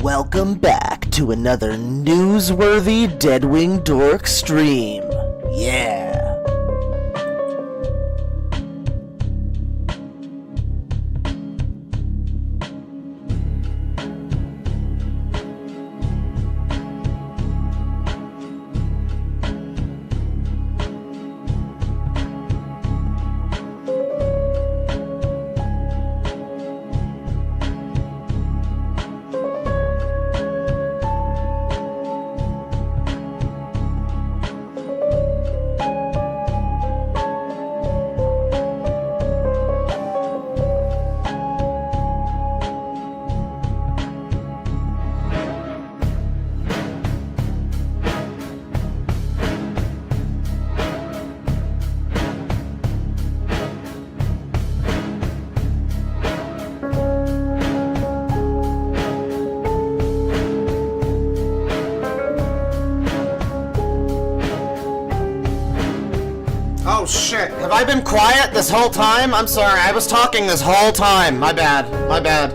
Welcome back to another newsworthy Deadwing Dork stream. Yeah. Oh shit, have I been quiet this whole time? I'm sorry, I was talking this whole time. My bad, my bad.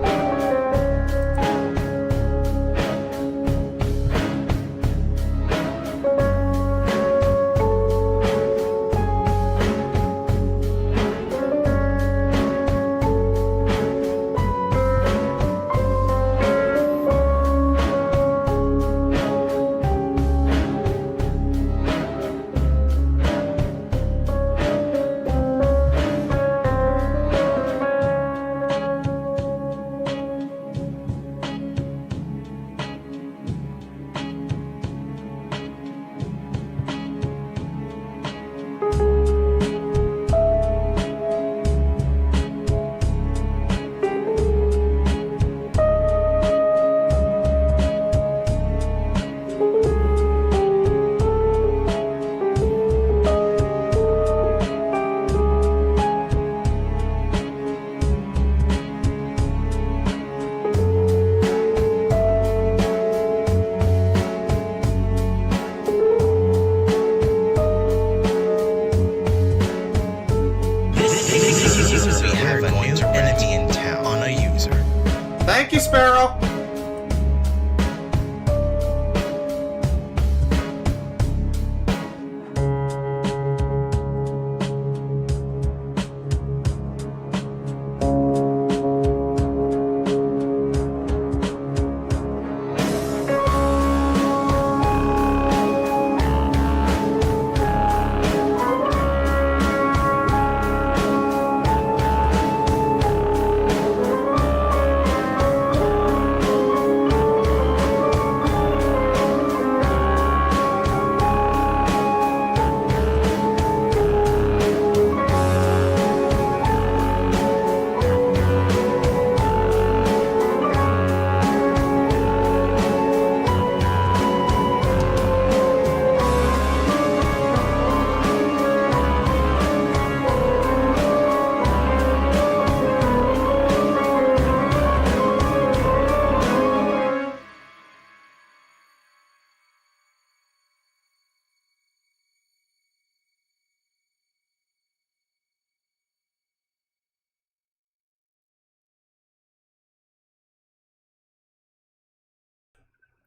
Thank you, Sparrow.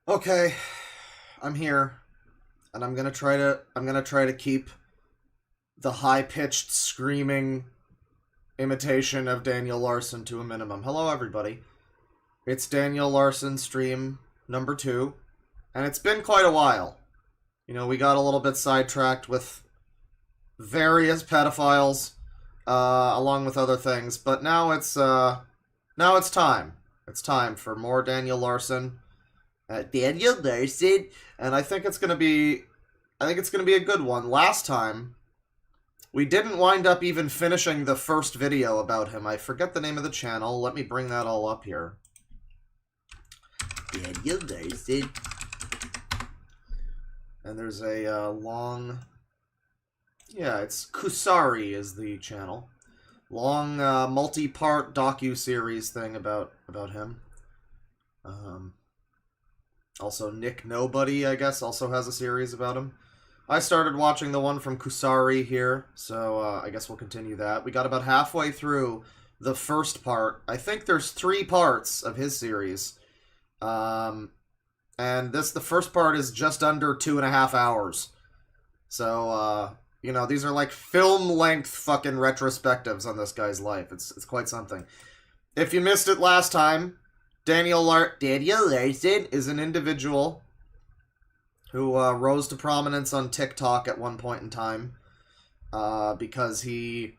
Okay, I'm here, and I'm gonna try to keep the high-pitched screaming imitation of Daniel Larson to a minimum. Hello, everybody. It's Daniel Larson stream number 2, and it's been quite a while. You know, we got a little bit sidetracked with various pedophiles, along with other things, but now it's time. It's time for more Daniel Larson. Daniel Larson, and I think it's gonna be a good one. Last time, we didn't wind up even finishing the first video about him. I forget the name of the channel. Let me bring that all up here. Daniel Larson. And there's a long... Yeah, it's Kusari is the channel. Long, multi-part docu-series thing about him. Also, Nick Nobody, I guess, also has a series about him. I started watching the one from Kusari here, so I guess we'll continue that. We got about halfway through the first part. I think there's 3 parts of his series. And the first part is just under 2.5 hours. So, you know, these are like film-length fucking retrospectives on this guy's life. It's quite something. If you missed it last time, Daniel Larson is an individual who rose to prominence on TikTok at one point in time because he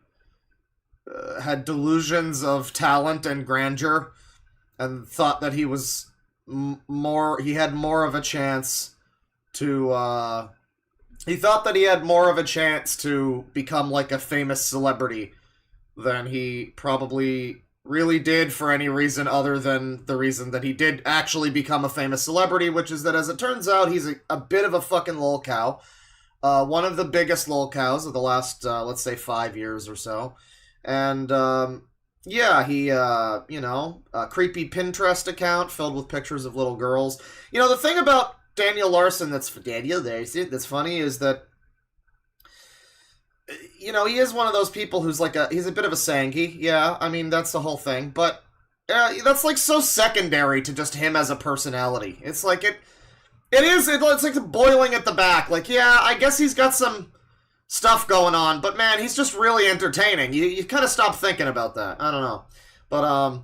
had delusions of talent and grandeur and thought that he was he had more of a chance to he thought that he had more of a chance to become like a famous celebrity than he probably really did for any reason other than the reason that he did actually become a famous celebrity, which is that, as it turns out, he's a bit of a fucking lolcow. One of the biggest lolcows of the last, let's say, 5 years or so. And, yeah, he, you know, a creepy Pinterest account filled with pictures of little girls. You know, the thing about Daniel Larson that's funny is that, you know, he is one of those people who's like he's a bit of a Sangy. Yeah, I mean, that's the whole thing. But that's like so secondary to just him as a personality. It's like it's like boiling at the back. Like, yeah, I guess he's got some stuff going on, but man, he's just really entertaining. You kind of stop thinking about that. I don't know. But,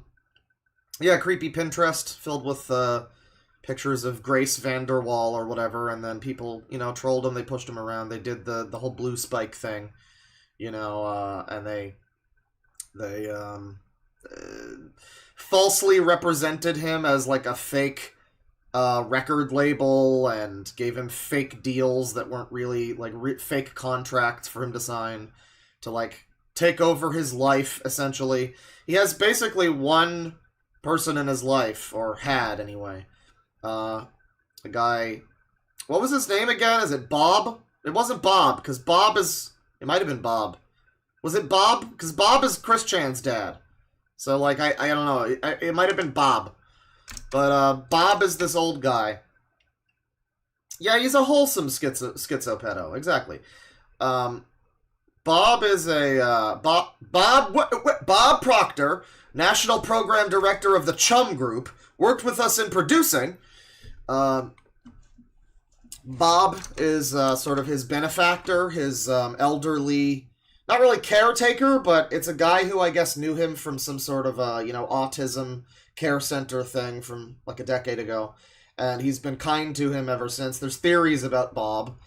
yeah, creepy Pinterest filled with pictures of Grace Vanderwall or whatever, and then people, you know, trolled him, they pushed him around, they did the whole blue spike thing, you know, and they falsely represented him as like a fake record label and gave him fake deals that weren't really like fake contracts for him to sign to like take over his life, essentially. He has basically one person in his life, or had anyway. A guy, what was his name again? Is it Bob? It wasn't Bob, because Bob is, it might have been Bob. Was it Bob? Because Bob is Chris Chan's dad. So, like, I don't know. It might have been Bob. But, Bob is this old guy. Yeah, he's a wholesome schizopedo. Exactly. Bob is a, Bob Proctor, National Program Director of the Chum Group, worked with us in producing. Bob is sort of his benefactor, his elderly, not really caretaker, but it's a guy who I guess knew him from some sort of, you know, autism care center thing from like a decade ago. And he's been kind to him ever since. There's theories about Bob,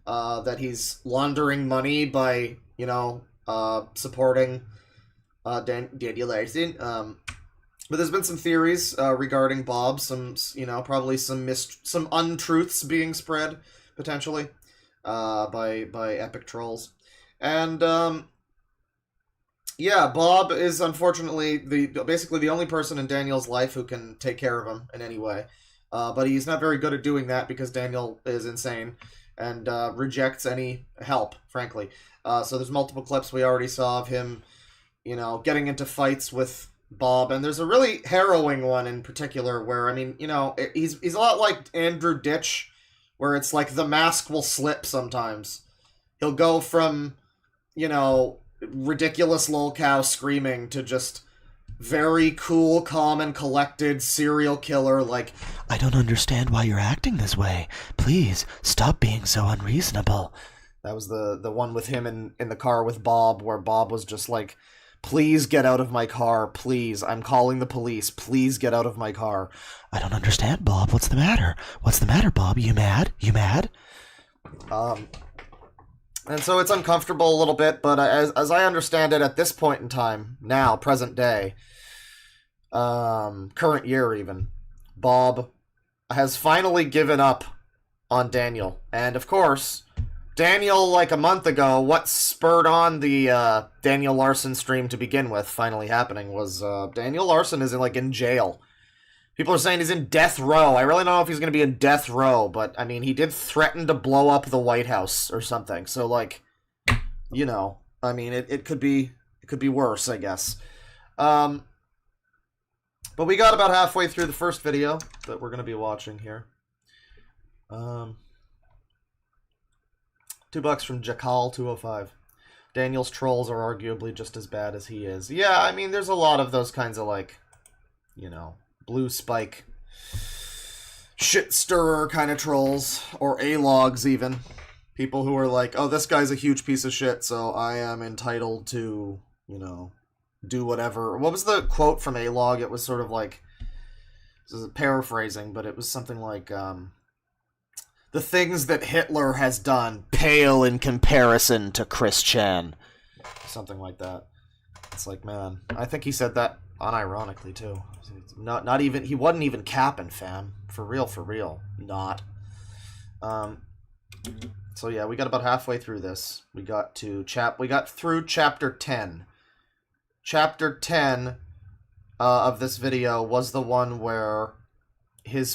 that he's laundering money by, you know, supporting Daniel Larson. But there's been some theories regarding Bob, some, you know, probably some untruths being spread, potentially, by epic trolls. And, yeah, Bob is unfortunately basically the only person in Daniel's life who can take care of him in any way. But he's not very good at doing that because Daniel is insane and rejects any help, frankly. So there's multiple clips we already saw of him, you know, getting into fights with Bob, and there's a really harrowing one in particular where, I mean, you know, he's a lot like Andrew Ditch, where it's like the mask will slip sometimes. He'll go from, you know, ridiculous lolcow screaming to just very cool, calm, and collected serial killer, like, I don't understand why you're acting this way. Please, stop being so unreasonable. That was the one with him in the car with Bob, where Bob was just like, please get out of my car, please. I'm calling the police. Please get out of my car. I don't understand, Bob. What's the matter? What's the matter, Bob? You mad? You mad? And so it's uncomfortable a little bit, but as I understand it at this point in time, now, present day, current year even, Bob has finally given up on Daniel. And of course, Daniel, like a month ago, what spurred on the Daniel Larson stream to begin with finally happening was Daniel Larson is in jail. People are saying he's in death row. I really don't know if he's going to be in death row, but I mean, he did threaten to blow up the White House or something. So, like, you know, I mean, it could be worse, I guess. But we got about halfway through the first video that we're going to be watching here. $2 from Jackal205. Daniel's trolls are arguably just as bad as he is. Yeah, I mean, there's a lot of those kinds of, like, you know, blue spike shit stirrer kind of trolls, or A-logs even. People who are like, oh, this guy's a huge piece of shit, so I am entitled to, you know, do whatever. What was the quote from A-log? It was sort of like, this is paraphrasing, but it was something like, the things that Hitler has done pale in comparison to Chris Chan. Something like that. It's like, man, I think he said that unironically, too. Not even, he wasn't even capping, fam. For real. Not. So yeah, we got about halfway through this. We got through chapter 10. Chapter 10 of this video was the one where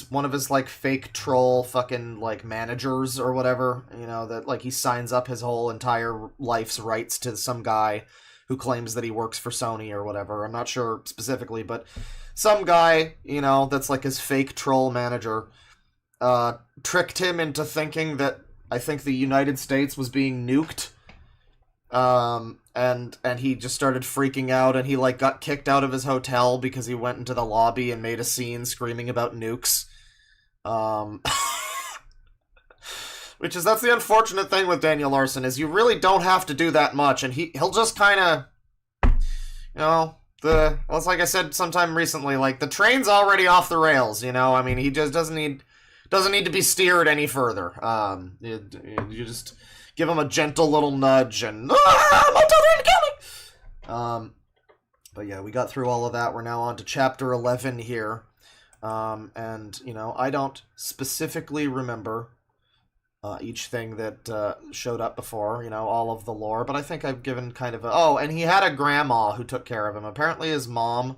one of his like fake troll fucking like managers or whatever, you know, that like he signs up his whole entire life's rights to some guy who claims that he works for Sony or whatever. I'm not sure specifically, but some guy, you know, that's like his fake troll manager, tricked him into thinking that I think the United States was being nuked. And he just started freaking out, and he like got kicked out of his hotel because he went into the lobby and made a scene screaming about nukes. That's the unfortunate thing with Daniel Larson, is you really don't have to do that much, and he'll just kind of, you know, it's like I said sometime recently, like the train's already off the rails, you know. I mean, he just doesn't need to be steered any further. You just give him a gentle little nudge and but yeah, we got through all of that. We're now on to chapter 11 here. And you know, I don't specifically remember each thing that showed up before, you know, all of the lore, but I think I've given kind of and he had a grandma who took care of him. Apparently his mom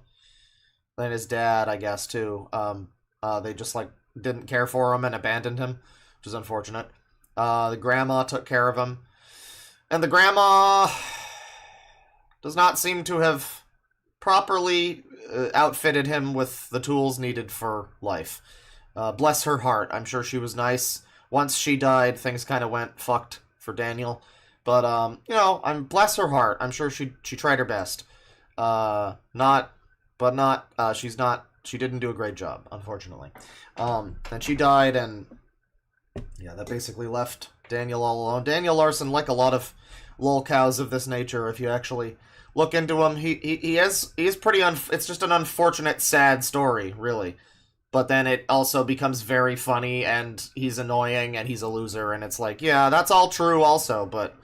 and his dad, I guess, too, they just like didn't care for him and abandoned him, which is unfortunate. The grandma took care of him, and the grandma does not seem to have properly outfitted him with the tools needed for life. Bless her heart. I'm sure she was nice. Once she died, things kind of went fucked for Daniel. But, you know, bless her heart. I'm sure she tried her best. She didn't do a great job, unfortunately. And she died, and yeah, that basically left Daniel all alone. Daniel Larson, like a lot of lolcows of this nature, if you actually look into him, he is pretty it's just an unfortunate, sad story, really. But then it also becomes very funny, and he's annoying, and he's a loser, and it's like, yeah, that's all true also, but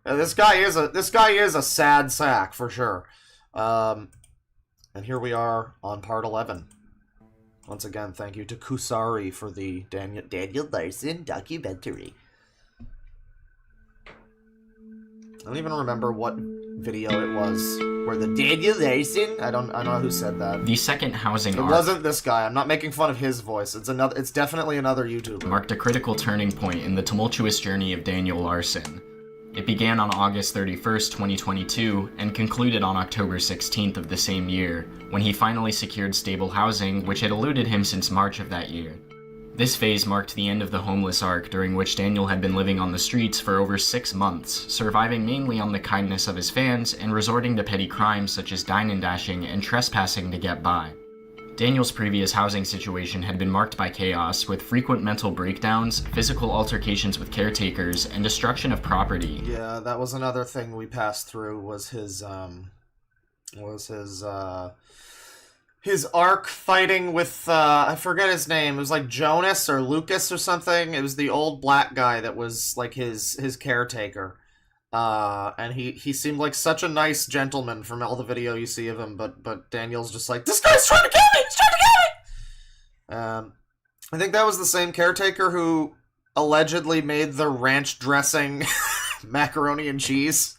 this guy is a sad sack for sure. And here we are on part 11. Once again, thank you to Kusari for the Daniel Larson documentary. I don't even remember what video it was where the Daniel Larson. I don't know who said that. The second housing It wasn't this guy. I'm not making fun of his voice. It's definitely another YouTuber. Marked a critical turning point in the tumultuous journey of Daniel Larson. It began on August 31st, 2022, and concluded on October 16th of the same year, when he finally secured stable housing, which had eluded him since March of that year. This phase marked the end of the homeless arc, during which Daniel had been living on the streets for over 6 months, surviving mainly on the kindness of his fans and resorting to petty crimes such as dine and dashing and trespassing to get by. Daniel's previous housing situation had been marked by chaos, with frequent mental breakdowns, physical altercations with caretakers, and destruction of property. Yeah, that was another thing we passed through, was his arc fighting with, I forget his name, it was like Jonas or Lucas or something. It was the old black guy that was like his caretaker. And he seemed like such a nice gentleman from all the video you see of him, but Daniel's just like, this guy's trying to kill me! He's trying to kill me! I think that was the same caretaker who allegedly made the ranch dressing macaroni and cheese,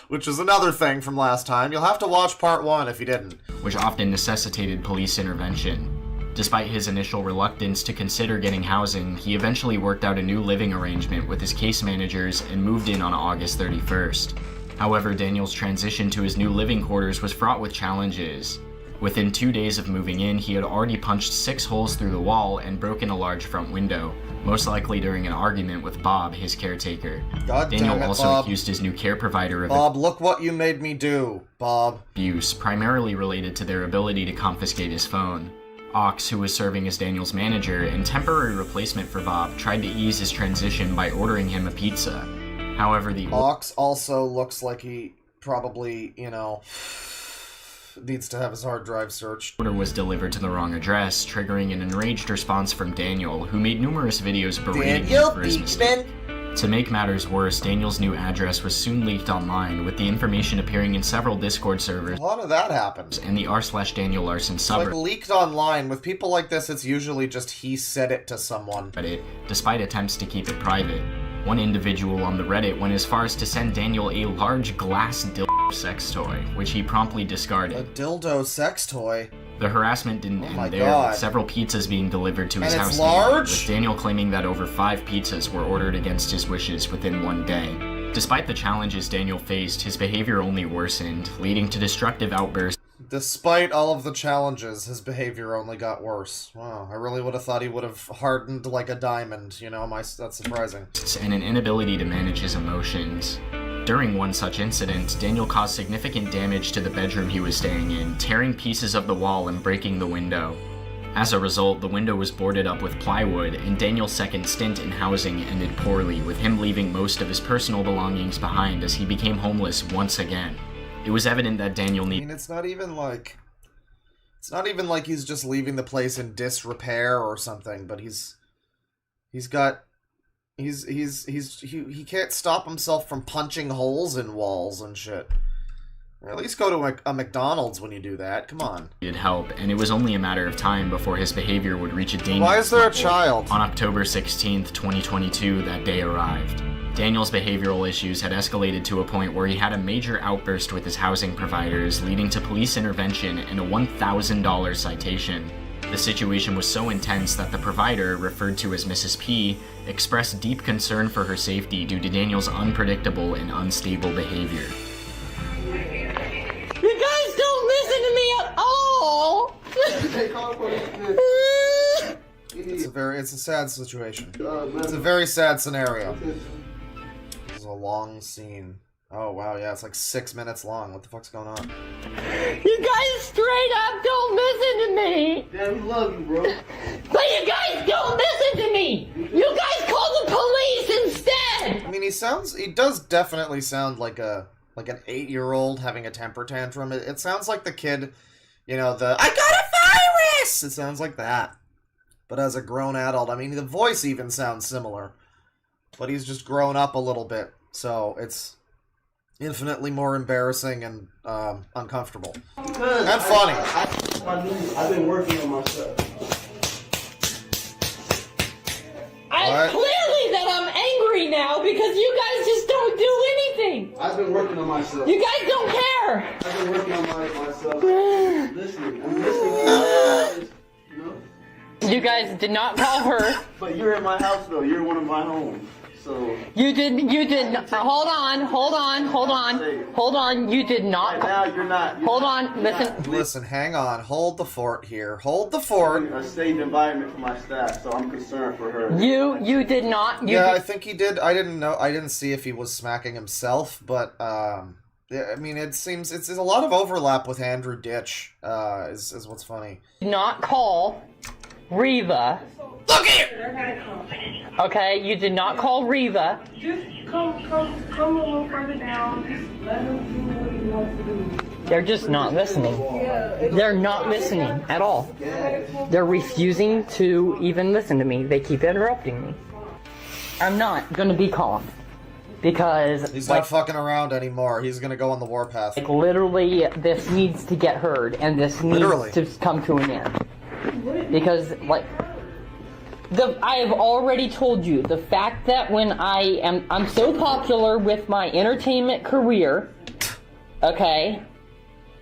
which is another thing from last time. You'll have to watch part 1 if you didn't. Which often necessitated police intervention. Despite his initial reluctance to consider getting housing, he eventually worked out a new living arrangement with his case managers and moved in on August 31st. However, Daniel's transition to his new living quarters was fraught with challenges. Within 2 days of moving in, he had already punched 6 holes through the wall and broken a large front window, most likely during an argument with Bob, his caretaker. God Daniel damn it, also Bob. accused his new care provider of Bob, look what you made me do, Bob. abuse, primarily related to their ability to confiscate his phone. Ox, who was serving as Daniel's manager and temporary replacement for Bob, tried to ease his transition by ordering him a pizza. However, the Ox also looks like he probably, you know, needs to have his hard drive searched. order was delivered to the wrong address, triggering an enraged response from Daniel, who made numerous videos berating him for his mistake. To make matters worse, Daniel's new address was soon leaked online, with the information appearing in several Discord servers A lot of that happens. and the r/Daniel Larson Like, subreddit, leaked online. With people like this, it's usually just he said it to someone. despite attempts to keep it private. One individual on the Reddit went as far as to send Daniel a large glass dildo sex toy, which he promptly A discarded. dildo sex toy? The harassment didn't my end there, God. with several pizzas being delivered to his And house it's daily, large? with Daniel claiming that over 5 pizzas were ordered against his wishes within one day. Despite the challenges Daniel faced, his behavior only worsened, leading to destructive outbursts Despite all of the challenges, his behavior only got worse. Wow, I really would have thought he would have hardened like a diamond, you know, that's surprising. and an inability to manage his emotions. During one such incident, Daniel caused significant damage to the bedroom he was staying in, tearing pieces of the wall and breaking the window. As a result, the window was boarded up with plywood, and Daniel's second stint in housing ended poorly, with him leaving most of his personal belongings behind as he became homeless once again. It was evident that Daniel I needed mean, it's not even like he's just leaving the place in disrepair or something, but he can't stop himself from punching holes in walls and shit. Or at least go to a McDonald's when you do that. Come on. help, and it was only a matter of time before his behavior would reach a dangerous Why is there a level. child? On October 16th, 2022, that day arrived. Daniel's behavioral issues had escalated to a point where he had a major outburst with his housing providers, leading to police intervention and a $1,000 citation. The situation was so intense that the provider, referred to as Mrs. P, expressed deep concern for her safety due to Daniel's unpredictable and unstable behavior. You guys don't listen to me at all! It's a sad situation. It's a very sad scenario. This is a long scene. Oh wow, yeah, it's like 6 minutes long. What the fuck's going on? You guys straight up don't listen to me! Damn, we love you, bro. But you guys don't listen to me! You guys call the police instead! I mean, he does definitely sound like an 8-year-old having a temper tantrum. It sounds like the kid, you know, I got a virus! It sounds like that. But as a grown adult, I mean, the voice even sounds similar. But he's just grown up a little bit, so it's infinitely more embarrassing and uncomfortable. And funny. I've been working on myself. What? Clearly that I'm angry now because you guys just don't do anything! I've been working on myself. You guys don't care! I've been working on myself. Listening. I'm listening to you guys, you know? You guys did not call her. But you're in my house, though. You're one of my homes. So, You did hold on, you did not right now, you're not. Hold on, listen. Listen, hang on. Hold the fort here. Hold the fort. A safe environment for my staff, so I'm concerned for her. You did not. Yeah, I think he did. I didn't know. I didn't see if he was smacking himself, but yeah, I mean, it seems it's a lot of overlap with Andrew Ditch. Is what's funny. did not call Reva. Look here. Okay, you did not call Reva. Just come a little further down. Just let him do what he wants to do. They're just not listening. They're not listening at all. They're refusing to even listen to me. They keep interrupting me. I'm not gonna be calm because He's not fucking around anymore. He's gonna go on the warpath. literally this needs to get heard and this needs Literally. to come to an end. Because I have already told you the fact that when I'm so popular with my entertainment career, okay,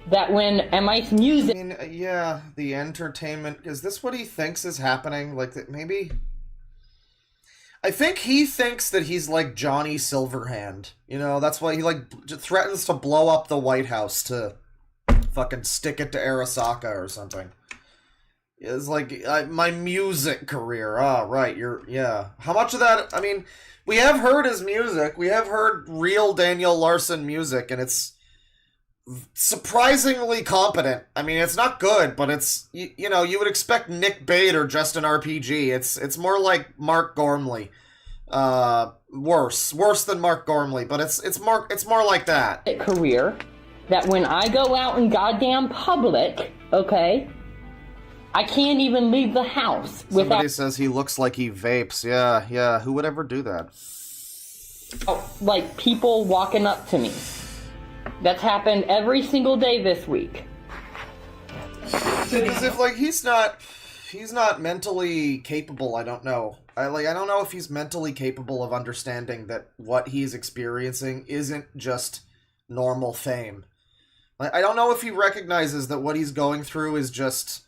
that when my I music mean, yeah, the entertainment. Is this what he thinks is happening? Like that maybe. I think he thinks that he's like Johnny Silverhand. You know, that's why he threatens to blow up the White House to fucking stick it to Arasaka or something. It's like my music career. Ah, right. Yeah. How much of that? I mean, we have heard his music. We have heard real Daniel Larson music, and it's surprisingly competent. I mean, it's not good, but it's, you know, you would expect Nick Bate or Justin RPG. It's more like Mark Gormley. Worse than Mark Gormley, but it's more like that. Career that when I go out in goddamn public, okay, I can't even leave the house Somebody without says he looks like he vapes. Yeah. Who would ever do that? like people walking up to me. That's happened every single day this week. Because if like he's not mentally capable, I don't know. I don't know if he's mentally capable of understanding that what he's experiencing isn't just normal fame. Like, I don't know if he recognizes that what he's going through is just,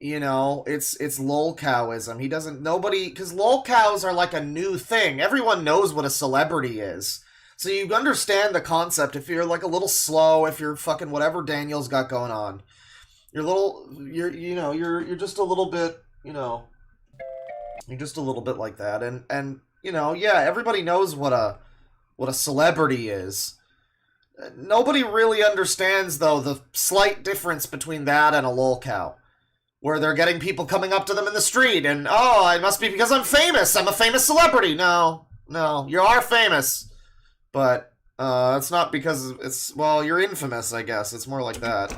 you know, it's lolcowism. He doesn't, nobody, because lolcows are like a new thing. Everyone knows what a celebrity is. So you understand the concept if you're like a little slow, if you're fucking whatever Daniel's got going on. You're just a little bit, you know, you're just a little bit like that. And you know, yeah, everybody knows what a celebrity is. Nobody really understands, though, the slight difference between that and a lolcow, where they're getting people coming up to them in the street, and, oh, it must be because I'm famous. I'm a famous celebrity. No, you are famous, but it's not because it's, well, you're infamous, I guess. It's more like that.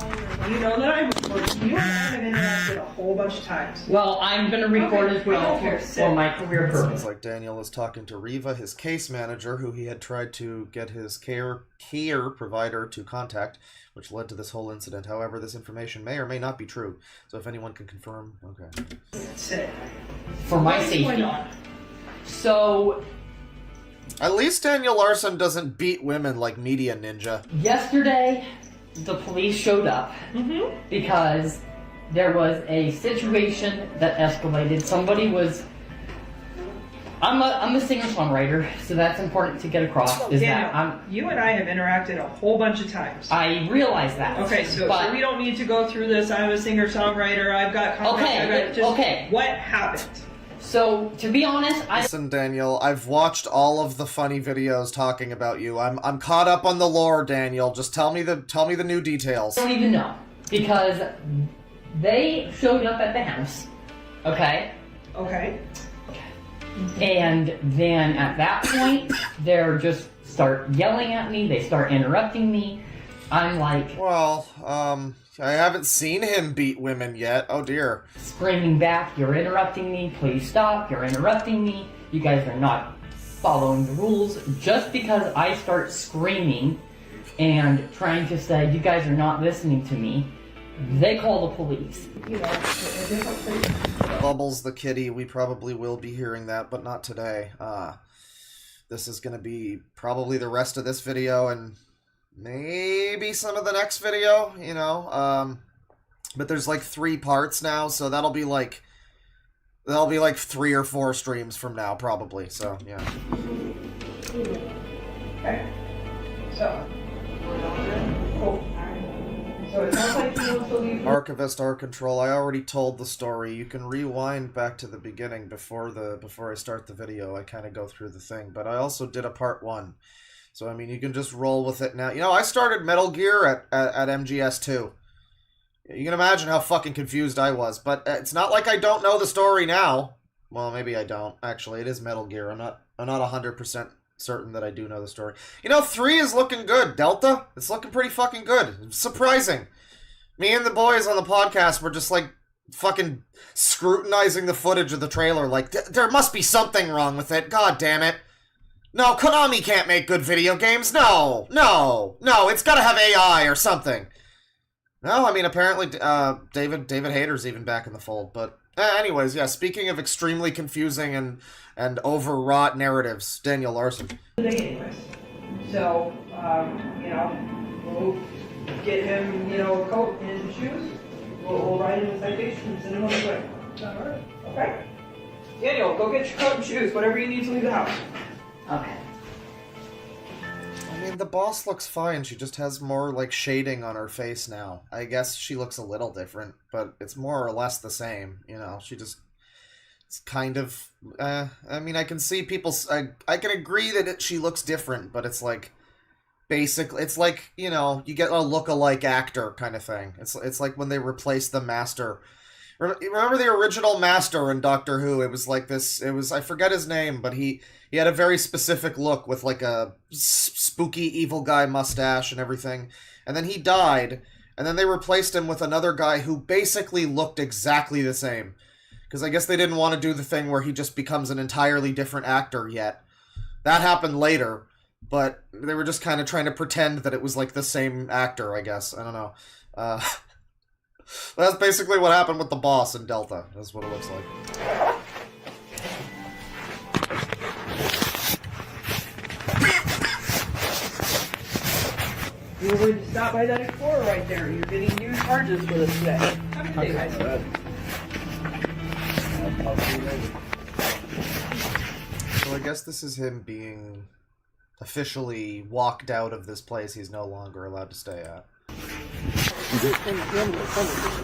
You know that I'm recording. You and I have interacted a whole bunch of times. Well, I'm gonna record as well for my career purpose. Sounds like Daniel was talking to Riva, his case manager, who he had tried to get his care provider to contact, which led to this whole incident. However, this information may or may not be true. So if anyone can confirm, okay. That's it. For my What's going safety. on? So, At least Daniel Larson doesn't beat women like Media Ninja. yesterday, the police showed up because there was a situation that escalated. Somebody was... I'm a singer-songwriter, so that's important to get across, is Daniel, that you and I have interacted a whole bunch of times. I realize that. Okay, so but, we don't need to go through this. I'm a singer-songwriter. I've got comics. Okay, I've got just okay. What happened? So, to be honest, Listen, Daniel, I've watched all of the funny videos talking about you. I'm caught up on the lore, Daniel. Just tell me the new details. don't even know. Because they showed up at the house, okay? Okay. And then at that point, they're just start yelling at me, they start interrupting me. I'm like Well, I haven't seen him beat women yet. Oh dear. screaming back, you're interrupting me, please stop, you're interrupting me, you guys are not following the rules. Just because I start screaming and trying to say, you guys are not listening to me, they call the police. You know, a different place. Bubbles the kitty, we probably will be hearing that, but not today. This is gonna be probably the rest of this video and maybe some of the next video, you know. But there's like 3 parts now, so that'll be like 3 or 4 streams from now, probably. So yeah. Okay. So. Cool. So it sounds like you want to leave. Archivist R Control, I already told the story. You can rewind back to the beginning before I start the video. I kind of go through the thing, but I also did a part 1. So I mean, you can just roll with it now. You know, I started Metal Gear at MGS2. You can imagine how fucking confused I was, but it's not like I don't know the story now. Well, maybe I don't. Actually, it is Metal Gear. I'm not 100% certain that I do know the story. You know, 3 is looking good. Delta, it's looking pretty fucking good. It's surprising. Me and the boys on the podcast were just like fucking scrutinizing the footage of the trailer. Like, there must be something wrong with it. God damn it. No, Konami can't make good video games. No, it's gotta have AI or something. No, I mean, apparently, David Hayter's even back in the fold, but anyways, yeah, speaking of extremely confusing and overwrought narratives, Daniel Larson. Anyways. So, you know, we'll get him, you know, a coat and some shoes. We'll write him a citation and send him on his way. Alright? Okay? Daniel, go get your coat and shoes, whatever you need to leave the house. Okay. I mean, the boss looks fine. She just has more, like, shading on her face now. I guess she looks a little different, but it's more or less the same, you know? She just... It's kind of... I mean, I can see people... I can agree that she looks different, but it's like... basically, it's like, you know, you get a look-alike actor kind of thing. It's like when they replaced the Master. Remember the original Master in Doctor Who? It was like this, I forget his name, but he had a very specific look with like a spooky evil guy mustache and everything. And then he died, and then they replaced him with another guy who basically looked exactly the same. Because I guess they didn't want to do the thing where he just becomes an entirely different actor yet. That happened later, but they were just kind of trying to pretend that it was like the same actor, I guess. I don't know. That's basically what happened with the boss in Delta. That's what it looks like. You were going to stop by that Explorer right there. You're getting new charges for this today. Have a good day, guys. So I guess this is him being officially walked out of this place he's no longer allowed to stay at.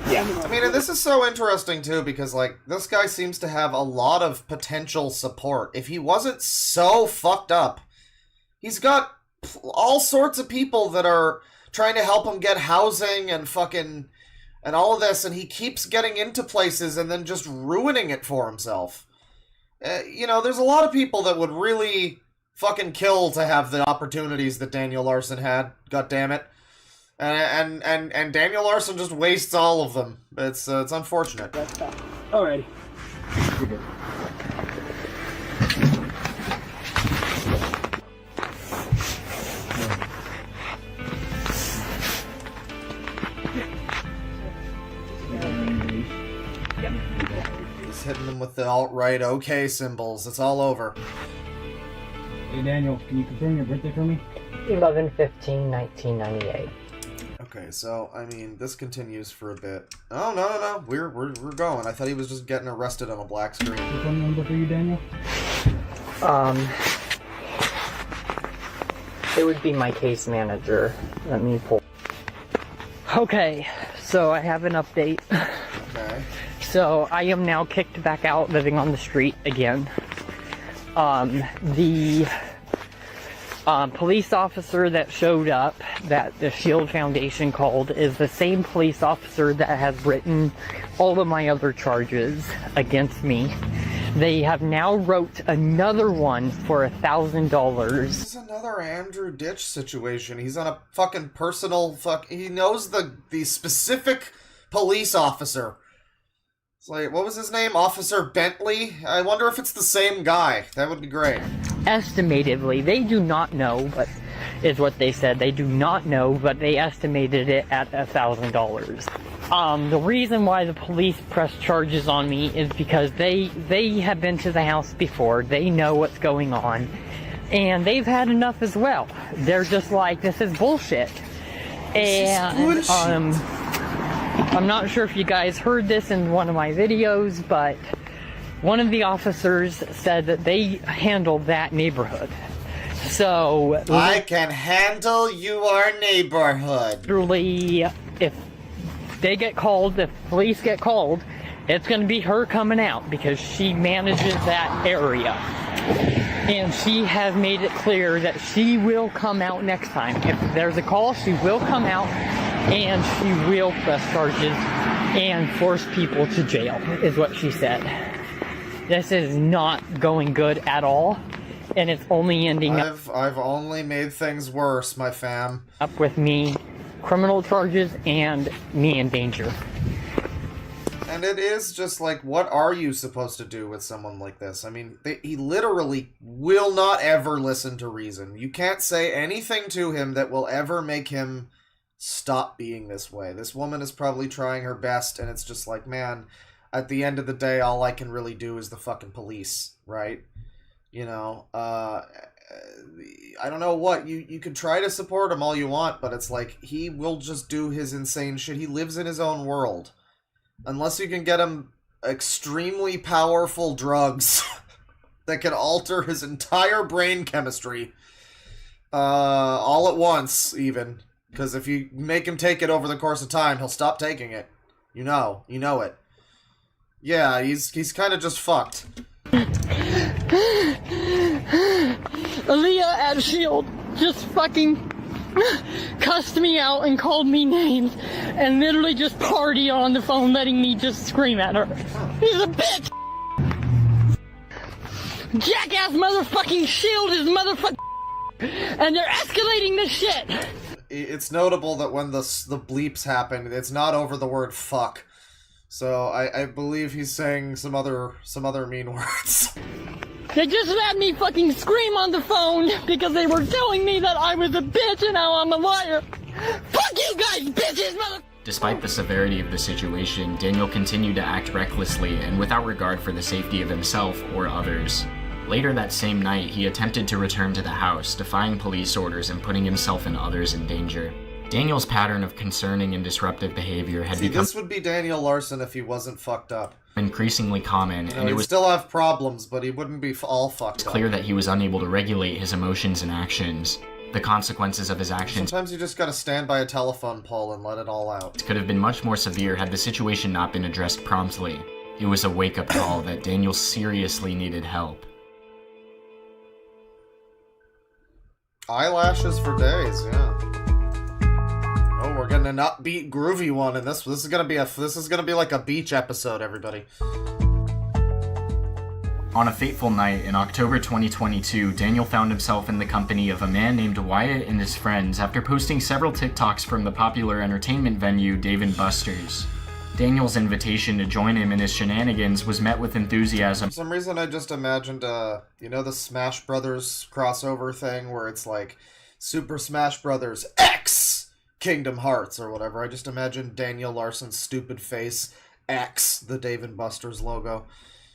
Yeah. I mean, and this is so interesting, too, because, like, this guy seems to have a lot of potential support. If he wasn't so fucked up, he's got all sorts of people that are trying to help him get housing and fucking... and all of this, and he keeps getting into places and then just ruining it for himself. You know, there's a lot of people that would really fucking kill to have the opportunities that Daniel Larson had. God damn it. And Daniel Larson just wastes all of them. It's unfortunate. Alrighty. You're good. He's hitting them with the alt-right okay symbols. It's all over. Hey Daniel, can you confirm your birthday for me? 11/15/1998. Okay, so I mean, this continues for a bit. Oh no, we're going. I thought he was just getting arrested on a black screen. Which phone number for you, Daniel? It would be my case manager. Let me pull. Okay, so I have an update. Okay. So I am now kicked back out, living on the street again. The police officer that showed up, that the Shield Foundation called, is the same police officer that has written all of my other charges against me. They have now wrote another one for $1,000. This is another Andrew Ditch situation. He's on a fucking personal he knows the specific police officer. It's like, what was his name? Officer Bentley? I wonder if it's the same guy. That would be great. Estimatively, they do not know, but is what they said. They do not know, but they estimated it at $1,000. The reason why the police press charges on me is because they have been to the house before. They know what's going on, and they've had enough as well. They're just like, this is bullshit. And I'm not sure if you guys heard this in one of my videos, but one of the officers said that they handled that neighborhood. So I can handle your neighborhood. Literally, if they get called, if police get called, it's going to be her coming out because she manages that area. And she has made it clear that she will come out next time. If there's a call, she will come out and she will press charges and force people to jail, is what she said. This is not going good at all, and it's only ending I've only made things worse, my fam. up with me criminal charges and me in danger. And it is just like, what are you supposed to do with someone like this? I mean, he literally will not ever listen to reason. You can't say anything to him that will ever make him stop being this way. This woman is probably trying her best, and it's just like, man, at the end of the day, all I can really do is the fucking police, right? You know, I don't know what, you could try to support him all you want, but it's like, he will just do his insane shit. He lives in his own world. Unless you can get him extremely powerful drugs that can alter his entire brain chemistry, all at once, even. Because if you make him take it over the course of time, he'll stop taking it. You know it. Yeah, he's kind of just fucked. Aaliyah at S.H.I.E.L.D. just fucking cussed me out and called me names and literally just partied on the phone, letting me just scream at her. He's a bitch! Jackass motherfucking shield is motherfucking, and they're escalating this shit! It's notable that when the bleeps happen, it's not over the word fuck. So I believe he's saying some other mean words. They just let me fucking scream on the phone because they were telling me that I was a bitch and now I'm a liar. Fuck you guys, bitches, mother. Despite the severity of the situation, Daniel continued to act recklessly and without regard for the safety of himself or others. Later that same night, he attempted to return to the house, defying police orders and putting himself and others in danger. Daniel's pattern of concerning and disruptive behavior had become this would be Daniel Larson if he wasn't fucked up. increasingly common, and it He'd was still have problems, but he wouldn't be all fucked up. clear that he was unable to regulate his emotions and actions. The consequences of his actions Sometimes you just gotta stand by a telephone pole and let it all out. could have been much more severe had the situation not been addressed promptly. It was a wake-up call that Daniel seriously needed help. Eyelashes for days, yeah. Oh, we're getting an upbeat, groovy one, and this is gonna be like a beach episode, everybody. On a fateful night in October 2022, Daniel found himself in the company of a man named Wyatt and his friends after posting several TikToks from the popular entertainment venue Dave & Buster's. Daniel's invitation to join him in his shenanigans was met with enthusiasm. For some reason, I just imagined, you know the Smash Brothers crossover thing where it's like Super Smash Brothers X Kingdom Hearts or whatever. I just imagined Daniel Larson's stupid face X the Dave & Buster's logo.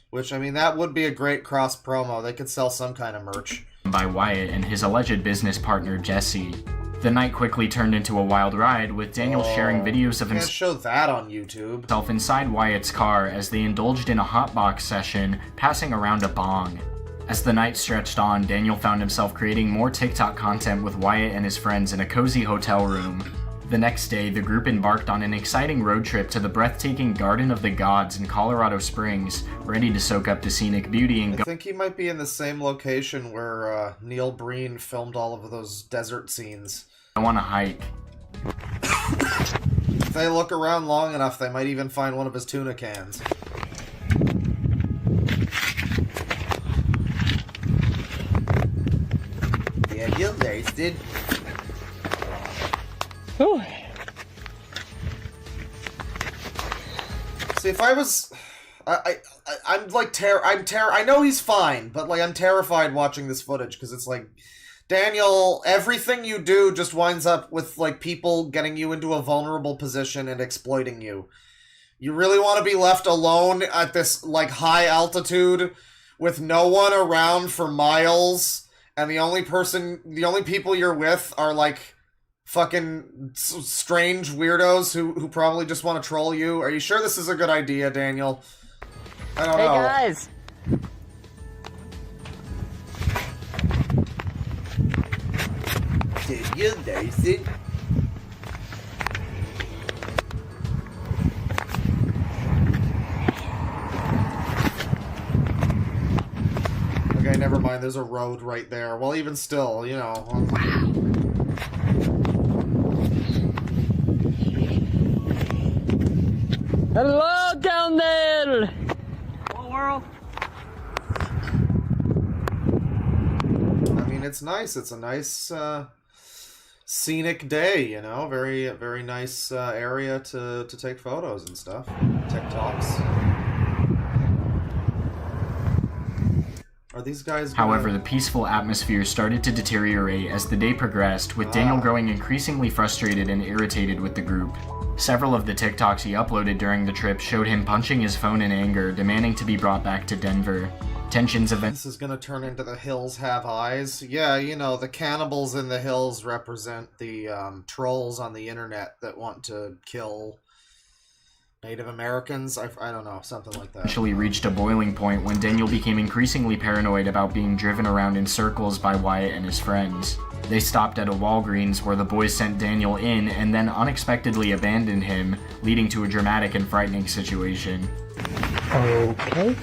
Which, I mean, that would be a great cross promo. They could sell some kind of merch. By Wyatt and his alleged business partner Jesse. The night quickly turned into a wild ride, with Daniel sharing videos of Can't show that on YouTube. himself inside Wyatt's car as they indulged in a hotbox session, passing around a bong. As the night stretched on, Daniel found himself creating more TikTok content with Wyatt and his friends in a cozy hotel room. The next day, the group embarked on an exciting road trip to the breathtaking Garden of the Gods in Colorado Springs, ready to soak up the scenic beauty and I think he might be in the same location where Neil Breen filmed all of those desert scenes. go on a hike. If they look around long enough, they might even find one of his tuna cans. Yeah, you're wasted. Ooh. See, if I was... I'm like, I know he's fine, but like, I'm terrified watching this footage, because it's like, Daniel, everything you do just winds up with, like, people getting you into a vulnerable position and exploiting you. You really want to be left alone at this, like, high altitude with no one around for miles, and the only people you're with are, like, fucking strange weirdos who probably just want to troll you. Are you sure this is a good idea, Daniel? I don't know. Hey guys! Did you notice it? Okay, never mind. There's a road right there. Well, even still, you know. Hello down there! Hello, world. I mean, it's nice. It's a nice, scenic day, you know? Very, very nice, area to take photos and stuff. TikToks. Are these guys gonna... However, the peaceful atmosphere started to deteriorate as the day progressed, with Daniel growing increasingly frustrated and irritated with the group. Several of the TikToks he uploaded during the trip showed him punching his phone in anger, demanding to be brought back to Denver. Tensions eventually... This is gonna turn into The Hills Have Eyes. Yeah, you know, the cannibals in the hills represent the, trolls on the internet that want to kill Native Americans. I don't know, something like that. Actually reached a boiling point when Daniel became increasingly paranoid about being driven around in circles by Wyatt and his friends. They stopped at a Walgreens where the boys sent Daniel in and then unexpectedly abandoned him, leading to a dramatic and frightening situation. Okay.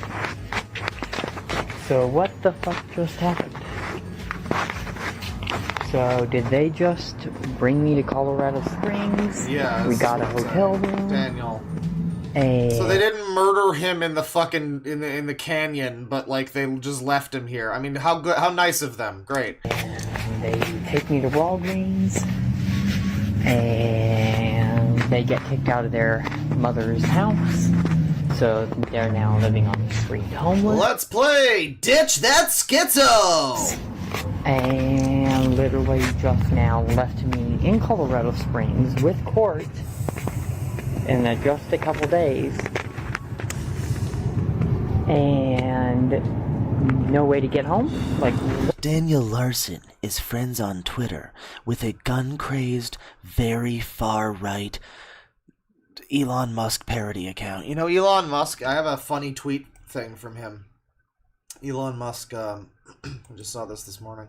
So what the fuck just happened? So, did they just bring me to Colorado Springs? Yeah. We this got a is, hotel room. Daniel. And So they didn't murder him in the fucking in the canyon, but like they just left him here. I mean, how nice of them. Great. they take me to Walgreens. And they get kicked out of their mother's house. So they're now living on the street homeless. Let's play Ditch That Schizo! And literally just now left me in Colorado Springs with court in just a couple days. And no way to get home? Like, Daniel Larson is friends on Twitter with a gun-crazed, very far-right Elon Musk parody account. You know, Elon Musk, I have a funny tweet thing from him. Elon Musk, I just saw this morning,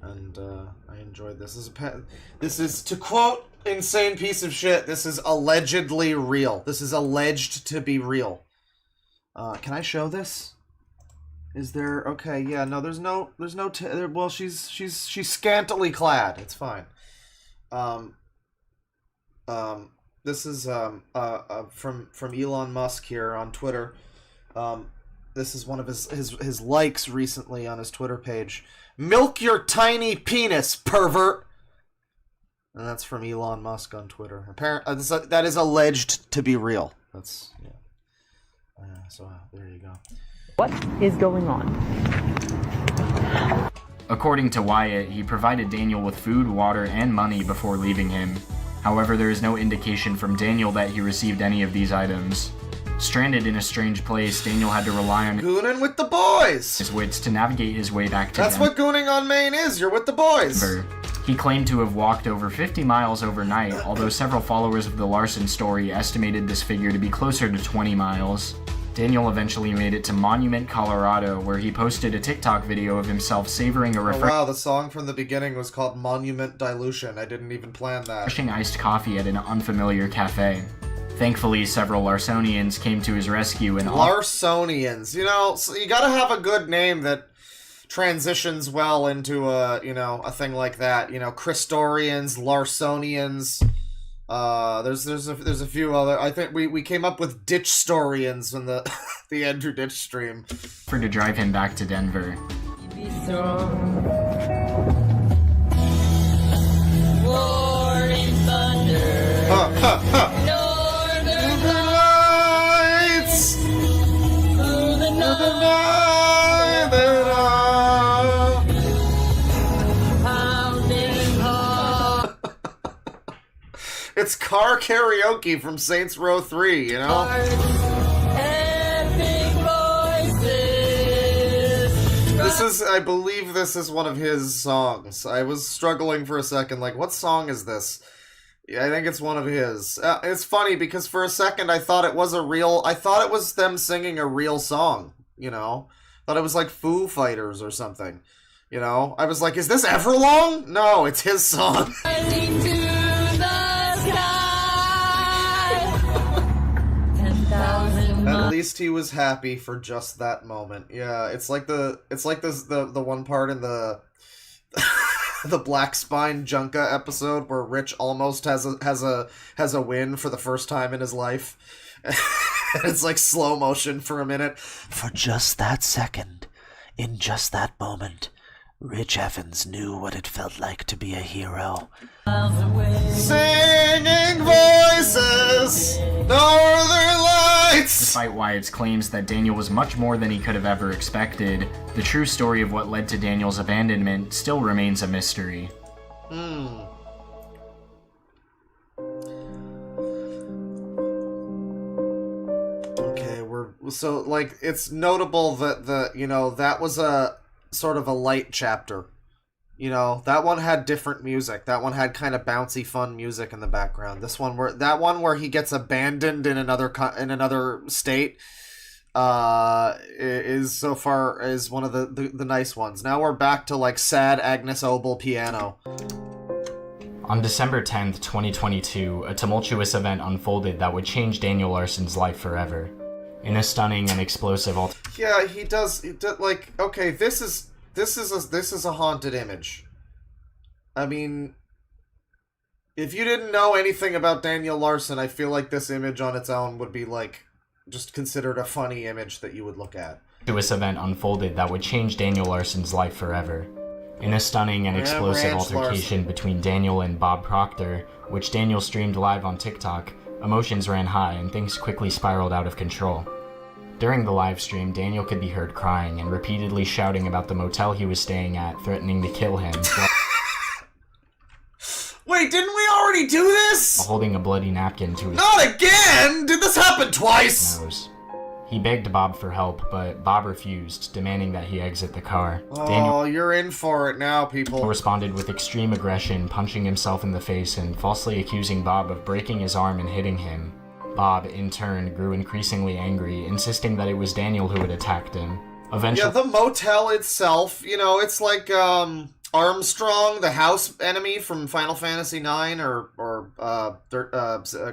and I enjoyed this. This is, to quote Insane Piece of Shit, this is allegedly real. This is alleged to be real. Can I show this? Is there, okay, yeah, no, there's no, well, she's scantily clad, it's fine. This is, from Elon Musk here on Twitter. This is one of his likes recently on his Twitter page. Milk your tiny penis, pervert! And that's from Elon Musk on Twitter. Apparently, that is alleged to be real. That's, yeah. So, there you go. what is going on? According to Wyatt, he provided Daniel with food, water, and money before leaving him. However, there is no indication from Daniel that he received any of these items. Stranded in a strange place, Daniel had to rely on Gooning with the boys! his wits to navigate his way back to That's what gooning on Maine is, you're with the boys! Denver. He claimed to have walked over 50 miles overnight, although several followers of the Larson story estimated this figure to be closer to 20 miles. Daniel eventually made it to Monument, Colorado, where he posted a TikTok video of himself savoring a Oh, wow, the song from the beginning was called Monument Dilution. I didn't even plan that. refreshing iced coffee at an unfamiliar cafe. Thankfully, several Larsonians came to his rescue and Larsonians. You know, so you gotta have a good name that transitions well into a, you know, a thing like that. You know, Christorians, Larsonians. There's a few other. I think we came up with Ditchstorians in the the Enter Ditch stream. offered to drive him back to Denver. Northern Lights. The night that It's car karaoke from Saints Row 3, you know? This is, I believe this is one of his songs. I was struggling for a second, like, what song is this? Yeah, I think it's one of his. It's funny because for a second I thought it was them singing a real song, you know? Thought it was like Foo Fighters or something, you know? I was like, is this Everlong? No, it's his song. At least he was happy for just that moment. Yeah, it's like the one part in the the Black Spine Junka episode where Rich almost has a win for the first time in his life. It's like slow motion for a minute. For just that second, in just that moment, Rich Evans knew what it felt like to be a hero. Singing voices, Northern Lights. Despite Wyatt's claims that Daniel was much more than he could have ever expected, the true story of what led to Daniel's abandonment still remains a mystery. Okay, so like it's notable that that was a sort of a light chapter. You know, that one had different music. That one had kind of bouncy, fun music in the background. That one where he gets abandoned in another state, is so far is one of the nice ones. Now we're back to like sad Agnes Obel piano. On December 10th, 2022, a tumultuous event unfolded that would change Daniel Larson's life forever. In a stunning and explosive Yeah, he does like, okay, this is a haunted image. I mean, if you didn't know anything about Daniel Larson, I feel like this image on its own would be like just considered a funny image that you would look at. This event unfolded that would change Daniel Larson's life forever. In a stunning and explosive altercation between Daniel and Bob Proctor, which Daniel streamed live on TikTok, emotions ran high and things quickly spiraled out of control. During the live stream, Daniel could be heard crying and repeatedly shouting about the motel he was staying at, threatening to kill him, Wait, didn't we already do this? while holding a bloody napkin to his Not again! Did this happen twice? nose. He begged Bob for help, but Bob refused, demanding that he exit the car. Oh, Daniel you're in for it now, people. responded with extreme aggression, punching himself in the face and falsely accusing Bob of breaking his arm and hitting him. Bob, in turn, grew increasingly angry, insisting that it was Daniel who had attacked him. Eventually, Yeah, the motel itself, you know, it's like, Armstrong, the house enemy from Final Fantasy IX or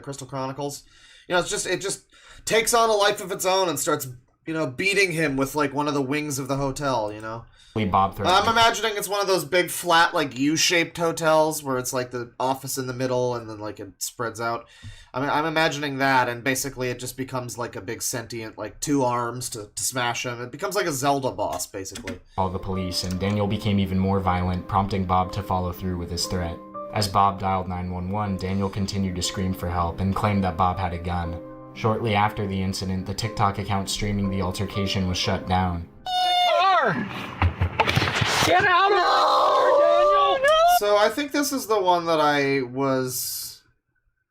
Crystal Chronicles. You know, it just takes on a life of its own and starts, you know, beating him with, like, one of the wings of the hotel, you know? Bob threatened I'm imagining it's one of those big, flat, like, U-shaped hotels where it's, like, the office in the middle and then, like, it spreads out. I mean, I'm imagining that, and basically it just becomes, like, a big sentient, like, 2 arms to smash him. It becomes like a Zelda boss, basically. call the police, and Daniel became even more violent, prompting Bob to follow through with his threat. As Bob dialed 911, Daniel continued to scream for help and claimed that Bob had a gun. Shortly after the incident, the TikTok account streaming the altercation was shut down. Get out of here, Daniel! So I think this is the one that I was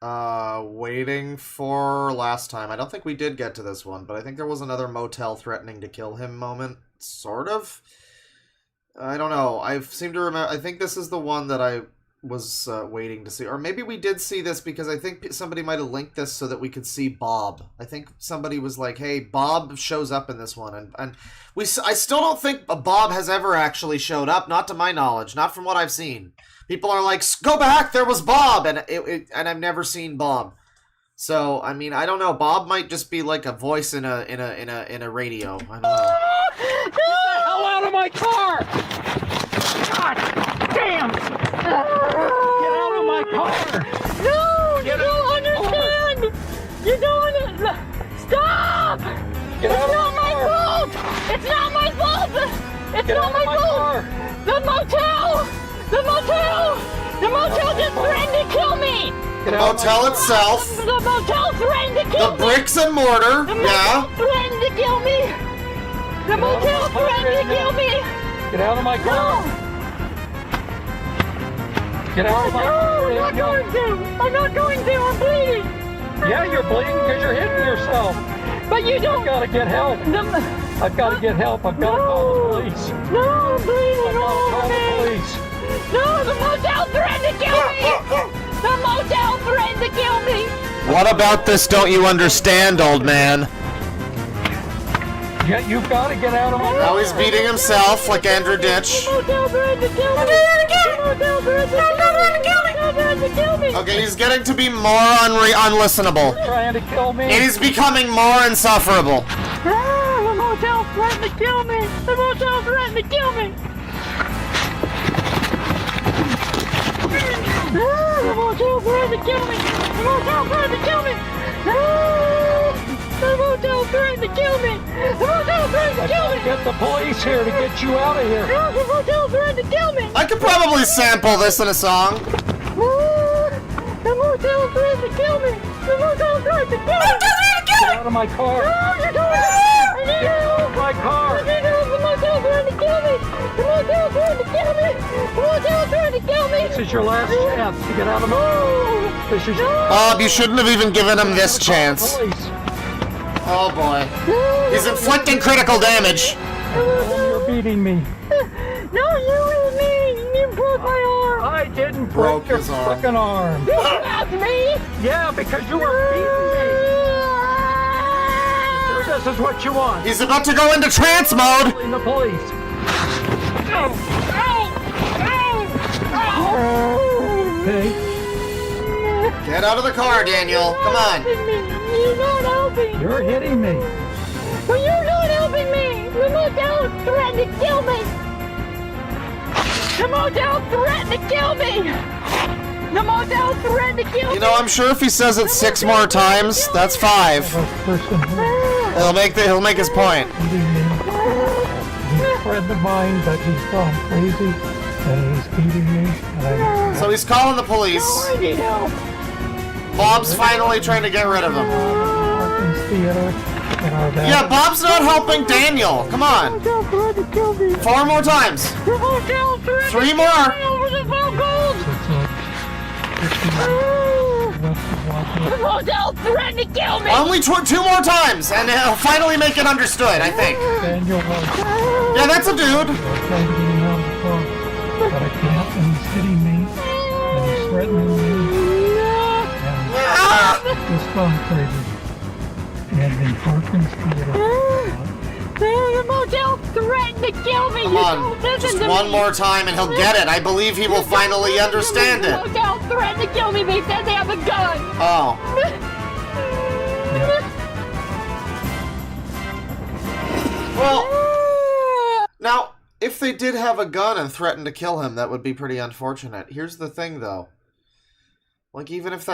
waiting for last time. I don't think we did get to this one, but I think there was another motel threatening to kill him moment, sort of. I don't know. I seem to remember. I think this is the one that I was waiting to see, or maybe we did see this because I think somebody might have linked this so that we could see Bob. I think somebody was like, "Hey, Bob shows up in this one," and I still don't think Bob has ever actually showed up, not to my knowledge, not from what I've seen. People are like, "Go back, there was Bob," and and I've never seen Bob. So I mean, I don't know. Bob might just be like a voice in a radio. I don't know. Get the hell out of my car! God damn! Get out of my car! No, you don't understand. You don't understand. Stop! Get out It's of not my my car! fault. It's not my fault. It's Get not out my of my fault. car! The motel just threatened to kill me. The motel itself, The motel threatened to the kill me. bricks and mortar, The yeah. motel threatened to kill me. The motel threatened to kill me. Get out of my car! No. Get out of my No, car, I'm not Daniel! going to. I'm not going to. I'm bleeding. Yeah, you're bleeding because you're hitting yourself. But you don't. I've got to get help. I've got to get help. I've got to call the police. No, I'm bleeding I've got to all call over the me. police. No, the motel threatened to kill me. The motel threatened to kill me. What about this don't you understand, old man? Yeah, you've got to get out of my car. Now he's beating himself like Andrew Ditch. The motel threatened to kill me. The motel threatened to kill me. The motel threatened to kill me. Okay, he's getting to be more unlistenable. Trying to kill me. And he's becoming more insufferable. The motel threatened to kill me. The motel threatened to kill me. The motel threatened to kill me. The motel threatened to kill me. The motel threatened to kill me. The motel threatened to kill me. Get the police here to get you out of here. The motel threatened to kill me. I could probably sample this in a song. The motel threatened to kill me. The motel threatened to kill me. Get out of my car. No, you're doing it. I need help. My car. I need help. The motel threatened to kill me. The motel threatened to kill me. The motel threatened to kill me. This is your last chance to get out of my car. This is your Bob, you shouldn't have even given him this chance. police. Oh boy. He's inflicting critical damage. You're beating me. No, you hit me. You broke my arm. I didn't Broke break your his arm. frickin' arm. You slapped me. Yeah, because you were beating me. This is what you want. He's about to go into trance mode. Calling the police. Hey, Get out of the car, Daniel. Come on. You're not helping. you're hitting me. But you're not helping me. The motel threatened to kill me. The motel threatened to kill me! The motel threatened to kill me! You know, I'm sure if he says it 6 more times, that's 5. He'll make his point. He's a friend of mine, but he's gone crazy, and he's beating me, and So he's calling the police. I need help! Bob's finally trying to get rid of him. Hawkins Theater, and our dad. Yeah, Bob's not helping Daniel. Come on. 4 more times. 3 more. The motel threatened to kill me! Only 2 more times, and he'll finally make it understood, I think. Daniel was Yeah, that's a dude. trying to get him on the phone, but I can't, and he's hitting me, and he's threatening me, and he's gone crazy. And in Hawkins Theater. The motel threatened to kill me! Come on, just one more time and he'll get it. I believe he will finally understand The it. motel threatened to kill me! They said they have a gun! Oh. Well, now, if they did have a gun and threatened to kill him, that would be pretty unfortunate. Here's the thing, though. Like, even if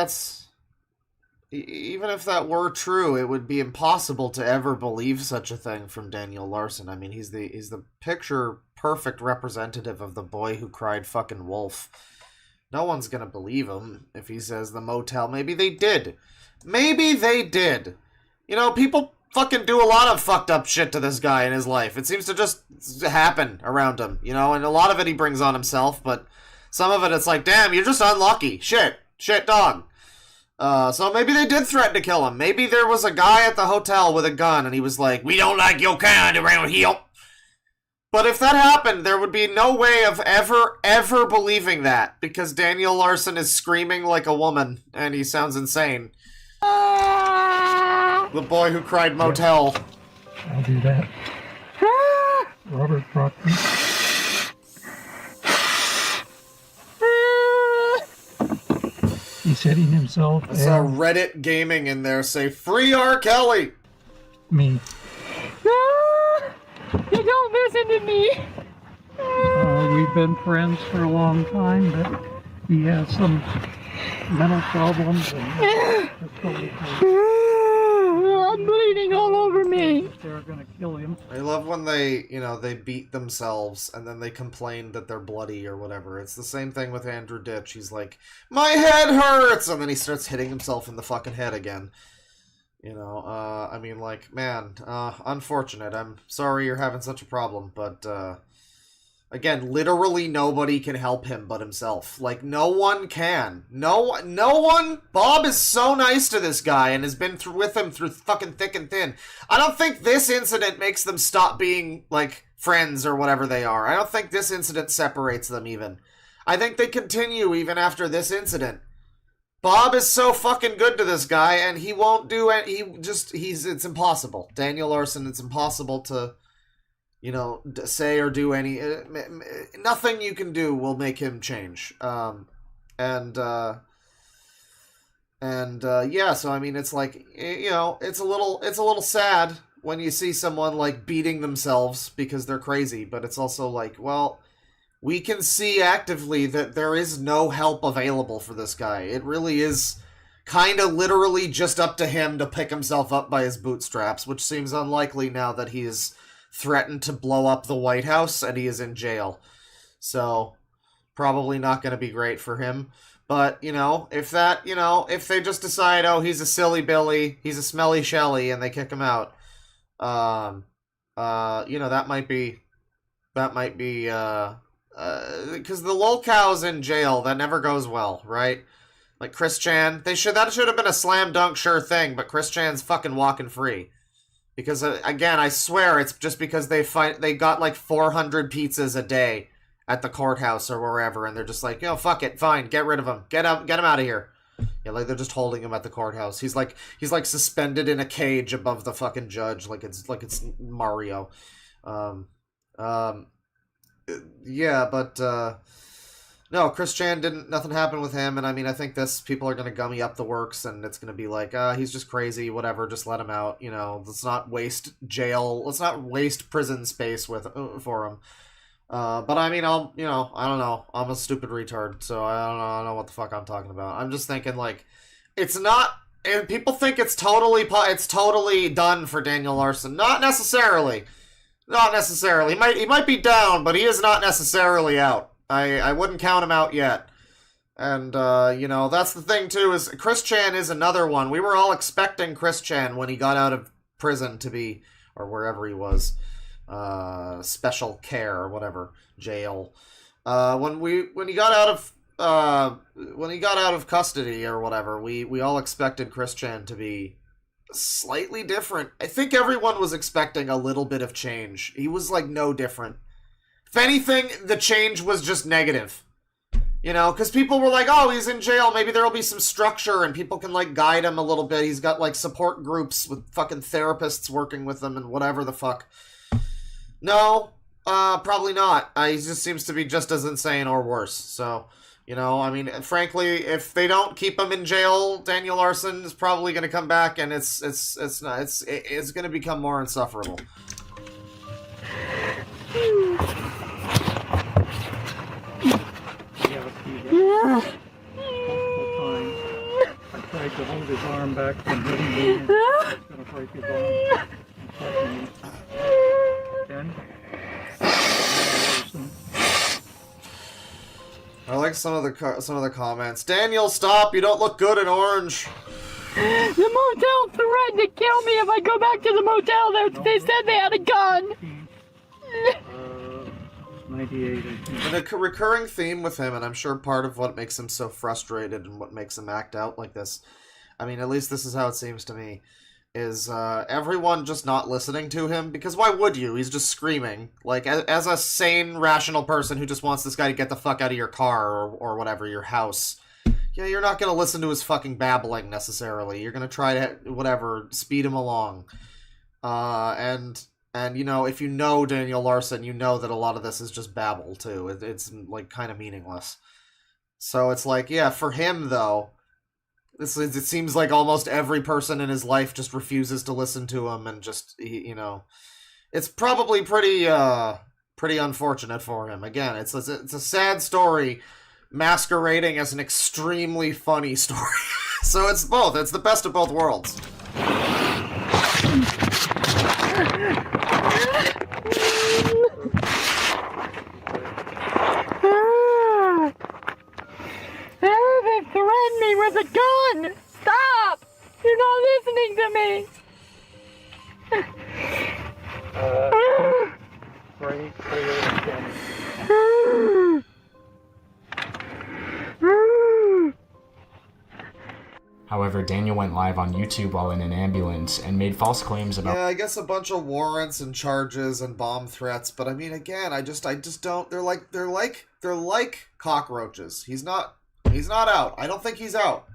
that were true, it would be impossible to ever believe such a thing from Daniel Larson. I mean, he's the picture-perfect representative of the boy who cried fucking wolf. No one's gonna believe him if he says the motel. Maybe they did. Maybe they did. You know, people fucking do a lot of fucked up shit to this guy in his life. It seems to just happen around him, you know, and a lot of it he brings on himself, but some of it it's like, damn, you're just unlucky. Shit, dog. So maybe they did threaten to kill him. Maybe there was a guy at the hotel with a gun and he was like, we don't like your kind around here. But if that happened, there would be no way of ever believing that, because Daniel Larson is screaming like a woman and he sounds insane. The boy who cried motel. I'll do that. Robert Proctor. He's hitting himself. I saw Reddit gaming in there say, free R. Kelly! Me. You don't listen to me! We've been friends for a long time, but he has some mental problems. And I'm bleeding all over me! they're gonna kill him. I love when they beat themselves and then they complain that they're bloody or whatever. It's the same thing with Andrew Ditch. He's like, my head hurts! And then he starts hitting himself in the fucking head again. You know, I mean, like, man, unfortunate. I'm sorry you're having such a problem, but, again, literally nobody can help him but himself. Like, no one can. No one. Bob is so nice to this guy and has been with him through fucking thick and thin. I don't think this incident makes them stop being, like, friends or whatever they are. I don't think this incident separates them even. I think they continue even after this incident. Bob is so fucking good to this guy, and he won't do it. It's impossible. Daniel Larson, it's impossible to, say or do any, nothing you can do will make him change. Yeah, so I mean, it's like, it's a little sad when you see someone like beating themselves because they're crazy, but it's also like, well, we can see actively that there is no help available for this guy. It really is kind of literally just up to him to pick himself up by his bootstraps, which seems unlikely now that he has threatened to blow up the White House and he is in jail. So, probably not going to be great for him. But, if they just decide, oh, he's a silly Billy, he's a smelly Shelly, and they kick him out, that might be, because the lolcow's in jail, that never goes well, right? Like Chris Chan, that should have been a slam dunk sure thing, but Chris Chan's fucking walking free. Because, again, I swear it's just because they got like 400 pizzas a day at the courthouse or wherever, and they're just like, fuck it, fine, get rid of him, get him out of here. Yeah, like they're just holding him at the courthouse. He's like suspended in a cage above the fucking judge, like it's Mario. Yeah, but, no, Chris Chan nothing happened with him, and I mean, I think people are gonna gummy up the works, and it's gonna be like, he's just crazy, whatever, just let him out, let's not waste prison space for him. But I mean, I don't know. I'm a stupid retard, so I don't know what the fuck I'm talking about. I'm just thinking, like, it's not. And people think it's totally done for Daniel Larson. Not necessarily. Not necessarily. He might be down, but he is not necessarily out. I wouldn't count him out yet. And, that's the thing, too, is Chris Chan is another one. We were all expecting Chris Chan when he got out of prison to be, or wherever he was, special care or whatever, jail. When he got out of custody or whatever, we all expected Chris Chan to be slightly different. I think everyone was expecting a little bit of change. He was, like, no different. If anything, the change was just negative. Because people were like, oh, he's in jail, maybe there'll be some structure and people can, like, guide him a little bit. He's got, like, support groups with fucking therapists working with him and whatever the fuck. No, probably not. He just seems to be just as insane or worse. So, I mean, frankly, if they don't keep him in jail, Daniel Larson is probably going to come back and it's going to become more insufferable. Multiple times. I tried to hold his arm back from hitting me. And I was going to break his arm. Then, I like some of the comments. Daniel, stop! You don't look good in orange. The motel threatened to kill me if I go back to the motel. They said they had a gun. 98, I think. And a recurring theme with him, and I'm sure part of what makes him so frustrated and what makes him act out like this, I mean, at least this is how it seems to me, is everyone just not listening to him, because why would you? He's just screaming. Like, as a sane, rational person who just wants this guy to get the fuck out of your car or whatever, your house, yeah, you're not going to listen to his fucking babbling, necessarily. You're going to try to, whatever, speed him along. And if you know Daniel Larson, you know that a lot of this is just babble, too. It's like, kind of meaningless. So it's like, yeah, for him, though, it seems like almost every person in his life just refuses to listen to him, and just, it's probably pretty unfortunate for him. Again, it's a sad story masquerading as an extremely funny story. So it's both. It's the best of both worlds. They threatened me with a gun! Stop! You're not listening to me! Pray for your understanding. However, Daniel went live on YouTube while in an ambulance and made false claims about... Yeah, I guess a bunch of warrants and charges and bomb threats, but I mean, again, I just don't. They're like cockroaches. He's not out. I don't think he's out.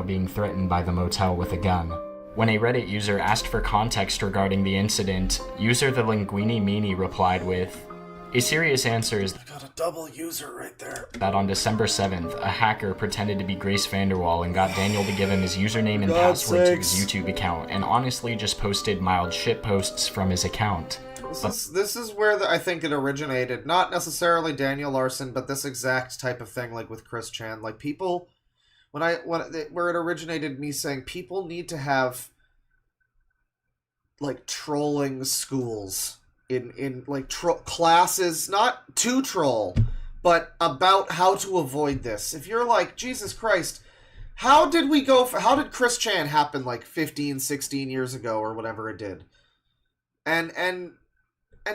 being threatened by the motel with a gun. When a Reddit user asked for context regarding the incident, user the Linguini Meanie replied with, "A serious answer is Got a double user right there. that on December 7th, a hacker pretended to be Grace Vanderwall and got Daniel to give him his username and password to his YouTube account, and honestly just posted mild shit posts from his account." This is where I think it originated. Not necessarily Daniel Larson, but this exact type of thing, like with Chris Chan. Like, people, where it originated, me saying people need to have, like, trolling schools in like classes, not to troll, but about how to avoid this. If you're like, Jesus Christ, how did Chris Chan happen like 15, 16 years ago or whatever it did? And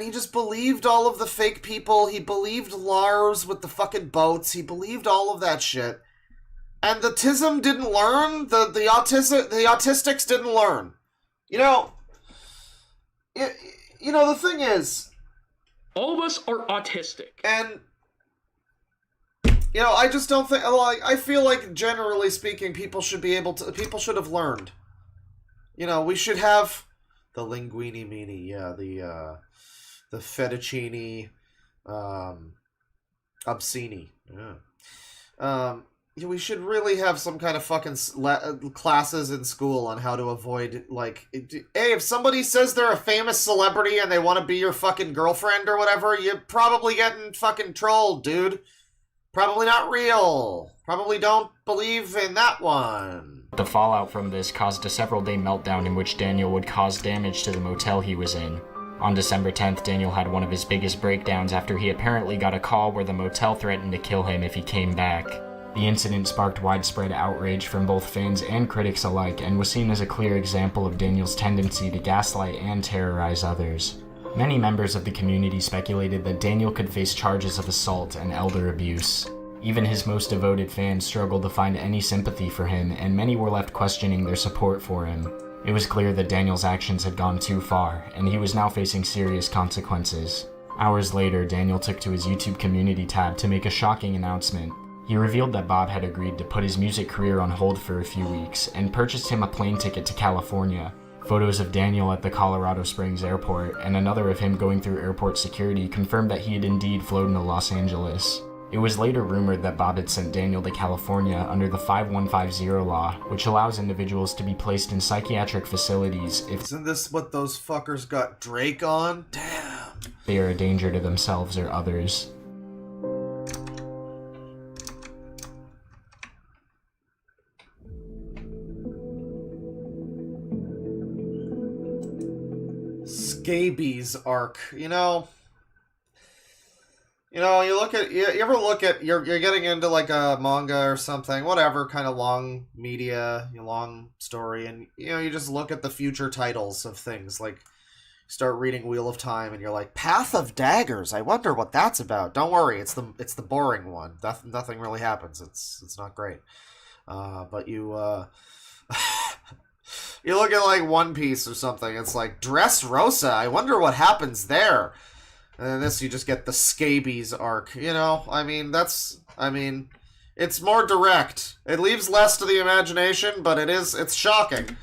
he just believed all of the fake people. He believed Lars with the fucking boats. He believed all of that shit. And the TISM didn't learn. The autistics didn't learn. The thing is, All of us are autistic. and I just don't think. I feel like, generally speaking, people should have learned. We should have the Linguini Meanie, yeah, the Fettuccine, Obscene, yeah. we should really have some kind of fucking classes in school on how to avoid, like, hey, if somebody says they're a famous celebrity and they want to be your fucking girlfriend or whatever, you're probably getting fucking trolled, dude. Probably not real. Probably don't believe in that one. The fallout from this caused a several-day meltdown in which Daniel would cause damage to the motel he was in. On December 10th, Daniel had one of his biggest breakdowns after he apparently got a call where the motel threatened to kill him if he came back. The incident sparked widespread outrage from both fans and critics alike and was seen as a clear example of Daniel's tendency to gaslight and terrorize others. Many members of the community speculated that Daniel could face charges of assault and elder abuse. Even his most devoted fans struggled to find any sympathy for him, and many were left questioning their support for him. It was clear that Daniel's actions had gone too far, and he was now facing serious consequences. Hours later, Daniel took to his YouTube community tab to make a shocking announcement. He revealed that Bob had agreed to put his music career on hold for a few weeks, and purchased him a plane ticket to California. Photos of Daniel at the Colorado Springs airport, and another of him going through airport security, confirmed that he had indeed flown to Los Angeles. It was later rumored that Bob had sent Daniel to California under the 5150 law, which allows individuals to be placed in psychiatric facilities if Isn't this what those fuckers got Drake on? Damn. they are a danger to themselves or others. Scabies arc, you you look at, you ever look at, you're getting into like a manga or something, whatever, kind of long media, long story, and you just look at the future titles of things, like start reading Wheel of Time and you're like, Path of Daggers, I wonder what that's about. Don't worry, it's the boring one. Nothing really happens. It's not great. But you you look at like One Piece or something, it's like Dressrosa, I wonder what happens there. And then this, you just get the Scabies arc. It's more direct. It leaves less to the imagination, but it's shocking.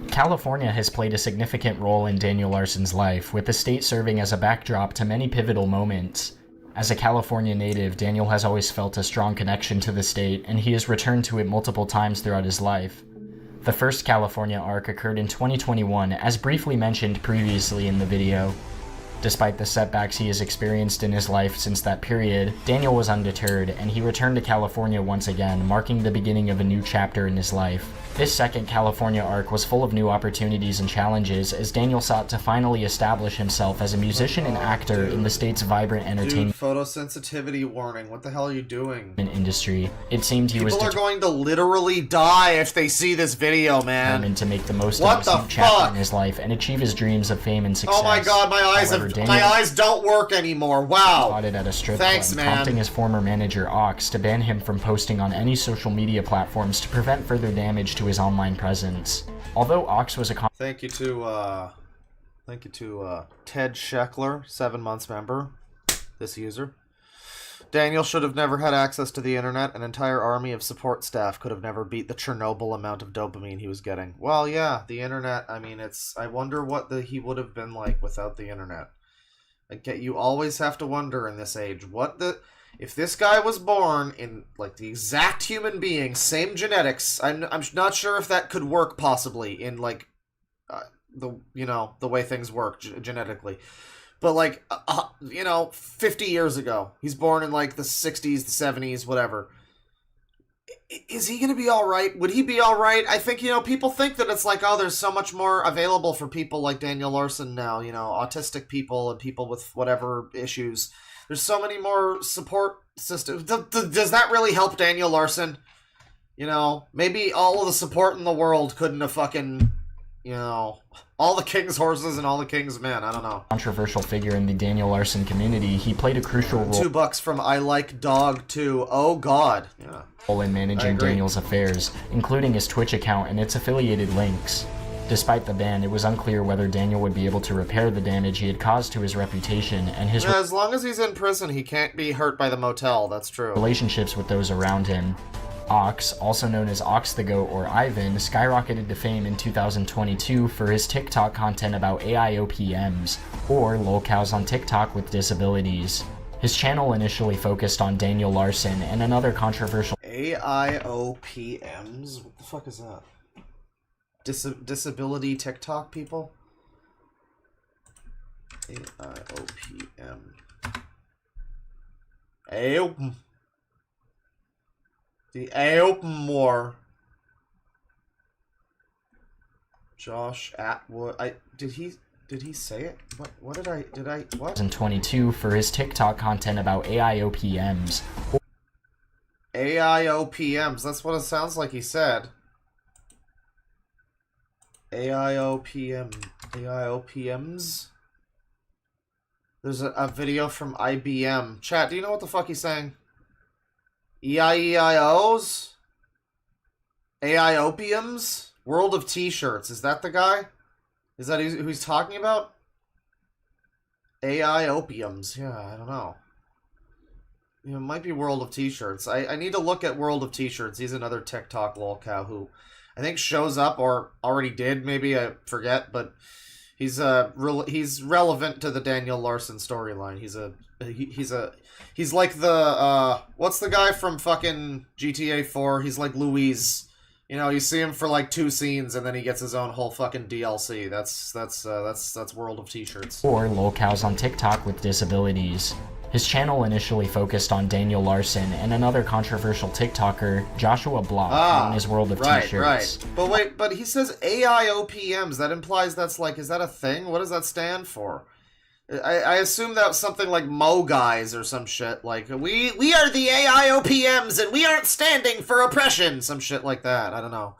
California has played a significant role in Daniel Larson's life, with the state serving as a backdrop to many pivotal moments. As a California native, Daniel has always felt a strong connection to the state, and he has returned to it multiple times throughout his life. The first California arc occurred in 2021, as briefly mentioned previously in the video. Despite the setbacks he has experienced in his life since that period, Daniel was undeterred, and he returned to California once again, marking the beginning of a new chapter in his life. This second California arc was full of new opportunities and challenges as Daniel sought to finally establish himself as a musician and actor in the state's vibrant entertainment photosensitivity warning. What the hell are you doing? Industry. It seemed he was People are going to literally die if they see this video, man. determined to make the most of this new chapter in his life and achieve his dreams of fame and success. Oh my god, my eyes don't work anymore. Wow. Spotted at a strip Thanks, club, man. prompting his former manager Ox to ban him from posting on any social media platforms to prevent further damage to his online presence. Although Ox was a Thank you to Ted Scheckler, 7 months member, this user. Daniel should have never had access to the internet. An entire army of support staff could have never beat the Chernobyl amount of dopamine he was getting. Well, yeah, the internet, I wonder what he would have been like without the internet. You always have to wonder in this age, if this guy was born in, like, the exact human being, same genetics, I'm not sure if that could work possibly in, like, the way things work genetically. But, like, 50 years ago, he's born in, like, the 60s, the 70s, whatever. Is he going to be all right? Would he be all right? I think, people think that it's like, oh, there's so much more available for people like Daniel Larson now, autistic people and people with whatever issues. There's so many more support systems. Does that really help Daniel Larson? Maybe all of the support in the world couldn't have fucking, all the king's horses and all the king's men. I don't know. Controversial figure in the Daniel Larson community, he played a crucial role. $2 from I Like Dog too. Oh God. Yeah. In managing Daniel's affairs, including his Twitch account and its affiliated links. Despite the ban, it was unclear whether Daniel would be able to repair the damage he had caused to his reputation and his as long as he's in prison, he can't be hurt by the motel. That's true. relationships with those around him. Ox, also known as Ox the Goat or Ivan, skyrocketed to fame in 2022 for his TikTok content about AIOPMs, or lolcows on TikTok with disabilities. His channel initially focused on Daniel Larson and another controversial AIOPMs? What the fuck is that? Disability TikTok people? AIOPM. AOPM. The AOPM War. Josh Atwood. Did he say it? What what? 2022 for his TikTok content about AIOPMs. AIOPMs, that's what it sounds like he said. AIOPMs? There's a video from IBM. Chat, do you know what the fuck he's saying? EIEIOs? AIOPMs? World of T-shirts, is that the guy? Is that who he's talking about? AIOPMs, yeah, I don't know. It might be World of T-shirts. I need to look at World of T-shirts. He's another TikTok lolcow who I think shows up or already did. Maybe I forget, but he's relevant to the Daniel Larson storyline. He's like the what's the guy from fucking GTA 4? He's like Louise. You know, you see him for like 2 scenes and then he gets his own whole fucking DLC. That's World of T-shirts. Or lolcows on TikTok with disabilities. His channel initially focused on Daniel Larson and another controversial TikToker, Joshua Block, known as World of T-shirts. Right. But wait, but he says AIOPMs. That implies that's like, is that a thing? What does that stand for? I assume that's something like Mo Guys or some shit. Like, we are the AIOPMs and we aren't standing for oppression. Some shit like that. I don't know.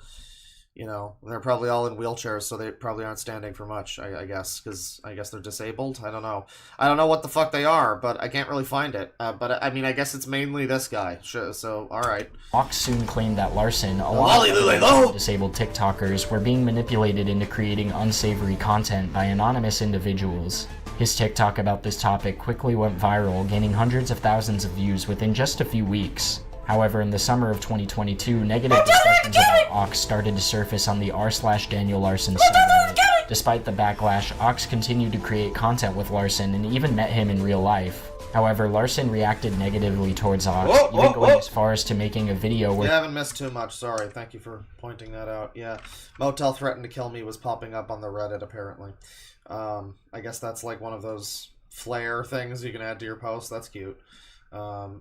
You know, they're probably all in wheelchairs, so they probably aren't standing for much, I guess, because I guess they're disabled. I don't know. I don't know what the fuck they are, but I can't really find it. But, I mean, I guess it's mainly this guy. So, alright. Fox soon claimed that Larson, along with other disabled TikTokers, were being manipulated into creating unsavory content by anonymous individuals. His TikTok about this topic quickly went viral, gaining hundreds of thousands of views within just a few weeks. However, in the summer of 2022, negative discussions about Ox started to surface on the r/Daniel Larson subreddit. Despite the backlash, Ox continued to create content with Larson and even met him in real life. However, Larson reacted negatively towards Ox, even going as far as to making a video where— You haven't missed too much, sorry. Thank you for pointing that out. Yeah, Motel Threatened to Kill Me was popping up on the Reddit, apparently. I guess that's like one of those flare things you can add to your post. That's cute.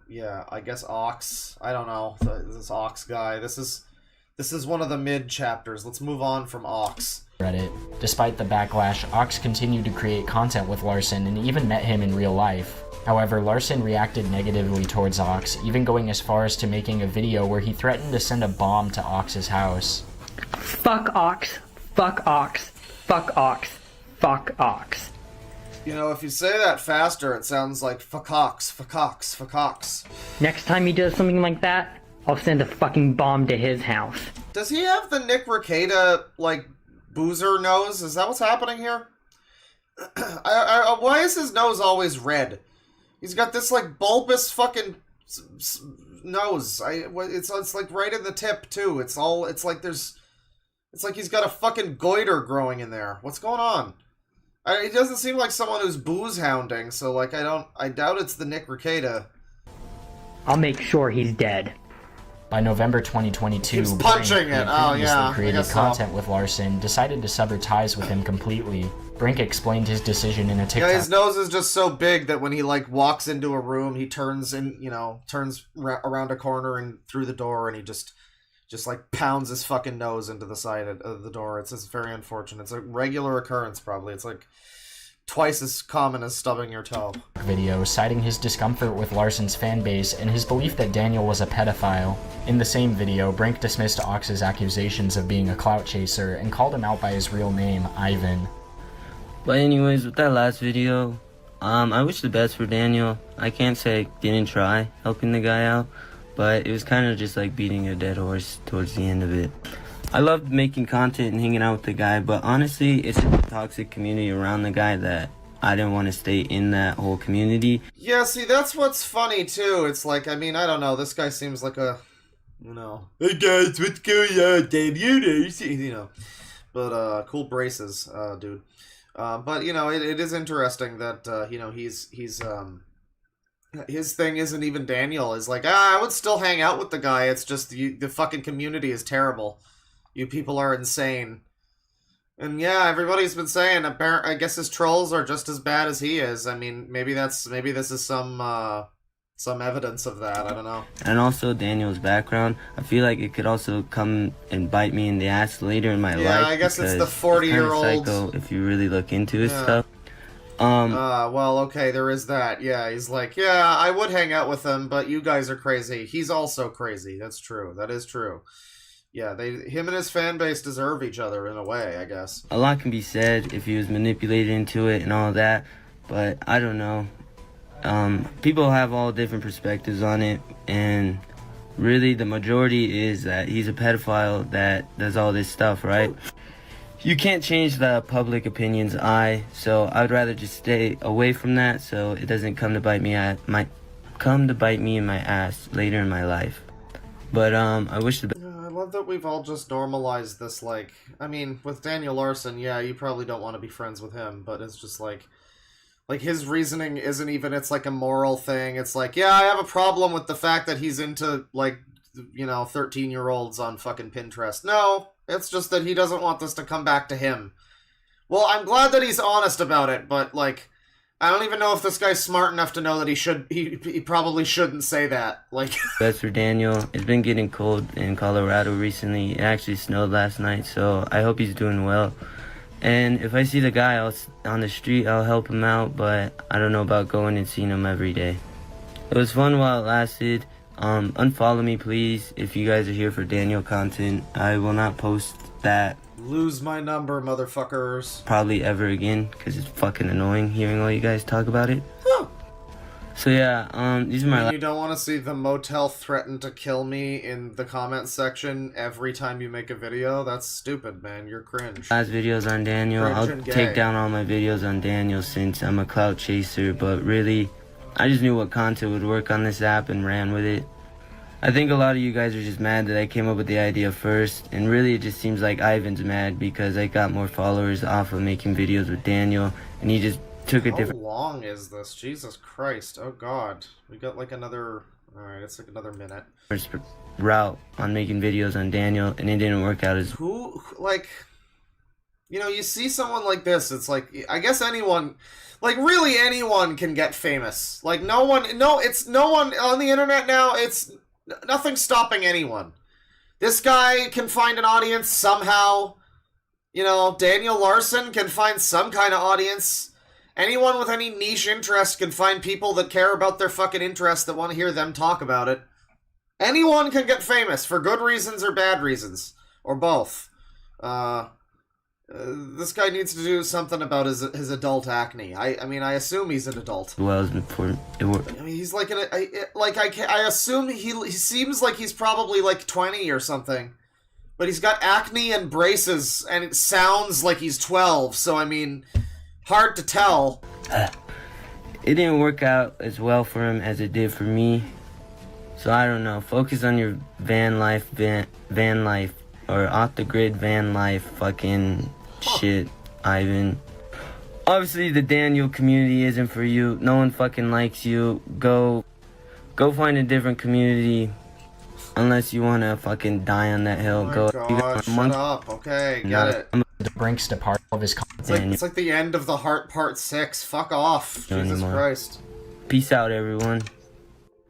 Yeah, I guess Ox. I don't know. This Ox guy. This is one of the mid chapters. Let's move on from Ox. Reddit. Despite the backlash, Ox continued to create content with Larson and even met him in real life. However, Larson reacted negatively towards Ox, even going as far as to making a video where he threatened to send a bomb to Ox's house. Fuck Ox. Fuck Ox. Fuck Ox. Fuck Ox. You know, if you say that faster, it sounds like fuckox, fuckox, fuckox. Next time he does something like that, I'll send a fucking bomb to his house. Does he have the Nick Rekieta, like, boozer nose? Is that what's happening here? Why is his nose always red? He's got this, like, bulbous fucking nose. It's like right in the tip, too. It's like he's got a fucking goiter growing in there. What's going on? He doesn't seem like someone who's booze hounding, so like I doubt it's the Nick Rekieta. I'll make sure he's dead. By November 2022, He's punching Brink, it. who previously I created guess content with Larson, decided to sever ties with him completely. Brink explained his decision in a TikTok. Yeah, his nose is just so big that when he like walks into a room, he turns around a corner and through the door, and he just like pounds his fucking nose into the side of the door. It's just very unfortunate. It's a regular occurrence, probably. It's like twice as common as stubbing your toe. Video citing his discomfort with Larson's fanbase and his belief that Daniel was a pedophile. In the same video, Brink dismissed Ox's accusations of being a clout chaser and called him out by his real name, Ivan. But anyways, with that last video, I wish the best for Daniel. I can't say I didn't try helping the guy out, but it was kind of just like beating a dead horse towards the end of it. I loved making content and hanging out with the guy, but honestly, it's a toxic community around the guy that I didn't want to stay in that whole community. Yeah, see, that's what's funny, too. It's like, I mean, I don't know, this guy seems like a, hey guys, what's going on, Dan? You know, but, cool braces, dude. But, it is interesting that, his thing isn't even Daniel. Is like, I would still hang out with the guy. It's just the fucking community is terrible. You people are insane. And yeah, everybody's been saying, I guess his trolls are just as bad as he is. I mean, maybe this is some evidence of that. I don't know. And also Daniel's background, I feel like it could also come and bite me in the ass later in my life. Yeah, I guess it's the 40-year-old. Psycho if you really look into his stuff. Well, okay, there is that. Yeah, he's like, yeah, I would hang out with him, but you guys are crazy. He's also crazy. That's true. That is true. Yeah, him and his fan base deserve each other in a way, I guess. A lot can be said if he was manipulated into it and all that, but I don't know. People have all different perspectives on it, and really the majority is that he's a pedophile that does all this stuff, right? You can't change the public opinion's eye, so I'd rather just stay away from that so it doesn't come to bite me in my ass later in my life. But I wish the I love that we've all just normalized this, like, I mean, with Daniel Larson, yeah, you probably don't want to be friends with him, but it's just like his reasoning isn't even, it's like a moral thing. It's like, yeah, I have a problem with the fact that he's into, like, 13-year-olds on fucking Pinterest. No, it's just that he doesn't want this to come back to him. Well, I'm glad that he's honest about it, but, like, I don't even know if this guy's smart enough to know that he probably shouldn't say that. Like, best for Daniel. It's been getting cold in Colorado recently. It actually snowed last night, so I hope he's doing well. And if I see the guy on the street, I'll help him out, but I don't know about going and seeing him every day. It was fun while it lasted. Unfollow me, please, if you guys are here for Daniel content. I will not post that. Lose my number, motherfuckers. Probably ever again, because it's fucking annoying hearing all you guys talk about it. Huh. So yeah, these are my... You don't want to see the motel threaten to kill me in the comment section every time you make a video? That's stupid, man. You're cringe. Last videos on Daniel. I'll take down all my videos on Daniel since I'm a clout chaser, but really, I just knew what content would work on this app and ran with it. I think a lot of you guys are just mad that I came up with the idea first, and really it just seems like Ivan's mad because I got more followers off of making videos with Daniel, and he just took a different... How long is this? Jesus Christ. Oh god. We got like another... Alright, it's like another minute. route on making videos on Daniel, and it didn't work out as... Who, like... You know, you see someone like this, it's like, I guess anyone... Like, really anyone can get famous. Like, no one on the internet now, it's... Nothing's stopping anyone. This guy can find an audience somehow. You know, Daniel Larson can find some kind of audience. Anyone with any niche interest can find people that care about their fucking interest that want to hear them talk about it. Anyone can get famous for good reasons or bad reasons. Or both. This guy needs to do something about his adult acne. I mean, I assume he's an adult. Well, as before it worked. I mean, he's like I assume he seems like he's probably like 20 or something, but he's got acne and braces, and it sounds like he's 12. So I mean, hard to tell. It didn't work out as well for him as it did for me. So I don't know. Focus on your van life, or off-the-grid van life fucking shit, Ivan. Obviously, the Daniel community isn't for you. No one fucking likes you. Go find a different community. Unless you want to fucking die on that hill. Oh my God, shut up. Okay, got it. Brink's depart of his content. It's like the end of the Heart Part 6. Fuck off. Jesus Christ. Peace out, everyone.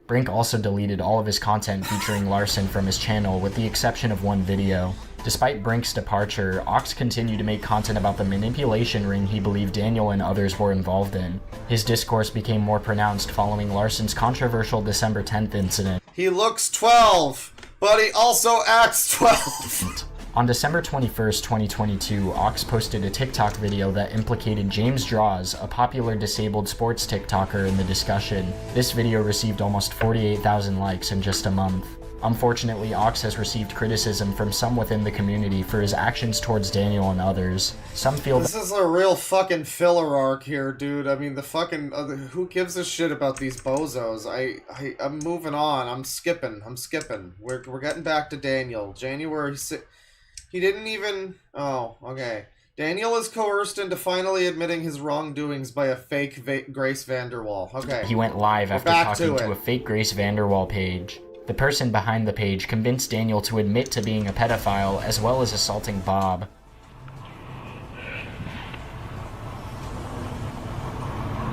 Brink also deleted all of his content featuring Larson from his channel, with the exception of one video. Despite Brink's departure, Ox continued to make content about the manipulation ring he believed Daniel and others were involved in. His discourse became more pronounced following Larson's controversial December 10th incident. He looks 12, but he also acts 12. On December 21st, 2022, Ox posted a TikTok video that implicated James Draws, a popular disabled sports TikToker, in the discussion. This video received almost 48,000 likes in just a month. Unfortunately, Ox has received criticism from some within the community for his actions towards Daniel and others. Some feel this is a real fucking filler arc here, dude. I mean, the fucking... who gives a shit about these bozos? I'm moving on. I'm skipping. We're getting back to Daniel. January 6th. He didn't even... Oh, okay. Daniel is coerced into finally admitting his wrongdoings by a fake Grace Vanderwall. Okay. He went live after back talking to it. a fake Grace Vanderwall page. The person behind the page convinced Daniel to admit to being a pedophile as well as assaulting Bob.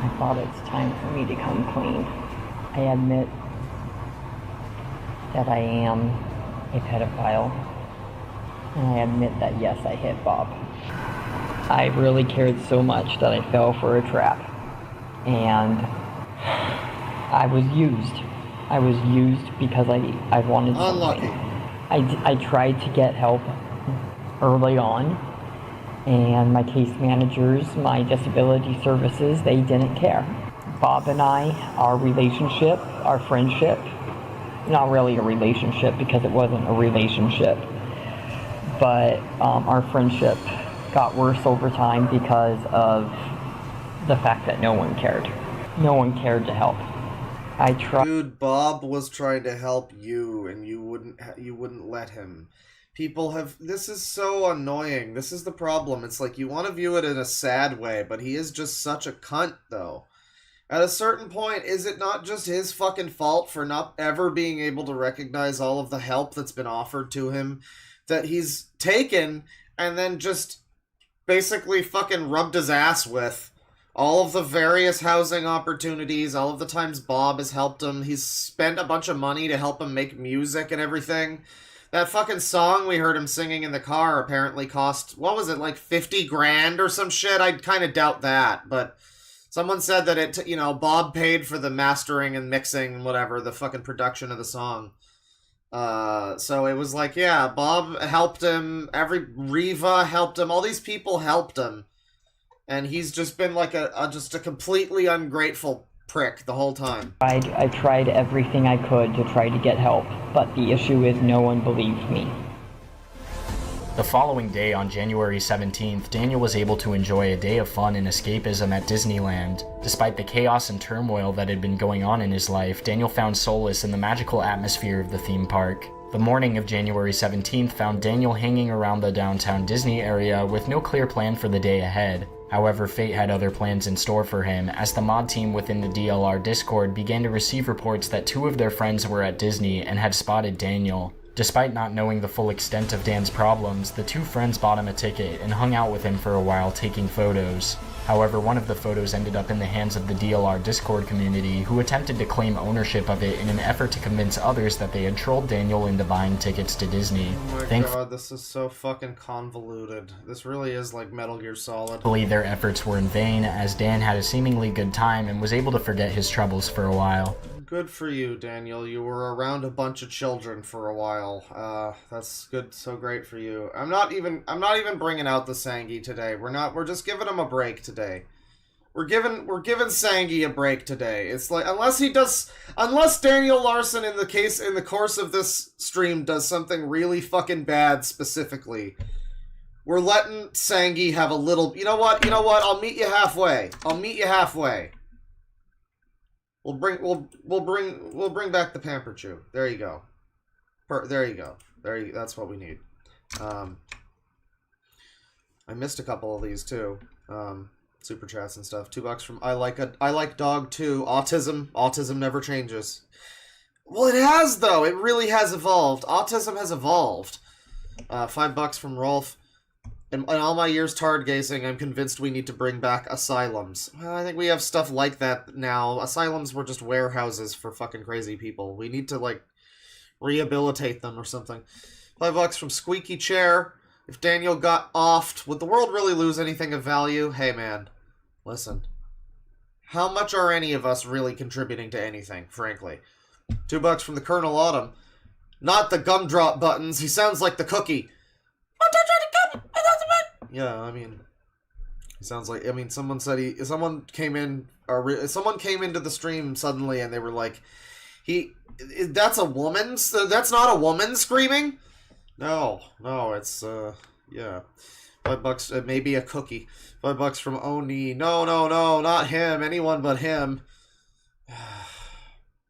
I thought it's time for me to come clean. I admit that I am a pedophile. And I admit that yes, I hit Bob. I really cared so much that I fell for a trap. And I was used. I was used because I wanted something. Unlucky. I tried to get help early on, and my case managers, my disability services, they didn't care. Bob and I, our relationship, our friendship, not really a relationship because it wasn't a relationship, but our friendship got worse over time because of the fact that no one cared. No one cared to help. I tried. Dude, Bob was trying to help you, and you wouldn't let him. People have... This is so annoying. This is the problem. It's like, you want to view it in a sad way, but he is just such a cunt, though. At a certain point, is it not just his fucking fault for not ever being able to recognize all of the help that's been offered to him, that he's taken, and then just basically fucking rubbed his ass with? All of the various housing opportunities, all of the times Bob has helped him. He's spent a bunch of money to help him make music and everything. That fucking song we heard him singing in the car apparently cost, what was it, like 50 grand or some shit? I'd kind of doubt that, but someone said that it, you know, Bob paid for the mastering and mixing and whatever, the fucking production of the song. So it was like, yeah, Bob helped him, Riva helped him, all these people helped him. And he's just been like just a completely ungrateful prick the whole time. I tried everything I could to try to get help, but the issue is no one believed me. The following day, on January 17th, Daniel was able to enjoy a day of fun and escapism at Disneyland. Despite the chaos and turmoil that had been going on in his life, Daniel found solace in the magical atmosphere of the theme park. The morning of January 17th found Daniel hanging around the downtown Disney area with no clear plan for the day ahead. However, fate had other plans in store for him, as the mod team within the DLR Discord began to receive reports that two of their friends were at Disney and had spotted Daniel. Despite not knowing the full extent of Dan's problems, the two friends bought him a ticket and hung out with him for a while taking photos. However, one of the photos ended up in the hands of the DLR Discord community, who attempted to claim ownership of it in an effort to convince others that they had trolled Daniel into buying tickets to Disney. Oh my god, this is so fucking convoluted. This really is like Metal Gear Solid. Thankfully, their efforts were in vain, as Dan had a seemingly good time and was able to forget his troubles for a while. Good for you, Daniel. You were around a bunch of children for a while. That's good. So great for you. I'm not even bringing out the Sangi today. We're just giving him a break today. We're giving Sangi a break today. It's like, unless Daniel Larson in the course of this stream does something really fucking bad specifically, we're letting Sangi have a little, you know what? I'll meet you halfway. We'll bring back the Pamper Chew. There you go. There you go. That's what we need. I missed a couple of these too. Super chats and stuff. $2 from I like dog too. Autism never changes. Well, it has though. It really has evolved. Autism has evolved. $5 from Rolf. In all my years targazing, I'm convinced we need to bring back asylums. Well, I think we have stuff like that now. Asylums were just warehouses for fucking crazy people. We need to, like, rehabilitate them or something. $5 from Squeaky Chair. If Daniel got offed, would the world really lose anything of value? Hey, man. Listen. How much are any of us really contributing to anything, frankly? $2 from the Colonel Autumn. Not the gumdrop buttons. He sounds like the cookie. Yeah, I mean, he sounds like, I mean, someone came into the stream suddenly and they were like, that's a woman's, that's not a woman screaming? No, it's, yeah. $5, maybe a cookie. $5 from Oni. No, not him, anyone but him.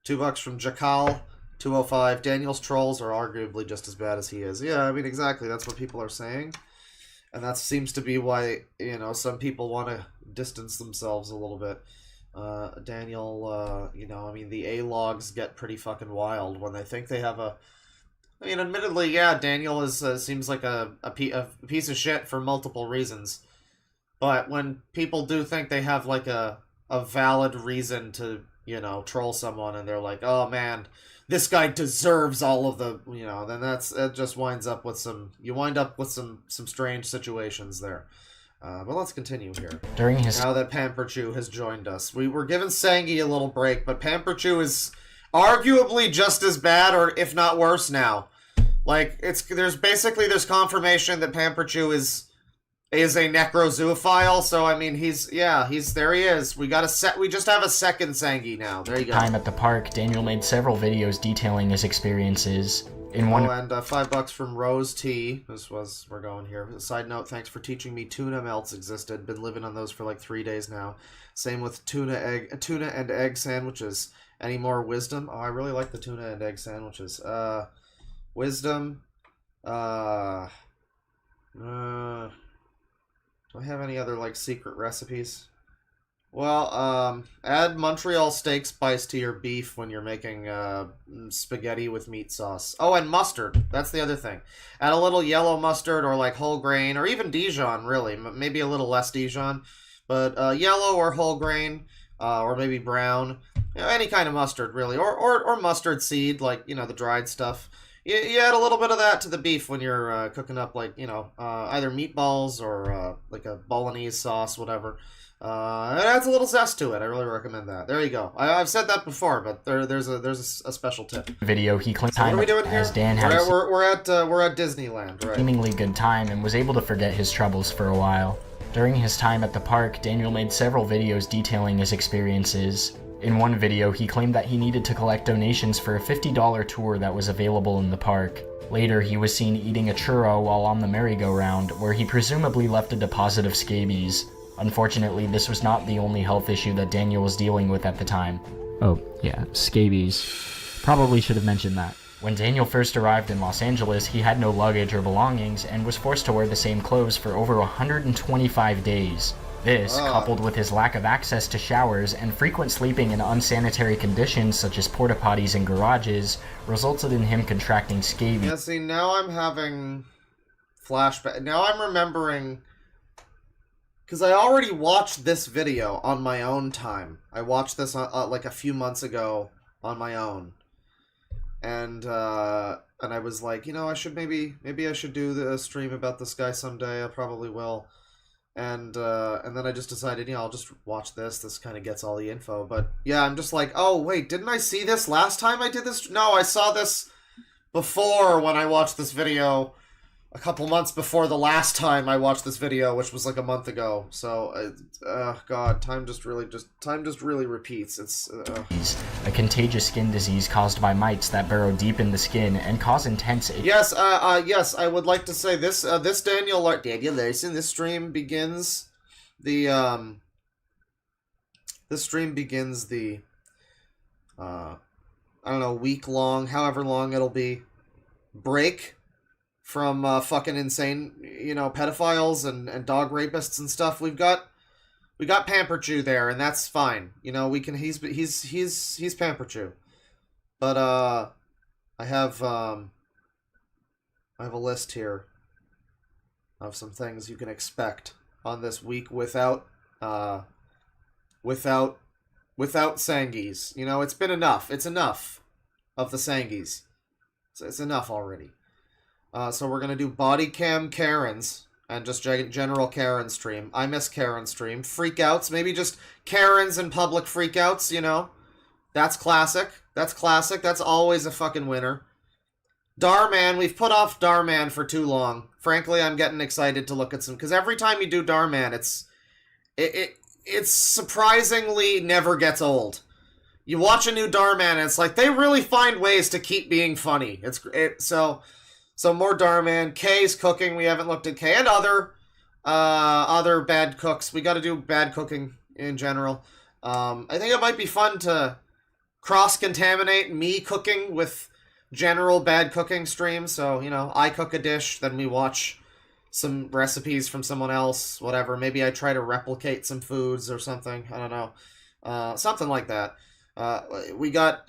$2 from Jakal. 205. Daniel's trolls are arguably just as bad as he is. Yeah, I mean, exactly, that's what people are saying. And that seems to be why, you know, some people want to distance themselves a little bit. Daniel, you know, I mean, the A-logs get pretty fucking wild when they think they have a... I mean, admittedly, yeah, Daniel is seems like a piece of shit for multiple reasons. But when people do think they have, like, a valid reason to, you know, troll someone, and they're like, oh, man, this guy deserves all of the, you know, then it just winds up with some strange situations there. But let's continue here. During his... Now that Pamperchew has joined us. We were giving Sangi a little break, but Pamperchew is arguably just as bad, or if not worse now. Like, there's confirmation that Pamperchew is a necrozoophile, so I mean, there he is. We just have a second Sangi now. There you go. Time at the park, Daniel made several videos detailing his experiences. In one... Oh, and $5 from Rose T. We're going here. Side note, thanks for teaching me tuna melts existed. Been living on those for like 3 days now. Same with tuna and egg sandwiches. Any more wisdom? Oh, I really like the tuna and egg sandwiches. Wisdom. Do I have any other, like, secret recipes? Well, add Montreal steak spice to your beef when you're making spaghetti with meat sauce. Oh, and mustard. That's the other thing. Add a little yellow mustard or, like, whole grain, or even Dijon, really. Maybe a little less Dijon. But yellow or whole grain, or maybe brown. You know, any kind of mustard, really. Or mustard seed, like, you know, the dried stuff. You add a little bit of that to the beef when you're cooking up, like, you know, either meatballs or like a bolognese sauce, whatever. It adds a little zest to it. I really recommend that. There you go. I've said that before, but there's a special tip. Video he claimed So what are we doing as here? Dan had We're at Disneyland, right? seemingly good time and was able to forget his troubles for a while. During his time at the park, Daniel made several videos detailing his experiences. In one video, he claimed that he needed to collect donations for a $50 tour that was available in the park. Later, he was seen eating a churro while on the merry-go-round, where he presumably left a deposit of scabies. Unfortunately, this was not the only health issue that Daniel was dealing with at the time. Oh, yeah, scabies. Probably should have mentioned that. When Daniel first arrived in Los Angeles, he had no luggage or belongings and was forced to wear the same clothes for over 125 days. This, coupled with his lack of access to showers and frequent sleeping in unsanitary conditions such as porta potties and garages, resulted in him contracting scabies. Yeah, see, now I'm having flashback. Now I'm remembering, because I already watched this video on my own time. I watched this like a few months ago on my own, and I was like, you know, I should maybe I should do the stream about this guy someday. I probably will. And then I just decided, you know, I'll just watch this. This kind of gets all the info. But yeah, I'm just like, oh, wait, didn't I see this last time I did this? No, I saw this before when I watched this video a couple months before the last time I watched this video, which was like a month ago. So, God, time just really repeats. It's a contagious skin disease caused by mites that burrow deep in the skin and cause intense. Yes, yes, I would like to say this. This Daniel Larson. This stream begins the I don't know, week long, however long it'll be, break from fucking insane, you know, pedophiles and dog rapists and stuff. We got Pamperchew there, and that's fine. You know, we can. He's Pamperchew, but I have a list here of some things you can expect on this week without Sangies. You know, it's been enough. It's enough of the Sangies. It's enough already. So we're gonna do body cam Karens and just general Karen stream. I miss Karen stream. Freakouts, maybe just Karens and public freakouts, you know? That's classic. That's classic. That's always a fucking winner. Darman, we've put off Darman for too long. Frankly, I'm getting excited to look at some, because every time you do Darman, it's surprisingly never gets old. You watch a new Darman, and it's like, they really find ways to keep being funny. So more Darman. Kay's cooking. We haven't looked at Kay. And other bad cooks. We got to do bad cooking in general. I think it might be fun to cross-contaminate me cooking with general bad cooking streams. So, you know, I cook a dish, then we watch some recipes from someone else, whatever. Maybe I try to replicate some foods or something. I don't know. Something like that. We got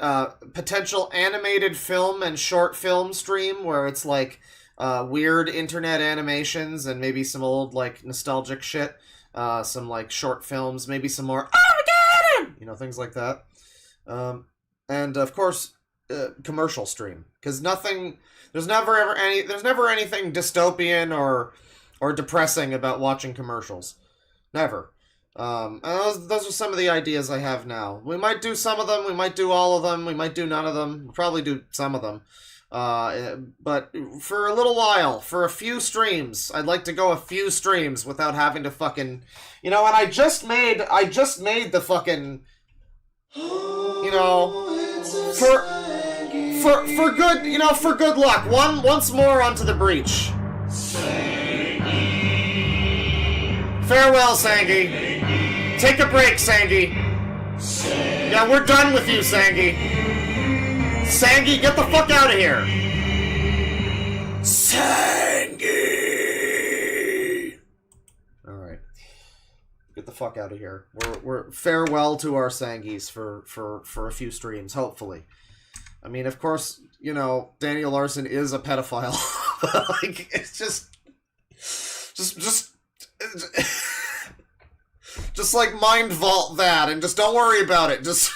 potential animated film and short film stream where it's like weird internet animations and maybe some old like nostalgic shit. Some like short films, maybe some more Armageddon! You know, things like that. And of course, commercial stream. Because there's never anything dystopian or depressing about watching commercials. Never. And those are some of the ideas I have now. We might do some of them, we might do all of them, we might do none of them, we'll probably do some of them. But for a little while, for a few streams, I'd like to go a few streams without having to fucking, you know, and I just made the fucking, you know, for good, you know, for good luck. Once more onto the breach. Farewell, Sangi. Take a break, Sangi. Yeah, we're done with you, Sangi. Sangi, get the fuck out of here. Sangi. All right, get the fuck out of here. We're farewell to our Sangis for a few streams, hopefully. I mean, of course, you know, Daniel Larson is a pedophile. Like, it's just like mind vault that and just don't worry about it. Just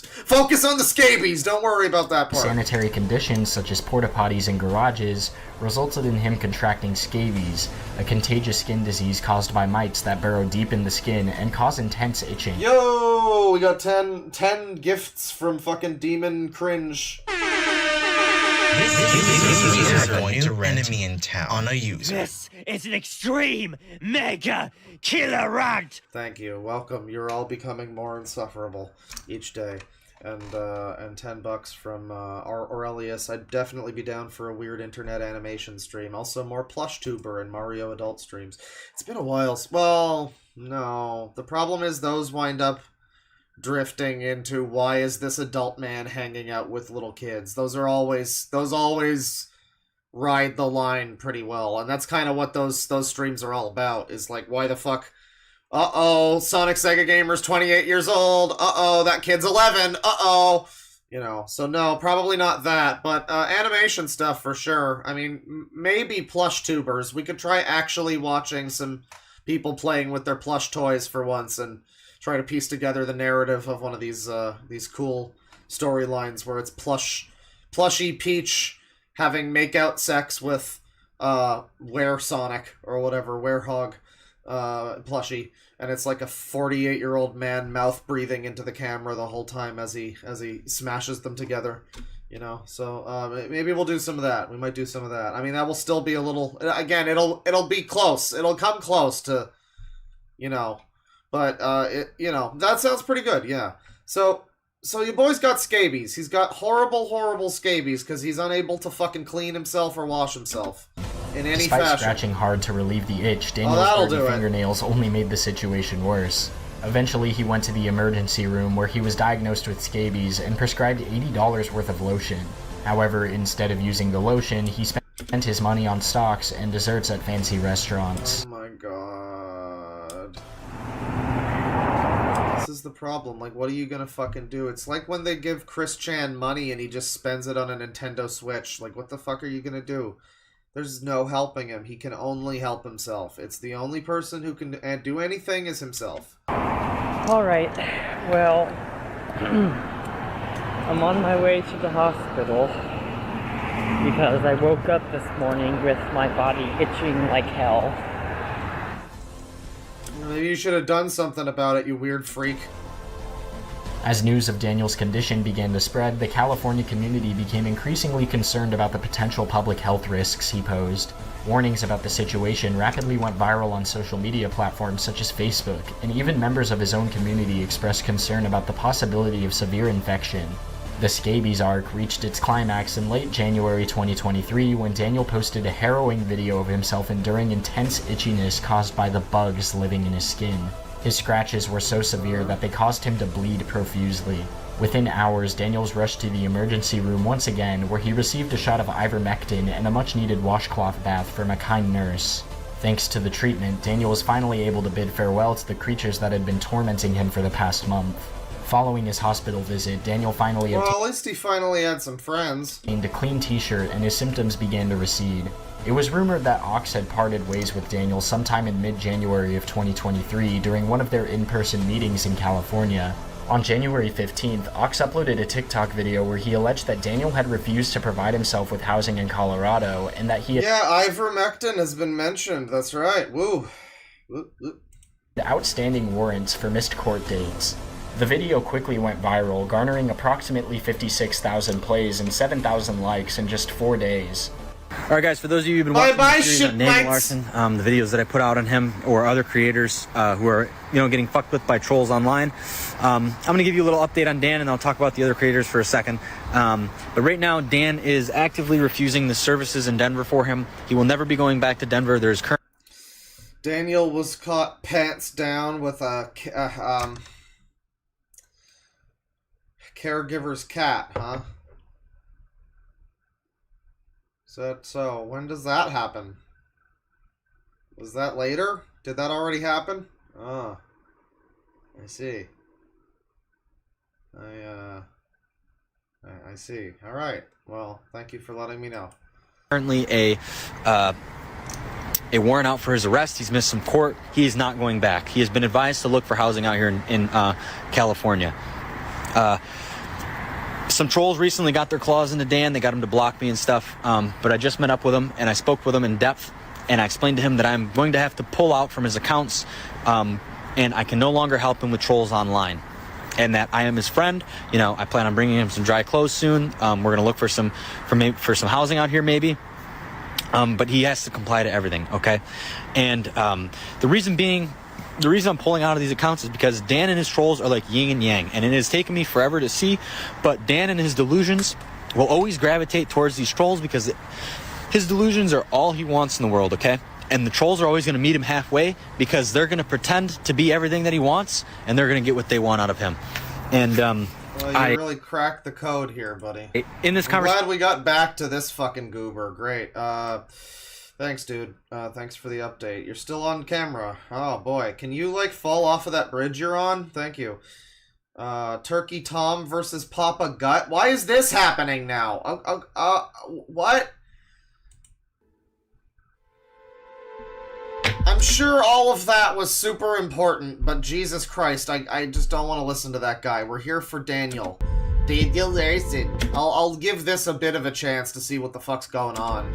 focus on the scabies. Don't worry about that part. Sanitary conditions such as porta potties and garages resulted in him contracting scabies, a contagious skin disease caused by mites that burrow deep in the skin and cause intense itching. Yo, we got 10 gifts from fucking Demon Cringe. This is a new enemy in town on a user. This is an extreme mega killer rant. Thank you. Welcome. You're all becoming more insufferable each day. And $10 from Aurelius. I'd definitely be down for a weird internet animation stream. Also more PlushTuber and Mario adult streams. It's been a while. Well, no. The problem is those wind up drifting into why is this adult man hanging out with little kids. Those always ride the line pretty well, and that's kind of what those streams are all about, is like, why the fuck, Sonic Sega Gamer's 28 years old, that kid's 11, you know. So no, probably not that, but animation stuff for sure. I mean, maybe plush tubers. We could try actually watching some people playing with their plush toys for once and try to piece together the narrative of one of these cool storylines where it's plushy Peach having make-out sex with Were Sonic or whatever, Werehog plushie, and it's like a 48-year-old man mouth breathing into the camera the whole time as he smashes them together, you know. So maybe we'll do some of that. We might do some of that. I mean, that will still be a little, again, it'll be close. It'll come close to, you know. But, you know, that sounds pretty good, yeah. So your boy's got scabies. He's got horrible scabies because he's unable to fucking clean himself or wash himself in any Despite fashion. Scratching hard to relieve the itch, Daniel's dirty fingernails only made the situation worse. Eventually, he went to the emergency room where he was diagnosed with scabies and prescribed $80 worth of lotion. However, instead of using the lotion, he spent his money on stocks and desserts at fancy restaurants. Oh my god. This is the problem. Like, what are you gonna fucking do? It's like when they give Chris Chan money and he just spends it on a Nintendo Switch. Like, what the fuck are you gonna do? There's no helping him. He can only help himself. It's the only person who can do anything is himself. Alright, well, I'm on my way to the hospital because I woke up this morning with my body itching like hell. Maybe you should have done something about it, you weird freak. As news of Daniel's condition began to spread, the California community became increasingly concerned about the potential public health risks he posed. Warnings about the situation rapidly went viral on social media platforms such as Facebook, and even members of his own community expressed concern about the possibility of severe infection. The scabies arc reached its climax in late January 2023 when Daniel posted a harrowing video of himself enduring intense itchiness caused by the bugs living in his skin. His scratches were so severe that they caused him to bleed profusely. Within hours, Daniels rushed to the emergency room once again, where he received a shot of ivermectin and a much-needed washcloth bath from a kind nurse. Thanks to the treatment, Daniel was finally able to bid farewell to the creatures that had been tormenting him for the past month. Following his hospital visit, Daniel finally Well, at least he finally had some friends. obtained a clean t-shirt and his symptoms began to recede. It was rumored that Ox had parted ways with Daniel sometime in mid-January of 2023 during one of their in-person meetings in California. On January 15th, Ox uploaded a TikTok video where he alleged that Daniel had refused to provide himself with housing in Colorado and that he had ivermectin has been mentioned. That's right. Woo. outstanding warrants for missed court dates. The video quickly went viral, garnering approximately 56,000 plays and 7,000 likes in just 4 days. Alright guys, for those of you who've been watching the series on Daniel Larson, the videos that I put out on him or other creators who are, getting fucked with by trolls online, I'm going to give you a little update on Dan and I'll talk about the other creators for a second. But right now, Dan is actively refusing the services in Denver for him. He will never be going back to Denver. There's current... Daniel was caught pants down with a caregiver's cat, huh? So when does that happen? Was that later? Did that already happen? Oh, I see. I see. All right. Well, thank you for letting me know. Currently a warrant out for his arrest. He's missed some court. He is not going back. He has been advised to look for housing out here in California. Some trolls recently got their claws into Dan. They got him to block me and stuff. But I just met up with him and I spoke with him in depth. And I explained to him that I'm going to have to pull out from his accounts. And I can no longer help him with trolls online. And that I am his friend. I plan on bringing him some dry clothes soon. We're going to look for some housing out here maybe. But he has to comply to everything, okay? And the reason I'm pulling out of these accounts is because Dan and his trolls are like yin and yang, and it has taken me forever to see, but Dan and his delusions will always gravitate towards these trolls because his delusions are all he wants in the world, okay? And the trolls are always going to meet him halfway because they're going to pretend to be everything that he wants, and they're going to get what they want out of him. And well, you really cracked the code here, buddy. In this I'm glad we got back to this fucking goober. Great. Thanks, dude. Thanks for the update. You're still on camera. Oh, boy. Can you, fall off of that bridge you're on? Thank you. Turkey Tom versus Papa Gut. Why is this happening now? What? I'm sure all of that was super important, but Jesus Christ, I just don't want to listen to that guy. We're here for Daniel. Daniel Larson. I'll give this a bit of a chance to see what the fuck's going on.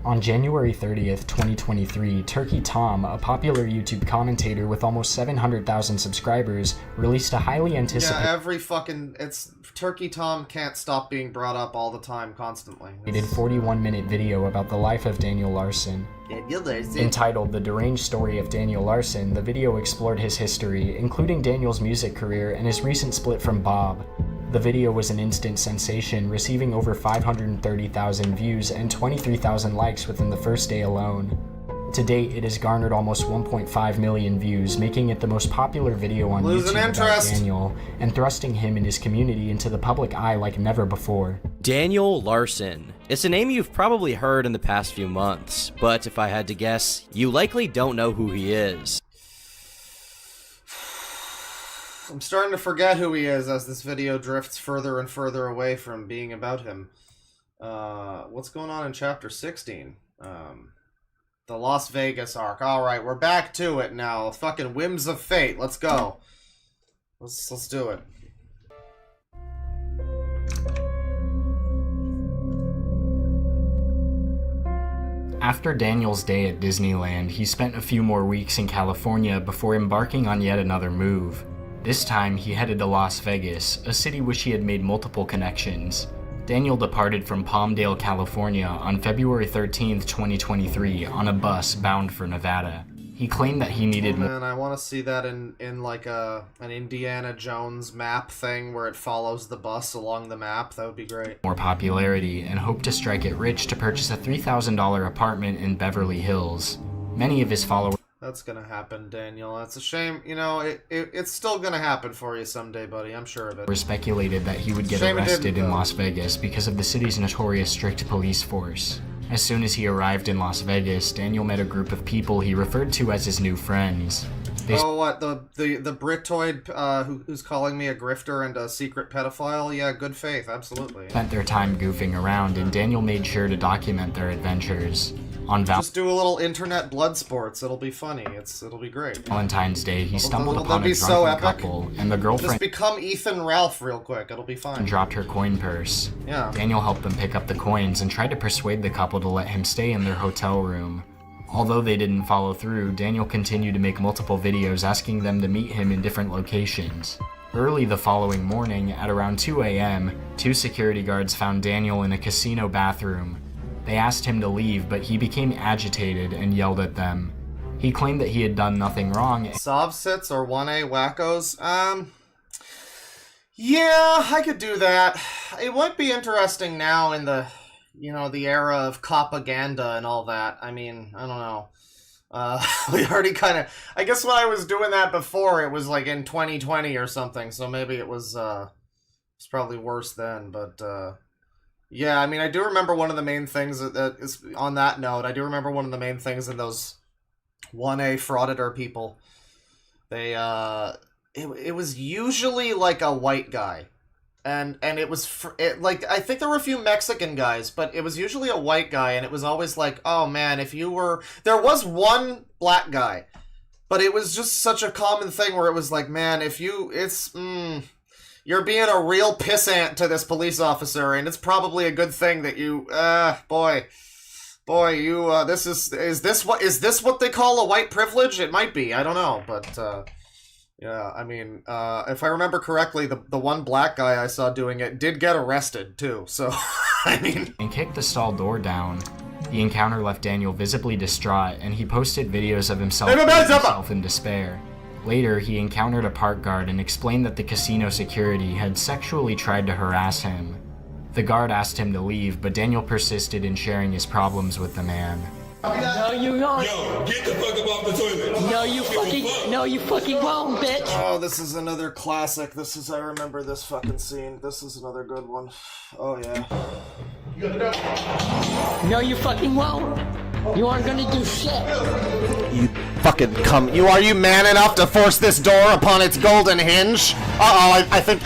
On January 30th, 2023, Turkey Tom, a popular YouTube commentator with almost 700,000 subscribers, released a highly anticipated... Yeah, Turkey Tom can't stop being brought up all the time, constantly. 41-minute video about the life of Daniel Larson. Entitled The Deranged Story of Daniel Larson, the video explored his history, including Daniel's music career and his recent split from Bob. The video was an instant sensation, receiving over 530,000 views and 23,000 likes within the first day alone. To date, it has garnered almost 1.5 million views, making it the most popular video on YouTube about Daniel, and thrusting him and his community into the public eye like never before. Daniel Larson. It's a name you've probably heard in the past few months, but if I had to guess, you likely don't know who he is. I'm starting to forget who he is as this video drifts further and further away from being about him. What's going on in Chapter 16? The Las Vegas arc. Alright, we're back to it now. Fucking Whims of Fate. Let's go. Let's do it. After Daniel's day at Disneyland, he spent a few more weeks in California before embarking on yet another move. This time, he headed to Las Vegas, a city which he had made multiple connections. Daniel departed from Palmdale, California on February 13th, 2023 on a bus bound for Nevada. He claimed that he needed more... Man, I want to see that in like an Indiana Jones map thing where it follows the bus along the map. That would be great. ...more popularity and hoped to strike it rich to purchase a $3,000 apartment in Beverly Hills. Many of his followers... That's gonna happen, Daniel. That's a shame. You know, it's still gonna happen for you someday, buddy. I'm sure of it. Were speculated that he would get Shame it arrested didn't, in though. Las Vegas because of the city's notorious strict police force. As soon as he arrived in Las Vegas, Daniel met a group of people he referred to as his new friends. They Oh, what, the Britoid who's calling me a grifter and a secret pedophile? Yeah, good faith, absolutely. spent their time goofing around, and Daniel made sure to document their adventures. On Just do a little internet blood sports. It'll be funny. It'll be great. Valentine's Day, he stumbled That'll upon be a so drunken epic. couple, and the girlfriend Just become Ethan Ralph real quick. It'll be fine. dropped her coin purse. Yeah. Daniel helped them pick up the coins and tried to persuade the couple to let him stay in their hotel room. Although they didn't follow through, Daniel continued to make multiple videos asking them to meet him in different locations. Early the following morning, at around 2 a.m., 2 security guards found Daniel in a casino bathroom. They asked him to leave, but he became agitated and yelled at them. He claimed that he had done nothing wrong. Sovsits or 1A wackos? Yeah, I could do that. It might be interesting now in the, the era of propaganda and all that. I mean, I don't know. We already kind of... I guess when I was doing that before, it was like in 2020 or something, so maybe it was probably worse then, but... Yeah, I mean, I do remember one of the main things that is on that note. I do remember one of the main things in those 1A frauditor people. They it was usually like a white guy, and it was like I think there were a few Mexican guys, but it was usually a white guy, and it was always like, oh man, if you were there was one black guy, but it was just such a common thing where it was like, man, if you you're being a real pissant to this police officer, and it's probably a good thing that you, is this what they call a white privilege? It might be, I don't know, but, yeah, I mean, if I remember correctly, the one black guy I saw doing it did get arrested, too, so, I mean... And kicked the stall door down. The encounter left Daniel visibly distraught, and he posted videos of himself in despair. Later, he encountered a park guard and explained that the casino security had sexually tried to harass him. The guard asked him to leave, but Daniel persisted in sharing his problems with the man. No, you don't. Yo, get the fuck up off the toilet. No, you fucking won't, bitch. Oh, this is another classic. I remember this fucking scene. This is another good one. Oh, yeah. No, you fucking won't. You aren't gonna do shit. You fucking come. Are you man enough to force this door upon its golden hinge? I think,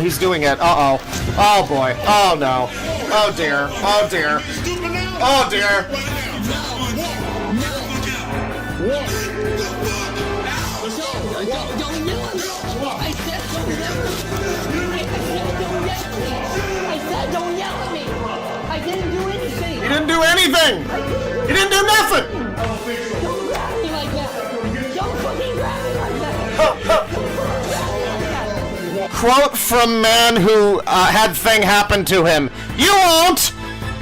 he's doing it. Oh boy. Oh no. Oh dear. Oh dear. Oh dear. Don't yell at me. I said don't yell at me. I didn't do anything. You didn't do anything. You didn't do nothing. Don't grab me like that. Don't fucking grab me like that. Quote from man who had thing happen to him. You won't.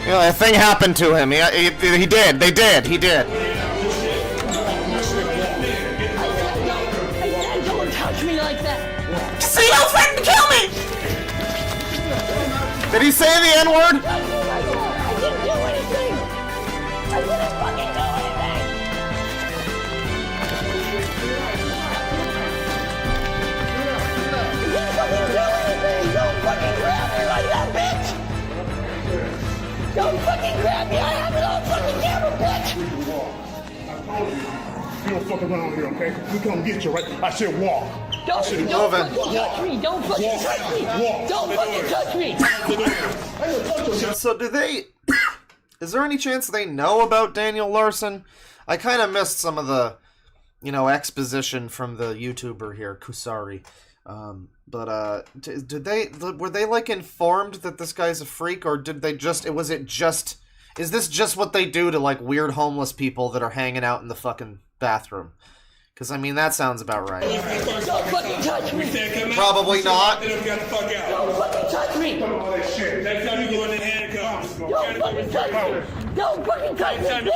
A thing happened to him. He did. They did. He did. I said don't touch me like that. See, don't threaten to kill me. Did he say the N-word? I didn't do anything. I didn't fucking do anything. You didn't fucking do anything. Don't fucking grab me like that, bitch. Don't fucking grab me. I have it on fucking camera, bitch. You don't fuck around here, okay? We come get you, right? I said walk. Don't fucking touch me. Don't fucking touch me. Don't fucking touch me. So do they... Is there any chance they know about Daniel Larson? I kind of missed some of the, exposition from the YouTuber here, Kusari. Were they like informed that this guy's a freak, or did they just... Is this just what they do to, like, weird homeless people that are hanging out in the fucking bathroom? Because, I mean, that sounds about right. Don't fucking touch me. Probably not. Don't fucking touch me. Next time you go in the handcuffs. Don't fucking touch me. Don't fucking touch me,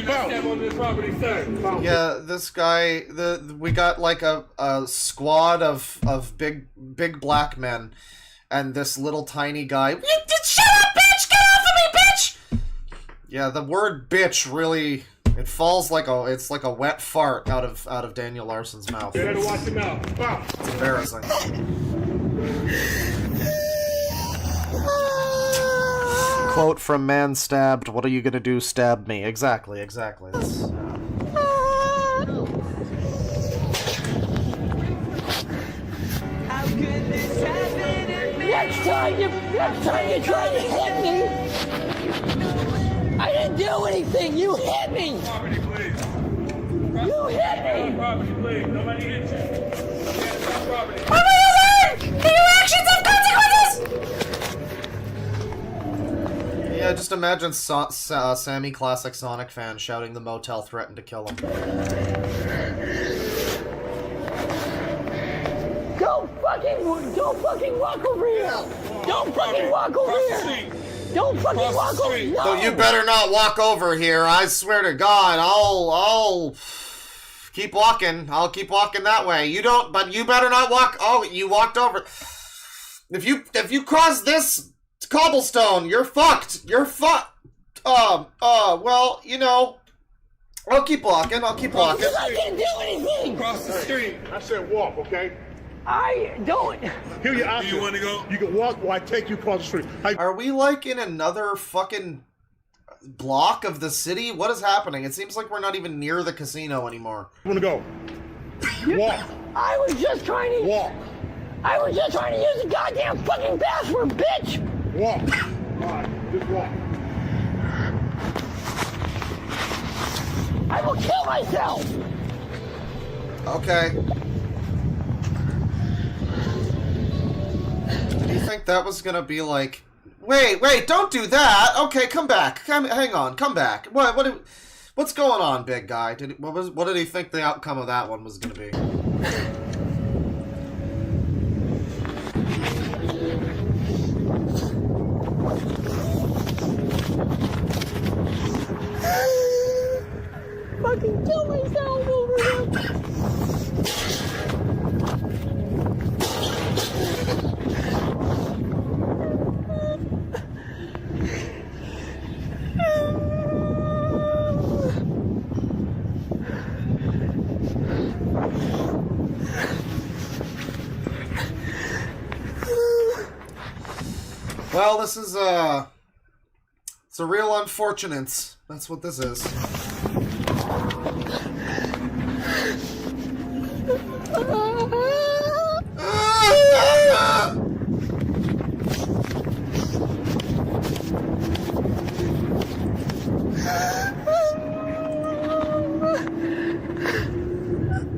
bitch. Yeah, this guy, we got like a squad of big black men, and this little tiny guy. Shut up, bitch! Get off of me, bitch! Yeah, the word bitch really, It falls like it's like a wet fart out of Daniel Larson's mouth. You better watch your mouth. Stop. It's embarrassing. Quote from Man Stabbed, "What are you gonna do? Stab me." Exactly. That's, Next time you try to hit me, I didn't do anything. You hit me. Property, please. You hit me. Property, please. Nobody hit you. Property. What will you learn? That your actions have consequences. yeah, just imagine Sammy Classic Sonic fan shouting the motel threatened to kill him. Don't fucking walk over here. Don't fucking walk over here. Don't fucking walk over here. So you better not walk over here. I swear to God, I'll keep walking. I'll keep walking that way. You don't, but you better not walk. Oh, you walked over. If you cross this cobblestone, you're fucked. You're fucked. Well, you know, I'll keep walking. I can't do anything. Cross the street. I said walk, okay? I don't. Here you option. You want to go? You can walk while I take you across the street. Are we like in another fucking block of the city? What is happening? It seems like we're not even near the casino anymore. You want to go? Walk. I was just trying to walk. I was just trying to use the goddamn fucking bathroom, bitch. Walk. All right, just walk. I will kill myself. Okay. Do you think that was gonna be like... Wait, don't do that! Okay, come back. Hang on, come back. What's going on, big guy? What did he think the outcome of that one was gonna be? Fucking kill myself over here. Well, this is, it's a real unfortunate. That's what this is.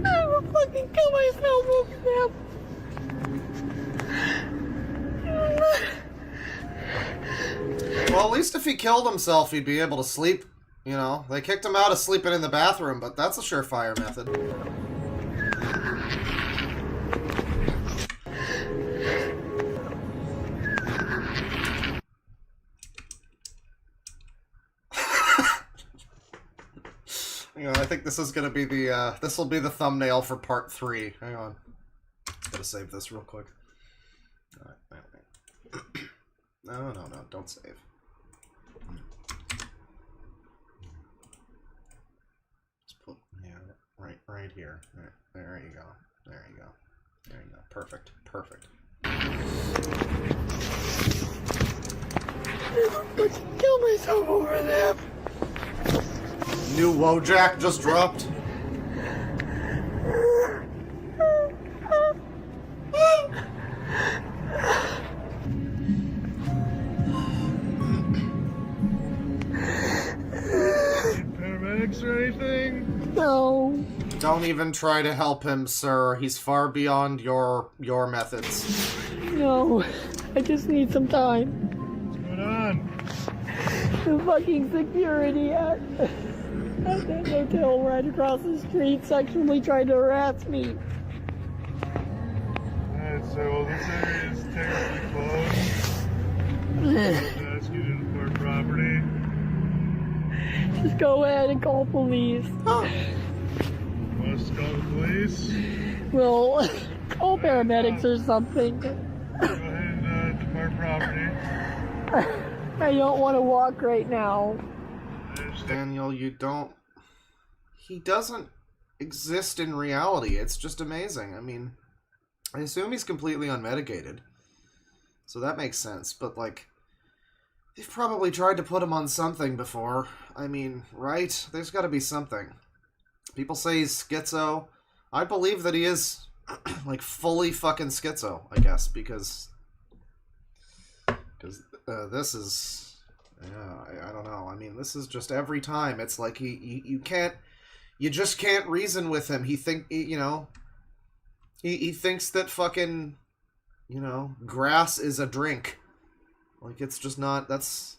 I will fucking kill myself over there. Well, at least if he killed himself, he'd be able to sleep. You know, they kicked him out of sleeping in the bathroom, but that's a surefire method. You know, I think this is gonna be the, this will be the thumbnail for part 3. Hang on. Gotta save this real quick. Alright, no, don't save. Just put, yeah, right here. There you go. There you go. Perfect. Let's kill myself over there. New Wojak just dropped. Paramedics or anything? No. Don't even try to help him, sir. He's far beyond your methods. No. I just need some time. What's going on? The fucking security at that hotel right across the street sexually tried to harass me. Alright, so this area is technically closed. Ask you to report property. Just go ahead and call police. Must call the police. Well, call paramedics or something. Go ahead and depart property. I don't want to walk right now. Daniel, you don't... he doesn't exist in reality. It's just amazing. I mean, I assume he's completely unmedicated, so that makes sense. But, like, they've probably tried to put him on something before. I mean, right? There's got to be something. People say he's schizo. I believe that he is, like, fully fucking schizo, I guess, because this is, yeah, I don't know. I mean, this is just every time. It's like you just can't reason with him. He thinks that fucking, grass is a drink. Like, it's just not,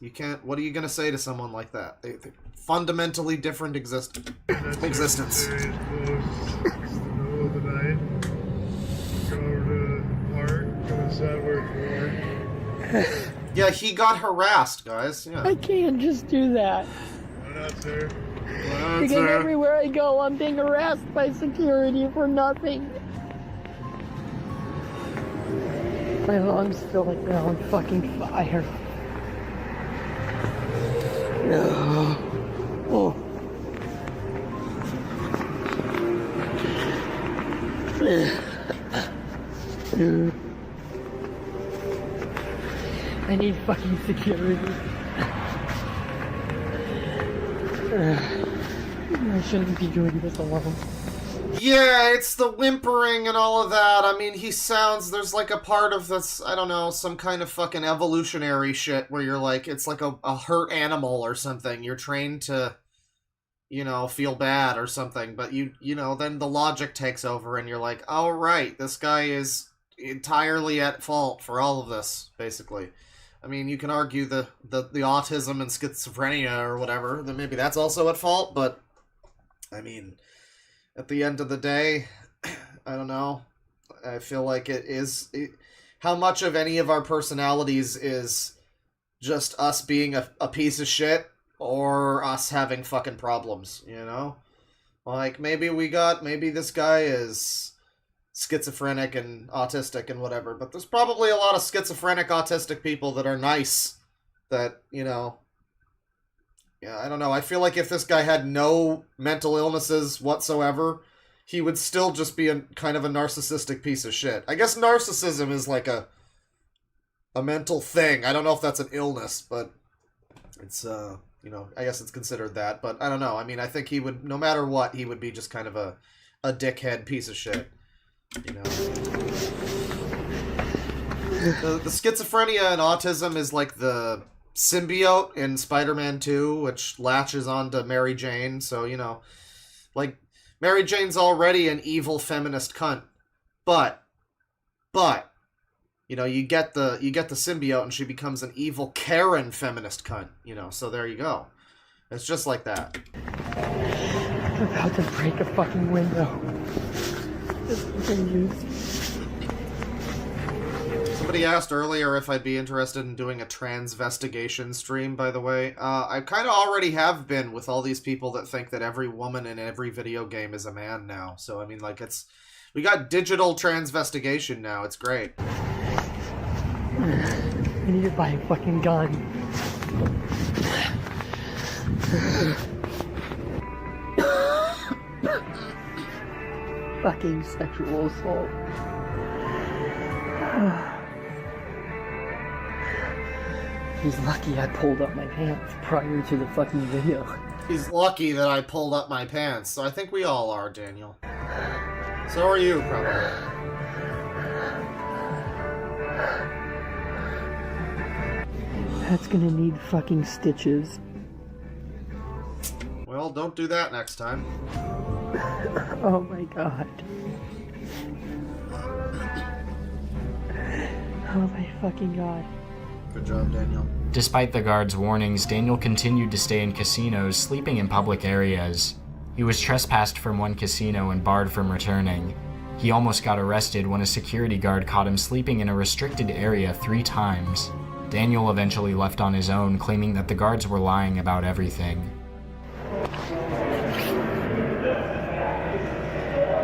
you can't, what are you gonna say to someone like that? They fundamentally different existence. Yeah, he got harassed, guys. Yeah. I can't just do that. Why not, sir? Because everywhere I go, I'm being harassed by security for nothing. My lungs feel like they're on fucking fire. Oh. I need fucking security. I shouldn't be doing this alone. Yeah, it's the whimpering and all of that. I mean, there's like a part of this, I don't know, some kind of fucking evolutionary shit where you're like, it's like a hurt animal or something. You're trained to, feel bad or something, but then the logic takes over and you're like, oh, right, this guy is entirely at fault for all of this, basically. I mean, you can argue the autism and schizophrenia or whatever, then maybe that's also at fault, but, I mean, at the end of the day, I don't know. I feel like how much of any of our personalities is just us being a piece of shit or us having fucking problems, Like, maybe this guy is schizophrenic and autistic and whatever, but there's probably a lot of schizophrenic, autistic people that are nice that, yeah, I don't know. I feel like if this guy had no mental illnesses whatsoever, he would still just be kind of a narcissistic piece of shit. I guess narcissism is like a mental thing. I don't know if that's an illness, but it's, I guess it's considered that, but I don't know. I mean, I think he would, no matter what, he would be just kind of a dickhead piece of shit. The schizophrenia and autism is like the symbiote in Spider-Man 2, which latches onto Mary Jane. So, like, Mary Jane's already an evil feminist cunt. But, you get the symbiote and she becomes an evil Karen feminist cunt, so there you go. It's just like that. I'm about to break a fucking window. Somebody asked earlier if I'd be interested in doing a transvestigation stream, by the way. I kind of already have been with all these people that think that every woman in every video game is a man now. So, I mean, like, we got digital transvestigation now. It's great. I need to buy a fucking gun. Fucking sexual assault. He's lucky I pulled up my pants prior to the fucking video. He's lucky that I pulled up my pants. So I think we all are, Daniel. So are you, probably. That's gonna need fucking stitches. Well, don't do that next time. Oh my god. Oh my fucking god. Good job, Daniel. Despite the guards' warnings, Daniel continued to stay in casinos, sleeping in public areas. He was trespassed from one casino and barred from returning. He almost got arrested when a security guard caught him sleeping in a restricted area 3 times. Daniel eventually left on his own, claiming that the guards were lying about everything.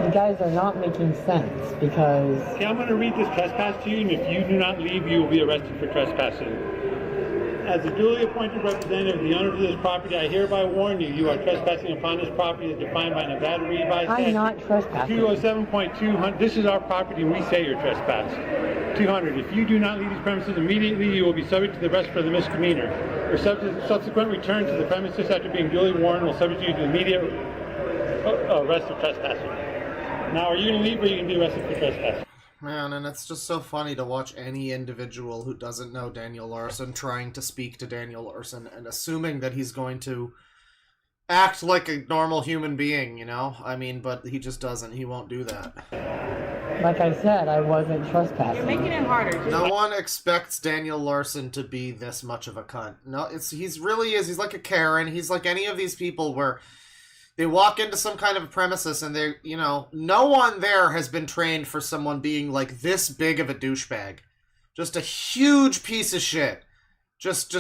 You guys are not making sense because... Okay, I'm going to read this trespass to you, and if you do not leave, you will be arrested for trespassing. As a duly appointed representative of the owner of this property, I hereby warn you, you are trespassing upon this property as defined by Nevada Revised Statute. I'm not trespassing. 207.200. This is our property and we say you're trespassed. 200. If you do not leave these premises immediately, you will be subject to the arrest for the misdemeanor. Your subsequent return to the premises after being duly warned will subject you to immediate arrest of trespassing. Now, are you going to leave or are you going to be arrested for trespassing? Man, and it's just so funny to watch any individual who doesn't know Daniel Larson trying to speak to Daniel Larson and assuming that he's going to act like a normal human being, you know? I mean, but he just doesn't. He won't do that. Like I said, I wasn't trespassing. You're making it harder. No one expects Daniel Larson to be this much of a cunt. No, he's really is. He's like a Karen. He's like any of these people where they walk into some kind of a premises and they, you know, no one there has been trained for someone being like this big of a douchebag. Just a huge piece of shit. Just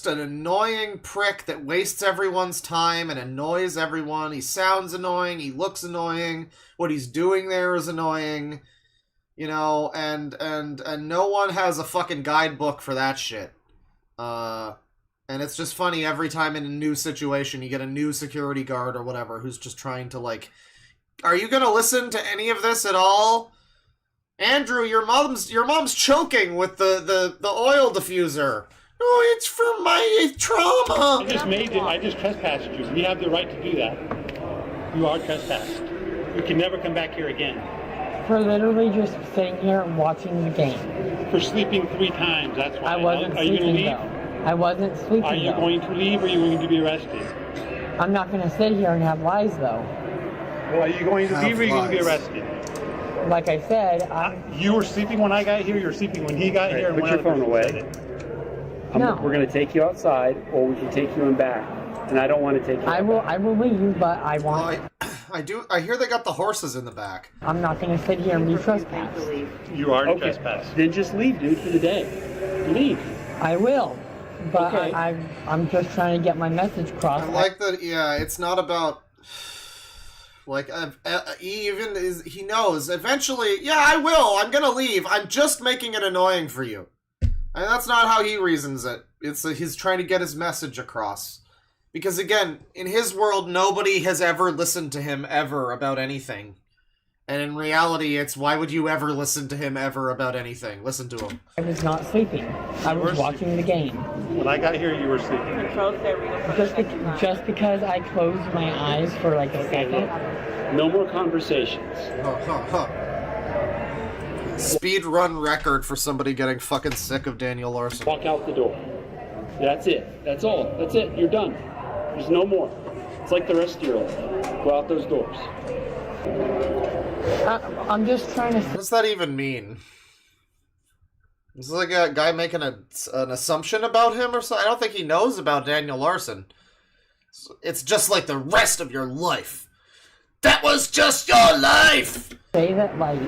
an annoying prick that wastes everyone's time and annoys everyone. He sounds annoying. He looks annoying. What he's doing there is annoying. You know, and no one has a fucking guidebook for that shit. And it's just funny every time in a new situation you get a new security guard or whatever who's just trying to like, are you gonna listen to any of this at all? Andrew, your mom's choking with the oil diffuser. No, it's for my trauma. I just trespassed you. We have the right to do that. You are trespassed. You can never come back here again. For literally just sitting here and watching the game. For sleeping 3 times, that's why. I wasn't Are you sleeping, going to leave? though. I wasn't sleeping, Are you though. going to leave or are you going to be arrested? I'm not going to sit here and have lies, though. Well, are you going to leave or are you going to be arrested? Like I said, You were sleeping when I got here, you were sleeping when he got here. And put your phone away. No. We're going to take you outside, or we can take you in back. And I don't want to take you. I will leave, but I want. I hear they got the horses in the back. I'm not going to sit here and be trespassed. You are trespassed. Then just leave, dude, for the day. Leave. I will, but Okay. I'm just trying to get my message across. I like that. Yeah, it's not about. Like, he knows eventually. Yeah, I will. I'm gonna leave. I'm just making it annoying for you. And that's not how he reasons it. He's trying to get his message across. Because again, in his world, nobody has ever listened to him ever about anything. And in reality, it's why would you ever listen to him ever about anything? Listen to him. I was not sleeping. I was watching the game. When I got here, you were sleeping. Just because I closed my eyes for like a second. No more conversations. Speed run record for somebody getting fucking sick of Daniel Larson. Walk out the door. That's it. That's all. That's it. You're done. There's no more. It's like the rest of your life. Go out those doors. I'm just trying to. What does that even mean? Is this like a guy making an assumption about him or something? I don't think he knows about Daniel Larson. It's just like the rest of your life. That was just your life! Say that, like,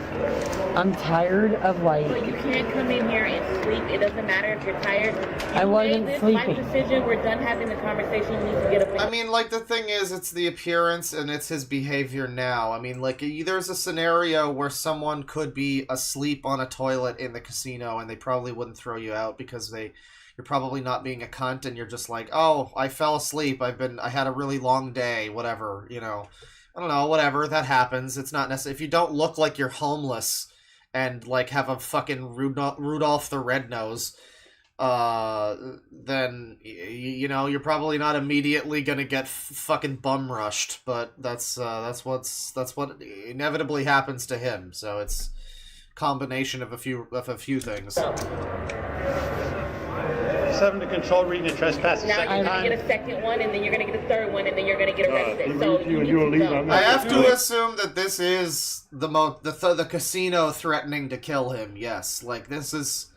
I'm tired of, like... But you can't come in here and sleep. It doesn't matter if you're tired. I wasn't made this sleeping. life decision. We're done having the conversation. You need to get up. I mean, like, the thing is, it's the appearance and it's his behavior now. I mean, like, there's a scenario where someone could be asleep on a toilet in the casino and they probably wouldn't throw you out because you're probably not being a cunt and you're just like, oh, I fell asleep. I had a really long day, whatever, you know. I don't know, whatever, that happens. It's not necessary. If you don't look like you're homeless and, like, have a fucking Rudolph the Red-Nose, then, you know, you're probably not immediately gonna get fucking bum-rushed, but that's what inevitably happens to him, so it's a combination of a few things. 7 to control reading and trespass a Now second you're time. gonna get a second one, and then you're gonna get a third one, and then you're gonna get arrested. So you need to go. I have to assume that this is the casino threatening to kill him. Yes, like this is,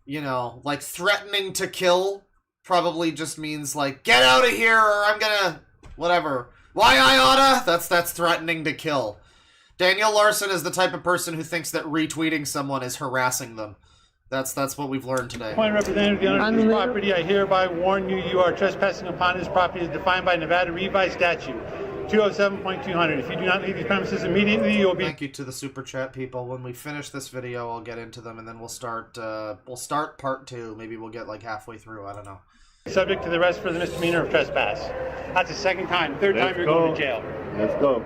you know, like threatening to kill probably just means like get out of here or I'm gonna whatever. Why I oughta? That's threatening to kill. Daniel Larson is the type of person who thinks that retweeting someone is harassing them. That's what we've learned today. Point representative, the owner of this property, I hereby warn you, you are trespassing upon this property as defined by Nevada Revised Statute 207.200. If you do not leave these premises immediately, you will be... Thank you to the super chat people. When we finish this video, I'll get into them, and then we'll start part 2. Maybe we'll get like halfway through. I don't know. subject to the arrest for the misdemeanor of trespass. That's the second time. Third time you're going to jail. Let's go.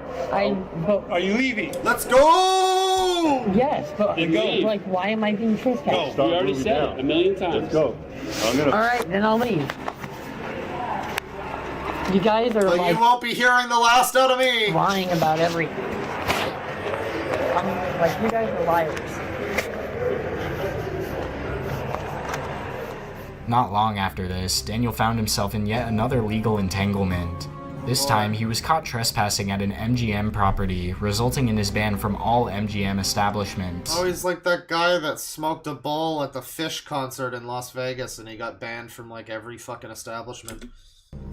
Are you leaving? Let's go! Yes, but Then go. like, why am I being trespassed? We already said it a million times. Let's go. All right, then I'll leave. You guys are But like you won't be hearing the last out of me. lying about everything. Like you guys are liars. Not long after this, Daniel found himself in yet another legal entanglement. This time, he was caught trespassing at an MGM property, resulting in his ban from all MGM establishments. Oh, he's like that guy that smoked a bowl at the Fish concert in Las Vegas and he got banned from like every fucking establishment.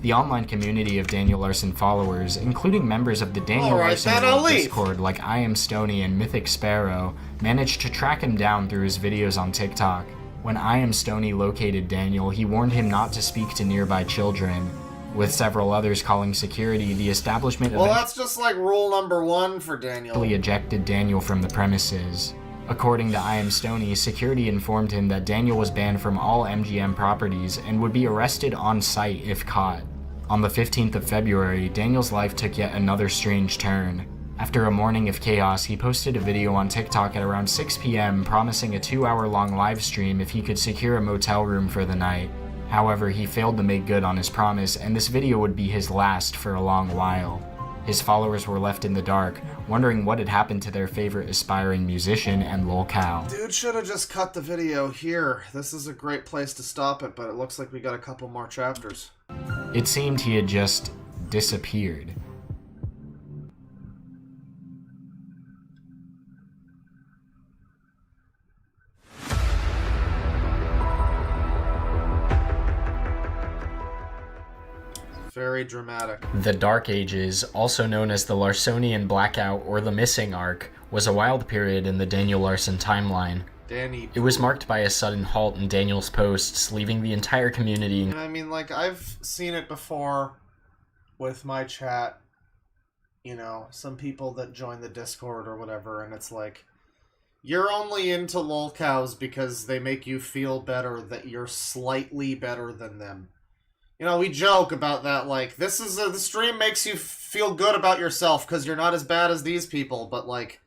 The online community of Daniel Larson followers, including members of the Daniel Alright, Larson then I'll World leave. Discord like I Am Stony and Mythic Sparrow, managed to track him down through his videos on TikTok. When I Am Stony located Daniel, he warned him not to speak to nearby children. With several others calling security, the establishment Well, that's just like rule number 1 for Daniel. eventually ejected Daniel from the premises. According to I Am Stony, security informed him that Daniel was banned from all MGM properties and would be arrested on site if caught. On the 15th of February, Daniel's life took yet another strange turn. After a morning of chaos, he posted a video on TikTok at around 6 p.m. promising a 2-hour-long live stream if he could secure a motel room for the night. However, he failed to make good on his promise, and this video would be his last for a long while. His followers were left in the dark, wondering what had happened to their favorite aspiring musician and lolcow. Dude should have just cut the video here. This is a great place to stop it, but it looks like we got a couple more chapters. It seemed he had just disappeared. Very dramatic. The Dark Ages, also known as the Larsonian Blackout or the Missing Arc, was a wild period in the Daniel Larson timeline. Danny. It was marked by a sudden halt in Daniel's posts, leaving the entire community. I mean, like, I've seen it before with my chat. You know, some people that join the Discord or whatever, and it's like, you're only into lolcows because they make you feel better that you're slightly better than them. You know, we joke about that, like, the stream makes you feel good about yourself because you're not as bad as these people, but, like,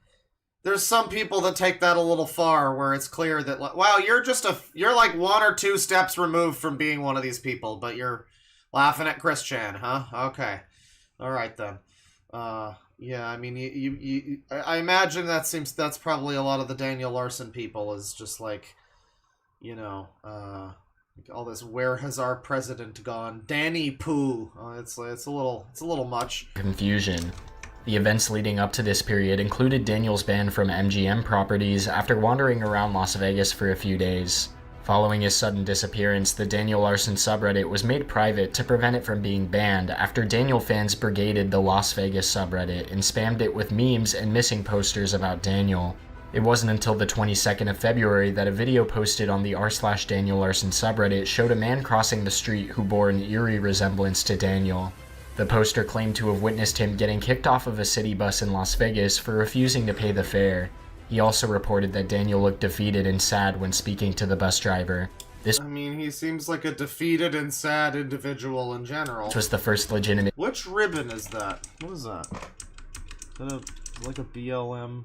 there's some people that take that a little far, where it's clear that, like, wow, you're like 1 or 2 steps removed from being one of these people, but you're laughing at Chris Chan, huh? Okay. Alright then. Yeah, I mean, I imagine that's probably a lot of the Daniel Larson people, is just like, you know, all this "where has our president gone?" Danny Pooh. It's a little much. Confusion. The events leading up to this period included Daniel's ban from MGM properties after wandering around Las Vegas for a few days. Following his sudden disappearance, the Daniel Larson subreddit was made private to prevent it from being banned after Daniel fans brigaded the Las Vegas subreddit and spammed it with memes and missing posters about Daniel. It wasn't until the 22nd of February that a video posted on the r/Daniel Larson subreddit showed a man crossing the street who bore an eerie resemblance to Daniel. The poster claimed to have witnessed him getting kicked off of a city bus in Las Vegas for refusing to pay the fare. He also reported that Daniel looked defeated and sad when speaking to the bus driver. This I mean, he seems like a defeated and sad individual in general. was the first legitimate. Which ribbon is that? What is that? Is that like a BLM?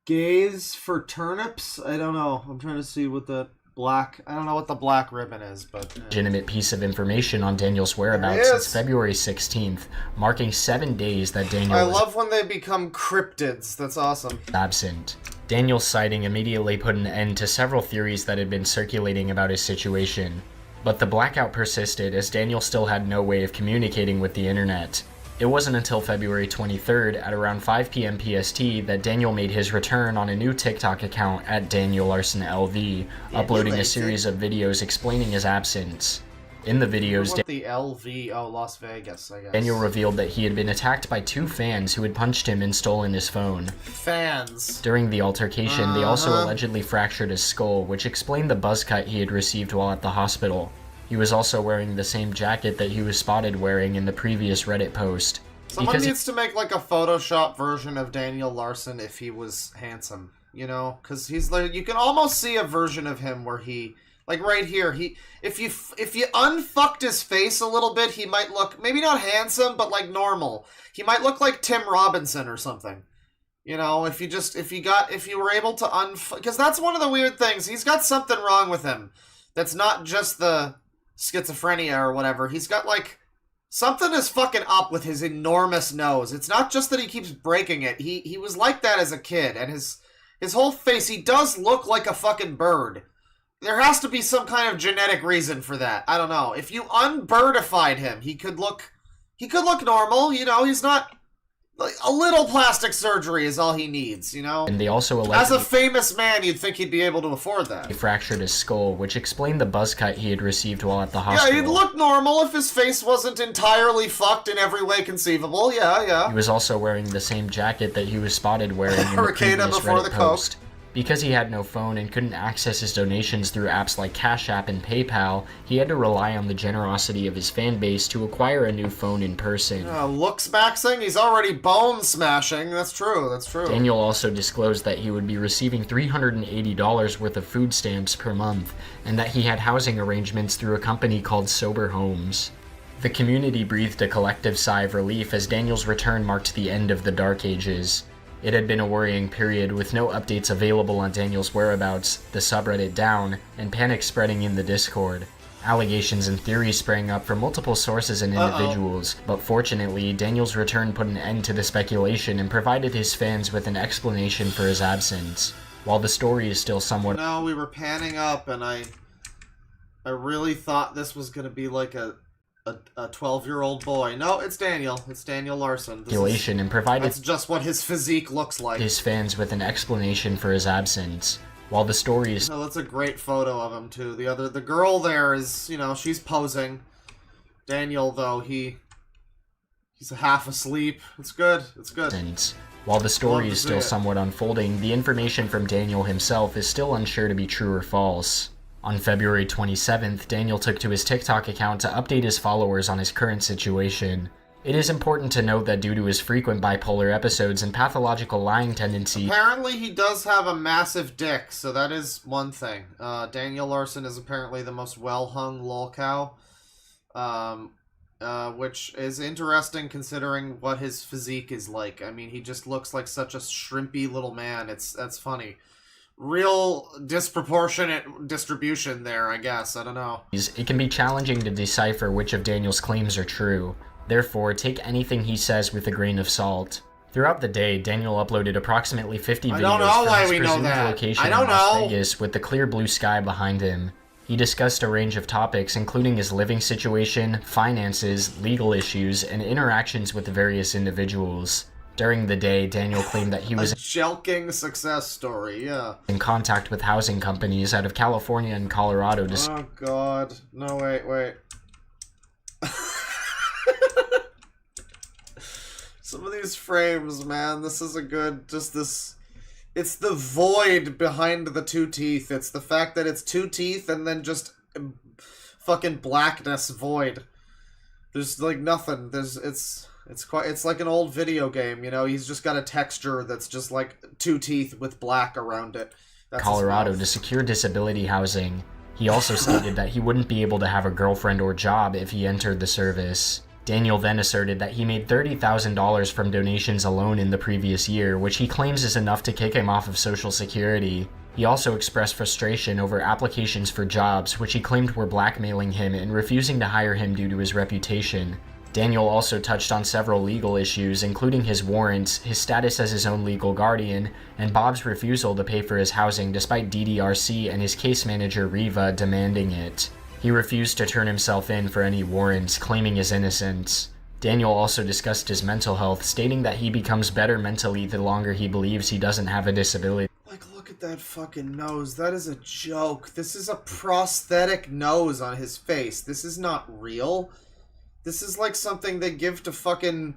Gaze for turnips? I don't know. I'm trying to see what the black... I don't know what the black ribbon is, but... legitimate piece of information on Daniel's whereabouts since February 16th, marking 7 days that Daniel I was love when they become cryptids. That's awesome. absent. Daniel's sighting immediately put an end to several theories that had been circulating about his situation. But the blackout persisted as Daniel still had no way of communicating with the internet. It wasn't until February 23rd at around 5 p.m. PST that Daniel made his return on a new TikTok account at Daniel Larson LV, uploading a series of videos explaining his absence. In the videos, What the LV? Oh, Las Vegas, I guess. Daniel revealed that he had been attacked by 2 fans who had punched him and stolen his phone. Fans. During the altercation, they also allegedly fractured his skull, which explained the buzz cut he had received while at the hospital. He was also wearing the same jacket that he was spotted wearing in the previous Reddit post. Someone needs to make like a Photoshop version of Daniel Larson if he was handsome, you know? Because he's like, you can almost see a version of him where he, like right here, if you unfucked his face a little bit, he might look, maybe not handsome, but like normal. He might look like Tim Robinson or something. You know, if you were able to because that's one of the weird things. He's got something wrong with him. That's not just the schizophrenia or whatever. He's got like, something is fucking up with his enormous nose. It's not just that he keeps breaking it. He was like that as a kid, and his whole face, he does look like a fucking bird. There has to be some kind of genetic reason for that. I don't know. If you unbirdified him, he could look normal, you know, he's not, like, a little plastic surgery is all he needs, you know? And they also as a famous man, you'd think he'd be able to afford that. He fractured his skull, which explained the buzz cut he had received while at the hospital. Yeah, he'd look normal if his face wasn't entirely fucked in every way conceivable, yeah. He was also wearing the same jacket that he was spotted wearing in the Hurricane previous before Reddit the post. Because he had no phone and couldn't access his donations through apps like Cash App and PayPal, he had to rely on the generosity of his fan base to acquire a new phone in person. Looks maxing? He's already bone smashing. That's true. Daniel also disclosed that he would be receiving $380 worth of food stamps per month, and that he had housing arrangements through a company called Sober Homes. The community breathed a collective sigh of relief as Daniel's return marked the end of the Dark Ages. It had been a worrying period with no updates available on Daniel's whereabouts, the subreddit down, and panic spreading in the Discord. Allegations and theories sprang up from multiple sources and individuals, but fortunately, Daniel's return put an end to the speculation and provided his fans with an explanation for his absence. While the story is still somewhat— No, we were panning up, and I really thought this was gonna be like a 12-year-old boy. No, it's Daniel. It's Daniel Larson. And provided that's just what his physique looks like. His fans with an explanation for his absence. While the story is— No, that's a great photo of him too. The girl there is, you know, she's posing. Daniel, though, he's half asleep. It's good. While the story is still somewhat unfolding, the information from Daniel himself is still unsure to be true or false. On February 27th, Daniel took to his TikTok account to update his followers on his current situation. It is important to note that due to his frequent bipolar episodes and pathological lying tendency— Apparently he does have a massive dick, so that is one thing. Daniel Larson is apparently the most well-hung lolcow, which is interesting considering what his physique is like. I mean, he just looks like such a shrimpy little man. That's funny. Real disproportionate distribution there, I guess. I don't know. It can be challenging to decipher which of Daniel's claims are true. Therefore, take anything he says with a grain of salt. Throughout the day, Daniel uploaded approximately 50 videos from his presumed location in Las Vegas with the clear blue sky behind him. He discussed a range of topics, including his living situation, finances, legal issues, and interactions with various individuals. During the day, Daniel claimed that he was— A jelking success story, yeah. —in contact with housing companies out of California and Colorado to— Oh god. No, wait. Some of these frames, man, this is a good— it's the void behind the two teeth. It's the fact that it's two teeth and then just fucking blackness void. There's like nothing. It's like an old video game, you know? He's just got a texture that's just like two teeth with black around it. That's Colorado to secure disability housing. He also stated that he wouldn't be able to have a girlfriend or job if he entered the service. Daniel then asserted that he made $30,000 from donations alone in the previous year, which he claims is enough to kick him off of Social Security. He also expressed frustration over applications for jobs, which he claimed were blackmailing him and refusing to hire him due to his reputation. Daniel also touched on several legal issues, including his warrants, his status as his own legal guardian, and Bob's refusal to pay for his housing despite DDRC and his case manager Riva demanding it. He refused to turn himself in for any warrants, claiming his innocence. Daniel also discussed his mental health, stating that he becomes better mentally the longer he believes he doesn't have a disability. Like, look at that fucking nose. That is a joke. This is a prosthetic nose on his face. This is not real. This is like something they give to fucking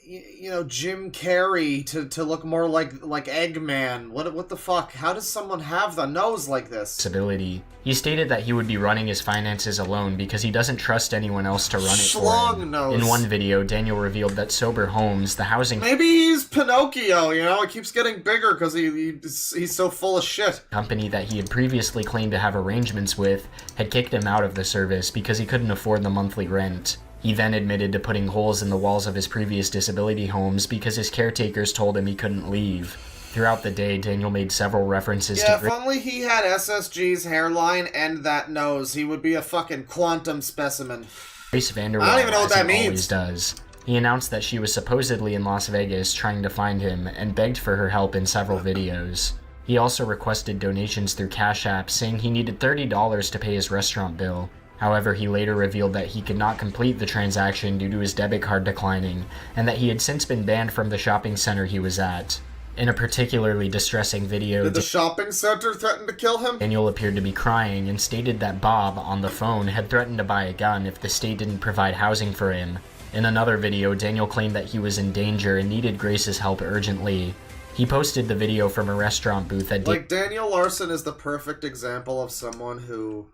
you know, Jim Carrey to look more like Eggman. What the fuck? How does someone have the nose like this? Disability. He stated that he would be running his finances alone because he doesn't trust anyone else to run it for him. Nose. In one video, Daniel revealed that Sober Homes, the housing Maybe he's Pinocchio, you know? It keeps getting bigger because he's so full of shit. Company that he had previously claimed to have arrangements with had kicked him out of the service because he couldn't afford the monthly rent. He then admitted to putting holes in the walls of his previous disability homes because his caretakers told him he couldn't leave. Throughout the day, Daniel made several references Yeah, to if only he had SSG's hairline and that nose, he would be a fucking quantum specimen. Grace Vanderwall, I don't even know what as that he means. always does. He announced that she was supposedly in Las Vegas trying to find him and begged for her help in several videos. He also requested donations through Cash App, saying he needed $30 to pay his restaurant bill. However, he later revealed that he could not complete the transaction due to his debit card declining, and that he had since been banned from the shopping center he was at. In a particularly distressing video, Did the shopping center threaten to kill him? Daniel appeared to be crying and stated that Bob, on the phone, had threatened to buy a gun if the state didn't provide housing for him. In another video, Daniel claimed that he was in danger and needed Grace's help urgently. He posted the video from a restaurant booth at Like, Daniel Larson is the perfect example of someone who,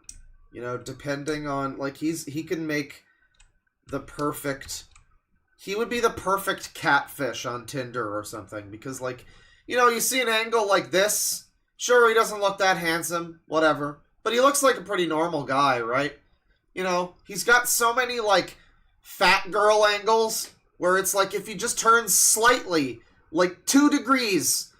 you know, depending on, like, he can make the perfect... He would be the perfect catfish on Tinder or something, because, like, you know, you see an angle like this, sure, he doesn't look that handsome, whatever, but he looks like a pretty normal guy, right? You know, he's got so many, like, fat girl angles, where it's like, if he just turns slightly, like 2 degrees,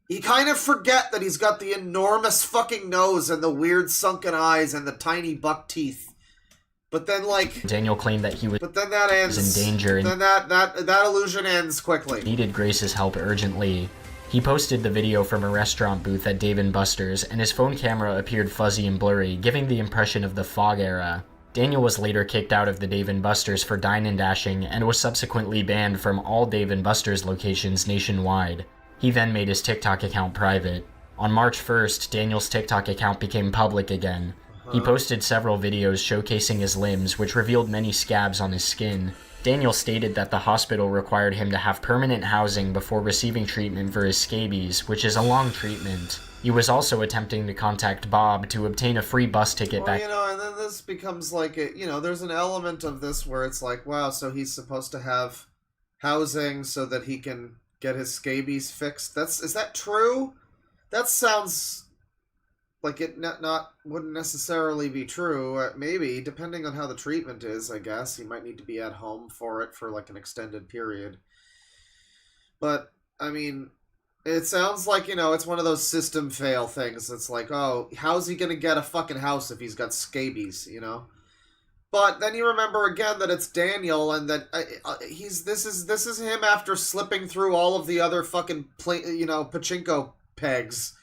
you kind of forget that he's got the enormous fucking nose and the weird sunken eyes and the tiny buck teeth. But then, like... Daniel claimed that he was But then that ends. in danger and Then that illusion ends quickly. needed Grace's help urgently. He posted the video from a restaurant booth at Dave & Buster's, and his phone camera appeared fuzzy and blurry, giving the impression of the fog era. Daniel was later kicked out of the Dave & Buster's for dine and dashing, and was subsequently banned from all Dave & Buster's locations nationwide. He then made his TikTok account private. On March 1st, Daniel's TikTok account became public again. He posted several videos showcasing his limbs, which revealed many scabs on his skin. Daniel stated that the hospital required him to have permanent housing before receiving treatment for his scabies, which is a long treatment. He was also attempting to contact Bob to obtain a free bus ticket back. You know, and then this becomes like, you know, there's an element of this where it's like, wow, so he's supposed to have housing so that he can get his scabies fixed. Is that true? That sounds like it wouldn't necessarily be true. Maybe, depending on how the treatment is, I guess. He might need to be at home for it for like an extended period. But, I mean, it sounds like, you know, it's one of those system fail things. It's like, oh, how's he gonna get a fucking house if he's got scabies, you know? But then you remember again that it's Daniel, and that this is him after slipping through all of the other fucking pachinko pegs.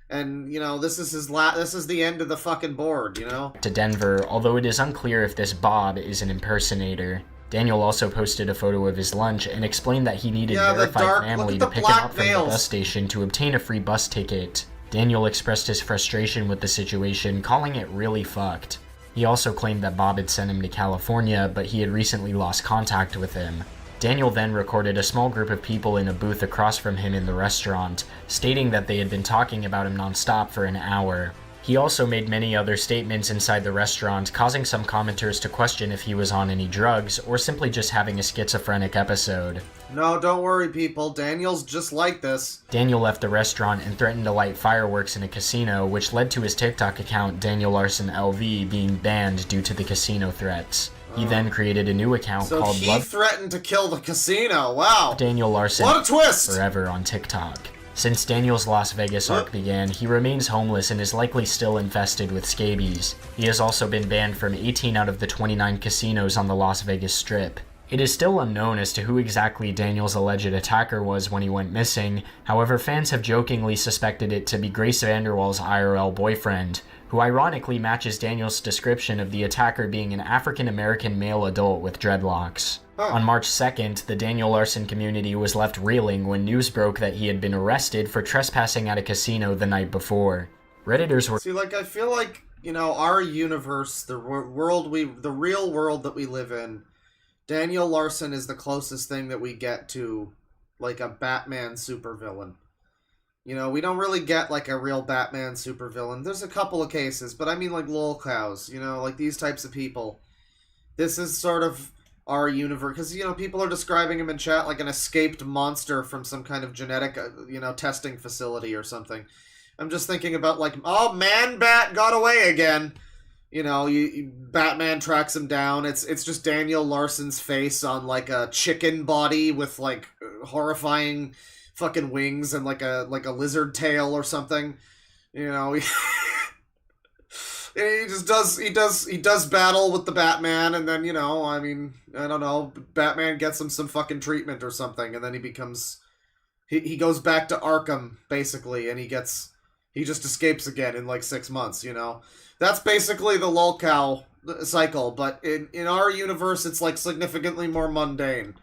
And, you know, this is the end of the fucking board, you know? To Denver, although it is unclear if this Bob is an impersonator. Daniel also posted a photo of his lunch and explained that he needed verified family to pick him up from the bus station to obtain a free bus ticket. Daniel expressed his frustration with the situation, calling it really fucked. He also claimed that Bob had sent him to California, but he had recently lost contact with him. Daniel then recorded a small group of people in a booth across from him in the restaurant, stating that they had been talking about him nonstop for an hour. He also made many other statements inside the restaurant, causing some commenters to question if he was on any drugs, or simply just having a schizophrenic episode. No, don't worry, people. Daniel's just like this. Daniel left the restaurant and threatened to light fireworks in a casino, which led to his TikTok account, Daniel Larson LV, being banned due to the casino threats. He then created a new account called he threatened to kill the casino. Wow. Daniel Larson. What a twist! Forever on TikTok. Since Daniel's Las Vegas arc began, he remains homeless and is likely still infested with scabies. He has also been banned from 18 out of the 29 casinos on the Las Vegas Strip. It is still unknown as to who exactly Daniel's alleged attacker was when he went missing. However, fans have jokingly suspected it to be Grace Vanderwall's IRL boyfriend, who ironically matches Daniel's description of the attacker being an African-American male adult with dreadlocks. On March 2nd, the Daniel Larson community was left reeling when news broke that he had been arrested for trespassing at a casino the night before. Redditors were... See, like, I feel like, you know, our universe, the real world that we live in, Daniel Larson is the closest thing that we get to, like, a Batman supervillain. You know, we don't really get, like, a real Batman supervillain. There's a couple of cases, but I mean, like, lol cows, you know, like, these types of people. This is sort of our universe, because, you know, people are describing him in chat like an escaped monster from some kind of genetic, you know, testing facility or something. I'm just thinking about, like, oh, Man-Bat got away again. You know, Batman tracks him down. It's just Daniel Larson's face on, like, a chicken body with, like, horrifying fucking wings and, like a lizard tail or something. You know, he does battle with the Batman, and then, you know, I mean, I don't know, Batman gets him some fucking treatment or something, and then he becomes, he goes back to Arkham, basically, and he just escapes again in, like, 6 months, you know? That's basically the lolcow cycle, but in our universe, it's, like, significantly more mundane.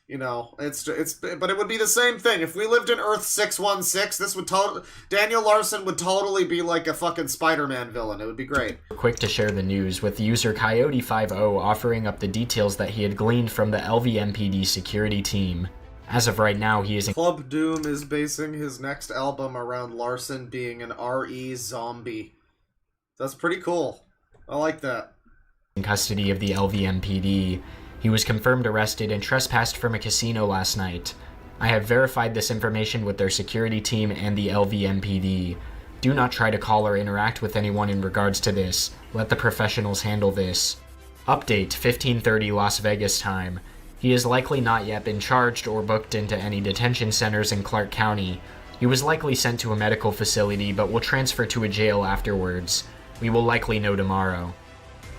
You know, but it would be the same thing. If we lived in Earth 616, this would Daniel Larson would totally be like a fucking Spider-Man villain. It would be great. Quick to share the news, with user Coyote50 offering up the details that he had gleaned from the LVMPD security team. As of right now, he is in Club Doom is basing his next album around Larson being an RE zombie. That's pretty cool. I like that. In custody of the LVMPD. He was confirmed arrested and trespassed from a casino last night. I have verified this information with their security team and the LVMPD. Do not try to call or interact with anyone in regards to this. Let the professionals handle this. Update, 15:30 Las Vegas time. He has likely not yet been charged or booked into any detention centers in Clark County. He was likely sent to a medical facility but will transfer to a jail afterwards. We will likely know tomorrow.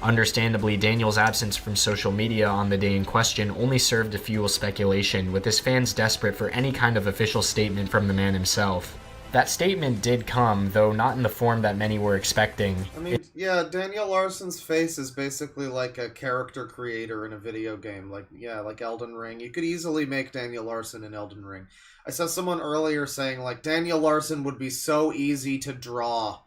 Understandably, Daniel's absence from social media on the day in question only served to fuel speculation, with his fans desperate for any kind of official statement from the man himself. That statement did come, though not in the form that many were expecting. I mean, yeah, Daniel Larson's face is basically like a character creator in a video game. Like, yeah, like Elden Ring. You could easily make Daniel Larson in Elden Ring. I saw someone earlier saying, like, Daniel Larson would be so easy to draw.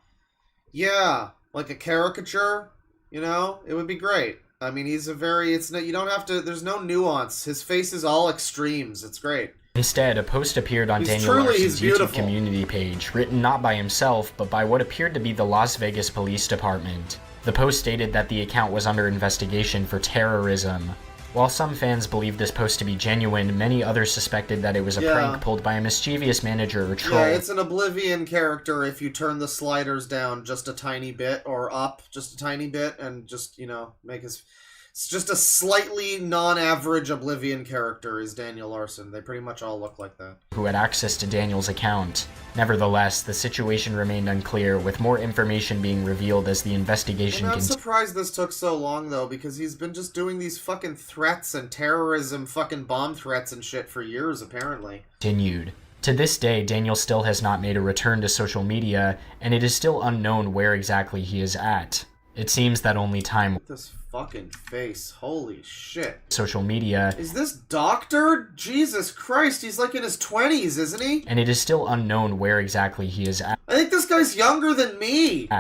Yeah, like a caricature. You know, it would be great. I mean, you don't have to, there's no nuance. His face is all extremes. It's great. Instead, a post appeared on Daniel Larson's YouTube community page, written not by himself, but by what appeared to be the Las Vegas Police Department. The post stated that the account was under investigation for terrorism. While some fans believed this post to be genuine, many others suspected that it was a prank pulled by a mischievous manager or troll. Yeah, it's an Oblivion character if you turn the sliders down just a tiny bit, or up just a tiny bit, and just, you know, make his... It's just a slightly non-average Oblivion character is Daniel Larson. They pretty much all look like that. Who had access to Daniel's account. Nevertheless, the situation remained unclear, with more information being revealed as the investigation continued. I'm surprised this took so long, though, because he's been just doing these fucking threats and terrorism fucking bomb threats and shit for years, apparently. Continued. To this day, Daniel still has not made a return to social media, and it is still unknown where exactly he is at. It seems that only time... This fucking face. Holy shit. Social media. Is this Doctor? Jesus Christ, he's like in his 20s, isn't he? And it is still unknown where exactly he is at. I think this guy's younger than me.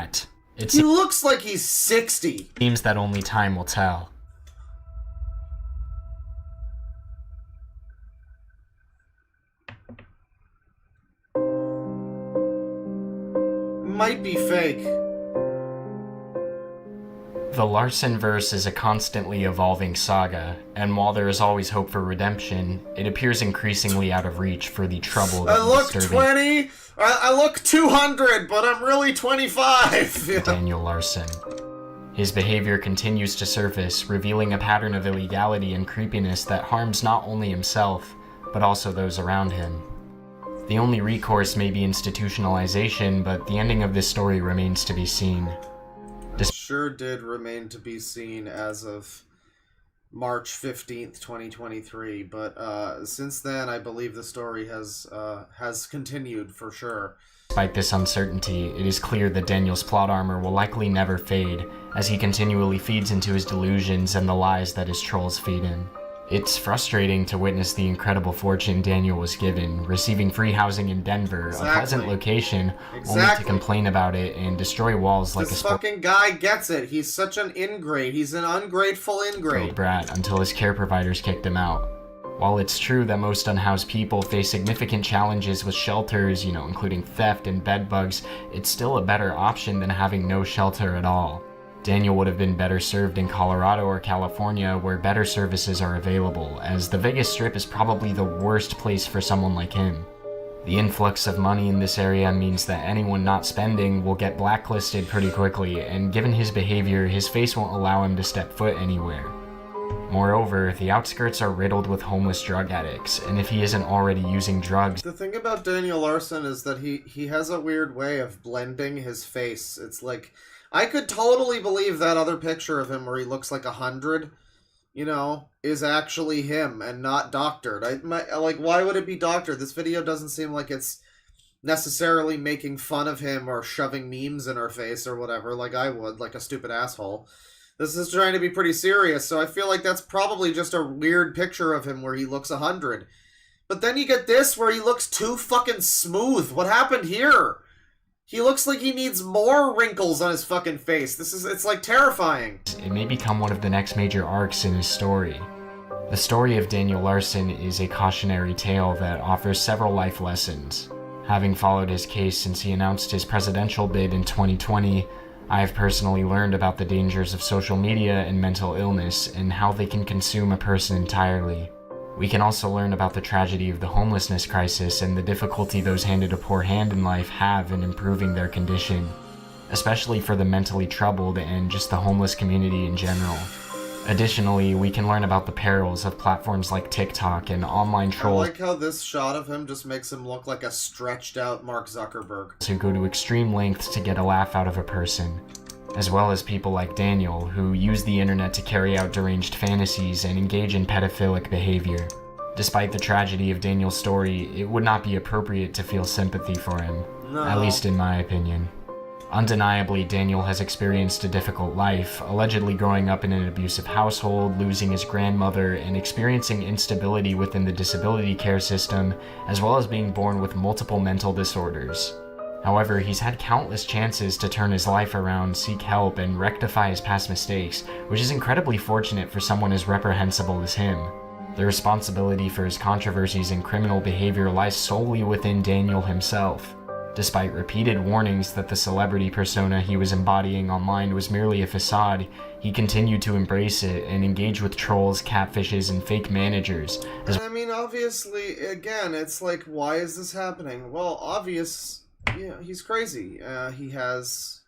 He looks like he's 60. Seems that only time will tell. Might be fake. The Larson-verse is a constantly evolving saga, and while there is always hope for redemption, it appears increasingly out of reach for the troubled and I look disturbing 20, I look 200, but I'm really 25! Daniel Larson. His behavior continues to surface, revealing a pattern of illegality and creepiness that harms not only himself, but also those around him. The only recourse may be institutionalization, but the ending of this story remains to be seen. It sure did remain to be seen as of March 15th, 2023, but since then I believe the story has continued for sure. Despite this uncertainty, it is clear that Daniel's plot armor will likely never fade, as he continually feeds into his delusions and the lies that his trolls feed him. It's frustrating to witness the incredible fortune Daniel was given, receiving free housing in Denver, a pleasant location, only to complain about it and destroy walls like this a fucking guy gets it. He's such an ingrate. He's an ungrateful ingrate. brat until his care providers kicked him out. While it's true that most unhoused people face significant challenges with shelters, including theft and bed bugs, it's still a better option than having no shelter at all. Daniel would have been better served in Colorado or California, where better services are available, as the Vegas Strip is probably the worst place for someone like him. The influx of money in this area means that anyone not spending will get blacklisted pretty quickly, and given his behavior, his face won't allow him to step foot anywhere. Moreover, the outskirts are riddled with homeless drug addicts, and if he isn't already using drugs... The thing about Daniel Larson is that he has a weird way of blending his face. It's like... I could totally believe that other picture of him where he looks like 100, is actually him and not doctored. Why would it be doctored? This video doesn't seem like it's necessarily making fun of him or shoving memes in our face or whatever, like I would, like a stupid asshole. This is trying to be pretty serious, so I feel like that's probably just a weird picture of him where he looks 100. But then you get this where he looks too fucking smooth. What happened here? He looks like he needs more wrinkles on his fucking face. It's like terrifying. It may become one of the next major arcs in his story. The story of Daniel Larson is a cautionary tale that offers several life lessons. Having followed his case since he announced his presidential bid in 2020, I have personally learned about the dangers of social media and mental illness and how they can consume a person entirely. We can also learn about the tragedy of the homelessness crisis and the difficulty those handed a poor hand in life have in improving their condition, especially for the mentally troubled and just the homeless community in general. Additionally, we can learn about the perils of platforms like TikTok and online trolls. I like how this shot of him just makes him look like a stretched out Mark Zuckerberg. Who go to extreme lengths to get a laugh out of a person, as well as people like Daniel, who use the internet to carry out deranged fantasies and engage in pedophilic behavior. Despite the tragedy of Daniel's story, it would not be appropriate to feel sympathy for him, at least in my opinion. Undeniably, Daniel has experienced a difficult life, allegedly growing up in an abusive household, losing his grandmother, and experiencing instability within the disability care system, as well as being born with multiple mental disorders. However, he's had countless chances to turn his life around, seek help, and rectify his past mistakes, which is incredibly fortunate for someone as reprehensible as him. The responsibility for his controversies and criminal behavior lies solely within Daniel himself. Despite repeated warnings that the celebrity persona he was embodying online was merely a facade, he continued to embrace it and engage with trolls, catfishes, and fake managers. I mean, obviously, again, it's like, why is this happening? Well, he's crazy. He has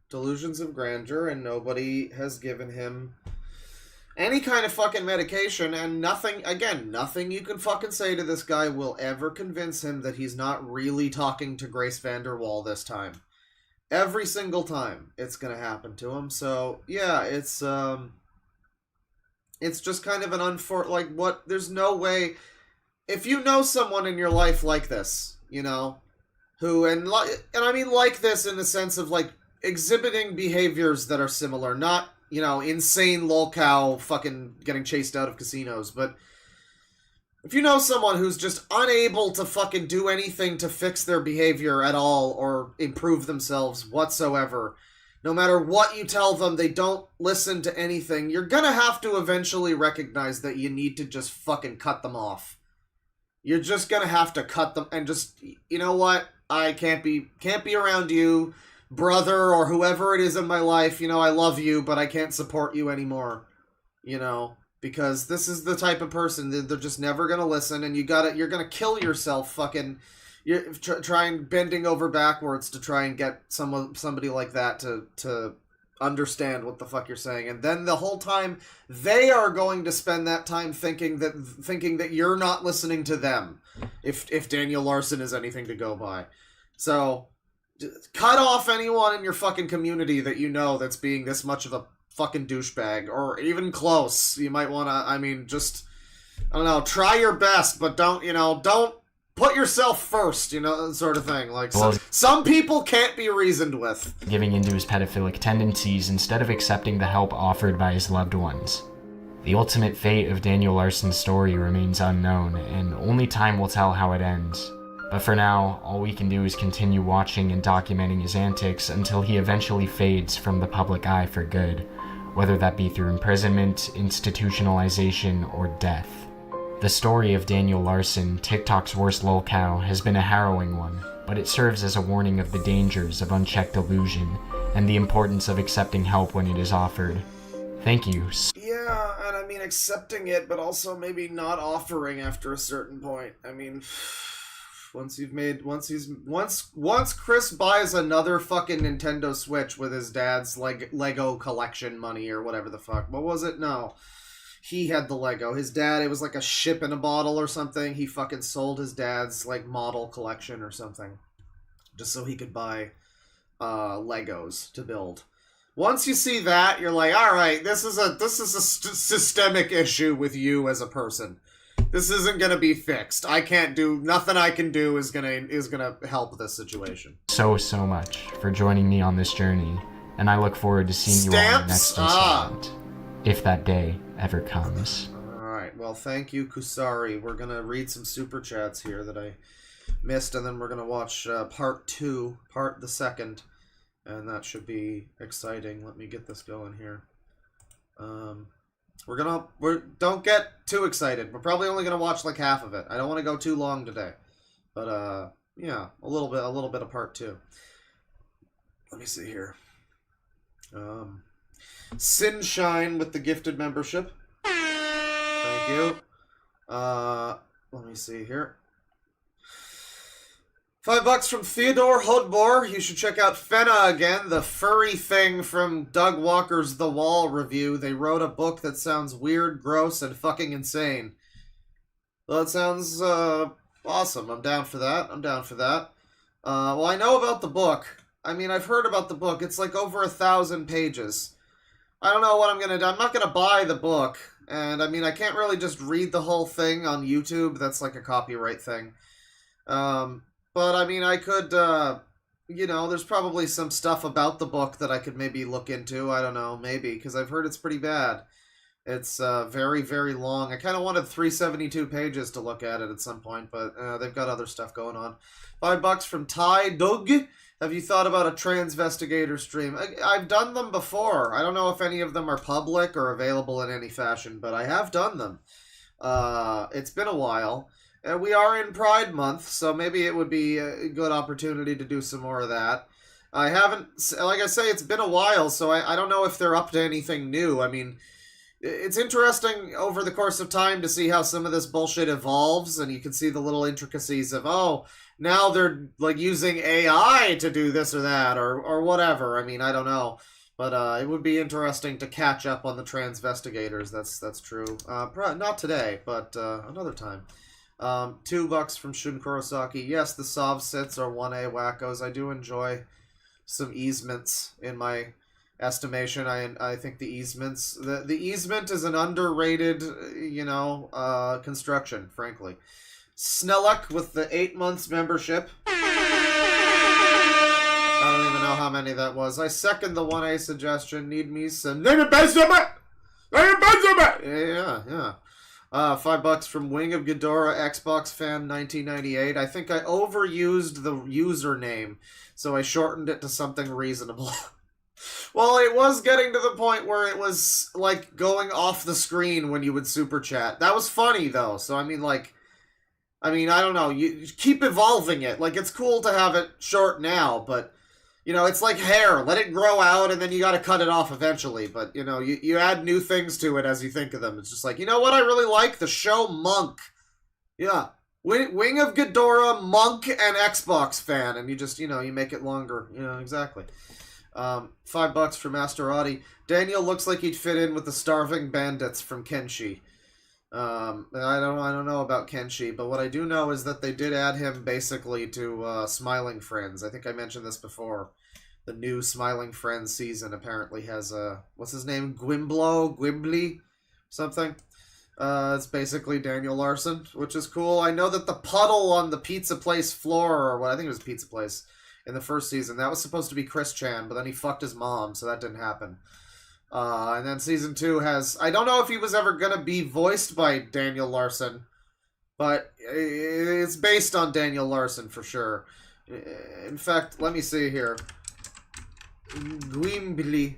delusions of grandeur, and nobody has given him any kind of fucking medication, and nothing you can fucking say to this guy will ever convince him that he's not really talking to Grace VanderWaal this time. Every single time it's gonna happen to him, so, yeah, it's just kind of an there's no way, if you know someone in your life like this, who, and I mean like this in the sense of, like, exhibiting behaviors that are similar, not, insane lolcow fucking getting chased out of casinos, but if you know someone who's just unable to fucking do anything to fix their behavior at all or improve themselves whatsoever, no matter what you tell them, they don't listen to anything, you're gonna have to eventually recognize that you need to just fucking cut them off. You're just gonna have to cut them and just, you know what? I can't be around you, brother, or whoever it is in my life. I love you, but I can't support you anymore. Because this is the type of person that they're just never gonna listen, and you're gonna kill yourself fucking trying bending over backwards to try and get somebody like that to understand what the fuck you're saying, and then the whole time they are going to spend that time thinking that you're not listening to them, if Daniel Larson is anything to go by. So cut off anyone in your fucking community that that's being this much of a fucking douchebag, or even close. You might want to, try your best, but don't put yourself first, sort of thing. Like, some people can't be reasoned with. Giving into his pedophilic tendencies instead of accepting the help offered by his loved ones. The ultimate fate of Daniel Larson's story remains unknown, and only time will tell how it ends. But for now, all we can do is continue watching and documenting his antics until he eventually fades from the public eye for good, whether that be through imprisonment, institutionalization, or death. The story of Daniel Larson, TikTok's worst lolcow, has been a harrowing one, but it serves as a warning of the dangers of unchecked delusion and the importance of accepting help when it is offered. Thank you. Yeah, and I mean accepting it, but also maybe not offering after a certain point. I mean, once Chris buys another fucking Nintendo Switch with his dad's Lego collection money or whatever the fuck. What was it? No. He had the Lego. His dad, it was like a ship in a bottle or something. He fucking sold his dad's like model collection or something. Just so he could buy Legos to build. Once you see that, you're like, all right, this is a systemic issue with you as a person. This isn't gonna be fixed. Nothing I can do is gonna help this situation. So much for joining me on this journey, and I look forward to seeing you all in the next installment, if that day ever comes. Alright, well, thank you, Kusari. We're gonna read some super chats here that I missed, and then we're gonna watch part the second. And that should be exciting. Let me get this going here. Don't get too excited. We're probably only gonna watch like half of it. I don't want to go too long today, but yeah, a little bit of part 2. Let me see here. Sinshine with the gifted membership. Thank you. Let me see here. $5 from Theodore Hodbor. You should check out Fenna again, the furry thing from Doug Walker's The Wall review. They wrote a book that sounds weird, gross, and fucking insane. Well, that sounds awesome. I'm down for that. Well, I know about the book. I mean, I've heard about the book. It's like over 1,000 pages. I don't know what I'm gonna do. I'm not gonna buy the book. And, I mean, I can't really just read the whole thing on YouTube. That's like a copyright thing. But, I mean, I could, there's probably some stuff about the book that I could maybe look into. I don't know, maybe, because I've heard it's pretty bad. It's very, very long. I kind of wanted 372 pages to look at it at some point, but they've got other stuff going on. $5 from Ty Doug. Have you thought about a Transvestigator stream? I've done them before. I don't know if any of them are public or available in any fashion, but I have done them. It's been a while. We are in Pride Month, so maybe it would be a good opportunity to do some more of that. I haven't, like I say, it's been a while, so I don't know if they're up to anything new. I mean, it's interesting over the course of time to see how some of this bullshit evolves, and you can see the little intricacies of, oh, now they're, like, using AI to do this or that, or whatever. I mean, I don't know. But it would be interesting to catch up on the Transvestigators, that's true. Not today, but another time. $2 from Shun Kurosaki. Yes, the Sov sits are 1A wackos. I do enjoy some easements in my estimation. I think the easements... The easement is an underrated, construction, frankly. Snelluck with the 8 months membership. I don't even know how many that was. I second the 1A suggestion. Need me some... Yeah. $5 from Wing of Ghidorah, Xbox Fan 1998. I think I overused the username, so I shortened it to something reasonable. Well, it was getting to the point where it was, like, going off the screen when you would super chat. That was funny, though, so I mean, I don't know. You keep evolving it. Like, it's cool to have it short now, but... it's like hair. Let it grow out, and then you gotta cut it off eventually. But, you add new things to it as you think of them. It's just like, you know what I really like? The show Monk. Yeah. Wing of Ghidorah, Monk, and Xbox Fan. And you just, you make it longer. Exactly. $5 for Masterati. Daniel looks like he'd fit in with the starving bandits from Kenshi. I don't know about Kenshi, but what I do know is that they did add him basically to Smiling Friends. I think I mentioned this before. The new Smiling Friends season apparently has what's his name? Gwimbly? Something. It's basically Daniel Larson, which is cool. I know that the puddle on the pizza place floor, or what I think it was Pizza Place, in the first season, that was supposed to be Chris Chan, but then he fucked his mom, so that didn't happen. And then season 2 has... I don't know if he was ever going to be voiced by Daniel Larson, but it's based on Daniel Larson for sure. In fact, let me see here. Gwimbly.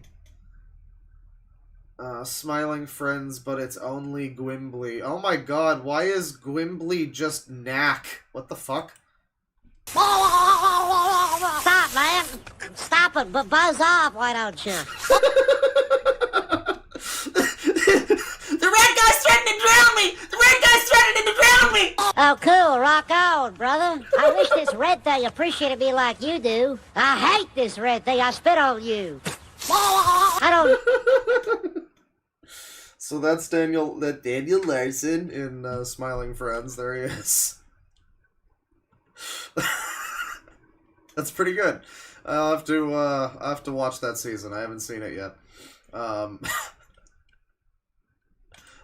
Smiling friends, but it's only Gwimbly. Oh my god, why is Gwimbly just Knack? What the fuck? Stop, man! Stop it, but buzz off, why don't you? The red guy's threatening to drown me! The red guy's threatening to drown me! Oh, cool, rock on, brother. I wish this red thing appreciated me like you do. I hate this red thing, I spit on you. I don't... So that's Daniel Larson in Smiling Friends. There he is. That's pretty good. I'll have to watch that season. I haven't seen it yet. Let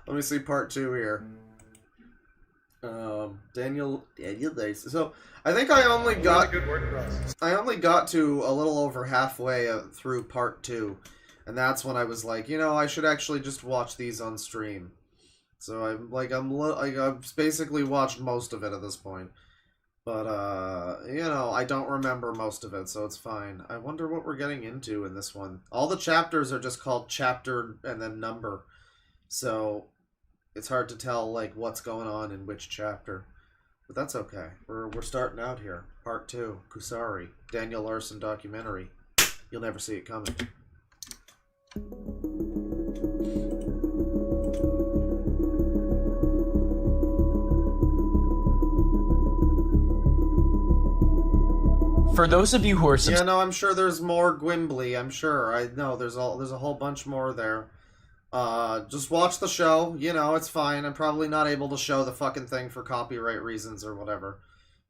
me see part 2 here. Daniel Larson. So I think I only got to a little over halfway through part 2. And that's when I was like, you know, I should actually just watch these on stream. So I've basically watched most of it at this point. But, you know, I don't remember most of it, so it's fine. I wonder what we're getting into in this one. All the chapters are just called chapter and then number. So it's hard to tell, like, what's going on in which chapter. But that's okay. We're starting out here. Part 2, Kusari. Daniel Larson documentary. You'll never see it coming. For those of you who are yeah, no, I'm sure there's more Gwimbly. I'm sure. I know there's a whole bunch more there. Just watch the show. You know, it's fine. I'm probably not able to show the fucking thing for copyright reasons or whatever.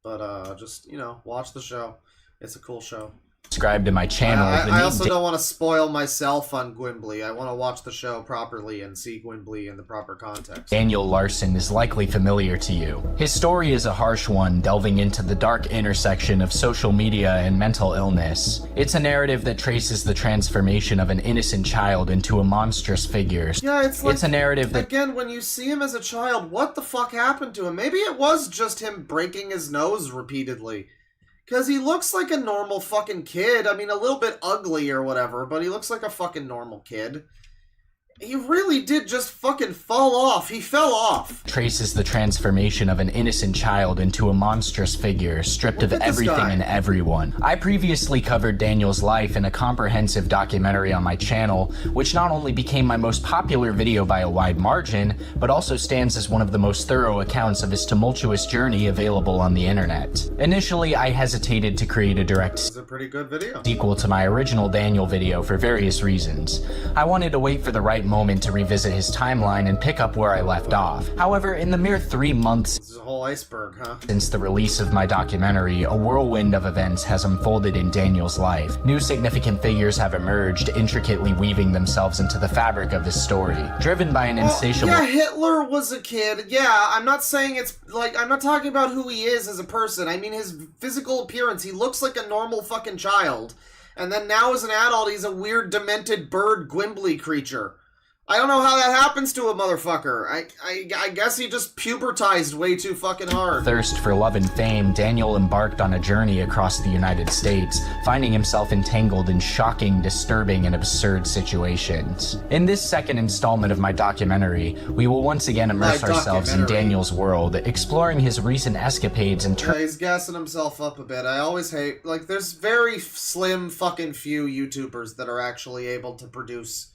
But just, you know, watch the show. It's a cool show. Subscribe to my channel. I also don't want to spoil myself on Gwimbly. I want to watch the show properly and see Gwimbly in the proper context. Daniel Larson is likely familiar to you. His story is a harsh one, delving into the dark intersection of social media and mental illness. It's a narrative that traces the transformation of an innocent child into a monstrous figure. Yeah, it's a narrative that... Again, when you see him as a child, what the fuck happened to him? Maybe it was just him breaking his nose repeatedly. Because he looks like a normal fucking kid. I mean, a little bit ugly or whatever, but he looks like a fucking normal kid. He really did just fucking fall off. He fell off. Traces the transformation of an innocent child into a monstrous figure, stripped of everything and everyone. I previously covered Daniel's life in a comprehensive documentary on my channel, which not only became my most popular video by a wide margin, but also stands as one of the most thorough accounts of his tumultuous journey available on the internet. Initially, I hesitated to create a direct sequel to my original Daniel video for various reasons. I wanted to wait for the right moment to revisit his timeline and pick up where I left off. However, in the mere 3 months this is a whole iceberg, huh? Since the release of my documentary, a whirlwind of events has unfolded in Daniel's life. New significant figures have emerged, intricately weaving themselves into the fabric of his story. Driven by an insatiable... Yeah, Hitler was a kid. Yeah, I'm not saying it's like... I'm not talking about who he is as a person. I mean his physical appearance. He looks like a normal fucking child. And then now as an adult, he's a weird, demented bird Gwimbly creature. I don't know how that happens to a motherfucker. I guess he just pubertized way too fucking hard. Thirst for love and fame, Daniel embarked on a journey across the United States, finding himself entangled in shocking, disturbing, and absurd situations. In this second installment of my documentary, we will once again immerse ourselves in Daniel's world, exploring his recent escapades and yeah, he's gassing himself up a bit. I always hate, like, there's very slim fucking few YouTubers that are actually able to produce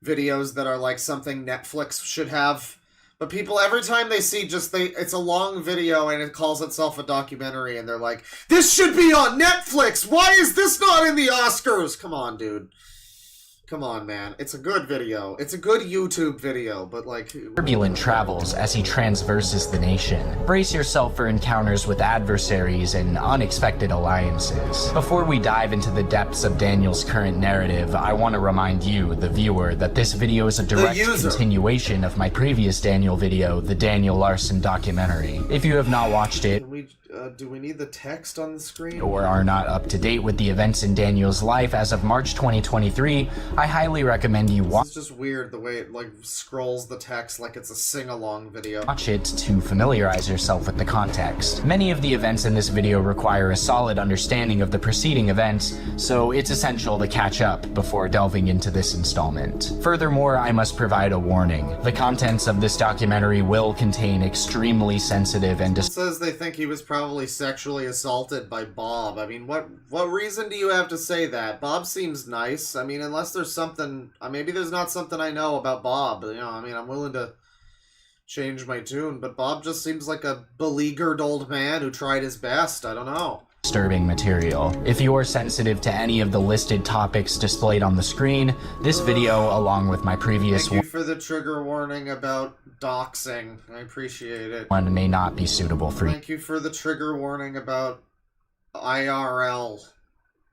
videos that are like something Netflix should have. But people, every time they see it's a long video and it calls itself a documentary and they're like, this should be on Netflix! Why is this not in the Oscars? Come on, dude. Come on, man. It's a good video. It's a good YouTube video, but like... turbulent travels as he transverses the nation. Brace yourself for encounters with adversaries and unexpected alliances. Before we dive into the depths of Daniel's current narrative, I want to remind you, the viewer, that this video is a direct continuation of my previous Daniel video, the Daniel Larson documentary. If you have not watched it, do we need the text on the screen? Or are not up to date with the events in Daniel's life as of March 2023, I highly recommend you watch It's just weird the way it like scrolls the text like it's a sing-along video. Watch it to familiarize yourself with the context. Many of the events in this video require a solid understanding of the preceding events, so it's essential to catch up before delving into this installment. Furthermore, I must provide a warning. The contents of this documentary will contain extremely sensitive and It says they think he was probably sexually assaulted by Bob. I mean, what reason do you have to say that? Bob seems nice. I mean, unless there's something, maybe there's not something I know about Bob. You know, I mean, I'm willing to change my tune, but Bob just seems like a beleaguered old man who tried his best. I don't know. disturbing material. If you're sensitive to any of the listed topics displayed on the screen, this video, along with my previous Thank you for the trigger warning about doxing. I appreciate it. one, may not be suitable for you. Thank you for the trigger warning about IRL.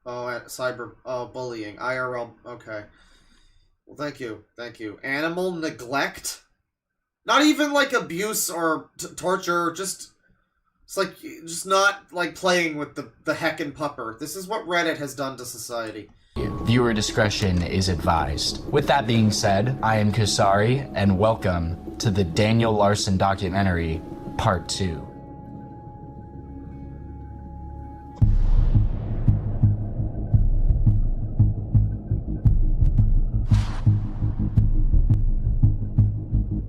Bullying. IRL, okay. Well, thank you. Thank you. Animal neglect? Not even like abuse or torture, just... It's like, just not like playing with the heckin' pupper. This is what Reddit has done to society. Viewer discretion is advised. With that being said, I am Kusari, and welcome to the Daniel Larson documentary, Part 2.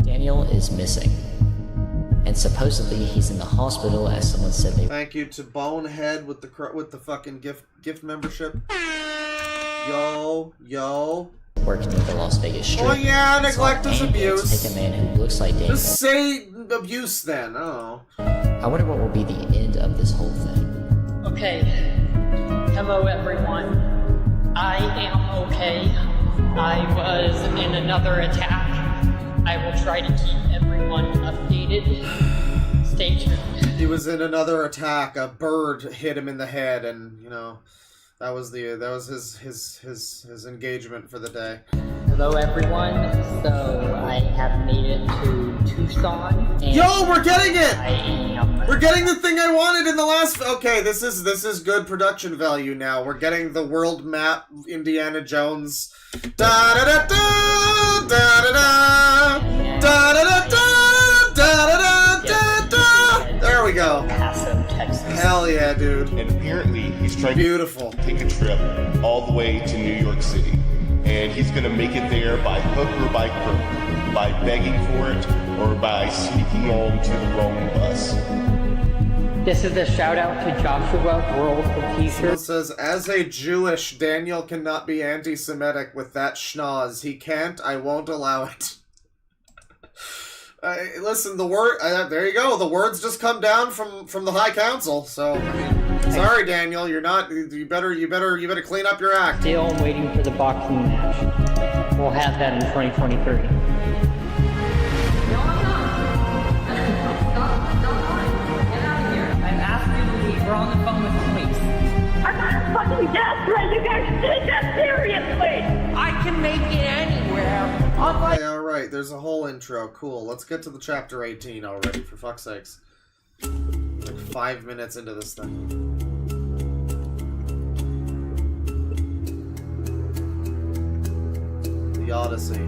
Daniel is missing. And supposedly he's in the hospital, as someone said they... Thank you to Bonehead with the fucking gift membership. Yo. Working near the Las Vegas Strip. Oh yeah, neglect is abuse. Take a man who looks like Daniel. Just say abuse then. Oh. I wonder what will be the end of this whole thing. Okay. Hello, everyone. I am okay. I was in another attack. I will try to keep everyone updated. Stay tuned. He was in another attack. A bird hit him in the head, and you know, that was his engagement for the day. Hello, everyone. So I have made it to Tucson. And Yo, we're getting it! I am. We're getting the thing I wanted in the last. Okay, this is good production value now. We're getting the world map, Indiana Jones. Da da da da da da da da da da da da da da. There we go. Paso, Texas. Hell yeah, dude. And apparently he's trying Beautiful. to take a trip all the way to New York City. And he's going to make it there by hook or by crook, by begging for it or by sneaking on to the wrong bus. This is a shout out to Joshua, World of T-shirt. It says, as a Jewish, Daniel cannot be anti-Semitic with that schnoz. He can't. I won't allow it. Listen, the word. There you go. The words just come down from the High Council. So, I mean, sorry, Daniel. You're not. You better clean up your act. Still waiting for the boxing match. We'll have that in 2023. We're on the phone with the police. I'm not fucking desperate. You guys take that seriously. I can make it anywhere. Okay, alright. There's a whole intro. Cool. Let's get to the chapter 18 already, for fuck's sakes. Like 5 minutes into this thing. The Odyssey.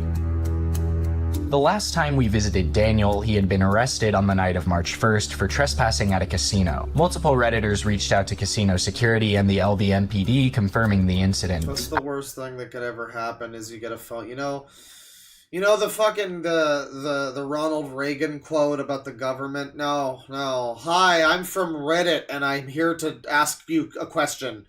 The last time we visited Daniel, he had been arrested on the night of March 1st for trespassing at a casino. Multiple Redditors reached out to casino security and the LVMPD confirming the incident. That's the worst thing that could ever happen is you get a phone. You know the fucking the Ronald Reagan quote about the government? No. Hi, I'm from Reddit and I'm here to ask you a question.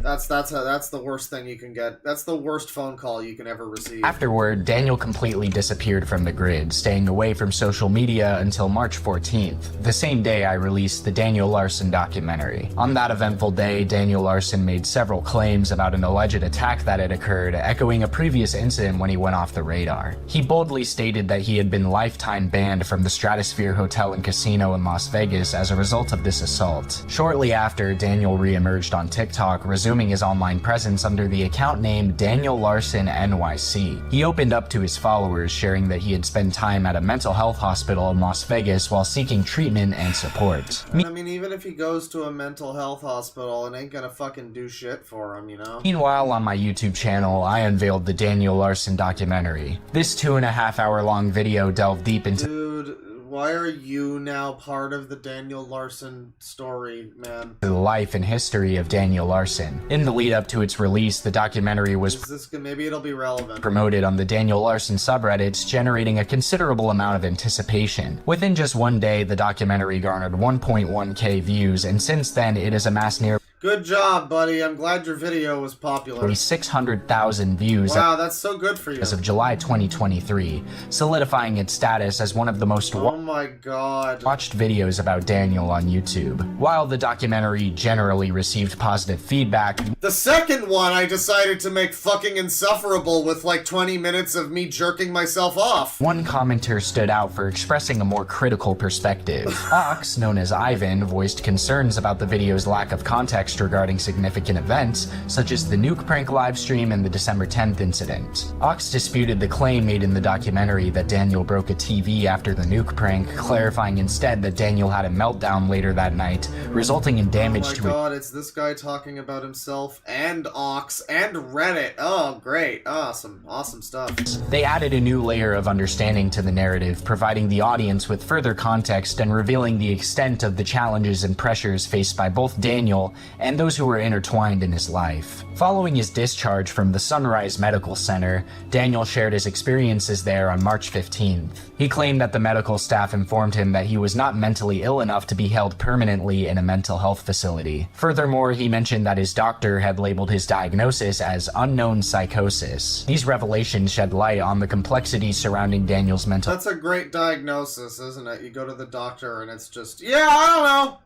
That's the worst thing you can get. That's the worst phone call you can ever receive. Afterward, Daniel completely disappeared from the grid, staying away from social media until March 14th, the same day I released the Daniel Larson documentary. On that eventful day, Daniel Larson made several claims about an alleged attack that had occurred, echoing a previous incident when he went off the radar. He boldly stated that he had been lifetime banned from the Stratosphere Hotel and Casino in Las Vegas as a result of this assault. Shortly after, Daniel re-emerged on TikTok, resuming resuming his online presence under the account name Daniel Larson NYC. He opened up to his followers, sharing that he had spent time at a mental health hospital in Las Vegas while seeking treatment and support. I mean, even if he goes to a mental health hospital, it ain't gonna fucking do shit for him, you know? Meanwhile, on my YouTube channel, I unveiled the Daniel Larson documentary. This 2.5-hour long video delved deep into— Dude, why are you now part of the Daniel Larson story, man? The life and history of Daniel Larson. In the lead up to its release, the documentary was Maybe it'll be relevant. promoted on the Daniel Larson subreddits, generating a considerable amount of anticipation. Within just one day, the documentary garnered 1.1k views, and since then, it has amassed nearly— Good job, buddy. I'm glad your video was popular. 600,000 views. Wow, that's so good for you. As of July 2023, solidifying its status as one of the most Oh my god. watched videos about Daniel on YouTube. While the documentary generally received positive feedback, The second one I decided to make fucking insufferable with like 20 minutes of me jerking myself off. one commenter stood out for expressing a more critical perspective. Ox, known as Ivan, voiced concerns about the video's lack of context regarding significant events, such as the nuke prank livestream and the December 10th incident. Ox disputed the claim made in the documentary that Daniel broke a TV after the nuke prank, clarifying instead that Daniel had a meltdown later that night, resulting in damage Oh to my god, it's this guy talking about himself and Ox and Reddit. Oh, great. Awesome. Awesome stuff. They added a new layer of understanding to the narrative, providing the audience with further context and revealing the extent of the challenges and pressures faced by both Daniel and those who were intertwined in his life. Following his discharge from the Sunrise Medical Center, Daniel shared his experiences there on March 15th. He claimed that the medical staff informed him that he was not mentally ill enough to be held permanently in a mental health facility. Furthermore, he mentioned that his doctor had labeled his diagnosis as unknown psychosis. These revelations shed light on the complexities surrounding Daniel's mental— That's a great diagnosis, isn't it? You go to the doctor and it's just, yeah, I don't know.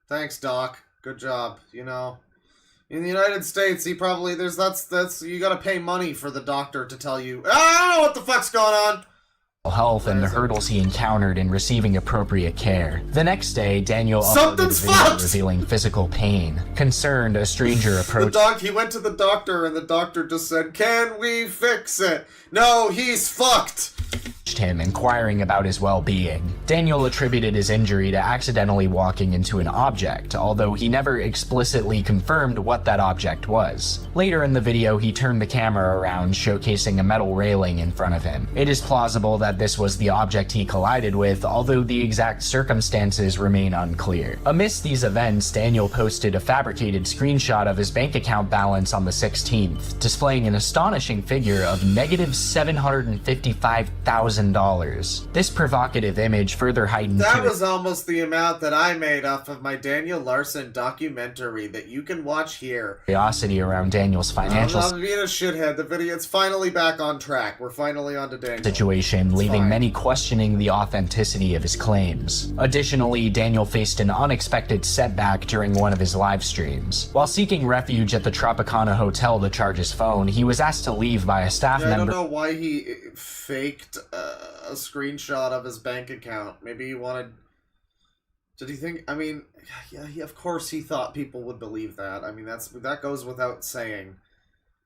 Thanks, doc. Good job. You know, in the United States, you gotta pay money for the doctor to tell you, I don't know what the fuck's going on. health and the hurdles he encountered in receiving appropriate care. The next day, Daniel uploaded a video revealing physical pain. Concerned, a stranger approached He went to the doctor and the doctor just said, "Can we fix it?" No, he's fucked. him, inquiring about his well-being. Daniel attributed his injury to accidentally walking into an object, although he never explicitly confirmed what that object was. Later in the video, he turned the camera around, showcasing a metal railing in front of him. It is plausible that this was the object he collided with, although the exact circumstances remain unclear. Amidst these events, Daniel posted a fabricated screenshot of his bank account balance on the 16th, displaying an astonishing figure of negative $755,000. This provocative image further heightened That was almost the amount that I made off of my Daniel Larson documentary that you can watch here. curiosity around Daniel's financial I'm being a shithead. The video, it's finally back on track. We're finally on to Daniel. situation, leaving many questioning the authenticity of his claims. Additionally, Daniel faced an unexpected setback during one of his live streams. While seeking refuge at the Tropicana Hotel to charge his phone, he was asked to leave by a staff I member. don't know why he faked a screenshot of his bank account. Maybe he wanted... Did he think... I mean, yeah, of course he thought people would believe that. I mean, that goes without saying.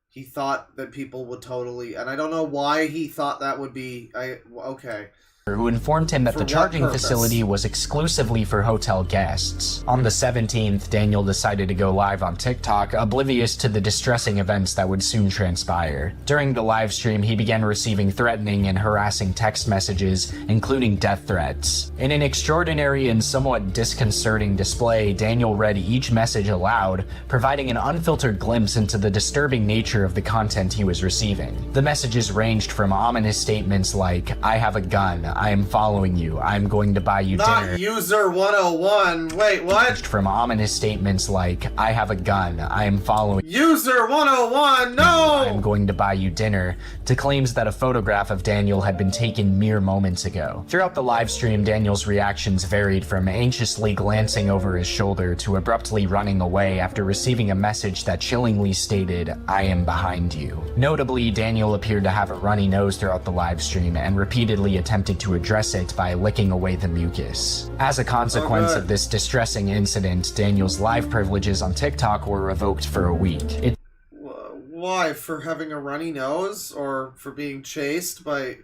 He thought that people would totally... And I don't know why he thought that would be... Okay. Who informed him that For the what charging purpose? facility was exclusively for hotel guests. On the 17th, Daniel decided to go live on TikTok, oblivious to the distressing events that would soon transpire. During the live stream, he began receiving threatening and harassing text messages, including death threats. In an extraordinary and somewhat disconcerting display, Daniel read each message aloud, providing an unfiltered glimpse into the disturbing nature of the content he was receiving. The messages ranged from ominous statements like, "I have a gun, I am following you, I'm going to buy you dinner." Not user 101. Wait, what? From ominous statements like, "I have a gun, I am following User 101, no! I'm going to buy you dinner," to claims that a photograph of Daniel had been taken mere moments ago. Throughout the live stream, Daniel's reactions varied from anxiously glancing over his shoulder to abruptly running away after receiving a message that chillingly stated, "I am behind you." Notably, Daniel appeared to have a runny nose throughout the live stream and repeatedly attempted to to address it by licking away the mucus. As a consequence of this distressing incident, Daniel's live privileges on TikTok were revoked for a week. Why? For having a runny nose? Or for being chased by,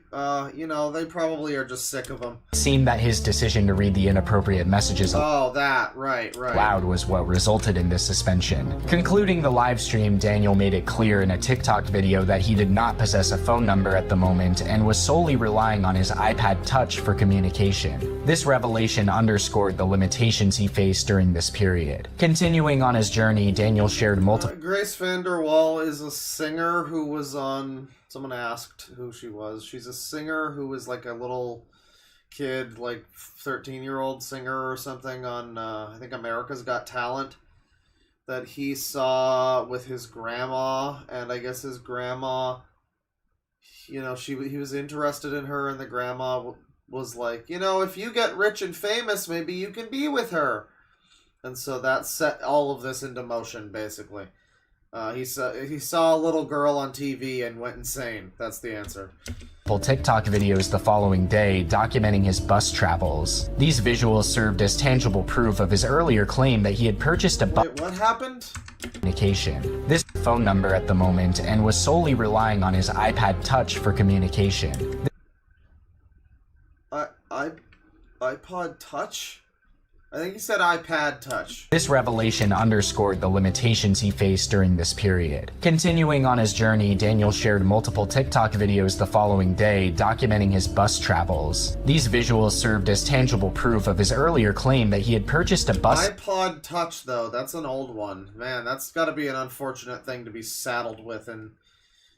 you know, they probably are just sick of him. It seemed that his decision to read the inappropriate messages right. Loud was what resulted in this suspension. Concluding the live stream, Daniel made it clear in a TikTok video that he did not possess a phone number at the moment and was solely relying on his iPad Touch for communication. This revelation underscored the limitations he faced during this period. Continuing on his journey, Daniel shared multiple... Grace VanderWaal is a singer who was on... Someone asked who she was. She's a singer who was like a little kid, like 13-year-old singer or something on, I think, America's Got Talent, that he saw with his grandma, and I guess his grandma, you know, he was interested in her, and the grandma was like, you know, if you get rich and famous, maybe you can be with her. And so that set all of this into motion, basically. He saw a little girl on TV and went insane. That's the answer. TikTok videos the following day documenting his bus travels. These visuals served as tangible proof of his earlier claim that he had purchased a bus. Wait, what happened? Communication. This phone number at the moment and was solely relying on his iPad Touch for communication. iPod Touch? I think he said iPad Touch. This revelation underscored the limitations he faced during this period. Continuing on his journey, Daniel shared multiple TikTok videos the following day documenting his bus travels. These visuals served as tangible proof of his earlier claim that he had purchased a bus... iPod Touch, though, that's an old one. Man, that's gotta be an unfortunate thing to be saddled with in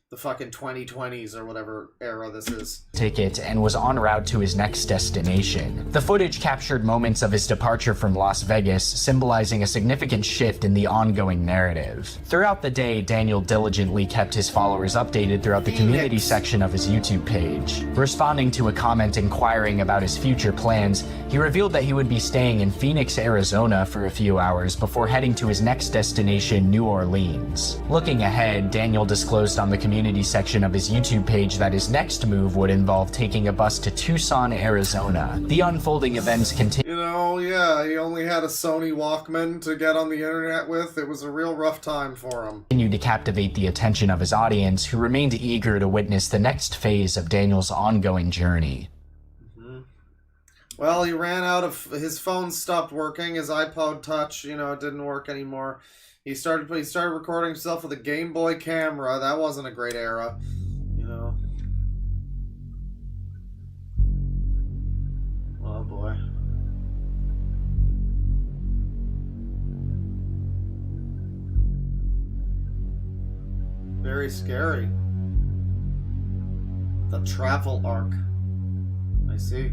the fucking 2020s or whatever era this is. Ticket and was en route to his next destination. The footage captured moments of his departure from Las Vegas, symbolizing a significant shift in the ongoing narrative. Throughout the day, Daniel diligently kept his followers updated throughout the community section of his YouTube page. Responding to a comment inquiring about his future plans, he revealed that he would be staying in Phoenix, Arizona for a few hours before heading to his next destination, New Orleans. Looking ahead, Daniel disclosed on the community section of his YouTube page that his next move would involve taking a bus to Tucson, Arizona. The unfolding events continue. You know, yeah, he only had a Sony Walkman to get on the internet with. It was a real rough time for him. Continued to captivate the attention of his audience, who remained eager to witness the next phase of Daniel's ongoing journey. Well, he ran out of... His phone stopped working. His iPod Touch, you know, it didn't work anymore. He started recording himself with a Game Boy camera. That wasn't a great era, you know. Oh boy. Very scary. The travel arc. I see.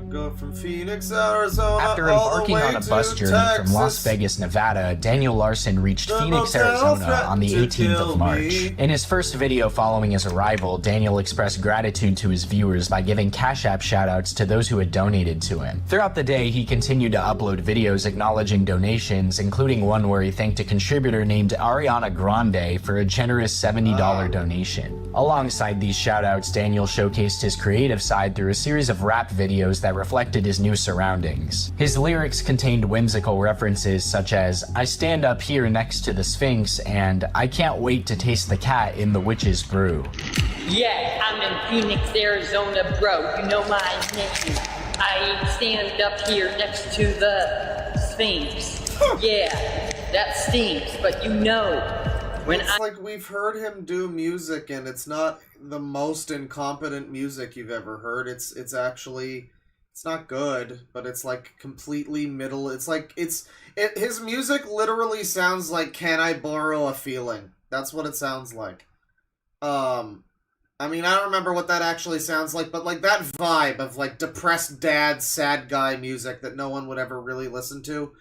Go from Phoenix, Arizona. After embarking on a bus journey from Las Vegas, Nevada, Daniel Larson reached Phoenix, Arizona on the 18th of March. In his first video following his arrival, Daniel expressed gratitude to his viewers by giving Cash App shoutouts to those who had donated to him. Throughout the day, he continued to upload videos acknowledging donations, including one where he thanked a contributor named Ariana Grande for a generous $70 donation. Alongside these shoutouts, Daniel showcased his creative side through a series of rap videos that reflected his new surroundings. His lyrics contained whimsical references such as, "I stand up here next to the Sphinx," and "I can't wait to taste the cat in the witch's brew." Yeah, I'm in Phoenix, Arizona, bro. You know my name. I stand up here next to the Sphinx. Yeah, that stinks, but you know. It's like we've heard him do music, and it's not the most incompetent music you've ever heard. It's actually... It's not good, but it's like completely middle. It's like his music literally sounds like "Can I Borrow a Feeling?" That's what it sounds like. I mean, I don't remember what that actually sounds like, but like that vibe of like depressed dad, sad guy music that no one would ever really listen to.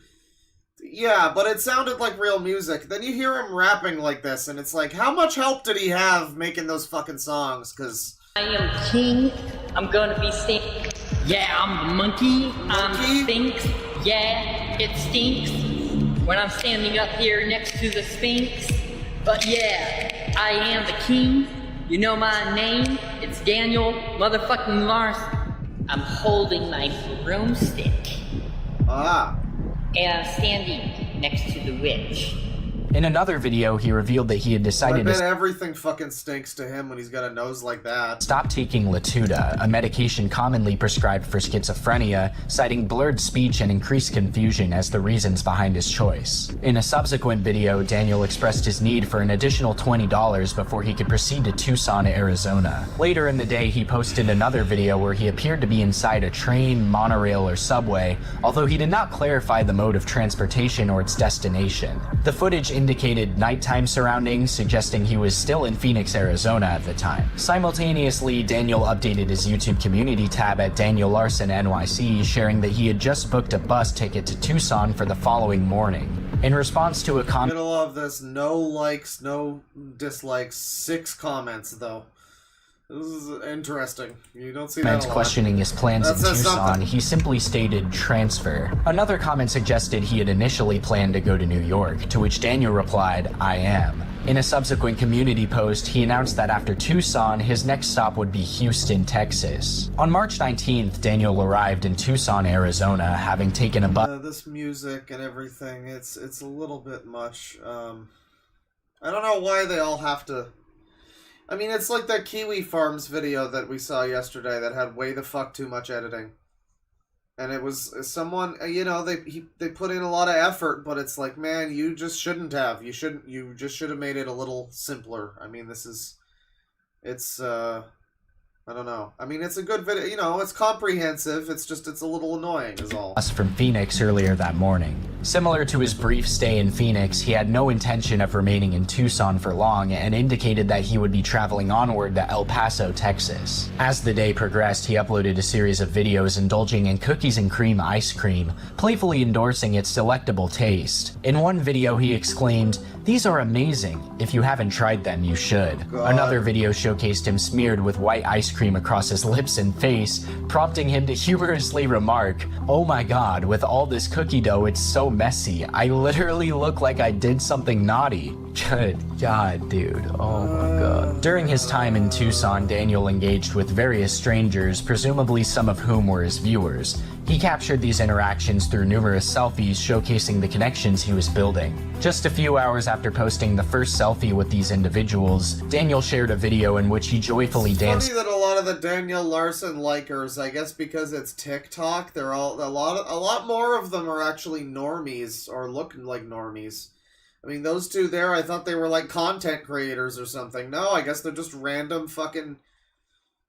Yeah, but it sounded like real music. Then you hear him rapping like this, and it's like, how much help did he have making those fucking songs? Because I am king. I'm gonna be staying. Yeah, I'm the monkey. I'm the Sphinx. Yeah, it stinks when I'm standing up here next to the Sphinx. But yeah, I am the king. You know my name? It's Daniel motherfucking Larson. I'm holding my broomstick. Ah. And I'm standing next to the witch. In another video, he revealed that he had I decided bet to everything fucking stinks to him when he's got a nose like that. stop taking Latuda, a medication commonly prescribed for schizophrenia, citing blurred speech and increased confusion as the reasons behind his choice. In a subsequent video, Daniel expressed his need for an additional $20 before he could proceed to Tucson, Arizona. Later in the day, he posted another video where he appeared to be inside a train, monorail, or subway, although he did not clarify the mode of transportation or its destination. The footage indicated nighttime surroundings, suggesting he was still in Phoenix, Arizona at the time. Simultaneously, Daniel updated his YouTube community tab at Daniel Larson NYC, sharing that he had just booked a bus ticket to Tucson for the following morning. In response to a comment, Middle of this, no likes, no dislikes, 6 comments though. This is interesting. You don't see that a lot. questioning his plans That in says Tucson, something. he simply stated transfer. Another comment suggested he had initially planned to go to New York, to which Daniel replied, I am. In a subsequent community post, he announced that after Tucson, his next stop would be Houston, Texas. On March 19th, Daniel arrived in Tucson, Arizona, having taken a bus. This music and everything, it's a little bit much. I don't know why they all have to... I mean, it's like that Kiwi Farms video that we saw yesterday that had way the fuck too much editing. And it was someone, you know, they put in a lot of effort, but it's like, man, you just shouldn't have. You just should have made it a little simpler. I mean, I don't know. I mean, it's a good video, you know, it's comprehensive, it's a little annoying is all. From Phoenix earlier that morning. Similar to his brief stay in Phoenix, he had no intention of remaining in Tucson for long and indicated that he would be traveling onward to El Paso, Texas. As the day progressed, he uploaded a series of videos indulging in cookies and cream ice cream, playfully endorsing its delectable taste. In one video, he exclaimed, "These are amazing. If you haven't tried them, you should." God. Another video showcased him smeared with white ice cream across his lips and face, prompting him to humorously remark, "Oh my god, with all this cookie dough, it's so messy. I literally look like I did something naughty." Good god, dude. Oh my god. During his time in Tucson, Daniel engaged with various strangers, presumably some of whom were his viewers. He captured these interactions through numerous selfies showcasing the connections he was building. Just a few hours after posting the first selfie with these individuals, Daniel shared a video in which he joyfully danced. Funny that a lot of the Daniel Larson likers, I guess because it's TikTok, they're all a lot more of them are actually normies or looking like normies. I mean, those two there, I thought they were like content creators or something. No, I guess they're just random fucking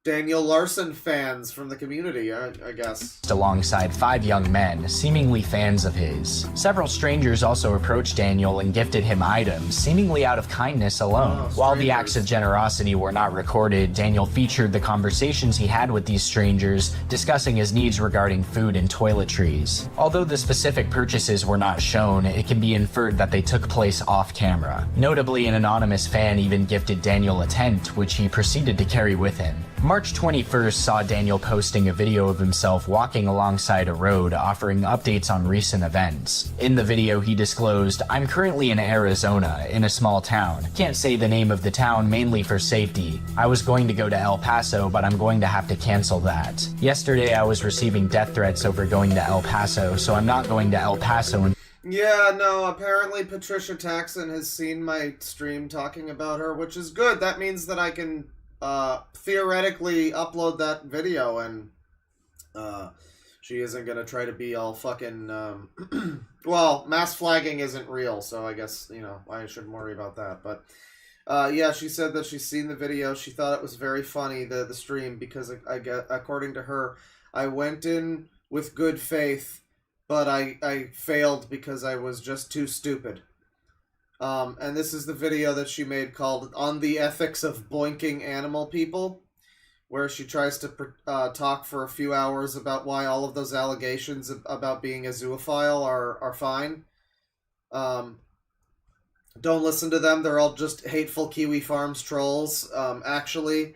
Daniel Larson fans from the community, I guess. Alongside 5 young men, seemingly fans of his. Several strangers also approached Daniel and gifted him items, seemingly out of kindness alone. While the acts of generosity were not recorded, Daniel featured the conversations he had with these strangers, discussing his needs regarding food and toiletries. Although the specific purchases were not shown, it can be inferred that they took place off camera. Notably, an anonymous fan even gifted Daniel a tent, which he proceeded to carry with him. March 21st saw Daniel posting a video of himself walking alongside a road, offering updates on recent events. In the video, he disclosed, "I'm currently in Arizona, in a small town. Can't say the name of the town mainly for safety. I was going to go to El Paso, but I'm going to have to cancel that. Yesterday, I was receiving death threats over going to El Paso, so I'm not going to El Paso and..." Yeah, no, apparently Patricia Taxon has seen my stream talking about her, which is good. That means that I can theoretically upload that video and she isn't gonna try to be all fucking well, mass flagging isn't real, so I guess, you know, I shouldn't worry about that. But yeah, she said that she's seen the video. She thought it was very funny, the stream, because I get, according to her, I went in with good faith, but I failed because I was just too stupid. And this is the video that she made called "On the Ethics of Boinking Animal People," where she tries to talk for a few hours about why all of those allegations about being a zoophile are fine. Don't listen to them. They're all just hateful Kiwi Farms trolls. Actually,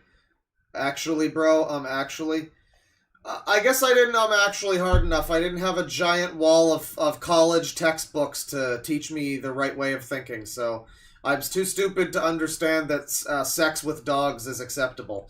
bro, I guess I didn't actually hard enough. I didn't have a giant wall of college textbooks to teach me the right way of thinking, so I'm too stupid to understand that sex with dogs is acceptable.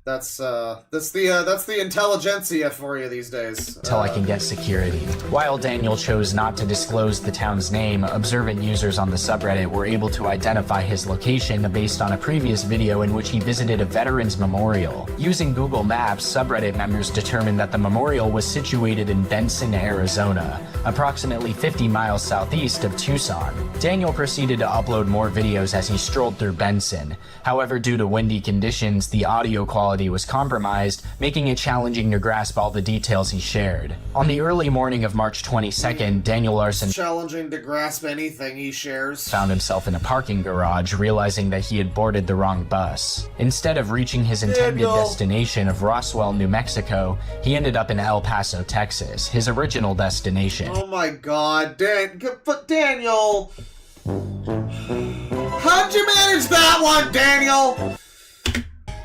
That's the intelligentsia for you these days. Until I can get security. While Daniel chose not to disclose the town's name, observant users on the subreddit were able to identify his location based on a previous video in which he visited a veterans memorial. Using Google Maps, subreddit members determined that the memorial was situated in Benson, Arizona, approximately 50 miles southeast of Tucson. Daniel proceeded to upload more videos as he strolled through Benson. However, due to windy conditions, the audio quality was compromised, making it challenging to grasp all the details he shared. On the early morning of March 22nd, Daniel Larson challenging to grasp anything he shares. Found himself in a parking garage, realizing that he had boarded the wrong bus. Instead of reaching his intended destination of Roswell, New Mexico, he ended up in El Paso, Texas, his original destination. Oh my god, Daniel! How'd you manage that one, Daniel?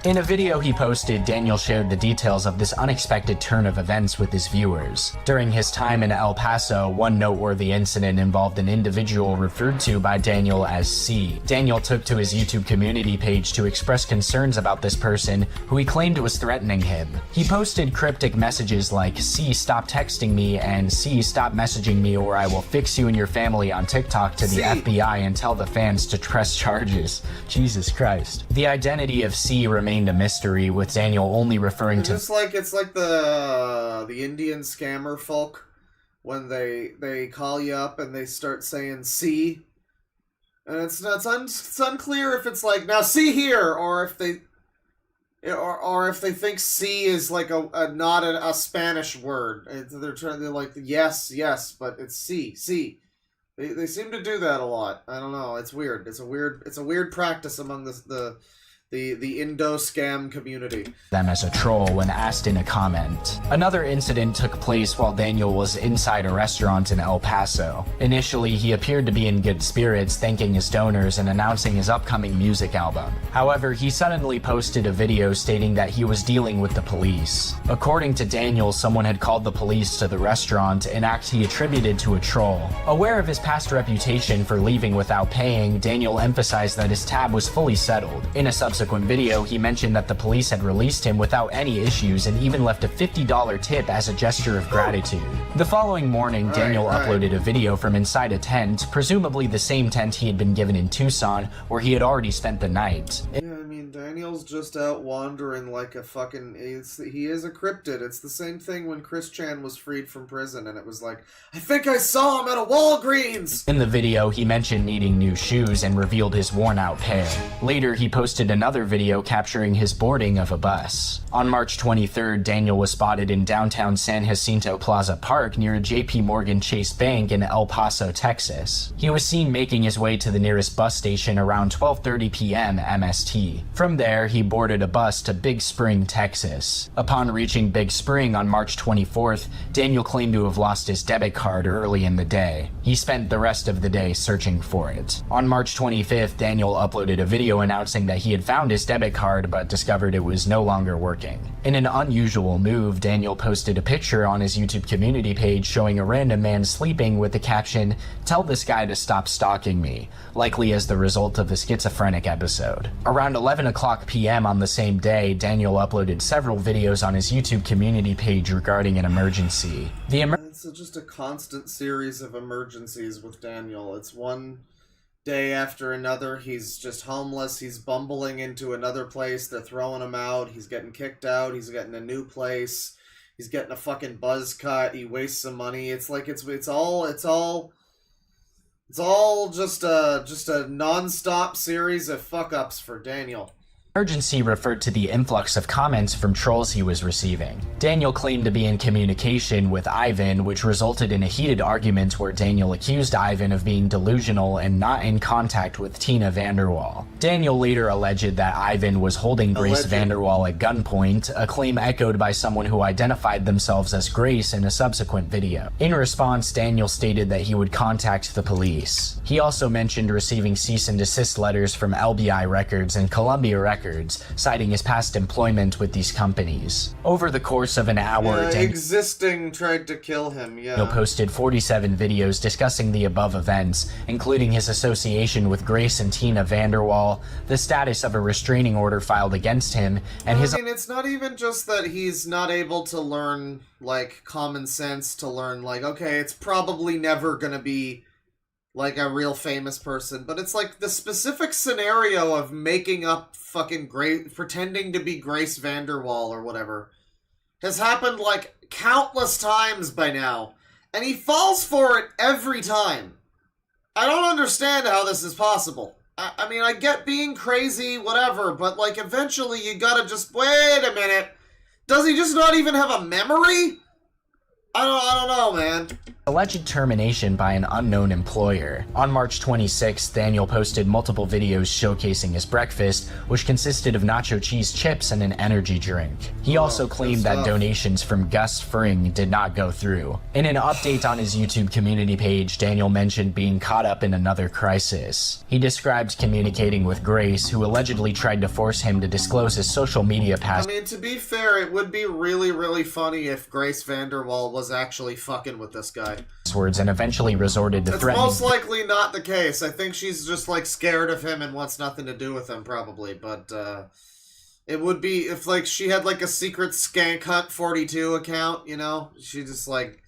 In a video he posted, Daniel shared the details of this unexpected turn of events with his viewers. During his time in El Paso, one noteworthy incident involved an individual referred to by Daniel as C. Daniel took to his YouTube community page to express concerns about this person, who he claimed was threatening him. He posted cryptic messages like, "C, stop texting me," and "C, stop messaging me or I will fix you and your family on TikTok to the FBI and tell the fans to press charges." Jesus Christ. The identity of C remained a mystery, with Daniel only referring to it's like the Indian scammer folk when they call you up and they start saying "see," and it's unclear if it's like, "now see here," or if they think "see" is like not a Spanish word. They're like yes, but it's "see." They seem to do that a lot. I don't know. It's weird. It's a weird practice among the Indo-scam community. Them as a troll when asked in a comment. Another incident took place while Daniel was inside a restaurant in El Paso. Initially, he appeared to be in good spirits, thanking his donors and announcing his upcoming music album. However, he suddenly posted a video stating that he was dealing with the police. According to Daniel, someone had called the police to the restaurant, an act he attributed to a troll. Aware of his past reputation for leaving without paying, Daniel emphasized that his tab was fully settled. In a subsequent video, he mentioned that the police had released him without any issues and even left a $50 tip as a gesture of gratitude. The following morning, Daniel uploaded a video from inside a tent, presumably the same tent he had been given in Tucson, where he had already spent the night. Yeah, I mean, Daniel's just out wandering like a fucking... he is a cryptid. It's the same thing when Chris Chan was freed from prison, and it was like, "I think I saw him at a Walgreens!" In the video, he mentioned needing new shoes and revealed his worn-out pair. Later, he posted another video capturing his boarding of a bus. On March 23rd, Daniel was spotted in downtown San Jacinto Plaza Park near a JP Morgan Chase Bank in El Paso, Texas. He was seen making his way to the nearest bus station around 12:30 p.m. MST. From there, he boarded a bus to Big Spring, Texas. Upon reaching Big Spring on March 24th, Daniel claimed to have lost his debit card early in the day. He spent the rest of the day searching for it. On March 25th, Daniel uploaded a video announcing that he had found his debit card but discovered it was no longer working. In an unusual move, Daniel posted a picture on his YouTube community page showing a random man sleeping with the caption, "Tell this guy to stop stalking me," likely as the result of the schizophrenic episode. Around 11 o'clock p.m. on the same day, Daniel uploaded several videos on his YouTube community page regarding an emergency. It's just a constant series of emergencies with Daniel. It's one day after another. He's just homeless. He's bumbling into another place. They're throwing him out. He's getting kicked out. He's getting a new place. He's getting a fucking buzz cut. He wastes some money. It's like it's all just a non-stop series of fuck-ups for Daniel. Emergency referred to the influx of comments from trolls he was receiving. Daniel claimed to be in communication with Ivan, which resulted in a heated argument where Daniel accused Ivan of being delusional and not in contact with Tina Vanderwall. Daniel later alleged that Ivan was holding Grace Vanderwall at gunpoint, a claim echoed by someone who identified themselves as Grace in a subsequent video. In response, Daniel stated that he would contact the police. He also mentioned receiving cease and desist letters from LBI Records and Columbia Records records, citing his past employment with these companies. Over the course of an hour, Existing tried to kill him, Daniel posted 47 videos discussing the above events, including his association with Grace and Tina Vanderwall, the status of a restraining order filed against him, and his... I mean, it's not even just that he's not able to learn, like, common sense to learn, like, okay, it's probably never gonna be, like, a real famous person, but it's like the specific scenario of making up fucking pretending to be Grace Vanderwall or whatever has happened, like, countless times by now, and he falls for it every time. I don't understand how this is possible. I mean, I get being crazy, whatever, but, like, eventually you gotta just, wait a minute, does he just not even have a memory? I don't know, man. Alleged termination by an unknown employer. On March 26th, Daniel posted multiple videos showcasing his breakfast, which consisted of nacho cheese chips and an energy drink. He also claimed that donations from Gus Fring did not go through. In an update on his YouTube community page, Daniel mentioned being caught up in another crisis. He described communicating with Grace, who allegedly tried to force him to disclose his social media password. I mean, to be fair, it would be really, really funny if Grace Vanderwall was actually fucking with this guy. And eventually resorted to threatening. It's most likely not the case. I think she's just, like, scared of him and wants nothing to do with him, probably. But, it would be if, like, she had, like, a secret Skank Hunt 42 account, you know? She just, like,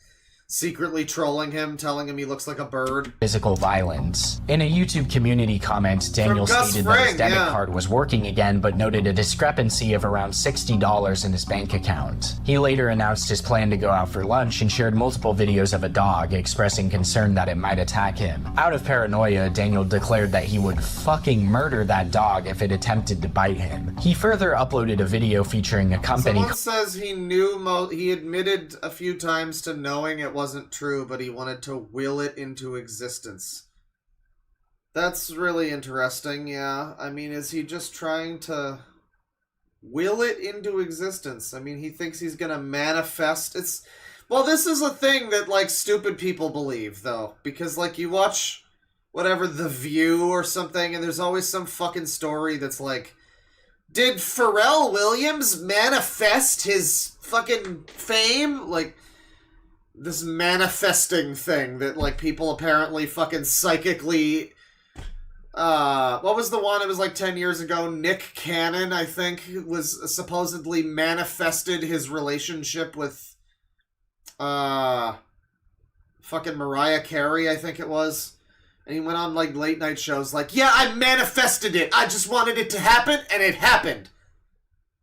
secretly trolling him, telling him he looks like a bird. Physical violence. In a YouTube community comment, Daniel stated that his debit card was working again, but noted a discrepancy of around $60 in his bank account. He later announced his plan to go out for lunch and shared multiple videos of a dog, expressing concern that it might attack him. Out of paranoia, Daniel declared that he would fucking murder that dog if it attempted to bite him. He further uploaded a video featuring a company... Someone says he knew he admitted a few times to knowing it wasn't true, but he wanted to will it into existence. That's really interesting, yeah. I mean, is he just trying to will it into existence? I mean, he thinks he's gonna manifest. Well, this is a thing that, like, stupid people believe, though. Because, like, you watch, whatever, The View or something, and there's always some fucking story that's like, did Pharrell Williams manifest his fucking fame? Like, this manifesting thing that, like, people apparently fucking psychically... what was the one? It was like 10 years ago. Nick Cannon, I think, was supposedly manifested his relationship with, fucking Mariah Carey, I think it was. And he went on, like, late night shows like, yeah, I manifested it. I just wanted it to happen, and it happened.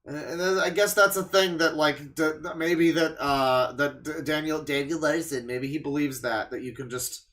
And I guess that's a thing that, like, maybe that Daniel Larson, maybe he believes that you can just...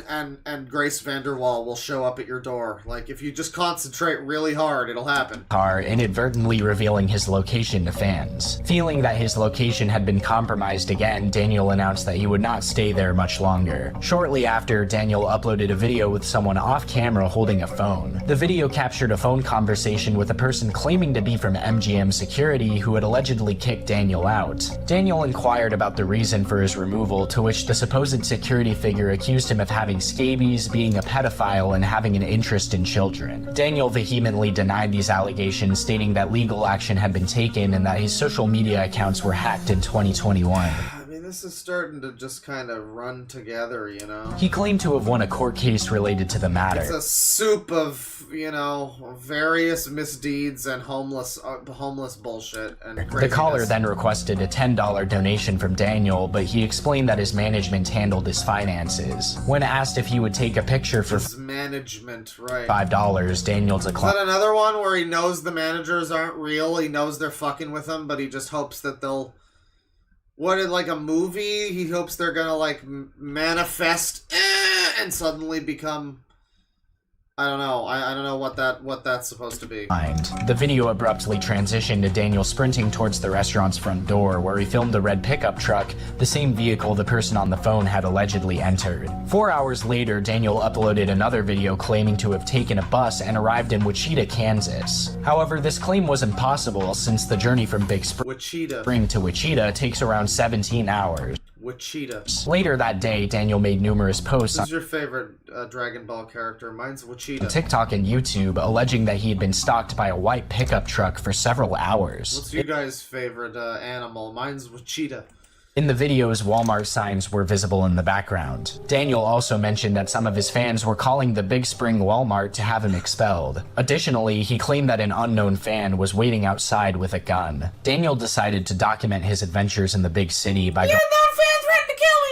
And Grace Vanderwall will show up at your door. Like, if you just concentrate really hard, it'll happen. Car inadvertently revealing his location to fans. Feeling that his location had been compromised again, Daniel announced that he would not stay there much longer. Shortly after, Daniel uploaded a video with someone off camera holding a phone. The video captured a phone conversation with a person claiming to be from MGM Security who had allegedly kicked Daniel out. Daniel inquired about the reason for his removal, to which the supposed security figure accused him of having scabies, being a pedophile, and having an interest in children. Daniel vehemently denied these allegations, stating that legal action had been taken and that his social media accounts were hacked in 2021. This is starting to just kind of run together, you know? He claimed to have won a court case related to the matter. It's a soup of, you know, various misdeeds and homeless bullshit and craziness. The caller then requested a $10 donation from Daniel, but he explained that his management handled his finances. When asked if he would take a picture for his management, right. $5, Daniel declined. Is that another one where he knows the managers aren't real? He knows they're fucking with him, but he just hopes that they'll... What, in, like, a movie? He hopes they're gonna, like, manifest and suddenly become... I don't know. I don't know what that's supposed to be. The video abruptly transitioned to Daniel sprinting towards the restaurant's front door, where he filmed a red pickup truck, the same vehicle the person on the phone had allegedly entered. 4 hours later, Daniel uploaded another video claiming to have taken a bus and arrived in Wichita, Kansas. However, this claim was impossible since the journey from Big Spring to Wichita takes around 17 hours. Wichita. Later that day, Daniel made numerous posts on Who's your favorite Dragon Ball character? Mine's Wichita. TikTok and YouTube, alleging that he had been stalked by a white pickup truck for several hours. What's your guys' favorite animal? Mine's Wichita. In the videos, Walmart signs were visible in the background. Daniel also mentioned that some of his fans were calling the Big Spring Walmart to have him expelled. Additionally, he claimed that an unknown fan was waiting outside with a gun. Daniel decided to document his adventures in the big city by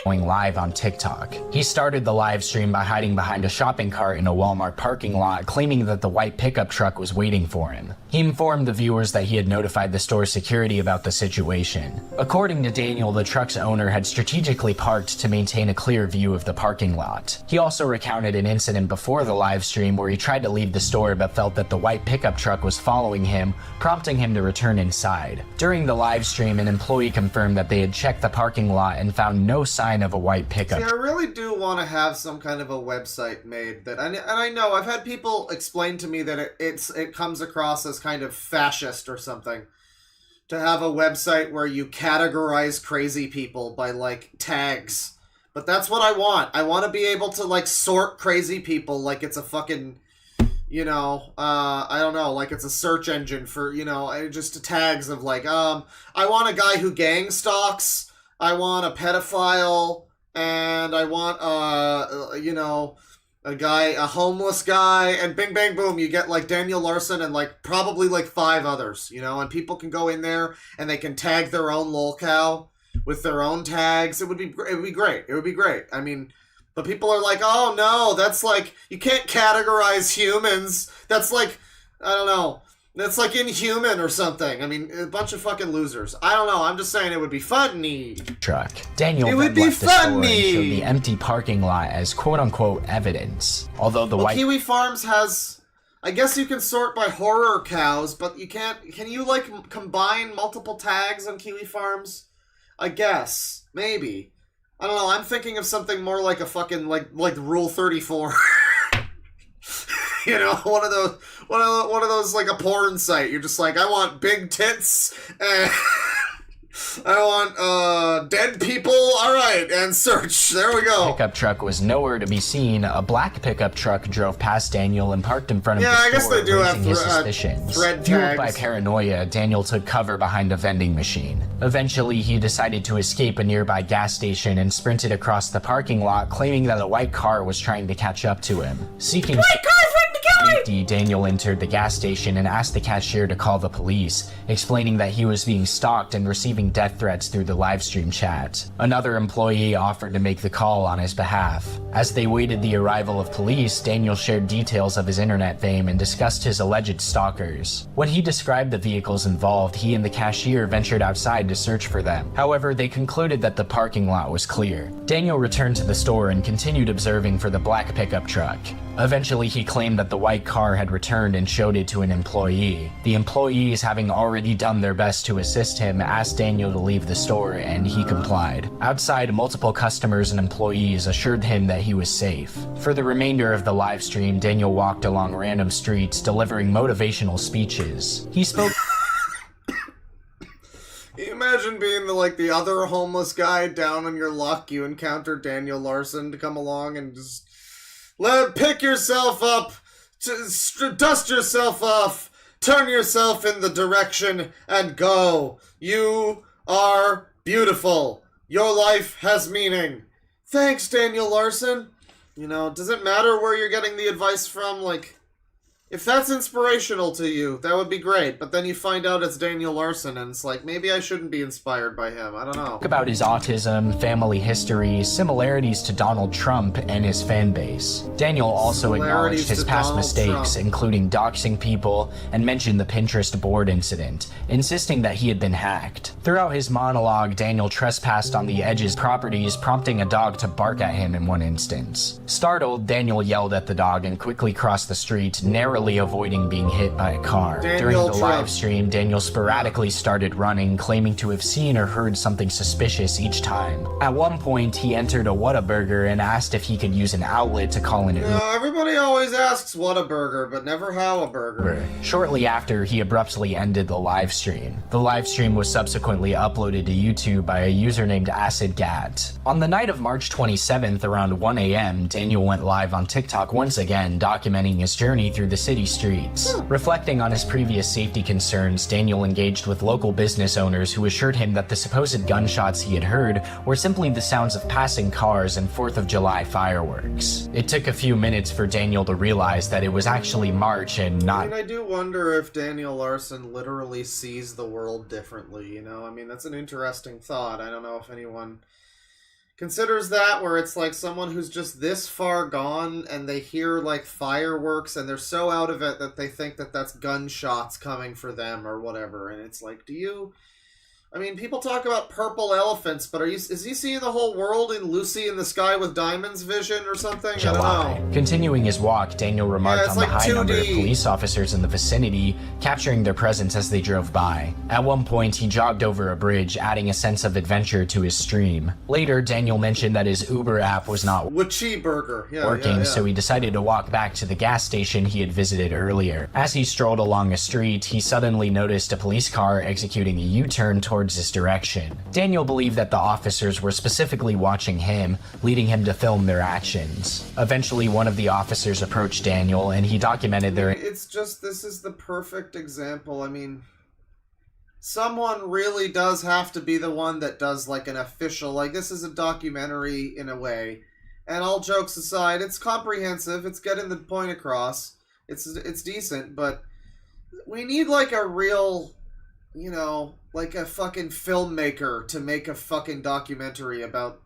going live on TikTok. He started the live stream by hiding behind a shopping cart in a Walmart parking lot, claiming that the white pickup truck was waiting for him. He informed the viewers that he had notified the store's security about the situation. According to Daniel, the truck's owner had strategically parked to maintain a clear view of the parking lot. He also recounted an incident before the live stream where he tried to leave the store but felt that the white pickup truck was following him, prompting him to return inside. During the live stream, an employee confirmed that they had checked the parking lot and found no sign of a white pickup. See, I really do want to have some kind of a website made that, and I know I've had people explain to me that it comes across as kind of fascist or something, to have a website where you categorize crazy people by like tags. But that's what I want. I want to be able to like sort crazy people like it's a fucking, you know, I don't know, like it's a search engine for, you know, just tags of like, I want a guy who gang stalks, I want a pedophile, and I want, you know, a homeless guy, and bing, bang, boom, you get like Daniel Larson and like probably like 5 others, you know, and people can go in there and they can tag their own lolcow with their own tags. It would be great. It would be great. I mean, but people are like, oh no, that's like, you can't categorize humans. That's like, I don't know. That's like Inhuman or something. I mean, a bunch of fucking losers. I don't know. I'm just saying it would be funny. Truck. Daniel then left the store and showed the empty parking lot as quote-unquote evidence. Although the white Kiwi Farms has, I guess you can sort by horror cows, but you can't. Can you like combine multiple tags on Kiwi Farms? I guess maybe. I don't know. I'm thinking of something more like a fucking like Rule 34. You know, one of those like a porn site. You're just like, I want big tits and I want dead people. All right, and search. There we go. Pickup truck was nowhere to be seen. A black pickup truck drove past Daniel and parked in front of the store, I guess they do have his suspicions. thread Fueled tags. by paranoia, Daniel took cover behind a vending machine. Eventually, he decided to escape a nearby gas station and sprinted across the parking lot, claiming that a white car was trying to catch up to him. Seeking safety, Daniel entered the gas station and asked the cashier to call the police, explaining that he was being stalked and receiving death threats through the livestream chat. Another employee offered to make the call on his behalf. As they waited the arrival of police, Daniel shared details of his internet fame and discussed his alleged stalkers. When he described the vehicles involved, he and the cashier ventured outside to search for them. However, they concluded that the parking lot was clear. Daniel returned to the store and continued observing for the black pickup truck. Eventually, he claimed that the white car had returned and showed it to an employee. The employees, having already done their best to assist him, asked Daniel to leave the store, and he complied. Outside, multiple customers and employees assured him that he was safe. For the remainder of the live stream, Daniel walked along random streets, delivering motivational speeches. He spoke... Can you imagine being the other homeless guy down on your luck? You encounter Daniel Larson to come along and just... pick yourself up, dust yourself off, turn yourself in the direction, and go. You are beautiful. Your life has meaning. Thanks, Daniel Larson. You know, does it matter where you're getting the advice from? Like, if that's inspirational to you, that would be great. But then you find out it's Daniel Larson, and it's like, maybe I shouldn't be inspired by him. I don't know. About his autism, family history, similarities to Donald Trump, and his fan base. Daniel also acknowledged his past mistakes, including doxing people, and mentioned the Pinterest board incident, insisting that he had been hacked. Throughout his monologue, Daniel trespassed on the Edge's properties, prompting a dog to bark at him in one instance. Startled, Daniel yelled at the dog and quickly crossed the street, narrowly narrowly avoiding being hit by a car. Daniel During the Trump. live stream, Daniel sporadically started running, claiming to have seen or heard something suspicious each time. At one point, he entered a Whataburger and asked if he could use an outlet to call in an Uber. Everybody always asks what a burger, but never how a burger. Shortly after, he abruptly ended the live stream. The live stream was subsequently uploaded to YouTube by a user named AcidGat. On the night of March 27th, around 1 a.m., Daniel went live on TikTok once again, documenting his journey through the city streets. Reflecting on his previous safety concerns, Daniel engaged with local business owners who assured him that the supposed gunshots he had heard were simply the sounds of passing cars and 4th of July fireworks. It took a few minutes for Daniel to realize that it was actually March and not... I do wonder if Daniel Larson literally sees the world differently, you know? I mean, that's an interesting thought. I don't know if anyone considers that, where it's like someone who's just this far gone and they hear like fireworks and they're so out of it that they think that that's gunshots coming for them or whatever. And it's like, do you... I mean, people talk about purple elephants, but is he seeing the whole world in Lucy in the Sky with Diamonds vision or something? July. I don't know. Continuing his walk, Daniel remarked on the high number of police officers in the vicinity, capturing their presence as they drove by. At one point, he jogged over a bridge, adding a sense of adventure to his stream. Later, Daniel mentioned that his Uber app was not Burger. working, so he decided to walk back to the gas station he had visited earlier. As he strolled along a street, he suddenly noticed a police car executing a U-turn towards his direction. Daniel believed that the officers were specifically watching him, leading him to film their actions. Eventually, one of the officers approached Daniel, and he documented their... It's just, this is the perfect example. I mean, someone really does have to be the one that does like an official, like this is a documentary in a way. And all jokes aside, it's comprehensive, it's getting the point across, it's decent, but we need like a real, you know, like a fucking filmmaker to make a fucking documentary about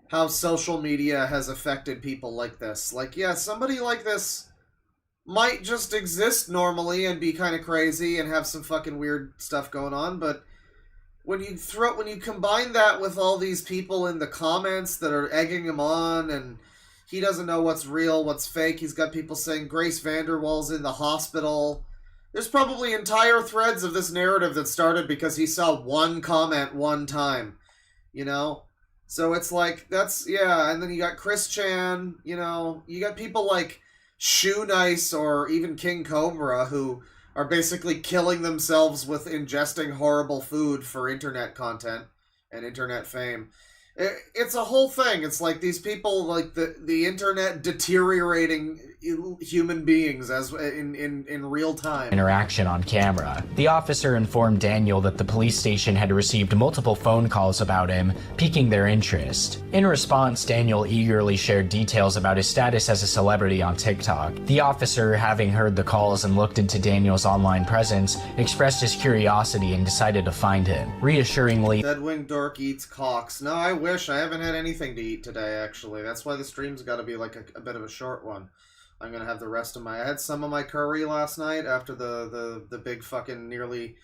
how social media has affected people like this. Like, yeah, somebody like this might just exist normally and be kind of crazy and have some fucking weird stuff going on, but when you combine that with all these people in the comments that are egging him on, and he doesn't know what's real, what's fake, he's got people saying Grace Vanderwall's in the hospital. There's probably entire threads of this narrative that started because he saw one comment one time, you know? So it's like, that's, yeah, and then you got Chris Chan, you know, you got people like Shoe Nice or even King Cobra who are basically killing themselves with ingesting horrible food for internet content and internet fame. It's a whole thing. It's like these people, like the internet deteriorating human beings as in real time. Interaction on camera. The officer informed Daniel that the police station had received multiple phone calls about him, piquing their interest. In response, Daniel eagerly shared details about his status as a celebrity on TikTok. The officer, having heard the calls and looked into Daniel's online presence, expressed his curiosity and decided to find him. Reassuringly, Deadwing Dork eats cocks. No, I wish. I haven't had anything to eat today, actually. That's why the stream's got to be like a bit of a short one. I'm gonna have the rest of my... I had some of my curry last night after the big fucking nearly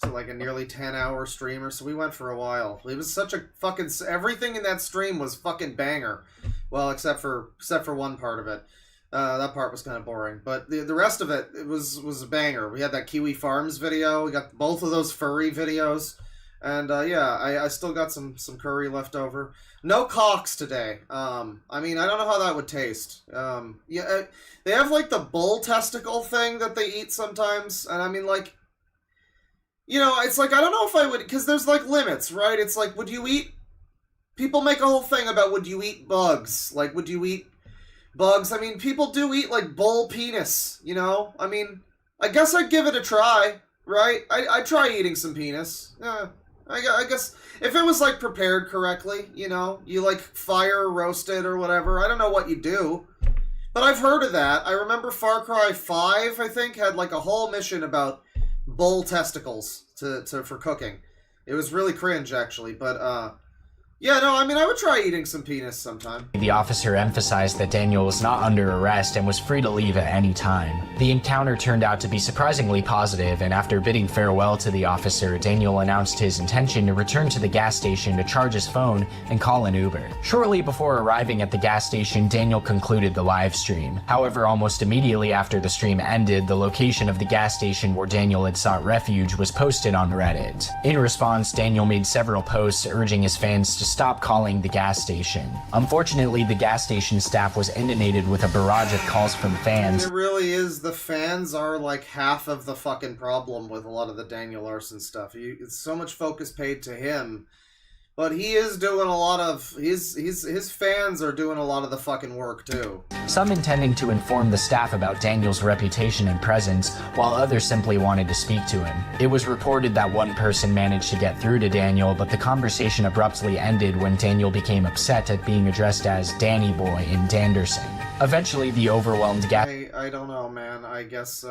10-hour streamer, so we went for a while. It was such a fucking... Everything in that stream was fucking banger. Well, except for one part of it. That part was kind of boring. But the rest of it was a banger. We had that Kiwi Farms video. We got both of those furry videos. And yeah, I still got some curry left over. No cocks today. I mean, I don't know how that would taste. Yeah, they have like the bull testicle thing that they eat sometimes, and I mean, like, you know, it's like I don't know if I would, because there's like limits, right? It's like, would you eat? People make a whole thing about would you eat bugs? Like, would you eat bugs? I mean, people do eat like bull penis. You know, I mean, I guess I'd give it a try, right? I'd try eating some penis. Yeah. I guess if it was like prepared correctly, you know, you like fire roasted or whatever. I don't know what you do, but I've heard of that. I remember Far Cry 5, I think, had like a whole mission about bull testicles for cooking. It was really cringe actually, but Yeah, no, I mean, I would try eating some penis sometime. The officer emphasized that Daniel was not under arrest and was free to leave at any time. The encounter turned out to be surprisingly positive, and after bidding farewell to the officer, Daniel announced his intention to return to the gas station to charge his phone and call an Uber. Shortly before arriving at the gas station, Daniel concluded the live stream. However, almost immediately after the stream ended, the location of the gas station where Daniel had sought refuge was posted on Reddit. In response, Daniel made several posts urging his fans to stop calling the gas station. Unfortunately, the gas station staff was inundated with a barrage of calls from fans. It really is, the fans are like half of the fucking problem with a lot of the Daniel Larson stuff. It's so much focus paid to him, but he is doing a lot of, his fans are doing a lot of the fucking work too. Some intending to inform the staff about Daniel's reputation and presence, while others simply wanted to speak to him. It was reported that one person managed to get through to Daniel, but the conversation abruptly ended when Daniel became upset at being addressed as Danny Boy in Danderson. Eventually, the overwhelmed I don't know, man. I guess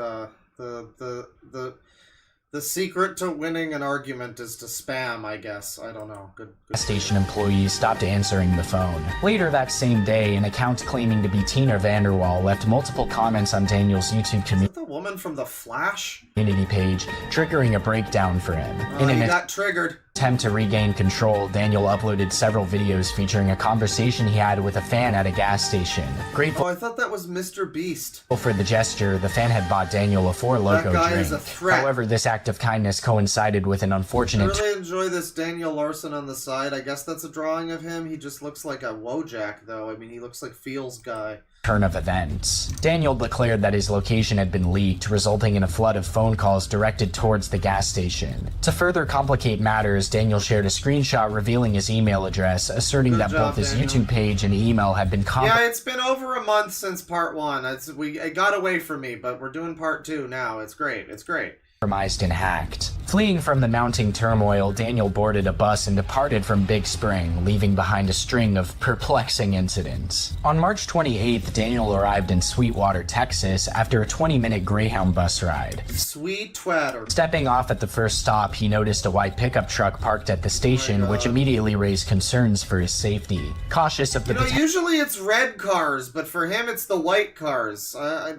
the secret to winning an argument is to spam, I guess. I don't know. Good. Gas station employees stopped answering the phone. Later that same day, an account claiming to be Tina Vanderwall left multiple comments on Daniel's YouTube community. The woman from The Flash? Community page, triggering a breakdown for him. He got triggered. Attempt to regain control, Daniel uploaded several videos featuring a conversation he had with a fan at a gas station. Grateful I thought that was Mr. Beast. For the gesture, the fan had bought Daniel a Four Loko That guy drink. is a threat. However, this act of kindness coincided with an I unfortunate really enjoy this Daniel Larson on the side. I guess that's a drawing of him. He just looks like a Wojak, though. I mean, he looks like Feels guy. turn of events. Daniel declared that his location had been leaked, resulting in a flood of phone calls directed towards the gas station. To further complicate matters, Daniel shared a screenshot revealing his email address, asserting Good that job, both his Daniel. YouTube page and email had been Yeah, it's been over a month since part one. It got away from me, but we're doing part two now. It's great. It's great. compromised and hacked. Fleeing from the mounting turmoil, Daniel boarded a bus and departed from Big Spring, leaving behind a string of perplexing incidents. On March 28th, Daniel arrived in Sweetwater, Texas, after a 20-minute Greyhound bus ride. Sweet twatter. Stepping off at the first stop, he noticed a white pickup truck parked at the station, which immediately raised concerns for his safety. Cautious of the Usually it's red cars, but for him it's the white cars.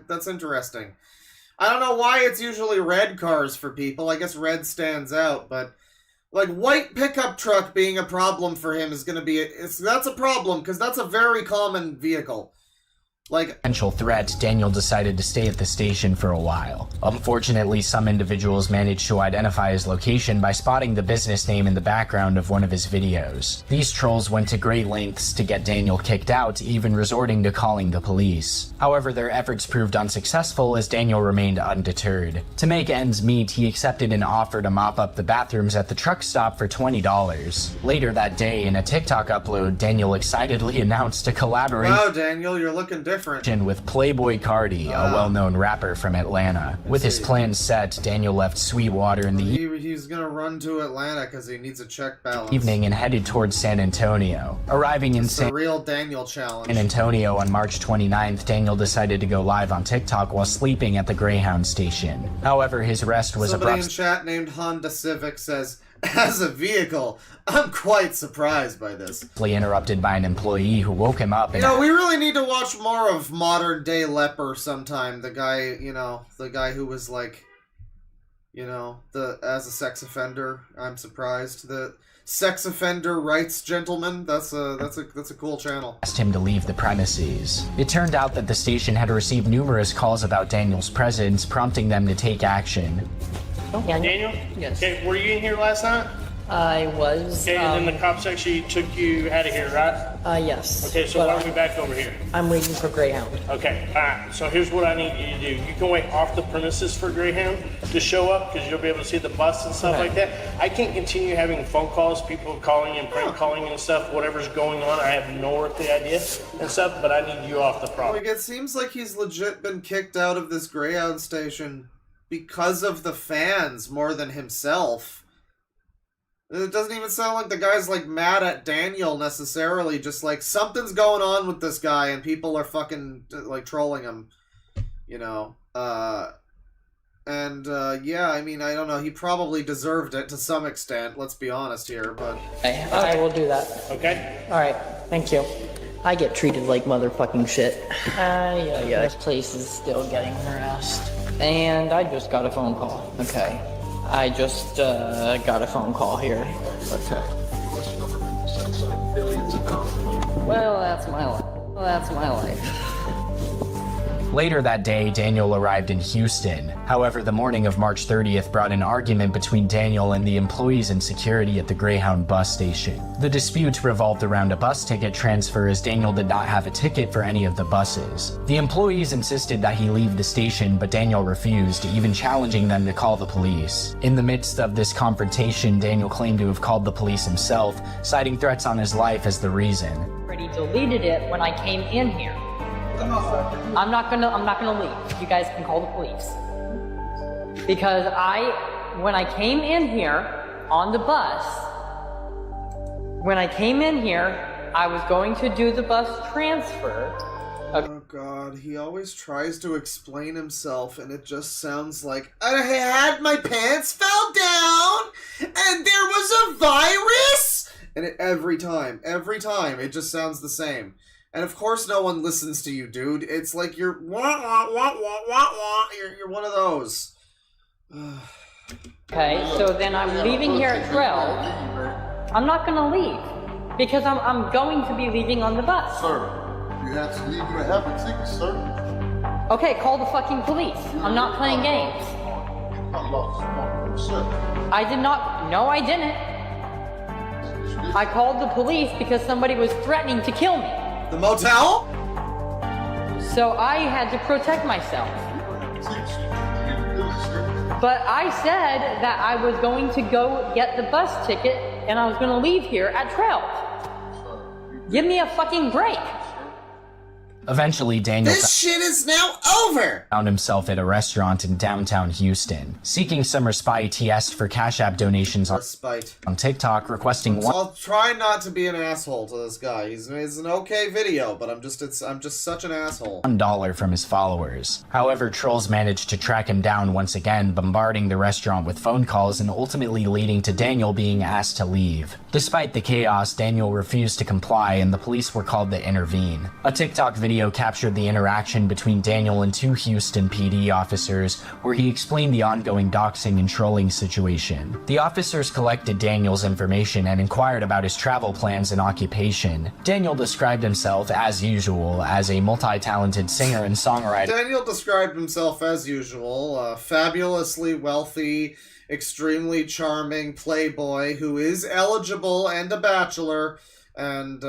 That's interesting. I don't know why it's usually red cars for people. I guess red stands out, but like white pickup truck being a problem for him is going to be that's a problem because that's a very common vehicle. Like potential threat, Daniel decided to stay at the station for a while. Unfortunately, some individuals managed to identify his location by spotting the business name in the background of one of his videos. These trolls went to great lengths to get Daniel kicked out, even resorting to calling the police. However, their efforts proved unsuccessful as Daniel remained undeterred. To make ends meet, he accepted an offer to mop up the bathrooms at the truck stop for $20. Later that day, in a TikTok upload, Daniel excitedly announced a collaboration wow, Daniel, you're looking different. with Playboy Cardi, a well-known rapper from Atlanta. With his plans set, Daniel left Sweetwater in the He's gonna run to Atlanta because he needs a check balance. evening and headed towards San Antonio. Arriving in It's the real Daniel challenge. San Antonio on March 29th, Daniel decided to go live on TikTok while sleeping at the Greyhound station. However, his rest was Somebody in chat named Honda Civic says, as a vehicle, I'm quite surprised by this. abruptly interrupted by an employee who woke him up and We really need to watch more of Modern Day Leper sometime. The guy who was like, as a sex offender. I'm surprised. The sex offender rights gentleman. That's a cool channel. asked him to leave the premises. It turned out that the station had received numerous calls about Daniel's presence, prompting them to take action. Daniel? Yes. Okay, were you in here last night? I was. Okay, and then the cops actually took you out of here, right? Yes. Okay, so why are we back over here? I'm waiting for Greyhound. Okay, alright, so here's what I need you to do. You can wait off the premises for Greyhound to show up because you'll be able to see the bus and stuff like that. I can't continue having phone calls, people calling and prank calling and stuff, whatever's going on. I have no earthly idea and stuff, but I need you off the property. Like, it seems like he's legit been kicked out of this Greyhound station because of the fans more than himself. It doesn't even sound like the guy's like mad at Daniel necessarily, just like something's going on with this guy and people are fucking like trolling him, and And, yeah, I mean, I don't know, he probably deserved it to some extent, let's be honest here, but... I will do that. Okay. Alright, thank you. I get treated like motherfucking shit. Yeah. This place is still getting harassed. And I just got a phone call. Okay. I just, got a phone call here. Okay. Well, that's my life. Later that day, Daniel arrived in Houston. However, the morning of March 30th brought an argument between Daniel and the employees and security at the Greyhound bus station. The dispute revolved around a bus ticket transfer as Daniel did not have a ticket for any of the buses. The employees insisted that he leave the station, but Daniel refused, even challenging them to call the police. In the midst of this confrontation, Daniel claimed to have called the police himself, citing threats on his life as the reason. Already deleted it when I came in here. I'm not gonna leave. You guys can call the police. Because when I came in here on the bus, I was going to do the bus transfer. Oh god, he always tries to explain himself and it just sounds like, I had my pants fell down and there was a virus! And every time, it just sounds the same. And of course no one listens to you, dude. It's like you're wah wah wah wah wah wah. You're one of those. Okay, so then I'm leaving here at 12. I'm not gonna leave because I'm going to be leaving on the bus. Sir, you have to leave. You don't have a ticket, sir. Okay, call the fucking police. I'm not playing games. I did not. No, I didn't. I called the police because somebody was threatening to kill me. The motel? So I had to protect myself. But I said that I was going to go get the bus ticket and I was going to leave here at 12. Give me a fucking break. Eventually, Daniel This shit is now over! found himself at a restaurant in downtown Houston. Seeking some respite, he asked for Cash App donations on TikTok, requesting I'll try not to be an asshole to this guy. It's an okay video, but I'm just such an asshole. $1 from his followers. However, trolls managed to track him down once again, bombarding the restaurant with phone calls and ultimately leading to Daniel being asked to leave. Despite the chaos, Daniel refused to comply and the police were called to intervene. A TikTok video captured the interaction between Daniel and two Houston PD officers, where he explained the ongoing doxing and trolling situation. The officers collected Daniel's information and inquired about his travel plans and occupation. Daniel described himself, as usual, as a multi-talented singer and songwriter. Daniel described himself as usual, fabulously wealthy, extremely charming playboy who is eligible and a bachelor. And,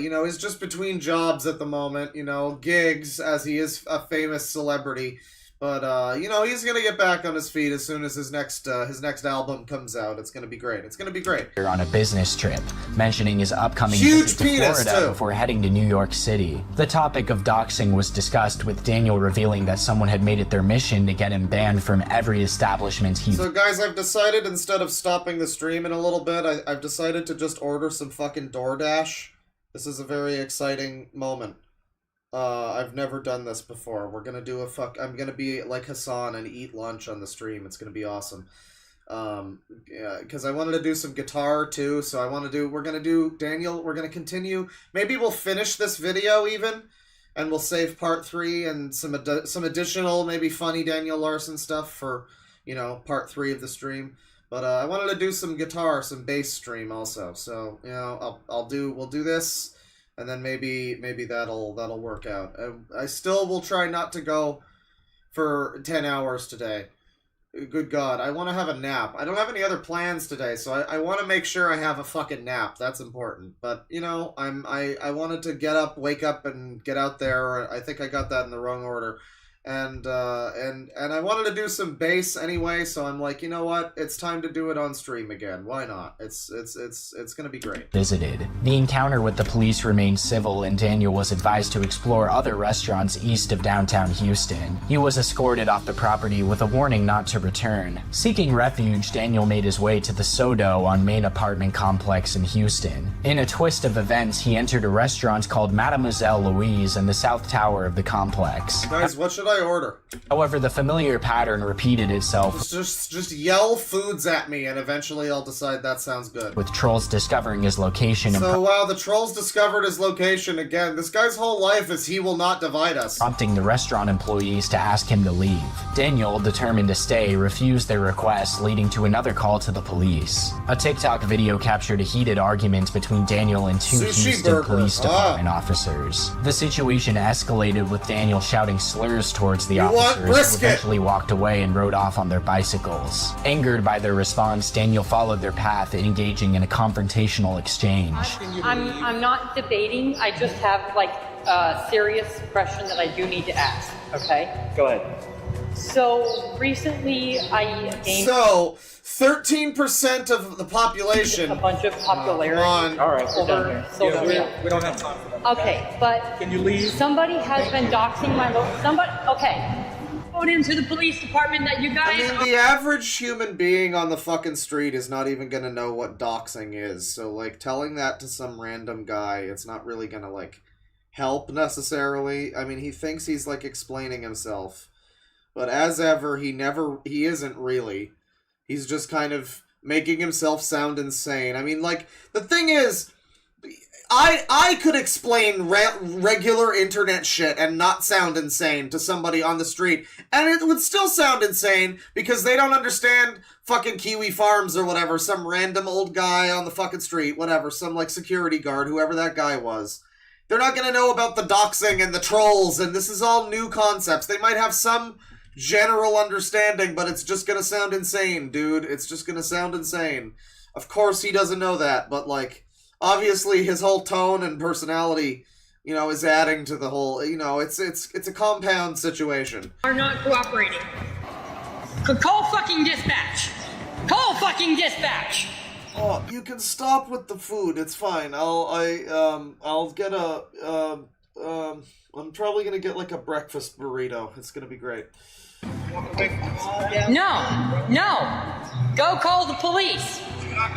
you know, is just between jobs at the moment, you know, gigs, as he is a famous celebrity. But, you know, he's gonna get back on his feet as soon as his next album comes out. It's gonna be great. It's gonna be great. On a business trip, mentioning his upcoming Huge visit to penis, Florida too. before heading to New York City. The topic of doxing was discussed, with Daniel revealing that someone had made it their mission to get him banned from every establishment he... So guys, I've decided, instead of stopping the stream in a little bit, I've decided to just order some fucking DoorDash. This is a very exciting moment. I've never done this before. We're gonna do I'm gonna be like Hassan and eat lunch on the stream. It's gonna be awesome. Yeah, because I wanted to do some guitar too, so we're gonna do, Daniel, we're gonna continue. Maybe we'll finish this video even, and we'll save part 3 and some additional, maybe funny Daniel Larson stuff for, you know, part 3 of the stream. But I wanted to do some guitar, some bass stream also. So, you know, we'll do this. And then maybe that'll work out. I still will try not to go for 10 hours today. Good God, I want to have a nap. I don't have any other plans today, so I want to make sure I have a fucking nap. That's important. But you know, I wanted to get up, wake up, and get out there. I think I got that in the wrong order. And I wanted to do some bass anyway, so I'm like, you know what? It's time to do it on stream again. Why not? It's gonna be great. Visited. The encounter with the police remained civil, and Daniel was advised to explore other restaurants east of downtown Houston. He was escorted off the property with a warning not to return. Seeking refuge, Daniel made his way to the Sodo on Main Apartment Complex in Houston. In a twist of events, he entered a restaurant called Mademoiselle Louise in the South Tower of the complex. Guys, what should I I order? However, the familiar pattern repeated itself, Just yell foods at me, and eventually I'll decide that sounds good. with trolls discovering his location and So, wow, the trolls discovered his location again. This guy's whole life is he will not divide us. prompting the restaurant employees to ask him to leave. Daniel, determined to stay, refused their request, leading to another call to the police. A TikTok video captured a heated argument between Daniel and two Sushi Houston burger. police department officers. The situation escalated with Daniel shouting slurs towards the You want officers, who brisket? eventually walked away and rode off on their bicycles. Angered by their response, Daniel followed their path, engaging in a confrontational exchange. I'm not debating. I just have like a serious question that I do need to ask. Okay. Go ahead. So recently, I gained 13% of the population. a bunch of popularity All right, over social media. We don't have time for that. Okay, but Can you leave? somebody has been doxing my somebody. Okay. Phone into the police department that you guys. I mean, the average human being on the fucking street is not even gonna know what doxing is. So, like, telling that to some random guy, it's not really gonna, like, help necessarily. I mean, he thinks he's, like, explaining himself. But as ever, he isn't really. He's just kind of making himself sound insane. I mean, like, the thing is, I could explain regular internet shit and not sound insane to somebody on the street, and it would still sound insane because they don't understand fucking Kiwi Farms or whatever, some random old guy on the fucking street, whatever, some, like, security guard, whoever that guy was. They're not gonna know about the doxing and the trolls, and this is all new concepts. They might have some general understanding, but it's just gonna sound insane, dude. It's just gonna sound insane. Of course he doesn't know that, but, like, obviously his whole tone and personality, you know, is adding to the whole, you know, it's a compound situation. Are not cooperating. Call fucking dispatch. Call fucking dispatch. Oh, you can stop with the food. It's fine. I'll get I'm probably gonna get, like, a breakfast burrito. It's gonna be great. No. Go call the police. We have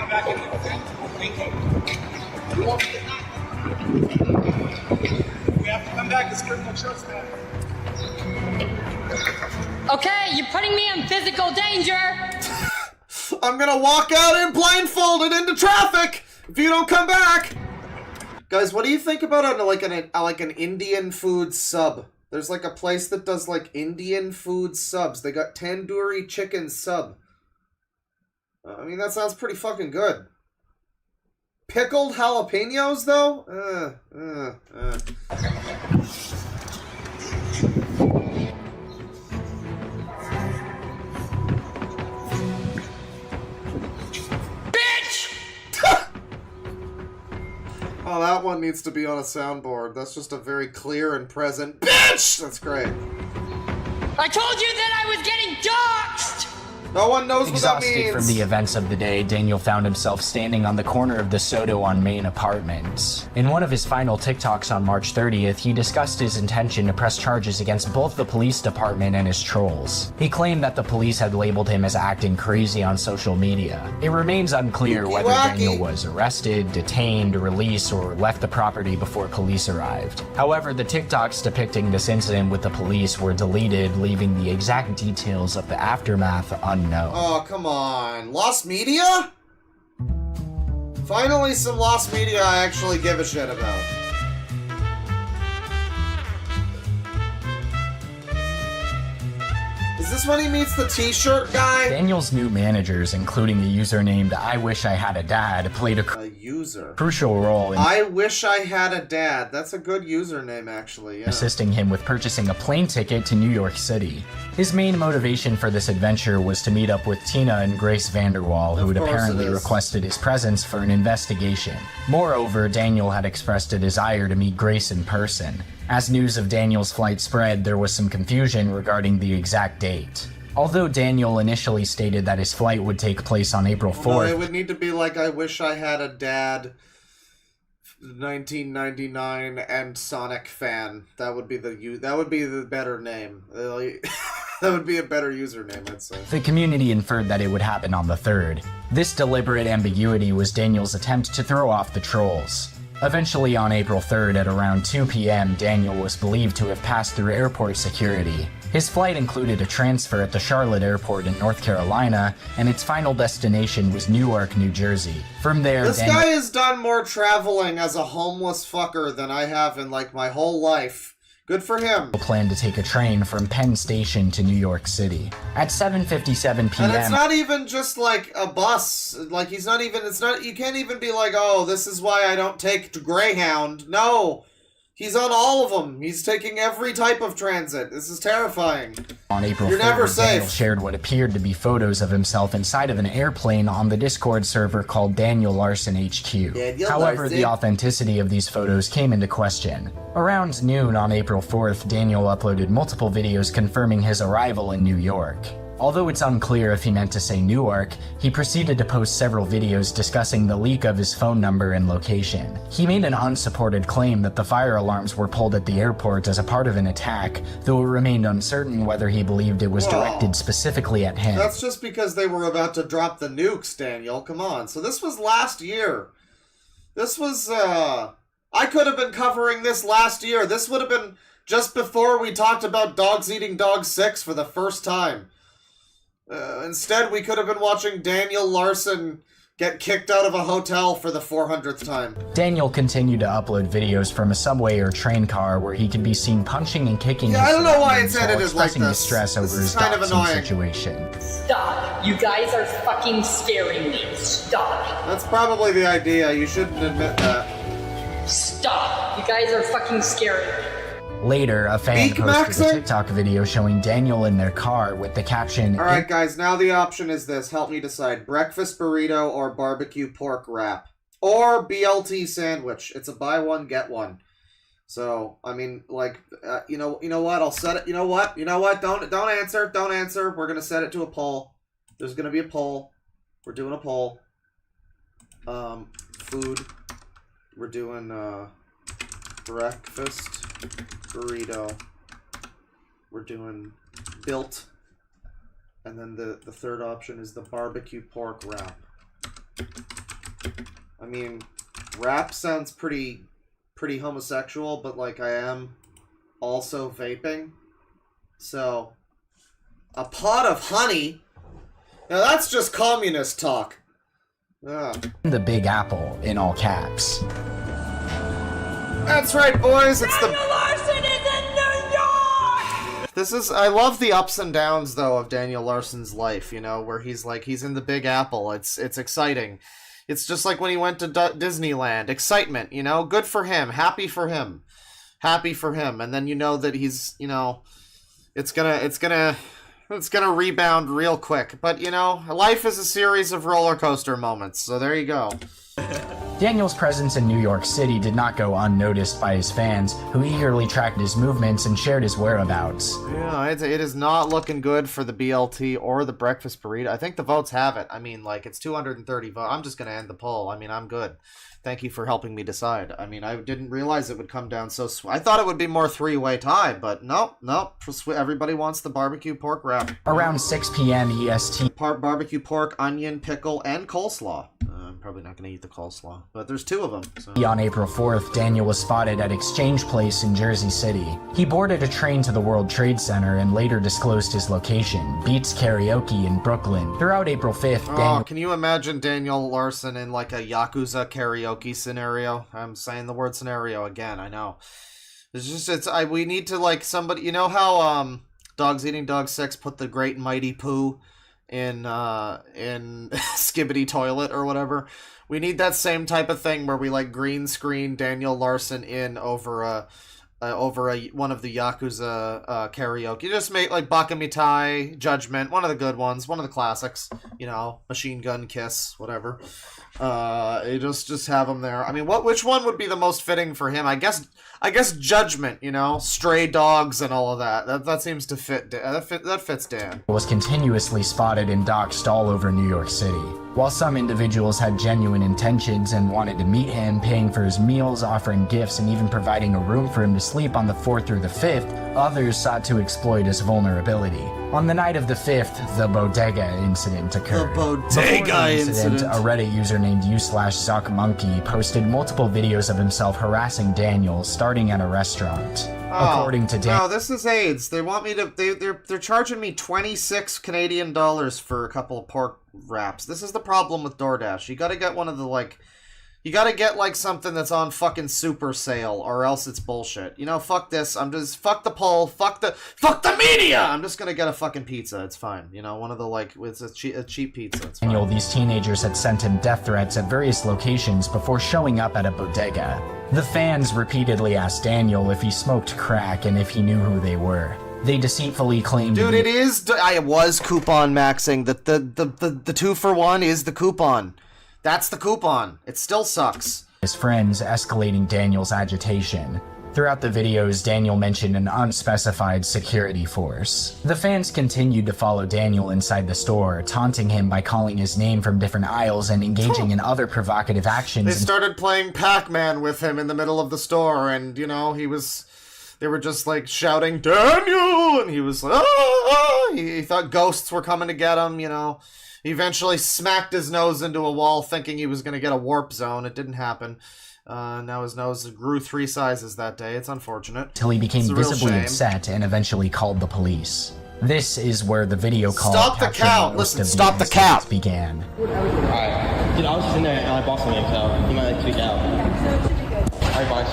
to come back. This criminal shirt's back. Okay, you're putting me in physical danger. I'm gonna walk out and blindfolded into traffic if you don't come back. Guys, what do you think about an Indian food sub? There's, like, a place that does, like, Indian food subs. They got tandoori chicken sub. I mean, that sounds pretty fucking good. Pickled jalapenos, though? Bitch! Oh, that one needs to be on a soundboard. That's just a very clear and present bitch! That's great. I told you that I was getting doxxed! No one knows what that Exhausted means. from the events of the day, Daniel found himself standing on the corner of the Soto on Main Apartments. In one of his final TikToks on March 30th, he discussed his intention to press charges against both the police department and his trolls. He claimed that the police had labeled him as acting crazy on social media. It remains unclear whether Daniel was arrested, detained, released, or left the property before police arrived. However, the TikToks depicting this incident with the police were deleted, leaving the exact details of the aftermath unknown. Oh, come on. Lost media? Finally, some lost media I actually give a shit about. Is this when he meets the t-shirt guy? Daniel's new managers, including a user named I Wish I Had a Dad, played a crucial role in I wish I had a dad. That's a good username, actually. Yeah. assisting him with purchasing a plane ticket to New York City. His main motivation for this adventure was to meet up with Tina and Grace Vanderwall, who had course apparently it is. requested his presence for an investigation. Moreover, Daniel had expressed a desire to meet Grace in person. As news of Daniel's flight spread, there was some confusion regarding the exact date. Although Daniel initially stated that his flight would take place on April 4th, No, it would need to be like, I wish I had a dad, 1999, and Sonic fan. That would be the better name. That would be a better username, I'd say. the community inferred that it would happen on the 3rd. This deliberate ambiguity was Daniel's attempt to throw off the trolls. Eventually, on April 3rd at around 2 p.m., Daniel was believed to have passed through airport security. His flight included a transfer at the Charlotte Airport in North Carolina, and its final destination was Newark, New Jersey. From there, This guy has done more traveling as a homeless fucker than I have in, like, my whole life. Good for him. Planned to take a train from Penn Station to New York City. At 7:57 p.m. And it's not even just like a bus. Like, he's not even, it's not, you can't even be like, oh, this is why I don't take Greyhound. No. He's on all of them. He's taking every type of transit. This is terrifying. On April You're 3rd, never Daniel safe. shared what appeared to be photos of himself inside of an airplane on the Discord server called Daniel Larson HQ. However, Larson. the authenticity of these photos came into question. Around noon on April 4th, Daniel uploaded multiple videos confirming his arrival in New York. Although it's unclear if he meant to say Newark, he proceeded to post several videos discussing the leak of his phone number and location. He made an unsupported claim that the fire alarms were pulled at the airport as a part of an attack, though it remained uncertain whether he believed it was directed specifically at him. That's just because they were about to drop the nukes, Daniel. Come on. So this was last year. This was, I could have been covering this last year. This would have been just before we talked about Dogs Eating Dogs 6 for the first time. Instead, we could have been watching Daniel Larson get kicked out of a hotel for the 400th time. Daniel continued to upload videos from a subway or train car where he could be seen punching and kicking Yeah, his I don't know why it's surroundings while edited like expressing his this. stress This over is his kind of doxing annoying. situation. Stop. You guys are fucking scaring me. Stop. That's probably the idea. You shouldn't admit that. Stop. You guys are fucking scaring me. Later, a fan Meek posted a Maxer? TikTok video showing Daniel in their car with the caption, Alright, guys, now the option is this. Help me decide. Breakfast burrito or barbecue pork wrap. Or BLT sandwich. It's a buy one, get one. So, I mean, like, you know what? I'll set it. You know what? Don't answer. Don't answer. We're going to set it to a poll. There's going to be a poll. We're doing a poll. Food. We're doing, breakfast burrito. We're doing built. And then the third option is the barbecue pork wrap. I mean, wrap sounds pretty homosexual, but like I am also vaping. So, a pot of honey? Now that's just communist talk. Yeah. the Big Apple in all caps. That's right, boys. It's the Larson is in New York! This is, I love the ups and downs, though, of Daniel Larson's life, you know, where he's like, he's in the Big Apple. It's exciting. It's just like when he went to Disneyland. Excitement, you know? Good for him. Happy for him. Happy for him. And then you know that he's, you know, it's gonna rebound real quick. But, you know, life is a series of roller coaster moments, so there you go. Daniel's presence in New York City did not go unnoticed by his fans, who eagerly tracked his movements and shared his whereabouts. Yeah, it is not looking good for the BLT or the breakfast burrito. I think the votes have it. I mean, like, it's 230 votes. I'm just going to end the poll. I mean, I'm good. Thank you for helping me decide. I mean, I didn't realize it would come down so I thought it would be more three-way tie, but nope. Everybody wants the barbecue pork wrap. Around 6 p.m. EST. Barbecue pork, onion, pickle, and coleslaw. I'm probably not going to eat the coleslaw, but there's two of them. So. On April 4th, Daniel was spotted at Exchange Place in Jersey City. He boarded a train to the World Trade Center and later disclosed his location, Beats Karaoke in Brooklyn. Throughout April 5th, Daniel... can you imagine Daniel Larson in like a Yakuza karaoke scenario? I'm saying the word scenario again, I know. We need to, like, somebody... You know how Dogs Eating Dogs 6 put the Great and Mighty Pooh in Skibbity Toilet or whatever? We need that same type of thing where we, like, green screen Daniel Larson in over one of the Yakuza karaoke. You just make, like, Bakamitai, Judgment, one of the good ones, one of the classics, you know, Machine Gun Kiss, whatever. You just have him there. I mean, which one would be the most fitting for him? I guess Judgment, you know, Stray Dogs and all of that. That seems to fit. That fits Dan. Was continuously spotted and doxxed all over New York City. While some individuals had genuine intentions and wanted to meet him, paying for his meals, offering gifts, and even providing a room for him to sleep on the 4th through the 5th, others sought to exploit his vulnerability. On the night of the 5th, the bodega incident occurred. The bodega incident. A Reddit user named u/ZuckMonkey posted multiple videos of himself harassing Daniel, starting at a restaurant. According to Daniel, no, this is AIDS. They want me to. They're charging me 26 Canadian dollars for a couple of pork wraps. This is the problem with DoorDash. You got to get one of the you got to get like something that's on fucking super sale, or else it's bullshit. You know, fuck this. Fuck the poll. Fuck the media. I'm just gonna get a fucking pizza. It's fine. You know, one of the it's a cheap pizza. It's fine. Daniel, these teenagers had sent him death threats at various locations before showing up at a bodega. The fans repeatedly asked Daniel if he smoked crack and if he knew who they were. They deceitfully claimed... Dude, it is... I was coupon maxing. The 2-for-1 is the coupon. That's the coupon. It still sucks. His friends, escalating Daniel's agitation. Throughout the videos, Daniel mentioned an unspecified security force. The fans continued to follow Daniel inside the store, taunting him by calling his name from different aisles and engaging in other provocative actions. They started playing Pac-Man with him in the middle of the store, and, you know, they were just, like, shouting, "Daniel!" And he was like, "Ah!" He thought ghosts were coming to get him, you know. He eventually smacked his nose into a wall thinking he was going to get a warp zone. It didn't happen. Now his nose grew 3 sizes that day. It's unfortunate. Till he became visibly upset and eventually called the police. This is where the video call Stop the count! Listen, stop the count! Began. Alright. Dude, I was just in there and I bossed him, so he might like tweak out. Alright, boss.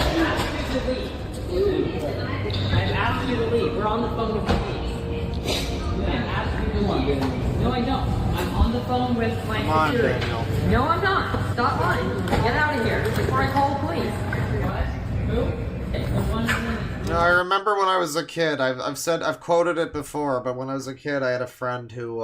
I've asked you to leave. We're on the phone with the police. I've asked you to leave. No, I don't. I'm on the phone with my security. No, I'm not. Stop lying. Get out of here before I call the police. What? No, I remember when I was a kid. I've quoted it before, but when I was a kid, I had a friend who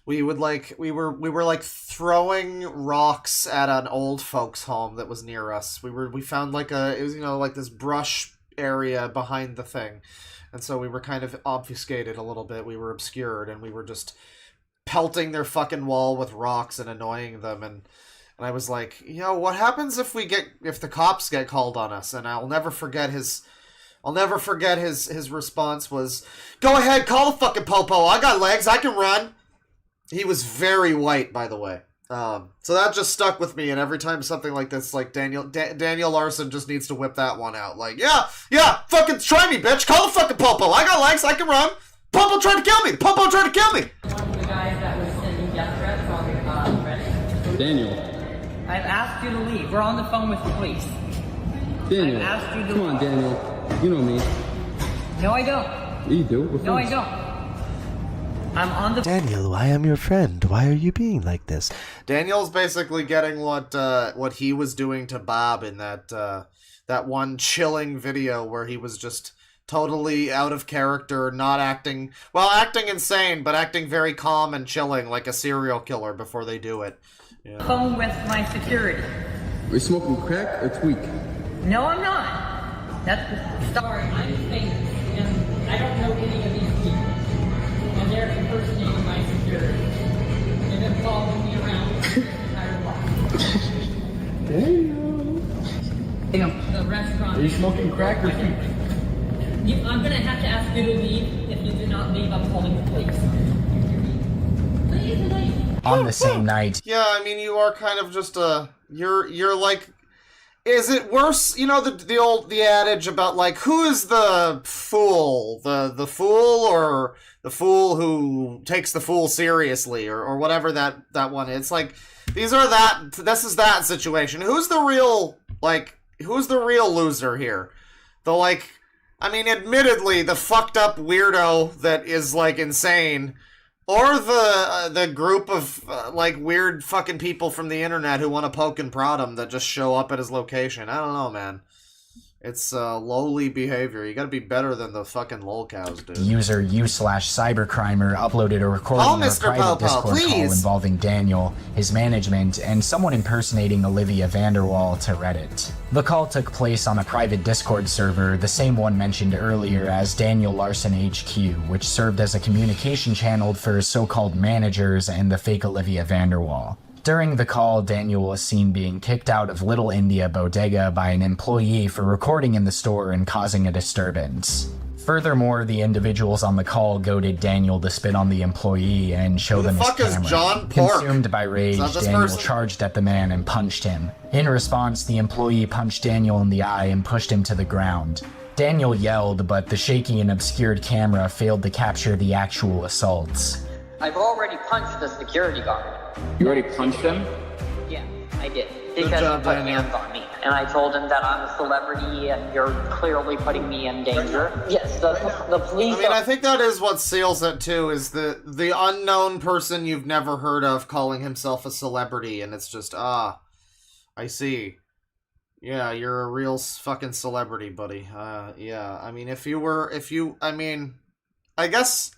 we were throwing rocks at an old folks' home that was near us. We found it was, you know, like this brush area behind the thing, and so we were kind of obfuscated a little bit. We were obscured, and we were just pelting their fucking wall with rocks and annoying them, and I was like, yo, what happens if the cops get called on us? And I'll never forget his response was, "Go ahead, call the fucking popo. I got legs, I can run." He was very white, by the way. So that just stuck with me, and every time something like this, like Daniel Larson just needs to whip that one out. Like, yeah, fucking try me, bitch. Call the fucking popo. I got legs, I can run. Popo tried to kill me. Popo tried to kill me. One of the guys that was sending death threats on Reddit. Daniel. I've asked you to leave. We're on the phone with the police. Daniel. I've asked you to Come on, Daniel. You know me. No, I don't. You do? No, I don't. I'm on the... Daniel, I am your friend. Why are you being like this? Daniel's basically getting what he was doing to Bob in that one chilling video where he was just totally out of character, not acting insane, but acting very calm and chilling like a serial killer before they do it. Yeah. Phone with my security. Are you smoking crack or tweak? No, I'm not. That's sorry. I'm famous, and I don't know any of these people. And they're impersonating my security. They've been following me around the entire block. Damn. The restaurant. Are you smoking crack or tweak? I'm gonna have to ask you to leave. If you do not leave, I'm calling the police. Please leave. On the same night. Yeah, I mean, you are kind of just you're like, is it worse? You know, the adage about, like, who is the fool? The fool, or the fool who takes the fool seriously, or whatever that one is. It's like, this is that situation. Who's the real loser here? Admittedly, the fucked up weirdo that is, like, insane, or the group of, weird fucking people from the internet who want to poke and prod him that just show up at his location. I don't know, man. It's lowly behavior. You gotta be better than the fucking lolcows, dude. User u/cybercrimer uploaded a recording Oh, of a Mr. private Popo, Discord call please. involving Daniel, his management, and someone impersonating Olivia Vanderwall to Reddit. The call took place on a private Discord server, the same one mentioned earlier as Daniel Larson HQ, which served as a communication channel for so-called managers and the fake Olivia Vanderwall. During the call, Daniel was seen being kicked out of Little India Bodega by an employee for recording in the store and causing a disturbance. Furthermore, the individuals on the call goaded Daniel to spit on the employee and show them his fuck is camera. John Pork? Consumed by rage, Is that this Daniel person? charged at the man and punched him. In response, the employee punched Daniel in the eye and pushed him to the ground. Daniel yelled, but the shaky and obscured camera failed to capture the actual assaults. I've already punched the security guard. You already punched him? Yeah, I did. Because he put hands on me. And I told him that I'm a celebrity and you're clearly putting me in danger. Yes, the police... I mean, I think that is what seals it, too, is the unknown person you've never heard of calling himself a celebrity, and it's just, I see. Yeah, you're a real fucking celebrity, buddy. Yeah, I mean, I guess...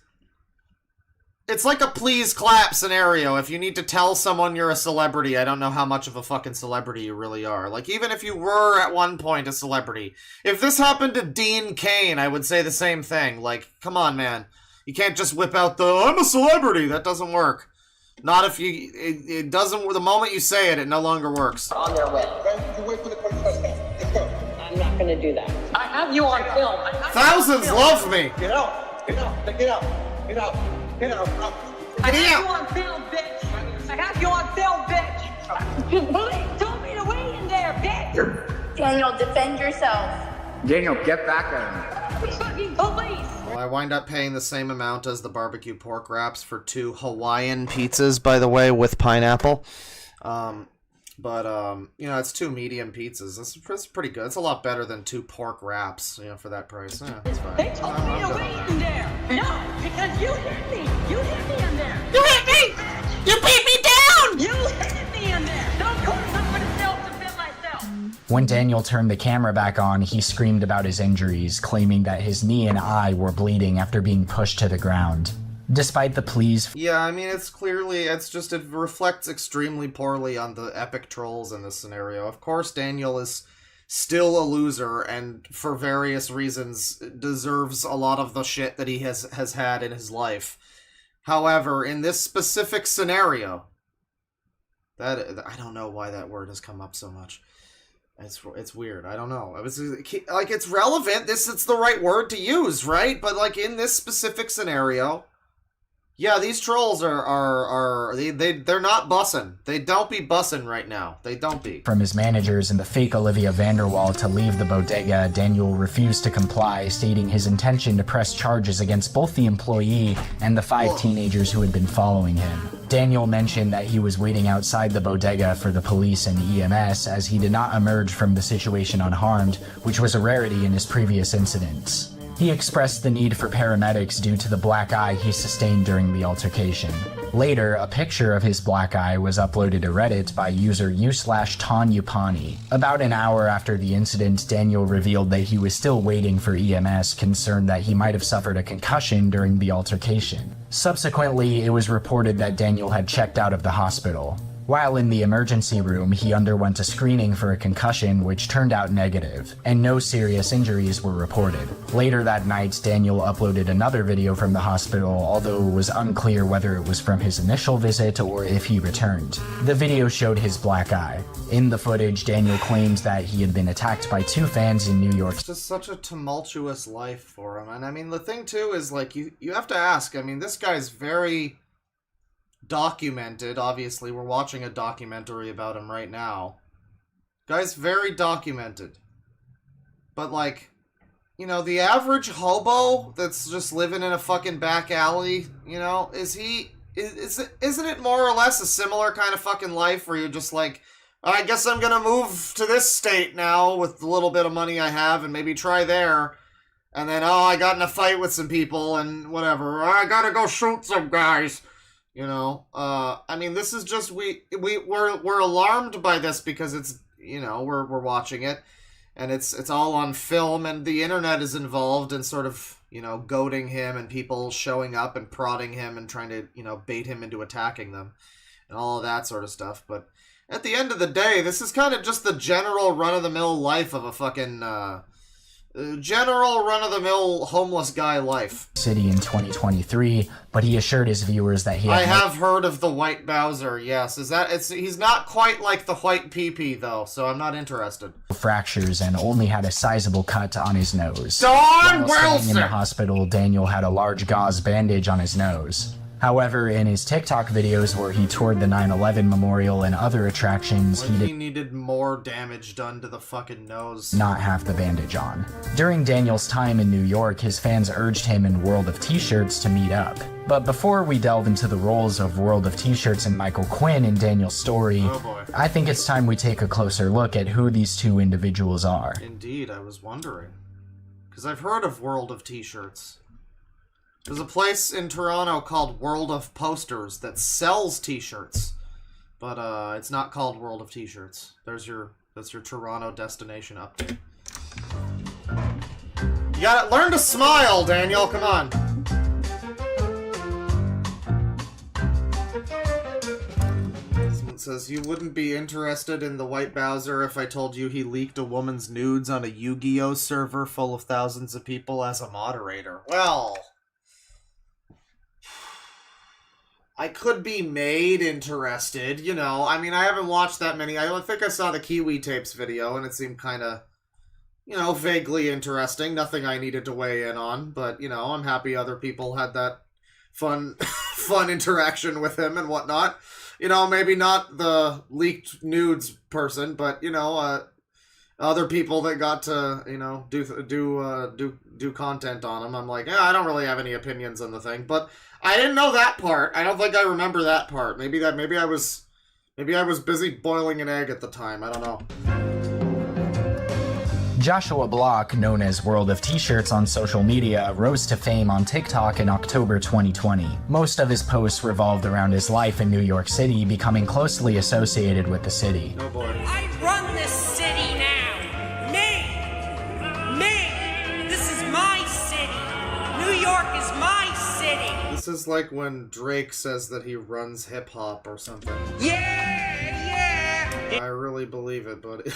It's like a please clap scenario. If you need to tell someone you're a celebrity, I don't know how much of a fucking celebrity you really are. Like, even if you were at one point a celebrity. If this happened to Dean Cain, I would say the same thing. Like, come on, man. You can't just whip out the, I'm a celebrity. That doesn't work. Not if you, it doesn't, the moment you say it, it no longer works. On their way. I'm not gonna do that. I have you on film. Thousands love me. Get out. Get out. Get out. Get out. Get out. I have you on film, bitch. I have you on film, bitch. Police told me to wait in there, bitch. Daniel, defend yourself. Daniel, get back at him. Fucking police. Well, I wind up paying the same amount as the barbecue pork wraps for 2 Hawaiian pizzas, by the way, with pineapple. You know, it's 2 medium pizzas. That's pretty good. It's a lot better than 2 pork wraps, you know, for that price. Yeah, that's fine. They told me to wait in there. No, because you hit me. You hit me in there. You hit me! You beat me down! You hit me in there. Don't call someone to self-defend myself. When Daniel turned the camera back on, he screamed about his injuries, claiming that his knee and eye were bleeding after being pushed to the ground. Despite the pleas... Yeah, I mean, it reflects extremely poorly on the epic trolls in this scenario. Of course, Daniel is still a loser, and for various reasons deserves a lot of the shit that he has had in his life. However, in this specific scenario, I don't know why that word has come up so much. It's weird. I don't know. It's relevant. It's the right word to use, right? But like in this specific scenario, yeah, these trolls they're not bussin'. They don't be bussin' right now. They don't be. From his managers and the fake Olivia Vanderwall to leave the bodega, Daniel refused to comply, stating his intention to press charges against both the employee and the 5 teenagers who had been following him. Daniel mentioned that he was waiting outside the bodega for the police and EMS as he did not emerge from the situation unharmed, which was a rarity in his previous incidents. He expressed the need for paramedics due to the black eye he sustained during the altercation. Later, a picture of his black eye was uploaded to Reddit by user u/Tanyupani. About an hour after the incident, Daniel revealed that he was still waiting for EMS, concerned that he might have suffered a concussion during the altercation. Subsequently, it was reported that Daniel had checked out of the hospital. While in the emergency room, he underwent a screening for a concussion which turned out negative, and no serious injuries were reported. Later that night, Daniel uploaded another video from the hospital, although it was unclear whether it was from his initial visit or if he returned. The video showed his black eye. In the footage, Daniel claims that he had been attacked by 2 fans in New York. It's just such a tumultuous life for him. And I mean, the thing too is like, you have to ask, I mean, this guy's very documented. Obviously, we're watching a documentary about him right now. Guy's very documented. But like, you know, the average hobo that's just living in a fucking back alley, you know, isn't it more or less a similar kind of fucking life where you're just like, I guess I'm gonna move to this state now with the little bit of money I have and maybe try there. And then, I got in a fight with some people and whatever. I gotta go shoot some guys. You know, I mean, this is just, we're alarmed by this because it's, you know, we're watching it. and it's all on film, and the internet is involved in sort of, you know, goading him and people showing up and prodding him and trying to, you know, bait him into attacking them and all of that sort of stuff. But at the end of the day, this is kind of just the general run-of-the-mill life of a fucking general run-of-the-mill homeless guy life. City in 2023, but he assured his viewers that he had I have heard of the White Bowser, yes. He's not quite like the White Pee-Pee, though, so I'm not interested. fractures and only had a sizable cut on his nose. Don While staying Wilson! in the hospital, Daniel had a large gauze bandage on his nose. However, in his TikTok videos where he toured the 9/11 memorial and other attractions, he needed more damage done to the fucking nose. Not have the bandage on. During Daniel's time in New York, his fans urged him and World of T-Shirts to meet up. But before we delve into the roles of World of T-Shirts and Michael Quinn in Daniel's story, I think it's time we take a closer look at who these two individuals are. Indeed, I was wondering. Because I've heard of World of T-Shirts. There's a place in Toronto called World of Posters that sells T-shirts, but it's not called World of T-Shirts. That's your Toronto destination update. You gotta learn to smile, Daniel. Come on. Someone says you wouldn't be interested in the White Bowser if I told you he leaked a woman's nudes on a Yu-Gi-Oh server full of thousands of people as a moderator. Well, I could be made interested, you know. I mean, I haven't watched that many. I think I saw the Kiwi Tapes video, and it seemed kind of, you know, vaguely interesting. Nothing I needed to weigh in on, but, you know, I'm happy other people had that fun interaction with him and whatnot. You know, maybe not the leaked nudes person, but, you know, other people that got to, you know, do content on him. I'm like, yeah, I don't really have any opinions on the thing, but I didn't know that part. I don't think I remember that part. Maybe I was busy boiling an egg at the time. I don't know. Joshua Block, known as World of T-Shirts on social media, rose to fame on TikTok in October 2020. Most of his posts revolved around his life in New York City, becoming closely associated with the city. Oh boy. I run this city now. Me. This is my city. New York is my city. This is like when Drake says that he runs hip-hop or something. Yeah. I really believe it, buddy.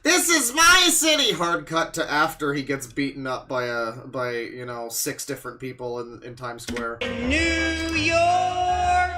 This is my city! Hard cut to after he gets beaten up by you know, 6 different people in Times Square. New York,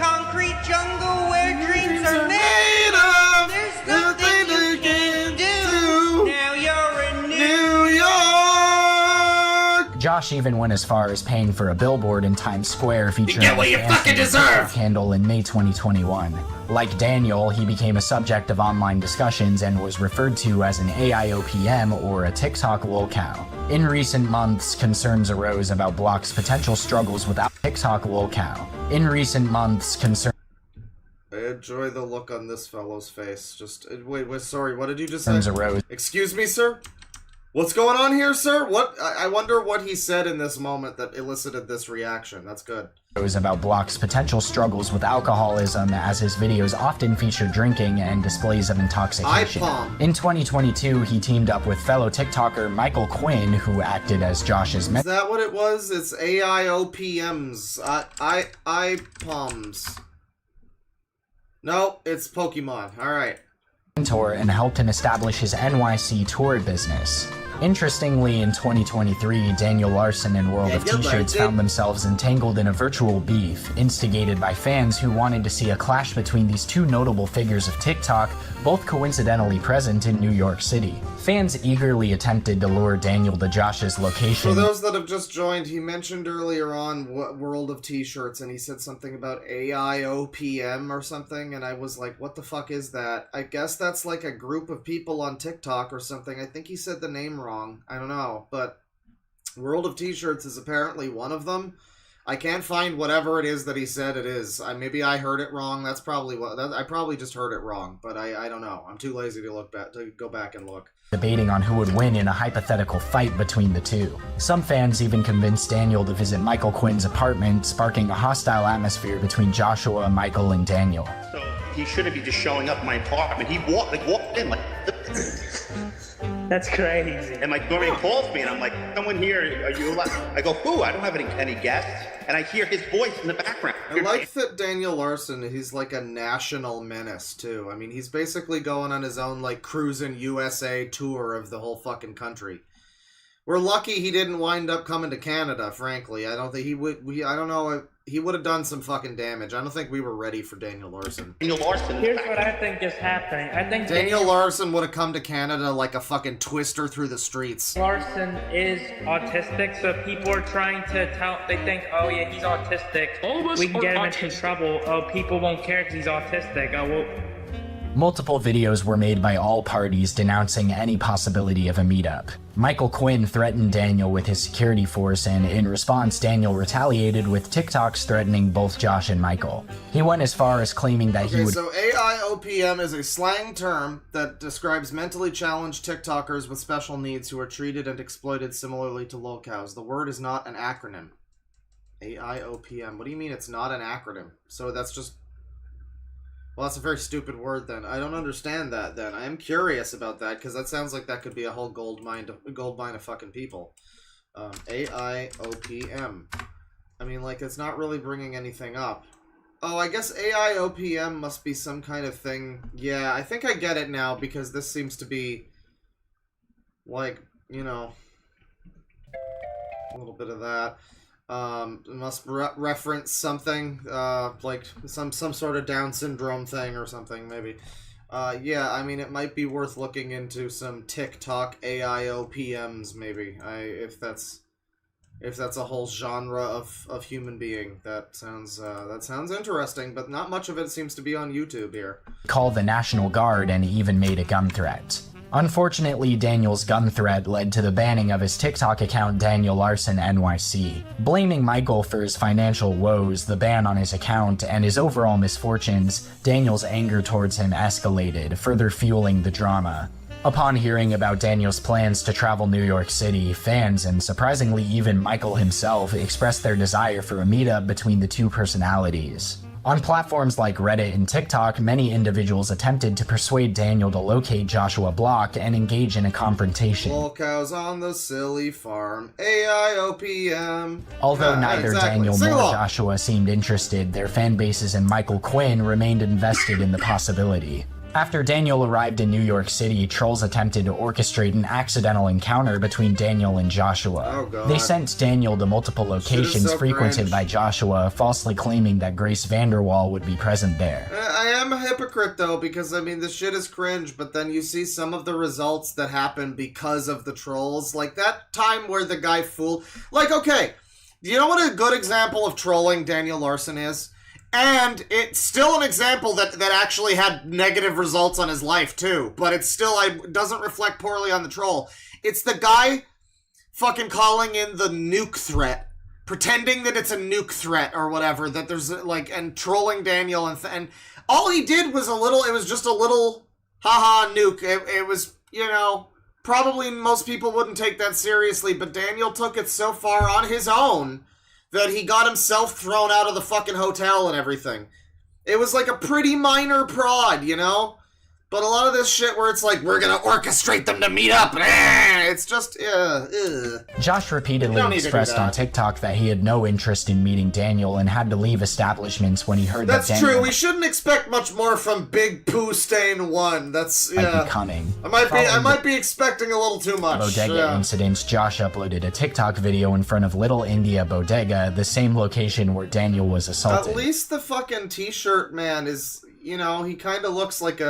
concrete jungle where dreams are made of. There's nothing you can do. Now you're in New York. Josh even went as far as paying for a billboard in Times Square featuring get what you fucking deserve! Candle in May 2021. Like Daniel, he became a subject of online discussions and was referred to as an AIOPM or a TikTok lolcow. In recent months, concerns arose about Block's potential struggles without TikTok lolcow. I enjoy the look on this fellow's face. Just wait, sorry, what did you just say? Arose. Excuse me, sir? What's going on here, sir? What? I wonder what he said in this moment that elicited this reaction. That's good. It was about Block's potential struggles with alcoholism, as his videos often feature drinking and displays of intoxication. In 2022, he teamed up with fellow TikToker Michael Quinn, who acted as Josh's Is that what it was? It's AIOPMs. I-POMs. No, it's Pokemon. Alright. mentor and helped him establish his NYC tour business. Interestingly, in 2023, Daniel Larson and World of T-Shirts found themselves entangled in a virtual beef, instigated by fans who wanted to see a clash between these two notable figures of TikTok, both coincidentally present in New York City. Fans eagerly attempted to lure Daniel to Josh's location. For those that have just joined, he mentioned earlier on World of T-Shirts, and he said something about AIOPM or something, and I was like, what the fuck is that? I guess that's like a group of people on TikTok or something. I think he said the name wrong. I don't know, but World of T-Shirts is apparently one of them. I can't find whatever it is that he said it is. Maybe I heard it wrong. That's probably what. I probably just heard it wrong, but I don't know. I'm too lazy to go back and look. Debating on who would win in a hypothetical fight between the two. Some fans even convinced Daniel to visit Michael Quinn's apartment, sparking a hostile atmosphere between Joshua, Michael, and Daniel. So he shouldn't be just showing up in my apartment. He walked in like. That's crazy. And my doorman calls me, and I'm like, "Someone here? Are you allowed?" I go, "Who? I don't have any guests." And I hear his voice in the background. I like that Daniel Larson, he's like a national menace, too. I mean, he's basically going on his own, like, cruising USA tour of the whole fucking country. We're lucky he didn't wind up coming to Canada, frankly. I don't think he would... I don't know... He would have done some fucking damage. I don't think we were ready for Daniel Larson. Daniel Larson. Here's what I think is happening. I think Daniel Larson would have come to Canada like a fucking twister through the streets. Larson is autistic, so people are trying to tell. They think, oh yeah, he's autistic. We can get him into trouble. Oh, people won't care because he's autistic. Oh well. Multiple videos were made by all parties denouncing any possibility of a meetup. Michael Quinn threatened Daniel with his security force, and in response, Daniel retaliated with TikToks threatening both Josh and Michael. He went as far as claiming that he would— So AIOPM is a slang term that describes mentally challenged TikTokers with special needs who are treated and exploited similarly to lolcows. The word is not an acronym. AIOPM. What do you mean it's not an acronym? So that's just... Well, that's a very stupid word, then. I don't understand that, then. I am curious about that, because that sounds like that could be a whole gold mine of fucking people. AIOPM. I mean, like, it's not really bringing anything up. Oh, I guess AIOPM must be some kind of thing. Yeah, I think I get it now, because this seems to be, like, you know, a little bit of that. It must reference something, like some sort of Down syndrome thing or something, maybe. Yeah, I mean, it might be worth looking into some TikTok AIOPMs, maybe. If that's a whole genre of human being, that sounds interesting, but not much of it seems to be on YouTube here. called the National Guard and even made a gun threat. Unfortunately, Daniel's gun threat led to the banning of his TikTok account Daniel Larson NYC. Blaming Michael for his financial woes, the ban on his account, and his overall misfortunes, Daniel's anger towards him escalated, further fueling the drama. Upon hearing about Daniel's plans to travel New York City, fans, and surprisingly even Michael himself, expressed their desire for a meetup between the two personalities. On platforms like Reddit and TikTok, many individuals attempted to persuade Daniel to locate Joshua Block and engage in a confrontation. Lolcows on the silly farm, AIOPM. Although neither exactly. Daniel Sing nor along. Joshua seemed interested, their fan bases and Michael Quinn remained invested in the possibility. After Daniel arrived in New York City, trolls attempted to orchestrate an accidental encounter between Daniel and Joshua. Oh, God. They sent Daniel to multiple locations so frequented cringe. by Joshua, falsely claiming that Grace Vanderwall would be present there. I am a hypocrite, though, because, I mean, this shit is cringe, but then you see some of the results that happen because of the trolls. Like, that time where the guy fooled... Like, okay, you know what a good example of trolling Daniel Larson is? And it's still an example that actually had negative results on his life, too. But it's still, doesn't reflect poorly on the troll. It's the guy fucking calling in the nuke threat. Pretending that it's a nuke threat or whatever. That there's, like, and trolling Daniel. And all he did was it was just a little, haha, nuke. It was, you know, probably most people wouldn't take that seriously. But Daniel took it so far on his own that he got himself thrown out of the fucking hotel and everything. It was like a pretty minor prod, you know? But a lot of this shit where it's like, we're gonna orchestrate them to meet up, it's just, Josh You repeatedly don't need to do expressed on that. TikTok that he had no interest in meeting Daniel and had to leave establishments when he heard That's that Daniel true, we shouldn't expect much more from Big Pooh Stain 1, that's, might yeah. be coming. I might be expecting a little too much. Bodega yeah. incidents, Josh uploaded a TikTok video in front of Little India Bodega, the same location where Daniel was assaulted. At least the fucking t-shirt man is, you know, he kind of looks like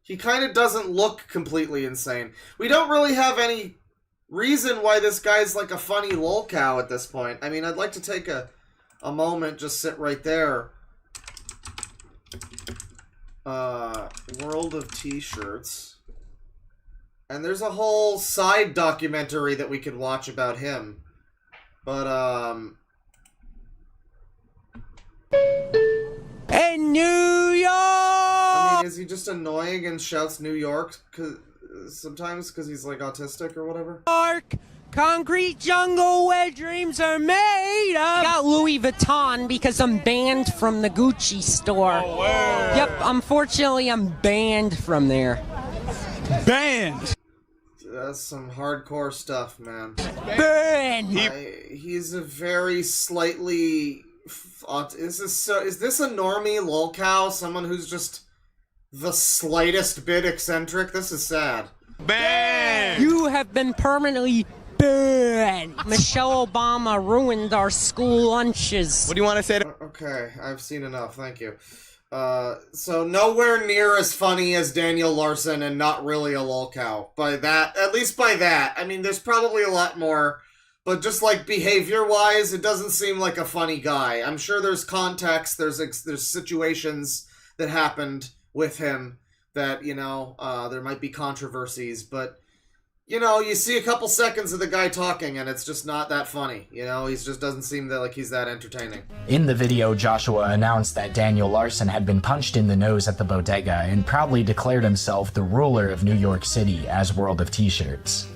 he kind of doesn't look completely insane. We don't really have any reason why this guy's like a funny lolcow at this point. I mean, I'd like to take a moment, just sit right there. World of T-shirts. And there's a whole side documentary that we could watch about him. But, Hey, New York! I mean, is he just annoying and shouts New York sometimes because he's like autistic or whatever? concrete jungle where dreams are made of. Got Louis Vuitton because I'm banned from the Gucci store. Oh, wow. Yep, unfortunately I'm banned from there. Banned! That's some hardcore stuff, man. Banned! He's a very slightly... Is this a normie lolcow? Someone who's just the slightest bit eccentric? This is sad. Banned! You have been permanently banned. Michelle Obama ruined our school lunches. What do you want to say to... Okay, I've seen enough, thank you. So nowhere near as funny as Daniel Larson and not really a lolcow. By that, at least by that. I mean, there's probably a lot more, but just like behavior-wise, it doesn't seem like a funny guy. I'm sure there's context, there's situations that happened with him that, you know, there might be controversies, but, you know, you see a couple seconds of the guy talking and it's just not that funny, you know? He just doesn't seem like he's that entertaining. In the video, Joshua announced that Daniel Larson had been punched in the nose at the bodega and proudly declared himself the ruler of New York City as World of T-Shirts.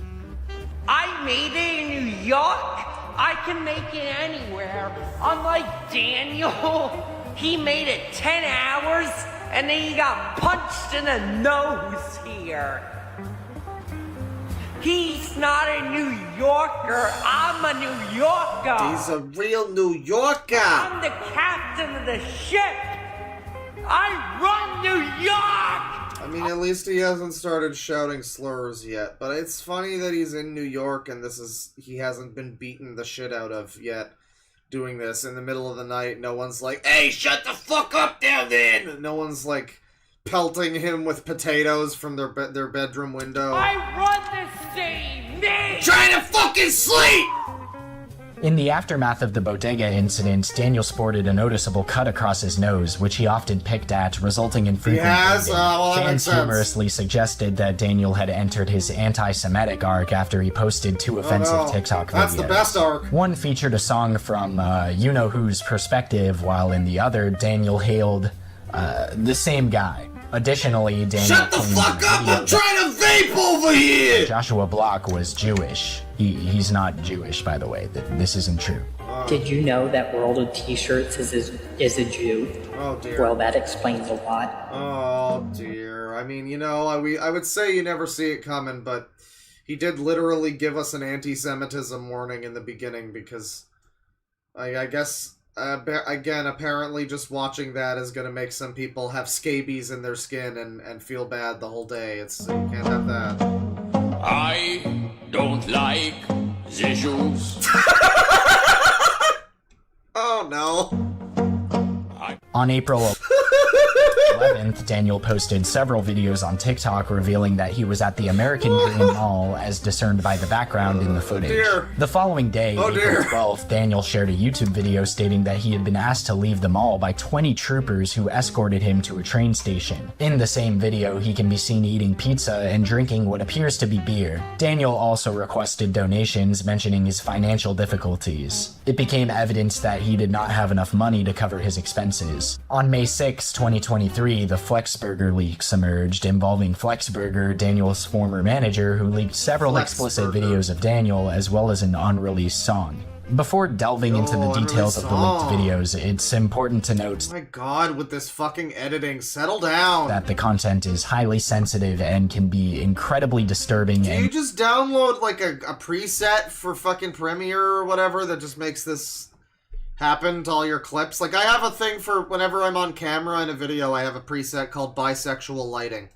I made it in New York. I can make it anywhere. Unlike Daniel, he made it 10 hours and then he got punched in the nose here. He's not a New Yorker. I'm a New Yorker. He's a real New Yorker. I'm the captain of the ship. I run New York. I mean, at least he hasn't started shouting slurs yet, but it's funny that he's in New York and he hasn't been beaten the shit out of yet doing this in the middle of the night. No one's like, hey, shut the fuck up down there. No one's like pelting him with potatoes from their bedroom window. I run this thing. Me. Trying to fucking sleep. In the aftermath of the bodega incident, Daniel sported a noticeable cut across his nose, which he often picked at, resulting in frequent bleeding. Well, that makes Fans sense. humorously suggested that Daniel had entered his anti-Semitic arc after he posted two offensive TikTok videos. That's the best arc. One featured a song from you-know-who's perspective, while in the other, Daniel hailed the same guy. Additionally, Daniel Shut the fuck up! I'm trying to vape over here! Joshua Block was Jewish. He's not Jewish, by the way. This isn't true. Did you know that World of T-Shirts is a Jew? Oh dear. Well, that explains a lot. Oh dear. I mean, you know, I would say you never see it coming, but he did literally give us an anti-Semitism warning in the beginning because I guess... again, apparently just watching that is going to make some people have scabies in their skin and feel bad the whole day. You can't have that. I don't like the Jews. Oh no. On April 11th, Daniel posted several videos on TikTok revealing that he was at the American Dream Mall as discerned by the background in the footage. Dear. The following day, April 12th, Daniel shared a YouTube video stating that he had been asked to leave the mall by 20 troopers who escorted him to a train station. In the same video, he can be seen eating pizza and drinking what appears to be beer. Daniel also requested donations, mentioning his financial difficulties. It became evident that he did not have enough money to cover his expenses. On May 6, 2023, the Flexburger leaks emerged, involving Flexburger, Daniel's former manager, who leaked several explicit videos of Daniel, as well as an unreleased song. Before delving into the details of the leaked videos, it's important to note Oh my god, with this fucking editing, settle down! that the content is highly sensitive and can be incredibly disturbing. Do you just download like a preset for fucking Premiere or whatever that just makes this happen to all your clips? Like, I have a thing for whenever I'm on camera in a video, I have a preset called bisexual lighting.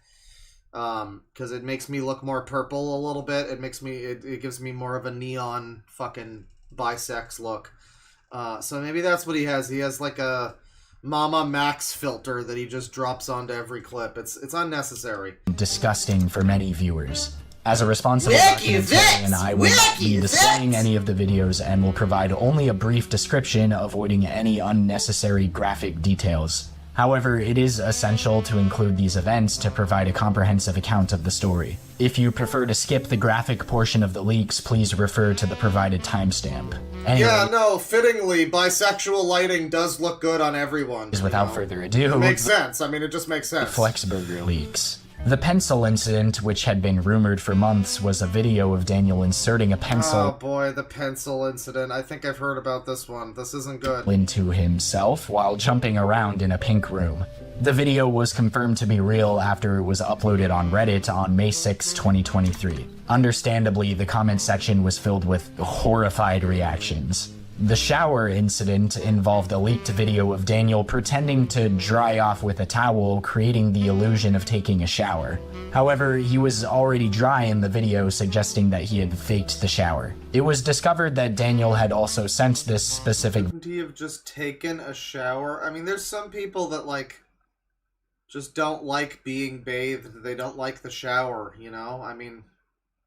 Because it makes me look more purple a little bit. It gives me more of a neon fucking bisex look. So maybe that's what he has. He has like a Mama Max filter that he just drops onto every clip. It's unnecessary. Disgusting for many viewers. As a responsible documentarian, I will not be displaying any of the videos and will provide only a brief description, avoiding any unnecessary graphic details. However, it is essential to include these events to provide a comprehensive account of the story. If you prefer to skip the graphic portion of the leaks, please refer to the provided timestamp. Anyway, Yeah, no, fittingly, bisexual lighting does look good on everyone. without further ado, It makes sense. I mean, it just makes sense. Flexburger leaks. The pencil incident, which had been rumored for months, was a video of Daniel inserting a pencil Oh boy, the pencil incident. I think I've heard about this one. This isn't good. into himself while jumping around in a pink room. The video was confirmed to be real after it was uploaded on Reddit on May 6, 2023. Understandably, the comment section was filled with horrified reactions. The shower incident involved a leaked video of Daniel pretending to dry off with a towel, creating the illusion of taking a shower. However, he was already dry in the video, suggesting that he had faked the shower. It was discovered that Daniel had also sent this specific Couldn't he have just taken a shower? I mean, there's some people that, like, just don't like being bathed. They don't like the shower, you know? I mean,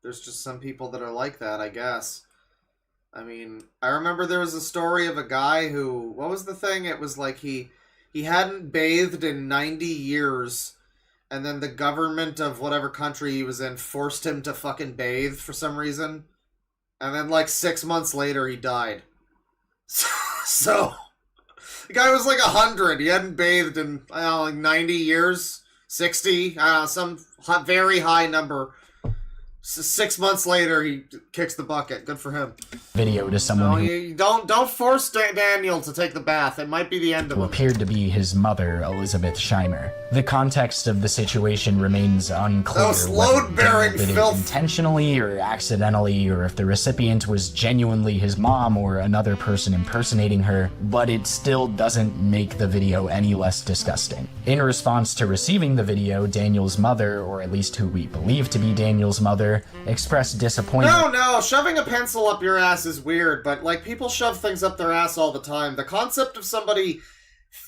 there's just some people that are like that, I guess. I mean, I remember there was a story of a guy who, what was the thing? It was like he hadn't bathed in 90 years, and then the government of whatever country he was in forced him to fucking bathe for some reason. And then like 6 months later, he died. So, the guy was like 100. He hadn't bathed in, I don't know, like 90 years, 60, some very high number. 6 months later, he kicks the bucket. Good for him. video to someone No, who you don't force Daniel to take the bath. It might be the end of him. appeared to be his mother, Elizabeth Scheimer. The context of the situation remains unclear. Those whether load-bearing Daniel did it filth. intentionally or accidentally, or if the recipient was genuinely his mom or another person impersonating her, but it still doesn't make the video any less disgusting. In response to receiving the video, Daniel's mother, or at least who we believe to be Daniel's mother, expressed disappointment. No, shoving a pencil up your ass is weird, but, like, people shove things up their ass all the time. The concept of somebody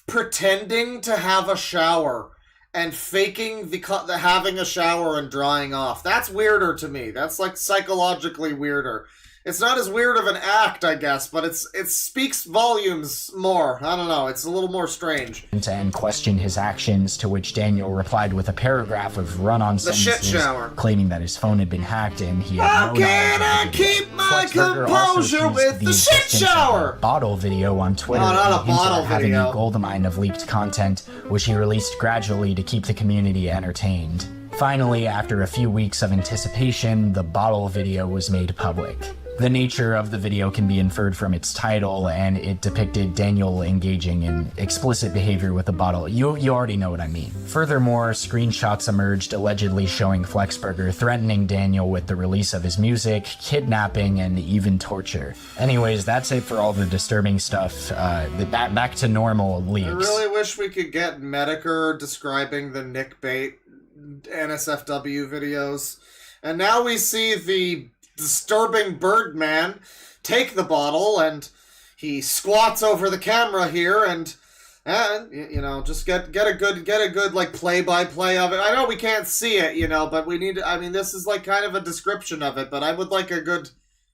pretending to have a shower and faking the having a shower and drying off, that's weirder to me. That's, like, psychologically weirder. It's not as weird of an act, I guess, but it speaks volumes more. I don't know, it's a little more strange. And questioned his actions, to which Daniel replied with a paragraph of run-on The shit sentences, shower. claiming that his phone had been hacked and he had How no can knowledge I of the video. keep my Flexburger also composure accused with the shit existence of shower? a bottle video on Twitter, No, not a and hinted bottle at having video. a goldmine of leaked content, which he released gradually to keep the community entertained. Finally, after a few weeks of anticipation, the bottle video was made public. The nature of the video can be inferred from its title, and it depicted Daniel engaging in explicit behavior with a bottle. You already know what I mean. Furthermore, screenshots emerged allegedly showing Flexburger threatening Daniel with the release of his music, kidnapping, and even torture. Anyways, that's it for all the disturbing stuff. Back to normal leaks. I really wish we could get Medicare describing the Nick Bait NSFW videos. And now we see the disturbing Birdman take the bottle, and he squats over the camera here, and you know, just get a good like play-by-play of it. I know we can't see it, you know, but we need. I mean, this is like kind of a description of it, but I would like a good,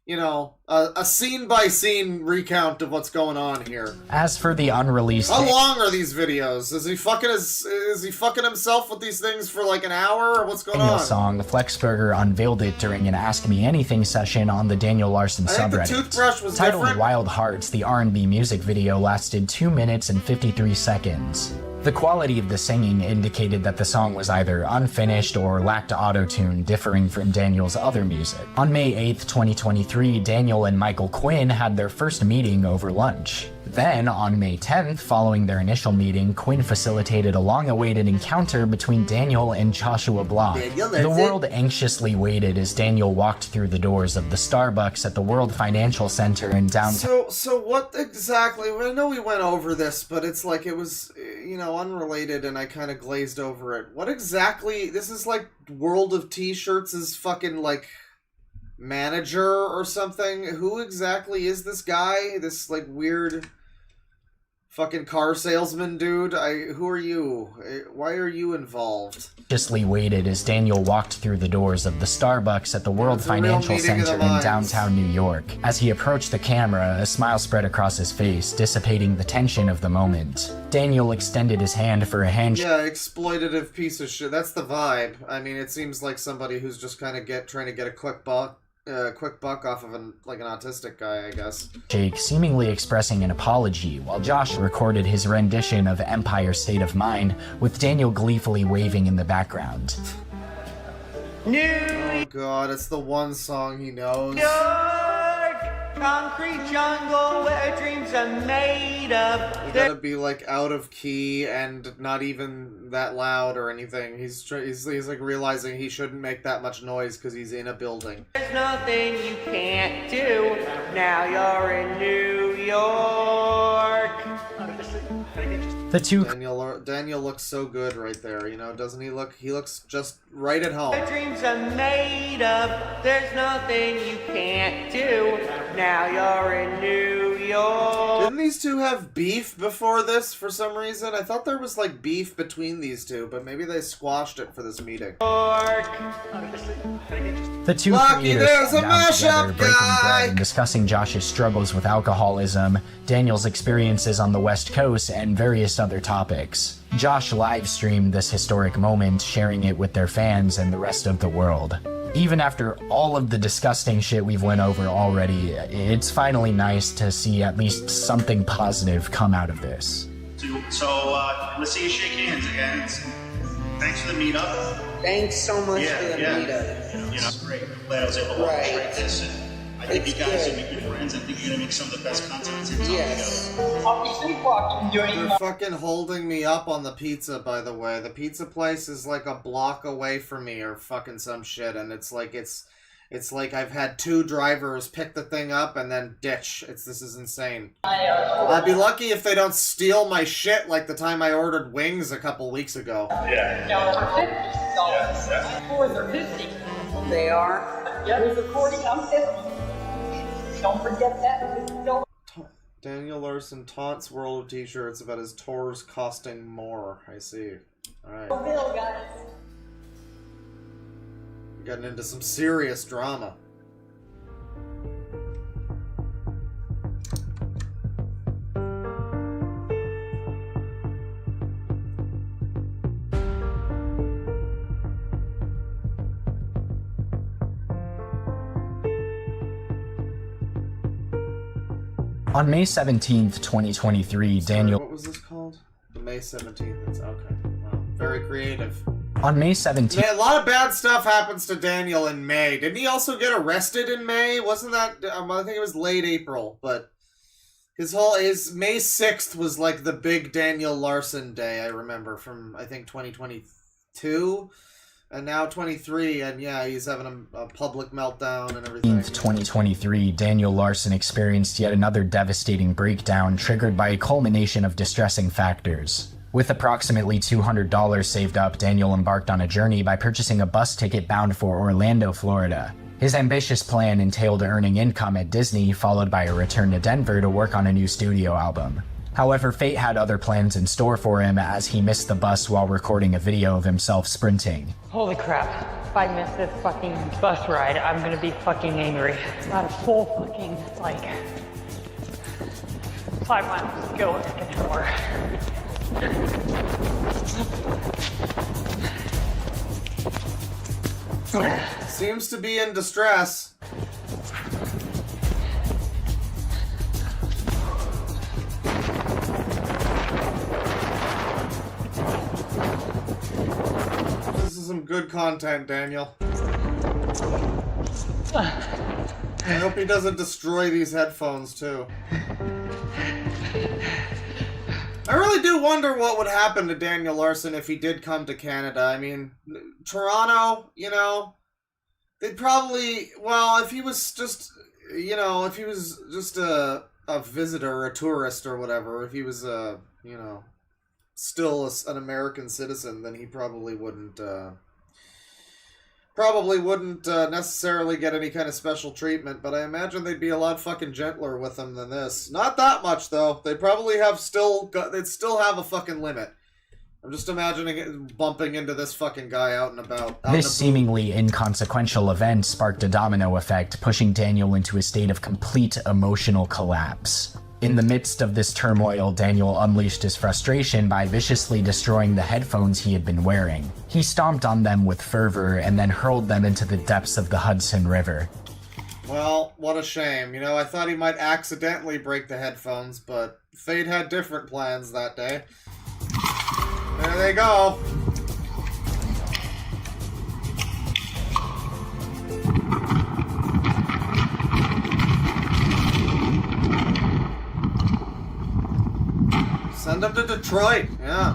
you know, a scene-by-scene recount of what's going on here. As for the unreleased... How long are these videos? Is he fucking himself with these things for like an hour, or what's going Daniel on? song, Flexburger unveiled it during an Ask Me Anything session on the Daniel Larson I think the subreddit. toothbrush was Titled different. Wild Hearts, the R&B music video lasted 2 minutes and 53 seconds. The quality of the singing indicated that the song was either unfinished or lacked auto-tune, differing from Daniel's other music. On May 8th, 2023, Daniel and Michael Quinn had their first meeting over lunch. Then, on May 10th, following their initial meeting, Quinn facilitated a long-awaited encounter between Daniel and Joshua Block. The world anxiously waited as Daniel walked through the doors of the Starbucks at the World Financial Center in downtown. So what exactly? I know we went over this, but it's like it was, you know, unrelated, and I kind of glazed over it. What exactly? This is like World of T-Shirts' fucking like manager or something. Who exactly is this guy? This like weird fucking car salesman dude? Who are you? Why are you involved? Anxiously waited as Daniel walked through the doors of the Starbucks at the World It's a real Financial meeting of Center the in minds. downtown New York. As he approached the camera, a smile spread across his face, dissipating the tension of the moment. Daniel extended his hand for a handshake. Yeah, exploitative piece of shit. That's the vibe. I mean, it seems like somebody who's just kind of trying to get a quick buck. quick buck off of an autistic guy, I guess. Jake seemingly expressing an apology, while Josh recorded his rendition of Empire State of Mind, with Daniel gleefully waving in the background. Oh god, it's the one song he knows. Concrete jungle where dreams are made of. You gotta be like out of key and not even that loud or anything. He's like realizing he shouldn't make that much noise because he's in a building. There's nothing you can't do. Now you're in New York. The two Daniel looks so good right there, you know, doesn't he look? He looks just right at home. Where dreams are made of. There's nothing you can't do. Now you're in New York. Didn't these two have beef before this for some reason? I thought there was like beef between these two, but maybe they squashed it for this meeting. The two Lucky, creators there's a sat down mashup together, breaking guy! bread and discussing Josh's struggles with alcoholism, Daniel's experiences on the West Coast, and various other topics. Josh live-streamed this historic moment, sharing it with their fans and the rest of the world. Even after all of the disgusting shit we've went over already, it's finally nice to see at least something positive come out of this. So let's see you shake hands again. Thanks for the meetup. Thanks so much for the meetup. You know, great. I'm glad I was able to orchestrate this. And I think you guys will be good friends. I think you're gonna make some of the best content in town together. They're fucking holding me up on the pizza, by the way. The pizza place is like a block away from me or fucking some shit, and it's like I've had 2 drivers pick the thing up and then ditch. This is insane. I'd be lucky if they don't steal my shit like the time I ordered wings a couple weeks ago. $50. $4 are 50. They are. Yeah, who's recording? I'm 50. Don't forget that. Daniel Larson taunts World of T-shirts about his tours costing more. I see. Alright. Bill, guys. Getting into some serious drama. On May 17th, 2023, Daniel... What was this called? The May 17th. It's okay. Wow. Very creative. On May 17th... Yeah, a lot of bad stuff happens to Daniel in May. Didn't he also get arrested in May? Wasn't that... I think it was late April, but... His May 6th was like the big Daniel Larson day, I remember, from, I think, 2022. And now 23, and yeah, he's having a public meltdown and everything. 2023, Daniel Larson experienced yet another devastating breakdown triggered by a culmination of distressing factors. With approximately $200 saved up, Daniel embarked on a journey by purchasing a bus ticket bound for Orlando, Florida. His ambitious plan entailed earning income at Disney, followed by a return to Denver to work on a new studio album. However, fate had other plans in store for him as he missed the bus while recording a video of himself sprinting. Holy crap. If I miss this fucking bus ride, I'm gonna be fucking angry. About a full fucking, 5 miles to go in an hour. Seems to be in distress. This is some good content, Daniel. I hope he doesn't destroy these headphones, too. I really do wonder what would happen to Daniel Larson if he did come to Canada. I mean, Toronto, you know, they'd probably, well, if he was just, you know, if he was just a visitor, a tourist or whatever, if he was you know, still an American citizen, then he probably wouldn't necessarily get any kind of special treatment, but I imagine they'd be a lot fucking gentler with him than this. Not that much, though. They probably they'd still have a fucking limit. I'm just imagining it bumping into this fucking guy out and about. This seemingly inconsequential event sparked a domino effect, pushing Daniel into a state of complete emotional collapse. In the midst of this turmoil, Daniel unleashed his frustration by viciously destroying the headphones he had been wearing. He stomped on them with fervor and then hurled them into the depths of the Hudson River. Well, what a shame. You know, I thought he might accidentally break the headphones, but fate had different plans that day. There they go. Send him to Detroit, yeah.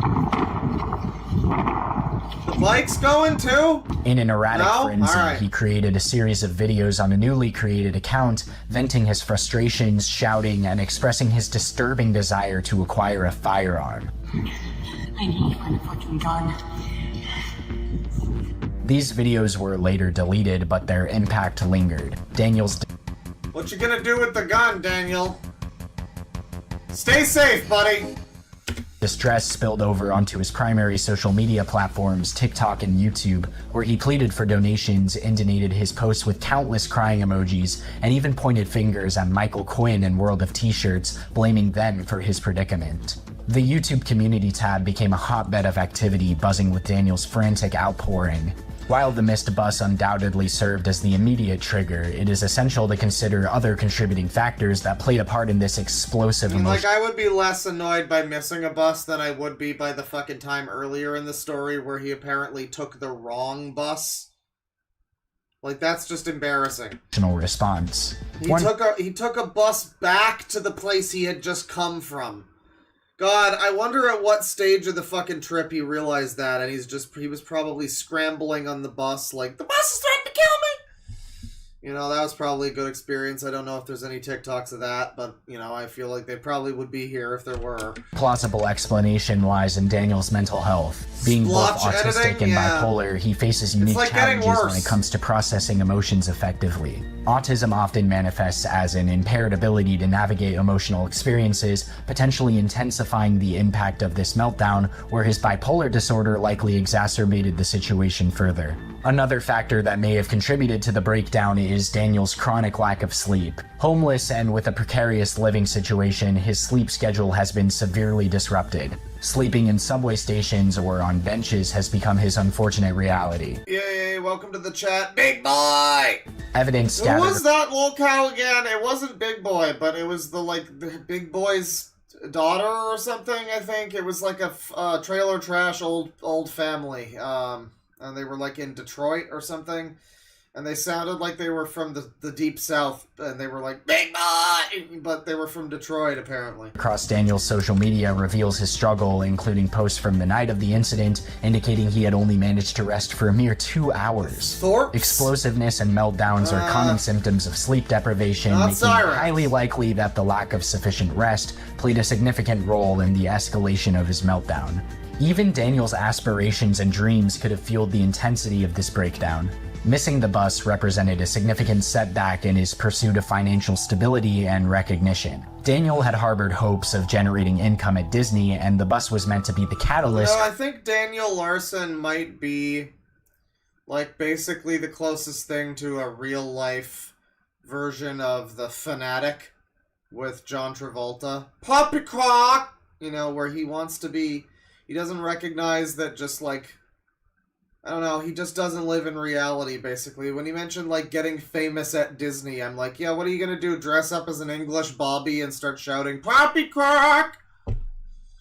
The bike's going too? In an erratic frenzy, Alright. he created a series of videos on a newly created account, venting his frustrations, shouting, and expressing his disturbing desire to acquire a firearm. I need my fucking gun. These videos were later deleted, but their impact lingered. Daniel's What you gonna do with the gun, Daniel? Stay safe, buddy! distress spilled over onto his primary social media platforms, TikTok and YouTube, where he pleaded for donations, inundated his posts with countless crying emojis, and even pointed fingers at Michael Quinn and World of T-Shirts, blaming them for his predicament. The YouTube community tab became a hotbed of activity, buzzing with Daniel's frantic outpouring. While the missed bus undoubtedly served as the immediate trigger, it is essential to consider other contributing factors that played a part in this explosive emotion. I would be less annoyed by missing a bus than I would be by the fucking time earlier in the story where he apparently took the wrong bus. Like, that's just embarrassing. Response. He took a bus back to the place he had just come from. God, I wonder at what stage of the fucking trip he realized that, and he was probably scrambling on the bus like, the bus is threatening to kill me! You know, that was probably a good experience. I don't know if there's any TikToks of that, but, you know, I feel like they probably would be here if there were. Plausible explanation lies in Daniel's mental health. Being both autistic editing, and bipolar, he faces unique like getting challenges worse. when it comes to processing emotions effectively. Autism often manifests as an impaired ability to navigate emotional experiences, potentially intensifying the impact of this meltdown, where his bipolar disorder likely exacerbated the situation further. Another factor that may have contributed to the breakdown is Daniel's chronic lack of sleep. Homeless and with a precarious living situation, his sleep schedule has been severely disrupted. Sleeping in subway stations or on benches has become his unfortunate reality. Yay, welcome to the chat. Big Boy! Evidence Who gathered. was that lolcow again? It wasn't Big Boy, but it was the Big Boy's daughter or something, I think. It was like a trailer trash old family. And they were like in Detroit or something. And they sounded like they were from the deep south, and they were like, Big Boy! But they were from Detroit, apparently. Across Daniel's social media reveals his struggle, including posts from the night of the incident, indicating he had only managed to rest for a mere 2 hours. Explosiveness and meltdowns are common symptoms of sleep deprivation, making it highly likely that the lack of sufficient rest played a significant role in the escalation of his meltdown. Even Daniel's aspirations and dreams could have fueled the intensity of this breakdown. Missing the bus represented a significant setback in his pursuit of financial stability and recognition. Daniel had harbored hopes of generating income at Disney, and the bus was meant to be the catalyst. I think Daniel Larson might be, like, basically the closest thing to a real-life version of The Fanatic with John Travolta. Poppycock! You know, where he wants to be... He doesn't recognize that just, like... I don't know, he just doesn't live in reality, basically. When he mentioned, like, getting famous at Disney, I'm like, yeah, what are you gonna do? Dress up as an English Bobby and start shouting, Poppycock!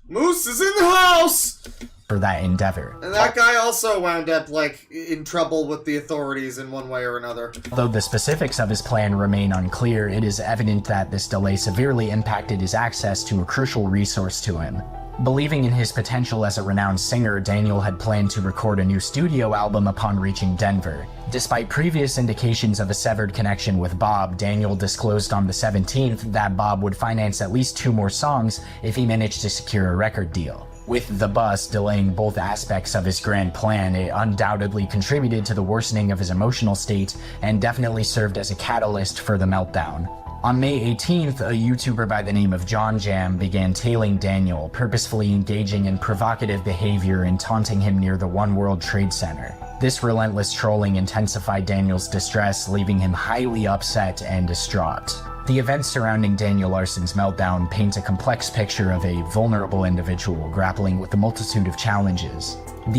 Moose is in the house! For that endeavor. And that guy also wound up, like, in trouble with the authorities in one way or another. Although the specifics of his plan remain unclear, it is evident that this delay severely impacted his access to a crucial resource to him. Believing in his potential as a renowned singer, Daniel had planned to record a new studio album upon reaching Denver. Despite previous indications of a severed connection with Bob, Daniel disclosed on the 17th that Bob would finance at least 2 more songs if he managed to secure a record deal. With the bus delaying both aspects of his grand plan, it undoubtedly contributed to the worsening of his emotional state and definitely served as a catalyst for the meltdown. On May 18th, a YouTuber by the name of John Jam began tailing Daniel, purposefully engaging in provocative behavior and taunting him near the One World Trade Center. This relentless trolling intensified Daniel's distress, leaving him highly upset and distraught. The events surrounding Daniel Larson's meltdown paint a complex picture of a vulnerable individual grappling with a multitude of challenges.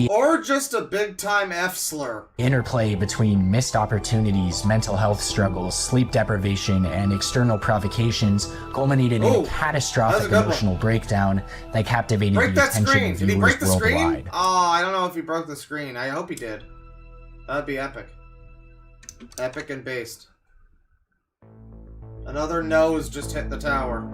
Or just a big-time F-slur. Interplay between missed opportunities, mental health struggles, sleep deprivation, and external provocations culminated in a catastrophic emotional breakdown that captivated the attention of viewers Did he break the screen? worldwide. Oh, I don't know if he broke the screen. I hope he did. That'd be epic. Epic and based. Another nose just hit the tower.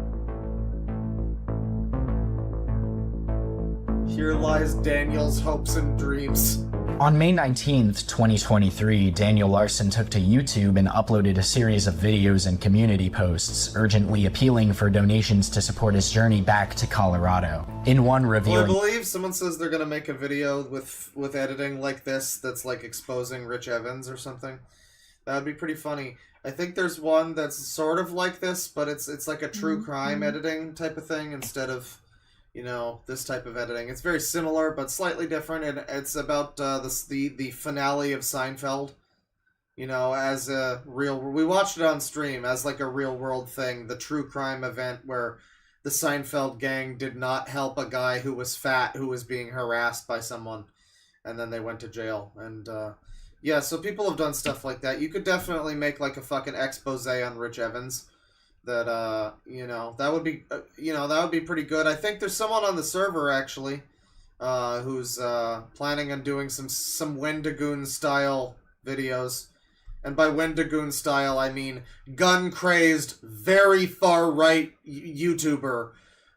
Here lies Daniel's hopes and dreams. On May 19th, 2023, Daniel Larson took to YouTube and uploaded a series of videos and community posts, urgently appealing for donations to support his journey back to Colorado. In one revealing... Well, I believe someone says they're gonna make a video with editing like this that's like exposing Rich Evans or something. That would be pretty funny. I think there's one that's sort of like this, but it's like a true crime editing type of thing instead of, you know, this type of editing. It's very similar, but slightly different, and it's about the finale of Seinfeld. You know, as a real... We watched it on stream as like a real-world thing, the true crime event where the Seinfeld gang did not help a guy who was fat who was being harassed by someone, and then they went to jail. And, yeah, so people have done stuff like that. You could definitely make like a fucking expose on Rich Evans. That, you know, that would be, that would be pretty good. I think there's someone on the server, actually, who's, planning on doing some Wendigoon-style videos. And by Wendigoon style, I mean gun-crazed, very far-right YouTuber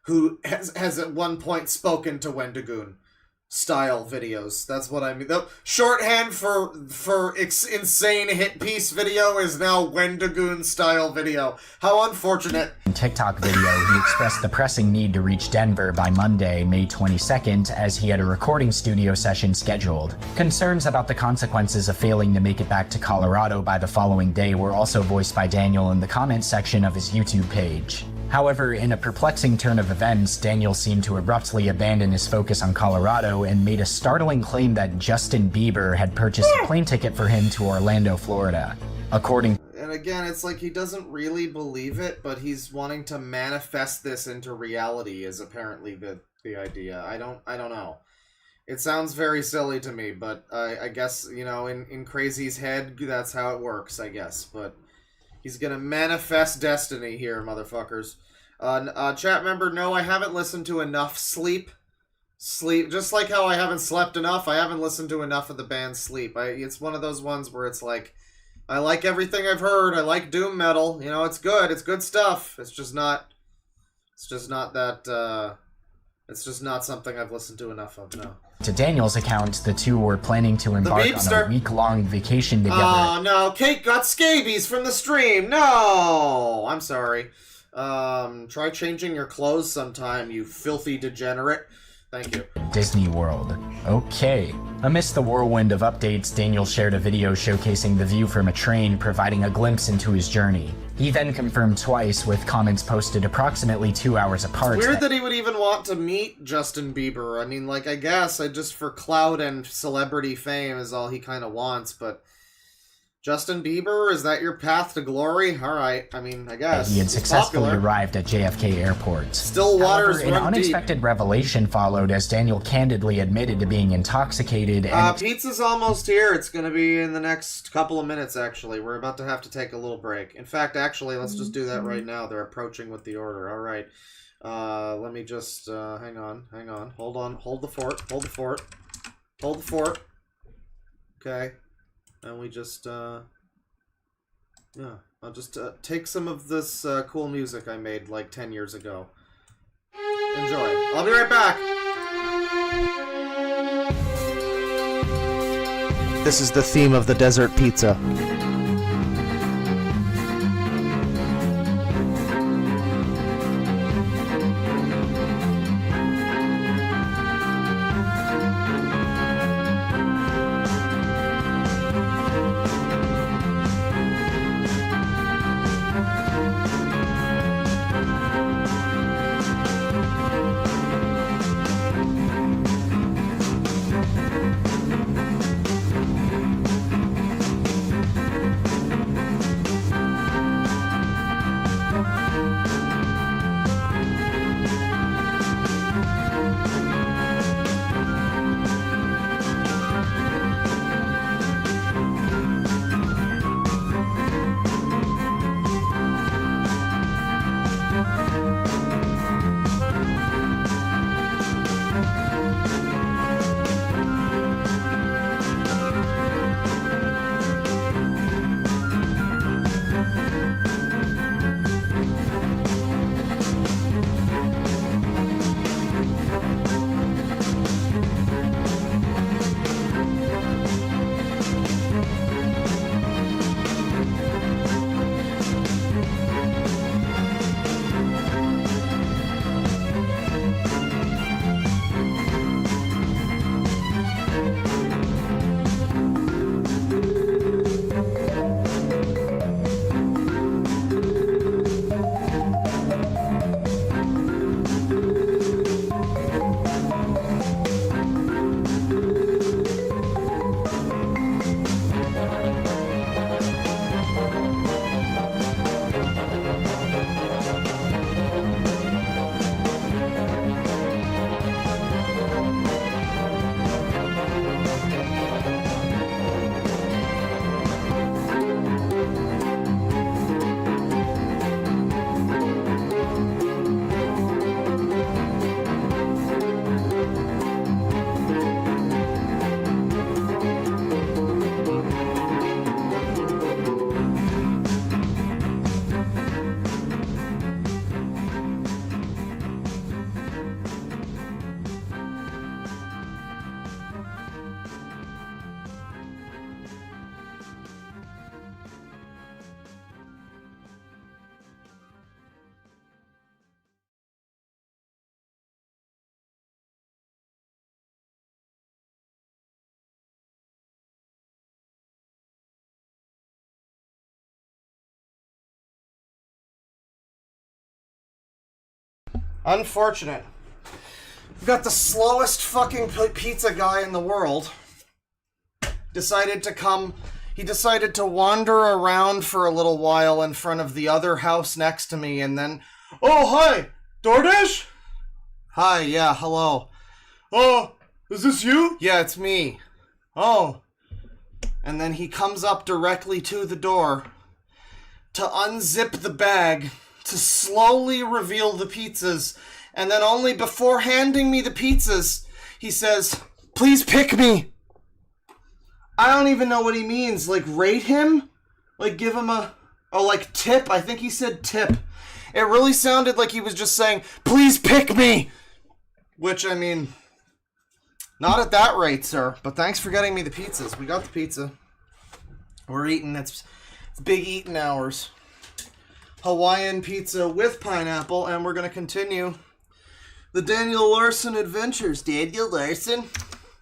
who has at one point spoken to Wendigoon style videos. That's what I mean. The shorthand for insane hit piece video is now Wendigoon style video. How unfortunate. In TikTok video, he expressed the pressing need to reach Denver by Monday, May 22nd, as he had a recording studio session scheduled. Concerns about the consequences of failing to make it back to Colorado by the following day were also voiced by Daniel in the comments section of his YouTube page. However, in a perplexing turn of events, Daniel seemed to abruptly abandon his focus on Colorado and made a startling claim that Justin Bieber had purchased a plane ticket for him to Orlando, Florida. According... And again, it's like he doesn't really believe it, but he's wanting to manifest this into reality is apparently the idea. I don't know. It sounds very silly to me, but I guess, you know, in Crazy's head, that's how it works, I guess, but... He's gonna manifest destiny here, motherfuckers. Chat member, no, I haven't listened to enough Sleep. Just like how I haven't slept enough, I haven't listened to enough of the band Sleep. It's one of those ones where it's like, I like everything I've heard, I like doom metal, you know, it's good stuff. It's just not something I've listened to enough of, no. To Daniel's account, the two were planning to embark on a week-long vacation together. Oh, no, Kate got scabies from the stream. No, I'm sorry. Try changing your clothes sometime, you filthy degenerate. Thank you. Disney World. Okay. Amidst the whirlwind of updates, Daniel shared a video showcasing the view from a train, providing a glimpse into his journey. He then confirmed twice, with comments posted approximately 2 hours apart. It's weird that he would even want to meet Justin Bieber. I mean, like, I guess, just for clout and celebrity fame is all he kind of wants, but... Justin Bieber, is that your path to glory? Alright, I mean, I guess. He had successfully arrived at JFK Airport. Still waters However, an unexpected revelation followed as Daniel candidly admitted to being intoxicated and... Pizza's almost here. It's gonna be in the next couple of minutes, actually. We're about to have to take a little break. In fact, actually, let's just do that right now. They're approaching with the order. Alright. Let me just, hang on. Hold on. Hold the fort. Okay. And we just, yeah, I'll just take some of this cool music I made like 10 years ago. Enjoy. I'll be right back. This is the theme of the desert pizza. Unfortunate. We've got the slowest fucking pizza guy in the world. Decided to wander around for a little while in front of the other house next to me and then... Oh, hi! DoorDash? Hi, yeah, hello. Oh, is this you? Yeah, it's me. Oh. And then he comes up directly to the door to unzip the bag, to slowly reveal the pizzas, and then only before handing me the pizzas, he says, "Please pick me." I don't even know what he means. Like, rate him? Like, give him a... Oh, like, tip? I think he said tip. It really sounded like he was just saying, "Please pick me!" Which, I mean, not at that rate, sir. But thanks for getting me the pizzas. We got the pizza. We're eating. It's big eating hours. Hawaiian pizza with pineapple, and we're going to continue the Daniel Larson adventures. Daniel Larson?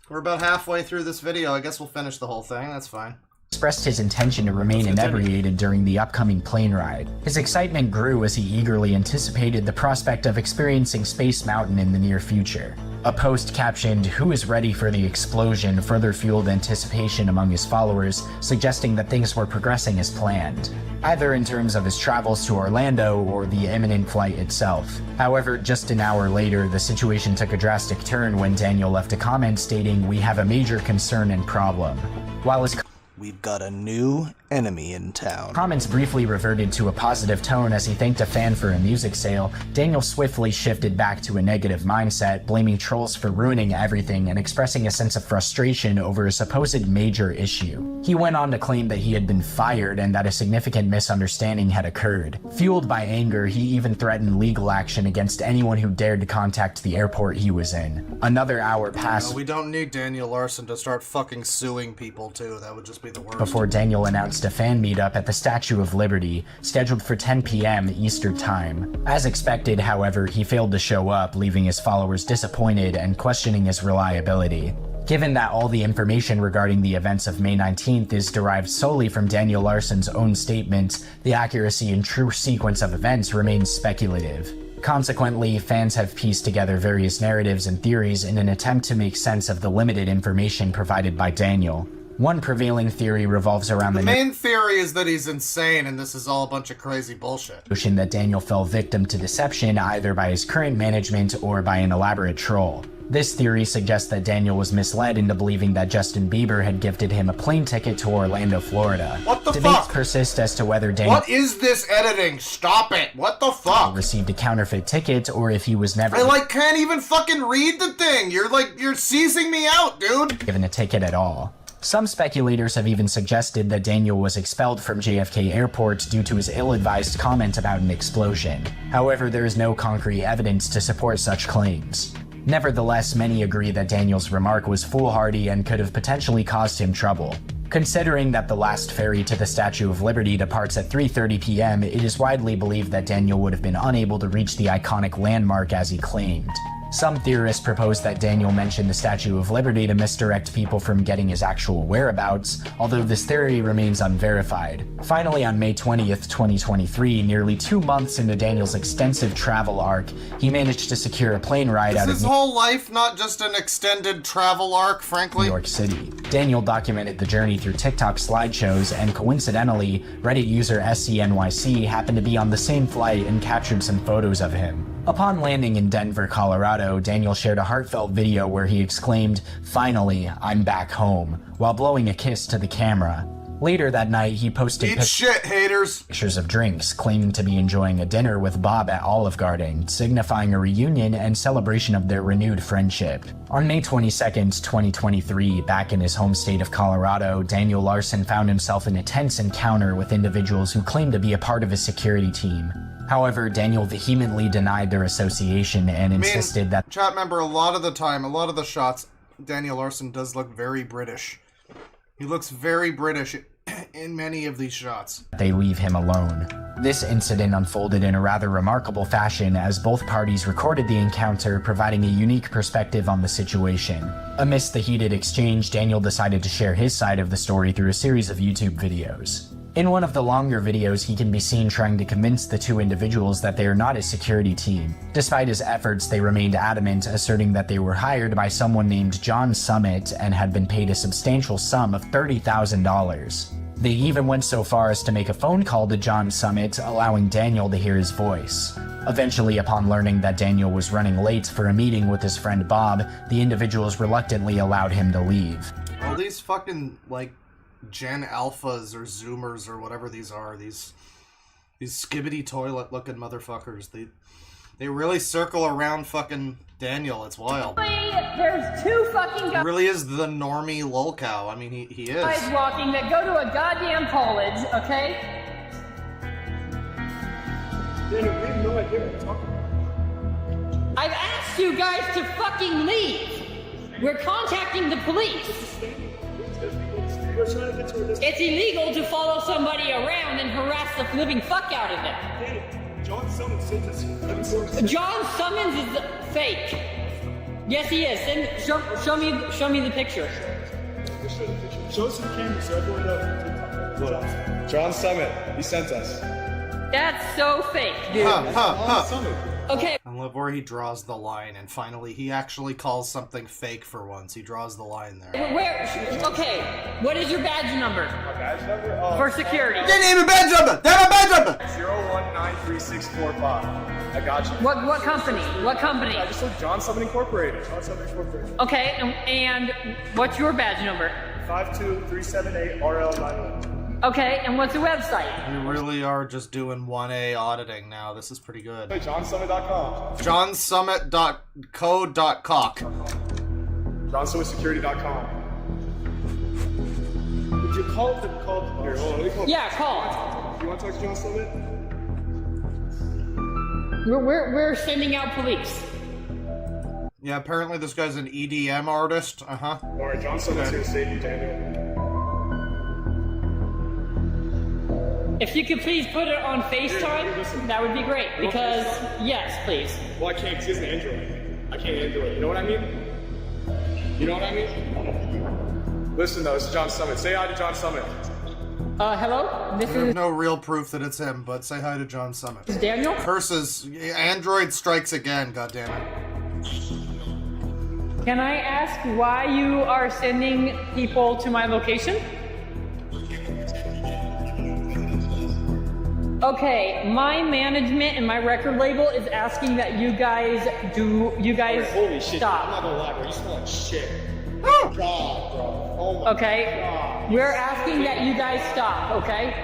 We're about halfway through this video. I guess we'll finish the whole thing. That's fine. Expressed his intention to remain inebriated during the upcoming plane ride. His excitement grew as he eagerly anticipated the prospect of experiencing Space Mountain in the near future. A post captioned, "Who is ready for the explosion?" further fueled anticipation among his followers, suggesting that things were progressing as planned, either in terms of his travels to Orlando or the imminent flight itself. However, just an hour later, the situation took a drastic turn when Daniel left a comment stating, "We have a major concern and problem." While his "We've got a new enemy in town." comments briefly reverted to a positive tone as he thanked a fan for a music sale, Daniel swiftly shifted back to a negative mindset, blaming trolls for ruining everything and expressing a sense of frustration over a supposed major issue. He went on to claim that he had been fired and that a significant misunderstanding had occurred. Fueled by anger, he even threatened legal action against anyone who dared to contact the airport he was in. Another hour passed. We don't need Daniel Larson to start fucking suing people, too. That would just be the worst. Before Daniel announced a fan meetup at the Statue of Liberty, scheduled for 10 p.m. Eastern Time. As expected, however, he failed to show up, leaving his followers disappointed and questioning his reliability. Given that all the information regarding the events of May 19th is derived solely from Daniel Larson's own statements, the accuracy and true sequence of events remains speculative. Consequently, fans have pieced together various narratives and theories in an attempt to make sense of the limited information provided by Daniel. One prevailing theory revolves around the main theory is that he's insane and this is all a bunch of crazy bullshit. Notion that Daniel fell victim to deception either by his current management or by an elaborate troll. This theory suggests that Daniel was misled into believing that Justin Bieber had gifted him a plane ticket to Orlando, Florida. What the Debates fuck? persist as to whether Daniel What is this editing? Stop it! What the fuck? received a counterfeit ticket or if he was never I can't even fucking read the thing! You're seizing me out, dude! given a ticket at all. Some speculators have even suggested that Daniel was expelled from JFK Airport due to his ill-advised comment about an explosion. However, there is no concrete evidence to support such claims. Nevertheless, many agree that Daniel's remark was foolhardy and could have potentially caused him trouble. Considering that the last ferry to the Statue of Liberty departs at 3:30 p.m., it is widely believed that Daniel would have been unable to reach the iconic landmark as he claimed. Some theorists propose that Daniel mentioned the Statue of Liberty to misdirect people from getting his actual whereabouts, although this theory remains unverified. Finally, on May 20th, 2023, nearly 2 months into Daniel's extensive travel arc, he managed to secure a plane ride out of Is his whole life not just an extended travel arc, frankly? New York City. Daniel documented the journey through TikTok slideshows, and coincidentally, Reddit user SCNYC happened to be on the same flight and captured some photos of him. Upon landing in Denver, Colorado, Daniel shared a heartfelt video where he exclaimed, "Finally, I'm back home," while blowing a kiss to the camera. Later that night, he posted pictures of drinks, claiming to be enjoying a dinner with Bob at Olive Garden, signifying a reunion and celebration of their renewed friendship. On May 22nd, 2023, back in his home state of Colorado, Daniel Larson found himself in a tense encounter with individuals who claimed to be a part of his security team. However, Daniel vehemently denied their association and insisted that chat member, a lot of the shots, Daniel Larson does look very British. He looks very British in many of these shots. they leave him alone. This incident unfolded in a rather remarkable fashion as both parties recorded the encounter, providing a unique perspective on the situation. Amidst the heated exchange, Daniel decided to share his side of the story through a series of YouTube videos. In one of the longer videos, he can be seen trying to convince the two individuals that they are not a security team. Despite his efforts, they remained adamant, asserting that they were hired by someone named John Summit and had been paid a substantial sum of $30,000. They even went so far as to make a phone call to John Summit, allowing Daniel to hear his voice. Eventually, upon learning that Daniel was running late for a meeting with his friend Bob, the individuals reluctantly allowed him to leave. All these fucking, like, Gen Alphas or Zoomers or whatever these are, these skibbity toilet looking motherfuckers, they really circle around fucking Daniel. It's wild. There's two fucking He guys really is the normie lolcow. I mean, he is. walking that go to a goddamn college, okay? Daniel, we have no idea what we're talking about. I've asked you guys to fucking leave. We're contacting the police. We're trying to get to a distance. It's illegal to follow somebody around and harass the living fuck out of them. Daniel, John Summons sent us here. John Summons is fake. Yes, he is. Show me the picture. Show us the camera so everyone knows. Look, John Summit, he sent us. That's so fake, dude. Okay. I love where he draws the line, and finally he actually calls something fake for once. He draws the line there. Where? Okay. What is your badge number? My badge number? For security. They name a badge number! They have a badge number! 019365. I got you. What company? What company? I just said John Summit Incorporated. John Summit Incorporated. Okay, and what's your badge number? 52378 RL91. Okay, and what's the website? We really are just doing 1A auditing now. This is pretty good. JohnSummit.com. JohnSummit.co.cock. JohnSummitSecurity.com. Would you call the call? Here, hold on. Let me call. Yeah, call. You want to talk to John Summit? We're sending out police. Yeah, apparently this guy's an EDM artist. Uh-huh. Alright, John Summit's here to save you, Daniel. If you could please put it on FaceTime, that would be great. Because, yes, please. Well, I can't because he's an Android. I can't Android. You know what I mean? You know what I mean? Listen, though, this is John Summit. Say hi to John Summit. Hello? This There's is no real proof that it's him, but say hi to John Summit. Daniel? Curses. Android strikes again, goddammit. Can I ask why you are sending people to my location? Okay, my management and my record label is asking that you guys Holy shit, stop. I'm not gonna lie, bro. You smell like shit. God, bro. Oh my Okay? God. We're asking that you guys stop, okay?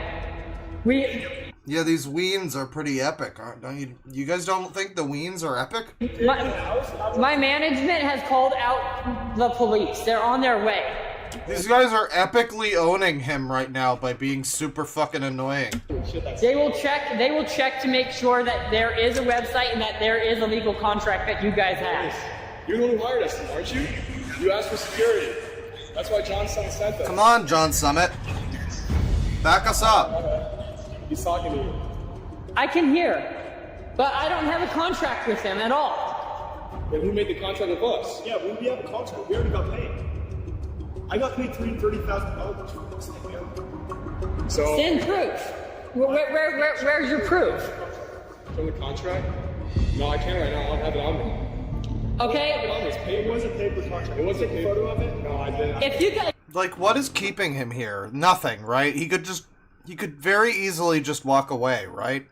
Yeah, these weens are pretty epic, aren't don't you? You guys don't think the weens are epic? My management has called out the police. They're on their way. These guys are epically owning him right now by being super fucking annoying. They will check to make sure that there is a website and that there is a legal contract that you guys have. You're the one who hired us, aren't you? You asked for security. That's why John Summit sent us. Come on, John Summit. Back us up. He's talking to you. I can hear, but I don't have a contract with them at all. Then who made the contract with us? Yeah, we have a contract. We already got paid. I got paid $30,000 for this thing. So Send proof. Where's your proof? from the contract? No, I can't right now. I don't have it on me. Okay. It wasn't paper contract. It wasn't a photo of it? No, I didn't. If you guys Like, what is keeping him here? Nothing, right? He could very easily just walk away, right?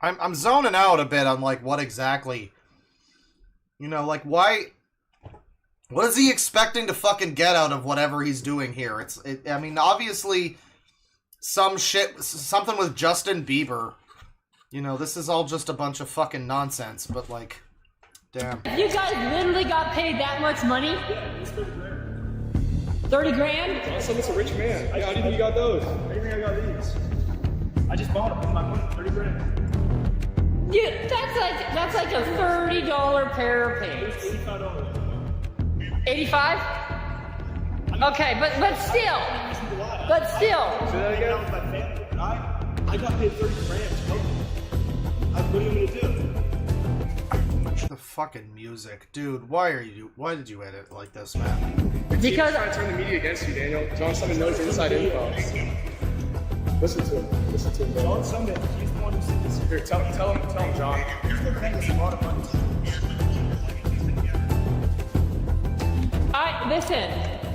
I'm zoning out a bit on, like, what exactly, you know, like, why, what is he expecting to fucking get out of whatever he's doing here? I mean, obviously, something with Justin Bieber, you know, this is all just a bunch of fucking nonsense, but, like, damn. You guys literally got paid that much money? 30 grand? John Summit's a rich man. How do you think you got those? How do you think I got these? I just bought them with my money, 30 grand. Yeah, that's like a $30 pair of pants. $85. 85? Okay, but still. But still. Say that again? I got paid 30 grand. What are you gonna do? The fucking music. Dude, why did you edit like this, man? Because trying to turn the media against you, Daniel. John Summit knows inside info. Listen to him. Listen to him. John Summit, he's the one who said this. Here, tell him, John. Here's the thing, it's a lot of money.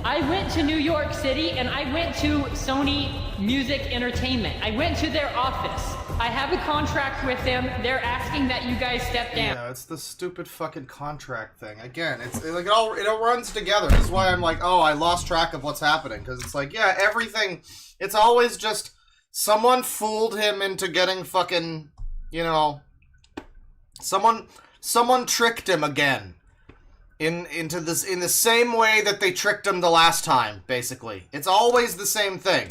I went to New York City and I went to Sony Music Entertainment. I went to their office. I have a contract with them. They're asking that you guys step down. Yeah, it's the stupid fucking contract thing. Again, it's like it all runs together. This is why I'm like, oh, I lost track of what's happening. Because it's like, yeah, everything, it's always just someone fooled him into getting fucking, you know, someone tricked him again. Into this in the same way that they tricked him the last time, basically. It's always the same thing.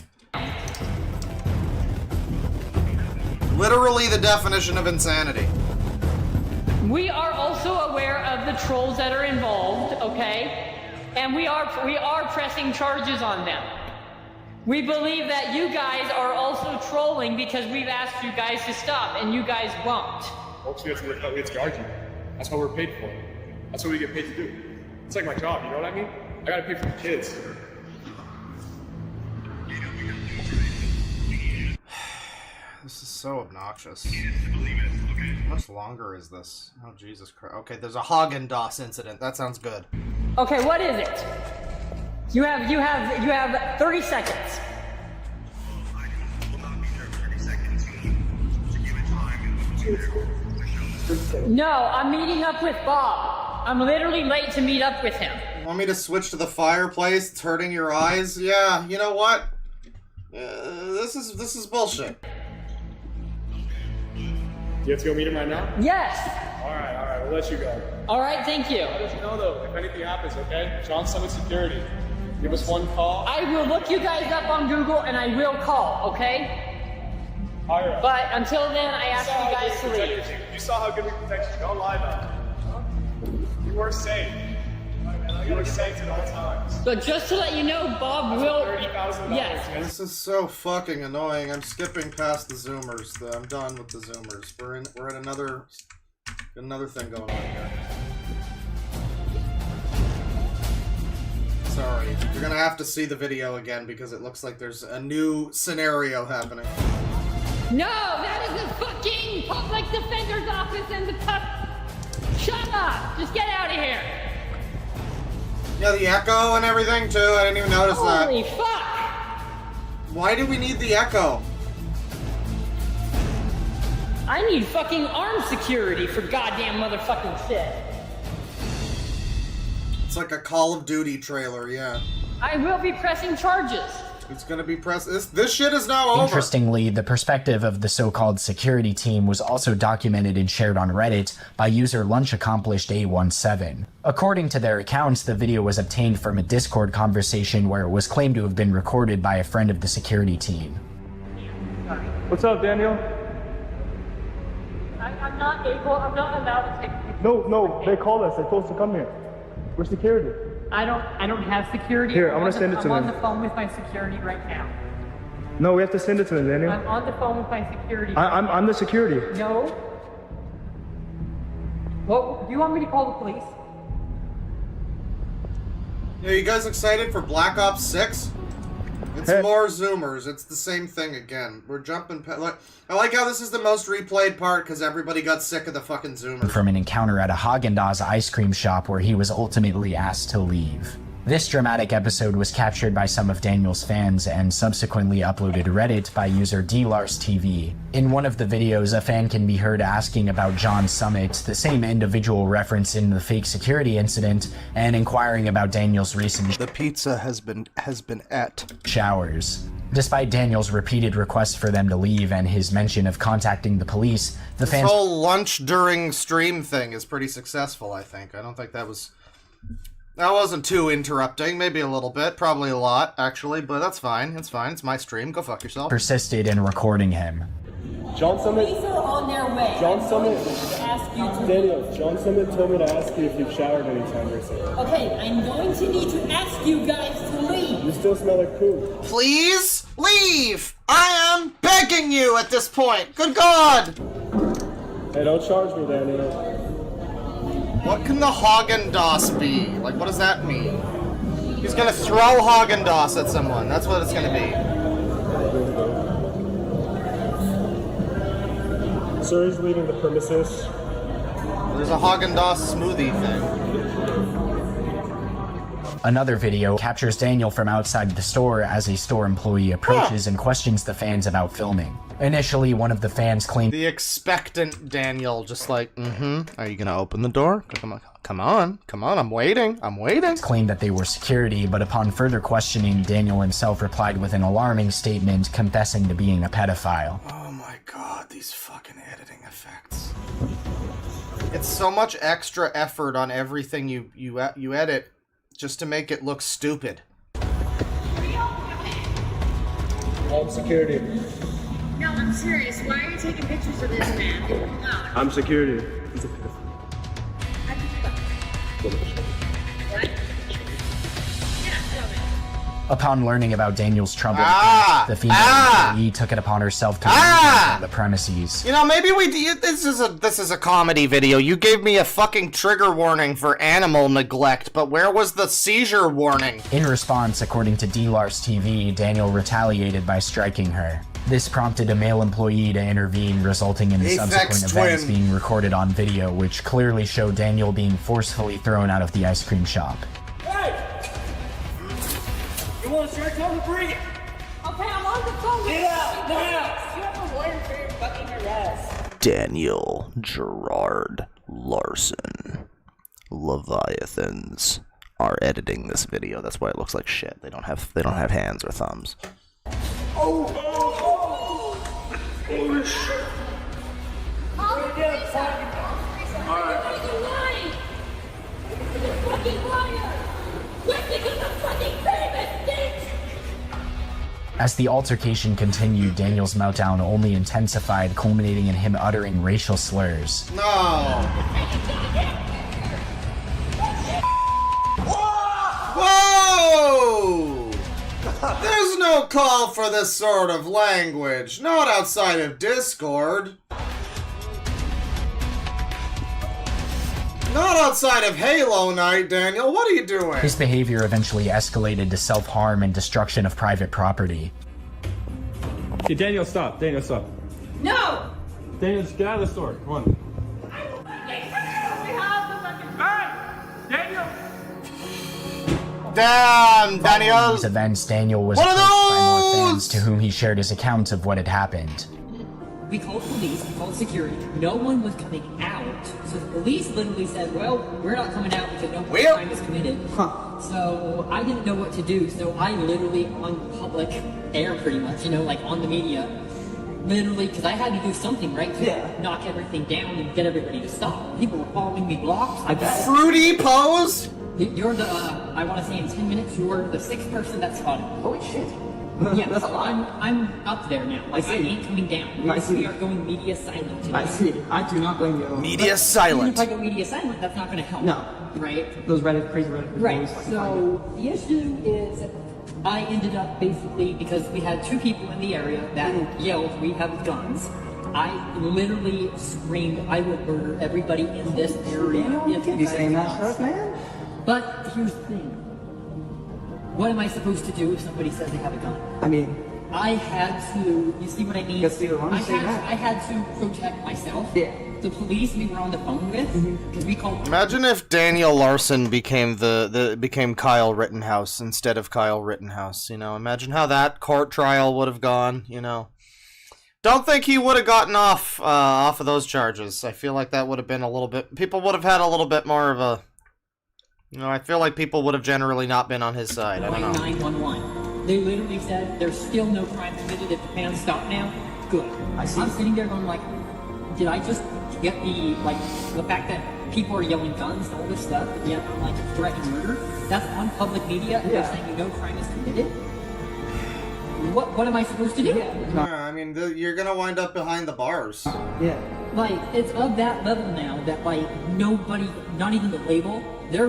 Literally the definition of insanity. We are also aware of the trolls that are involved, okay? And we are pressing charges on them. We believe that you guys are also trolling because we've asked you guys to stop and you guys won't. Folks, we have to guard you. That's what we're paid for. That's what we get paid to do. It's like my job, you know what I mean? I gotta pay for the kids. This is so obnoxious. How much longer is this? Oh, Jesus Christ. Okay, there's a Haagen-Dazs incident. That sounds good. Okay, what is it? You have 30 seconds. No, I'm meeting up with Bob. I'm literally late to meet up with him. You want me to switch to the fireplace? It's hurting your eyes? Yeah, you know what? This is bullshit. You have to go meet him right now? Yes. Alright, we'll let you go. Alright, thank you. I'll let you know though, if anything happens, okay? John Summit Security. Give us one call. I will look you guys up on Google and I will call, okay? Alright. But until then, I ask you guys to leave. You saw how good we protect you. Don't lie about it. You were safe. You were safe at all times. But just to let you know, Bob will... Yes. This is so fucking annoying. I'm skipping past the Zoomers. I'm done with the Zoomers. We're at another thing going on here. Sorry. You're gonna have to see the video again because it looks like there's a new scenario happening. No, that is the fucking public defender's office and the Shut up! Just get out of here! Yeah, the echo and everything too. I didn't even notice that. Holy fuck! Why do we need the echo? I need fucking armed security for goddamn motherfucking shit. It's like a Call of Duty trailer, yeah. I will be pressing charges. It's gonna be this shit is now over. Interestingly, the perspective of the so-called security team was also documented and shared on Reddit by user LunchAccomplished817. According to their accounts, the video was obtained from a Discord conversation where it was claimed to have been recorded by a friend of the security team. What's up, Daniel? I'm not allowed to take... No, they called us. They told us to come here. We're security. I don't have security. Here, I'm gonna send it to them. I'm on the phone with my security right now. No, we have to send it to them, Daniel. I'm on the phone with my security. I'm the security. No. Well, do you want me to call the police? Yeah, you guys excited for Black Ops 6? It's more Zoomers. It's the same thing again. We're jumping... I like how this is the most replayed part because everybody got sick of the fucking Zoomers. From an encounter at a Haagen-Dazs ice cream shop where he was ultimately asked to leave. This dramatic episode was captured by some of Daniel's fans and subsequently uploaded to Reddit by user DLarsTV. In one of the videos, a fan can be heard asking about John Summit, the same individual referenced in the fake security incident, and inquiring about Daniel's recent The pizza has been at showers. Despite Daniel's repeated requests for them to leave and his mention of contacting the police, the fans... This whole lunch during stream thing is pretty successful, I think. I don't think that wasn't too interrupting. Maybe a little bit. Probably a lot, actually. But that's fine. It's fine. It's my stream. Go fuck yourself. Persisted in recording him. John Summit... Police are on their way. John Summit... Ask you to... Daniel, John Summit told me to ask you if you've showered anytime recently. Okay, I'm going to need to ask you guys to leave. You still smell like poop. Please leave! I am begging you at this point. Good God! Hey, don't charge me, Daniel. What can the Haagen-Dazs be? Like, what does that mean? He's gonna throw Haagen-Dazs at someone. That's what it's gonna be. sir is leaving the premises. There's a Haagen-Dazs smoothie thing. Another video captures Daniel from outside the store as a store employee approaches and questions the fans about filming. Initially, one of the fans claimed The expectant Daniel, just like, are you gonna open the door? Come on, I'm waiting. claimed that they were security, but upon further questioning, Daniel himself replied with an alarming statement confessing to being a pedophile. Oh my god, these fucking editing effects. It's so much extra effort on everything you edit just to make it look stupid. I'm security. No, I'm serious. Why are you taking pictures of this man? No. I'm security. Upon learning about Daniel's trouble, the female employee took it upon herself to remove him from the premises. You know, maybe this is a comedy video. You gave me a fucking trigger warning for animal neglect, but where was the seizure warning? In response, according to D-Lars TV, Daniel retaliated by striking her. This prompted a male employee to intervene, resulting in subsequent events being recorded on video, which clearly show Daniel being forcefully thrown out of the ice cream shop. Hey! You want to start? Tell me to bring it. Okay, I'm on the phone. Get out now! You have a lawyer for your fucking arrest. Daniel Gerard Larson. Leviathans are editing this video. That's why it looks like shit. They don't have hands or thumbs. Holy shit. As the altercation continued, Daniel's meltdown only intensified, culminating in him uttering racial slurs. No. Whoa! There's no call for this sort of language, not outside of Discord. Not outside of Halo Night, Daniel. What are you doing? His behavior eventually escalated to self-harm and destruction of private property. Hey, Daniel, stop. Daniel, stop. No! Daniel, just get out of the store. Come on. Damn, Daniel! Following these events, Daniel was approached by more fans to whom he shared his account of what had happened. We called police, we called security. No one was coming out. So the police literally said, well, we're not coming out because no crime is committed. So I didn't know what to do. So I literally, on public air pretty much, you know, like on the media, literally, because I had to do something, right, to knock everything down and get everybody to stop. People were following me blocks. Fruity pose? You're the, I want to say in 10 minutes, you're the 6th person that's spotted. Holy shit. Yeah, that's a lot. I'm up there now. Like, I ain't coming down. We are going media silent today. I see. I do not blame you. Media silent. Even if I go media silent, that's not going to help. No. Right? Those crazy Reddit. Right. So the issue is, I ended up basically, because we had 2 people in the area that yelled, "We have guns." I literally screamed, "I will murder everybody in this area." You can't be saying that to us, man. But here's the thing. What am I supposed to do if somebody says they have a gun? I mean, I had to, you see what I mean? I had to protect myself. Yeah. The police we were on the phone with, because we called. Imagine if Daniel Larson became became Kyle Rittenhouse instead of Kyle Rittenhouse, you know? Imagine how that court trial would have gone, you know? Don't think he would have gotten off of those charges. I feel like that would have been a little bit, people would have had a little bit more of a, you know, I feel like people would have generally not been on his side. I don't know. 911. They literally said there's still no crime committed if the fans stop now. Good. I'm sitting there going like, did I just get the fact that people are yelling guns and all this stuff, yeah, like threatening murder? That's on public media and they're saying no crime is committed? What am I supposed to do? Yeah, I mean, you're gonna wind up behind the bars. Yeah. Like, it's of that level now that, like, nobody, not even the label, the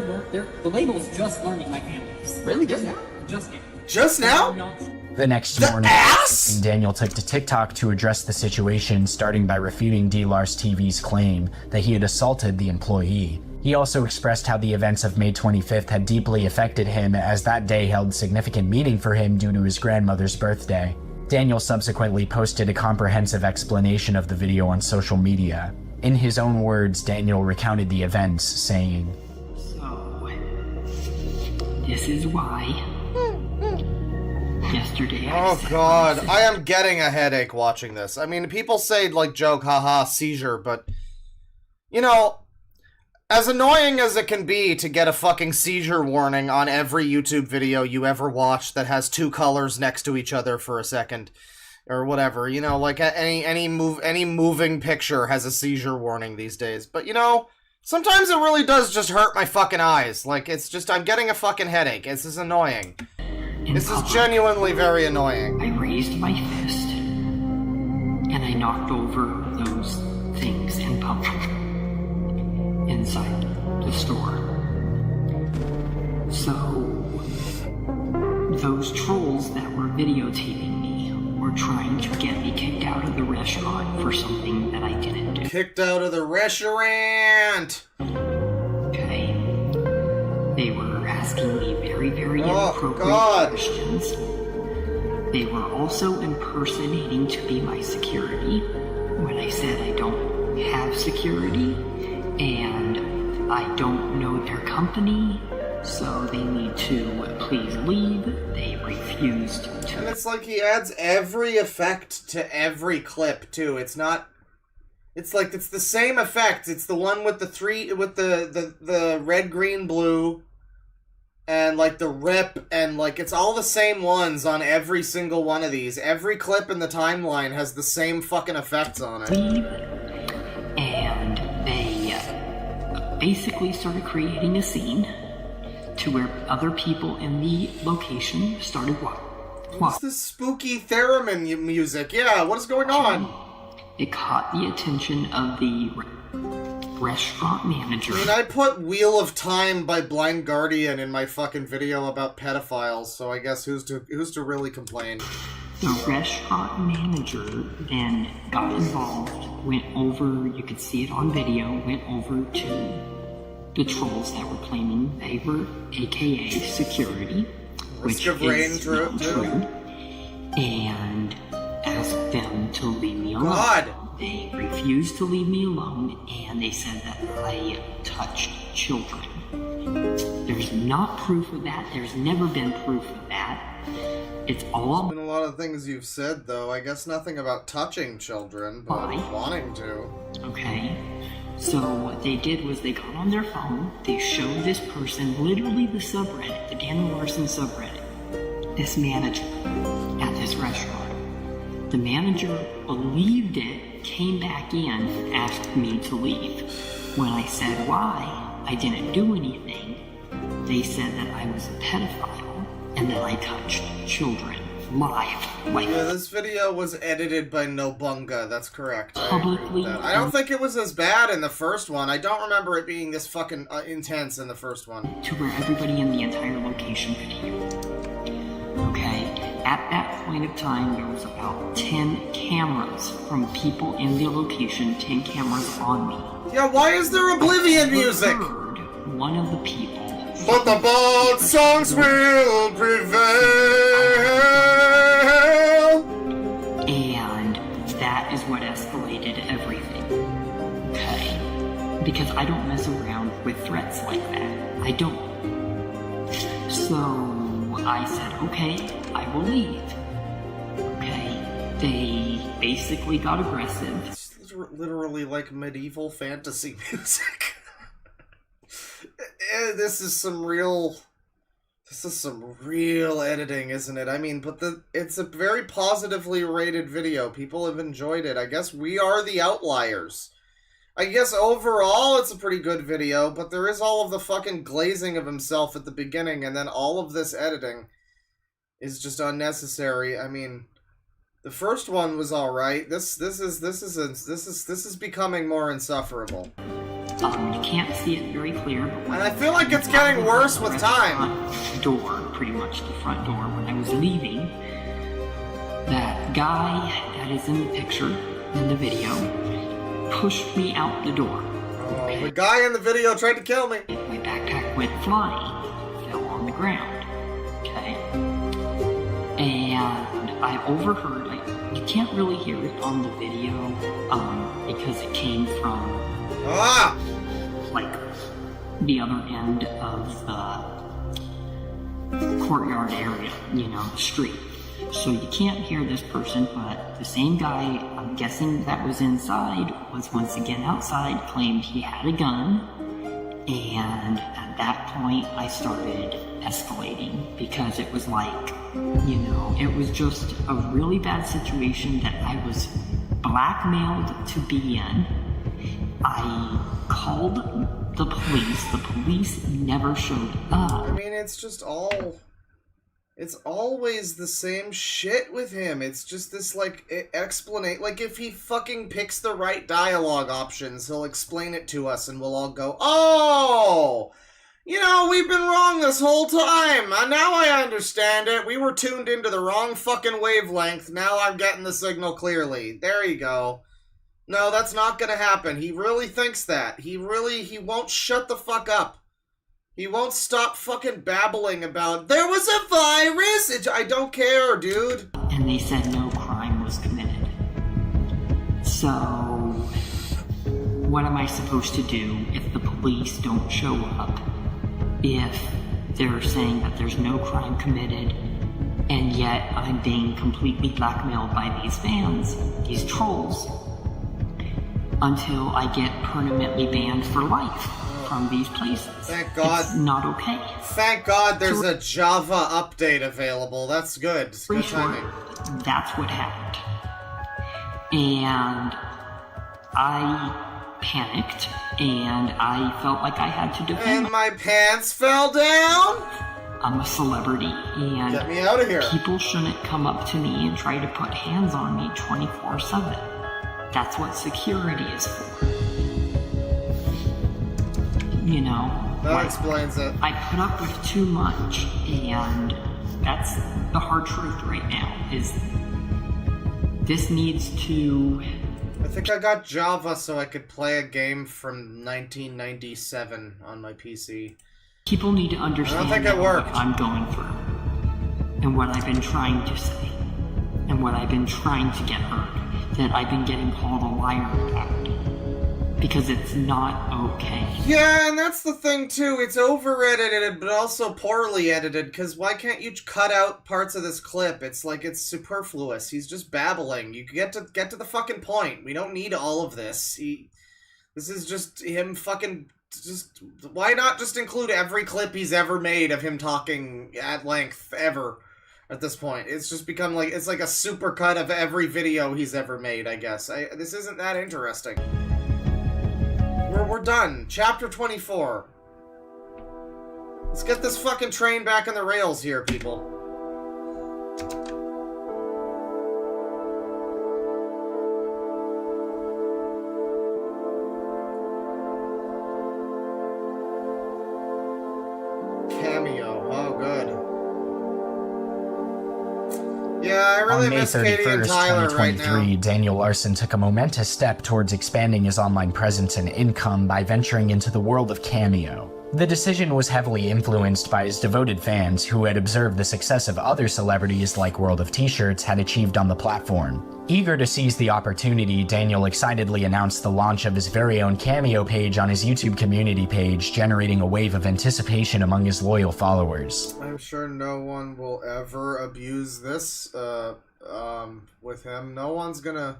label is just learning my families. Really? Just now? Just now. Just now? The next morning, Daniel took to TikTok to address the situation, starting by refuting D-Lars TV's claim that he had assaulted the employee. He also expressed how the events of May 25th had deeply affected him, as that day held significant meaning for him due to his grandmother's birthday. Daniel subsequently posted a comprehensive explanation of the video on social media. In his own words, Daniel recounted the events, saying, So, this is why yesterday I Oh god, I am getting a headache watching this. I mean, people say, like, joke, haha, seizure, but, you know, as annoying as it can be to get a fucking seizure warning on every YouTube video you ever watch that has two colors next to each other for a second, or whatever, you know, like, any moving picture has a seizure warning these days, but, you know, sometimes it really does just hurt my fucking eyes. Like, it's just, I'm getting a fucking headache. This is annoying. This is genuinely very annoying. I raised my fist and I knocked over those things in public inside the store. So those trolls that were videotaping me were trying to get me kicked out of the restaurant for something that I didn't do. Kicked out of the restaurant! Okay. They were asking me very, very inappropriate questions. They were also impersonating to be my security when I said I don't have security and I don't know their company, so they need to please leave. They refused to. And it's like he adds every effect to every clip, too. It's not... It's like, it's the same effect. It's the one with the red, green, blue, and, like, the rip, and, like, it's all the same ones on every single one of these. Every clip in the timeline has the same fucking effects on it. And they basically started creating a scene to where other people in the location started What's this spooky theremin music? Yeah, what is going on? It caught the attention of the restaurant manager. I mean, I put Wheel of Time by Blind Guardian in my fucking video about pedophiles, so I guess who's to really complain? The restaurant manager then got involved, went over, you could see it on video, went over to the trolls that were claiming they were AKA security, which is not true, and asked them to leave me alone. God! They refused to leave me alone, and they said that I touched children. There's not proof of that. There's never been proof of that. It's all been a lot of things you've said, though. I guess nothing about touching children, but wanting to. Okay. So what they did was they got on their phone, they showed this person, literally the subreddit, the Daniel Larson subreddit, this manager at this restaurant. The manager believed it, came back in, asked me to leave. When I said why, I didn't do anything, they said that I was a pedophile and that I touched children live. Yeah, this video was edited by Nobunga, that's correct. Publicly. I don't think it was as bad in the first one. I don't remember it being this fucking intense in the first one. To where everybody in the entire location could hear. Okay? At that point of time, there was about 10 cameras from people in the location, 10 cameras on me. Yeah, why is there Oblivion music? One of the people. But the bold songs will prevail. And that is what escalated everything. Okay? Because I don't mess around with threats like that. I don't. So I said, okay, I will leave. Okay? They basically got aggressive. It's literally like medieval fantasy music. This is some real editing, isn't it? I mean, but it's a very positively rated video. People have enjoyed it. I guess we are the outliers. I guess overall it's a pretty good video, but there is all of the fucking glazing of himself at the beginning, and then all of this editing is just unnecessary. I mean, the first one was all right. This is becoming more insufferable. You can't see it very clear, but and I feel like it's getting worse with time. Door, pretty much the front door. When I was leaving, that guy that is in the picture, in the video, pushed me out the door. Oh, the guy in the video tried to kill me. My backpack went flying, fell on the ground. Okay? And I overheard, you can't really hear it on the video, because it came from, like, the other end of the courtyard area, you know, the street. So you can't hear this person, but the same guy, I'm guessing that was inside, was once again outside, claimed he had a gun, and at that point I started escalating because it was like, you know, it was just a really bad situation that I was blackmailed to be in. I called the police never showed up. I mean, it's always the same shit with him. It's just this, like, explanation. Like, if he fucking picks the right dialogue options, he'll explain it to us and we'll all go, oh! You know, we've been wrong this whole time. Now I understand it. We were tuned into the wrong fucking wavelength. Now I'm getting the signal clearly. There you go. No, that's not gonna happen. He really thinks that. He won't shut the fuck up. He won't stop fucking babbling about, there was a virus! I don't care, dude. And they said no crime was committed. So, what am I supposed to do if the police don't show up? If they're saying that there's no crime committed, and yet I'm being completely blackmailed by these fans, these trolls, until I get permanently banned for life from these places. Thank God. It's not okay. Thank God there's a Java update available. That's good. It's good timing. That's what happened. And I panicked, and I felt like I had to defend. And my pants fell down? I'm a celebrity, and get me out of here. People shouldn't come up to me and try to put hands on me 24/7. That's what security is for. You know? That explains it. I put up with too much, and that's the hard truth right now, is this needs to... I think I got Java so I could play a game from 1997 on my PC. People need to understand I don't think it worked. What I'm going through, and what I've been trying to say, and what I've been trying to get heard, that I've been getting called a liar about. Because it's not okay. Yeah, and that's the thing too. It's over-edited, but also poorly edited, because why can't you cut out parts of this clip? It's like it's superfluous. He's just babbling. You get to the fucking point. We don't need all of this. This is just him fucking... Just why not just include every clip he's ever made of him talking at length, ever, at this point? It's just become like... It's like a supercut of every video he's ever made, I guess. This isn't that interesting. We're done. Chapter 24. Let's get this fucking train back on the rails here, people. Cameo. Oh, good. Yeah, I really On May miss Katie and 31st, Tyler right 2023, now. Daniel Larson took a momentous step towards expanding his online presence and income by venturing into the world of Cameo. The decision was heavily influenced by his devoted fans who had observed the success of other celebrities like World of T-Shirts had achieved on the platform. Eager to seize the opportunity, Daniel excitedly announced the launch of his very own Cameo page on his YouTube community page, generating a wave of anticipation among his loyal followers. I'm sure no one will ever abuse this with him. No one's gonna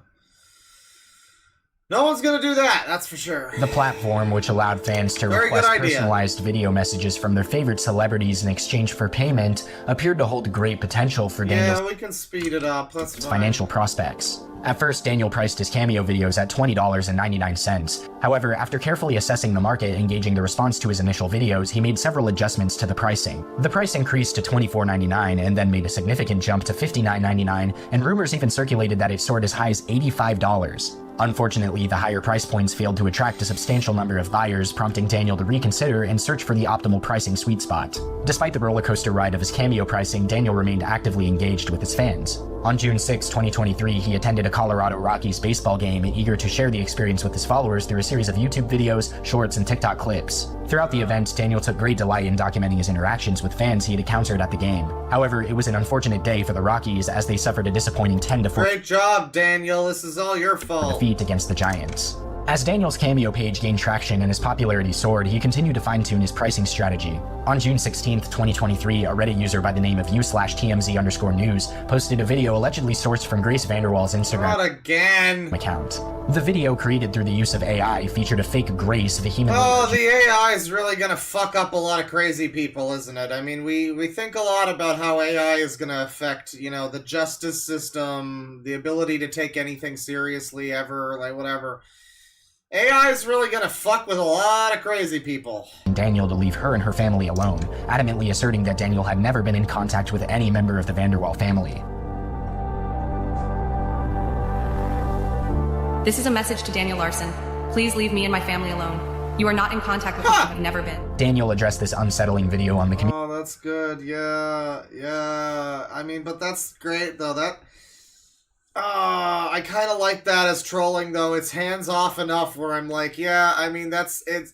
do that, that's for sure. The platform, which allowed fans to Very request good idea. personalized video messages from their favorite celebrities in exchange for payment, appeared to hold great potential for Daniel's Yeah, we can speed it up, that's fine. financial prospects. At first, Daniel priced his Cameo videos at $20.99. However, after carefully assessing the market and gauging the response to his initial videos, he made several adjustments to the pricing. The price increased to $24.99 and then made a significant jump to $59.99, and rumors even circulated that it soared as high as $85. Unfortunately, the higher price points failed to attract a substantial number of buyers, prompting Daniel to reconsider and search for the optimal pricing sweet spot. Despite the rollercoaster ride of his Cameo pricing, Daniel remained actively engaged with his fans. On June 6, 2023, he attended a Colorado Rockies baseball game, eager to share the experience with his followers through a series of YouTube videos, shorts, and TikTok clips. Throughout the event, Daniel took great delight in documenting his interactions with fans he had encountered at the game. However, it was an unfortunate day for the Rockies as they suffered a disappointing 10-4 Great job, Daniel. This is all your fault. defeat against the Giants. As Daniel's Cameo page gained traction and his popularity soared, he continued to fine-tune his pricing strategy. On June 16, 2023, a Reddit user by the name of u/TMZ_news posted a video allegedly sourced from Grace VanderWaal's Instagram Not again. account. The video, created through the use of AI, featured a fake Grace vehemently Oh, the AI is really gonna fuck up a lot of crazy people, isn't it? I mean, we think a lot about how AI is gonna affect, you know, the justice system, the ability to take anything seriously ever, like whatever. AI is really gonna fuck with a lot of crazy people. Daniel to leave her and her family alone, adamantly asserting that Daniel had never been in contact with any member of the VanderWaal family. This is a message to Daniel Larson. Please leave me and my family alone. You are not in contact with me and have never been. Daniel addressed this unsettling video on the community. Oh, that's good. Yeah. I mean, but that's great though. I kind of like that as trolling though. It's hands off enough where I'm like, yeah. I mean, that's a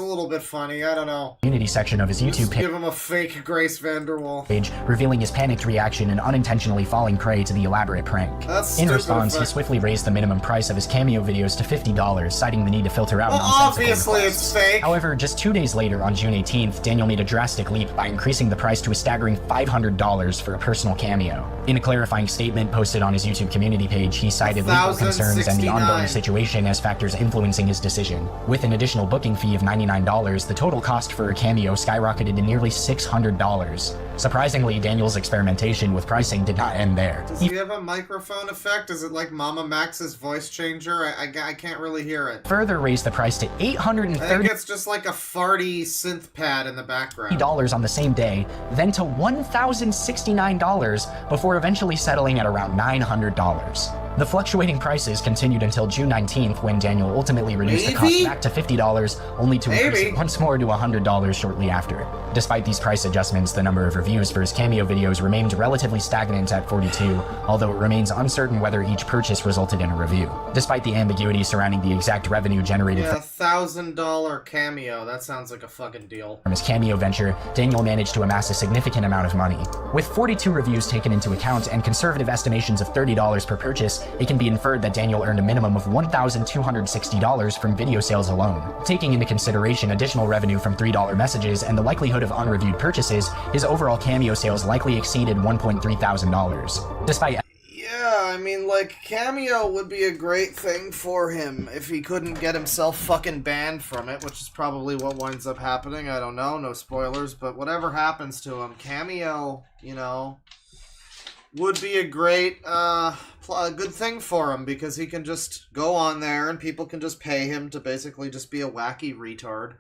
little bit funny. I don't know. Community section of his YouTube page. Give him a fake Grace VanderWaal. Revealing his panicked reaction and unintentionally falling prey to the elaborate prank. That's In stupid response, he effect. swiftly raised the minimum price of his Cameo videos to $50, citing the need to filter out Well, nonsensical obviously requests. it's fake. However, just 2 days later, on June 18th, Daniel made a drastic leap by increasing the price to a staggering $500 for a personal cameo. In a clarifying statement posted on his YouTube community page, he cited legal concerns and the ongoing situation as factors influencing his decision. With an additional booking fee of $99, the total cost for a cameo skyrocketed to nearly $600. Surprisingly, Daniel's experimentation with pricing did not end there. Does he have a microphone effect? Is it like Mama Max's voice changer? I can't really hear it. Further raised the price to I think $830 it's just like a farty synth pad in the background. on the same day, then to $1,069 before eventually settling at around $900. The fluctuating prices continued until June 19th, when Daniel ultimately reduced the cost back to $50, only to increase it once more to $100 shortly after. Despite these price adjustments, the number of reviews for his Cameo videos remained relatively stagnant at 42, although it remains uncertain whether each purchase resulted in a review. Despite the ambiguity surrounding the exact revenue generated Yeah, $1,000 cameo. That sounds like a fucking deal. from his Cameo venture, Daniel managed to amass a significant amount of money. With 42 reviews taken into account and conservative estimations of $30 per purchase, it can be inferred that Daniel earned a minimum of $1,260 from video sales alone. Taking into consideration additional revenue from $3 messages and the likelihood of unreviewed purchases, his overall Cameo sales likely exceeded $1,300. Despite Yeah, I mean, like, Cameo would be a great thing for him if he couldn't get himself fucking banned from it, which is probably what winds up happening. I don't know, no spoilers, but whatever happens to him, Cameo, you know, would be a great, a good thing for him, because he can just go on there and people can just pay him to basically just be a wacky retard.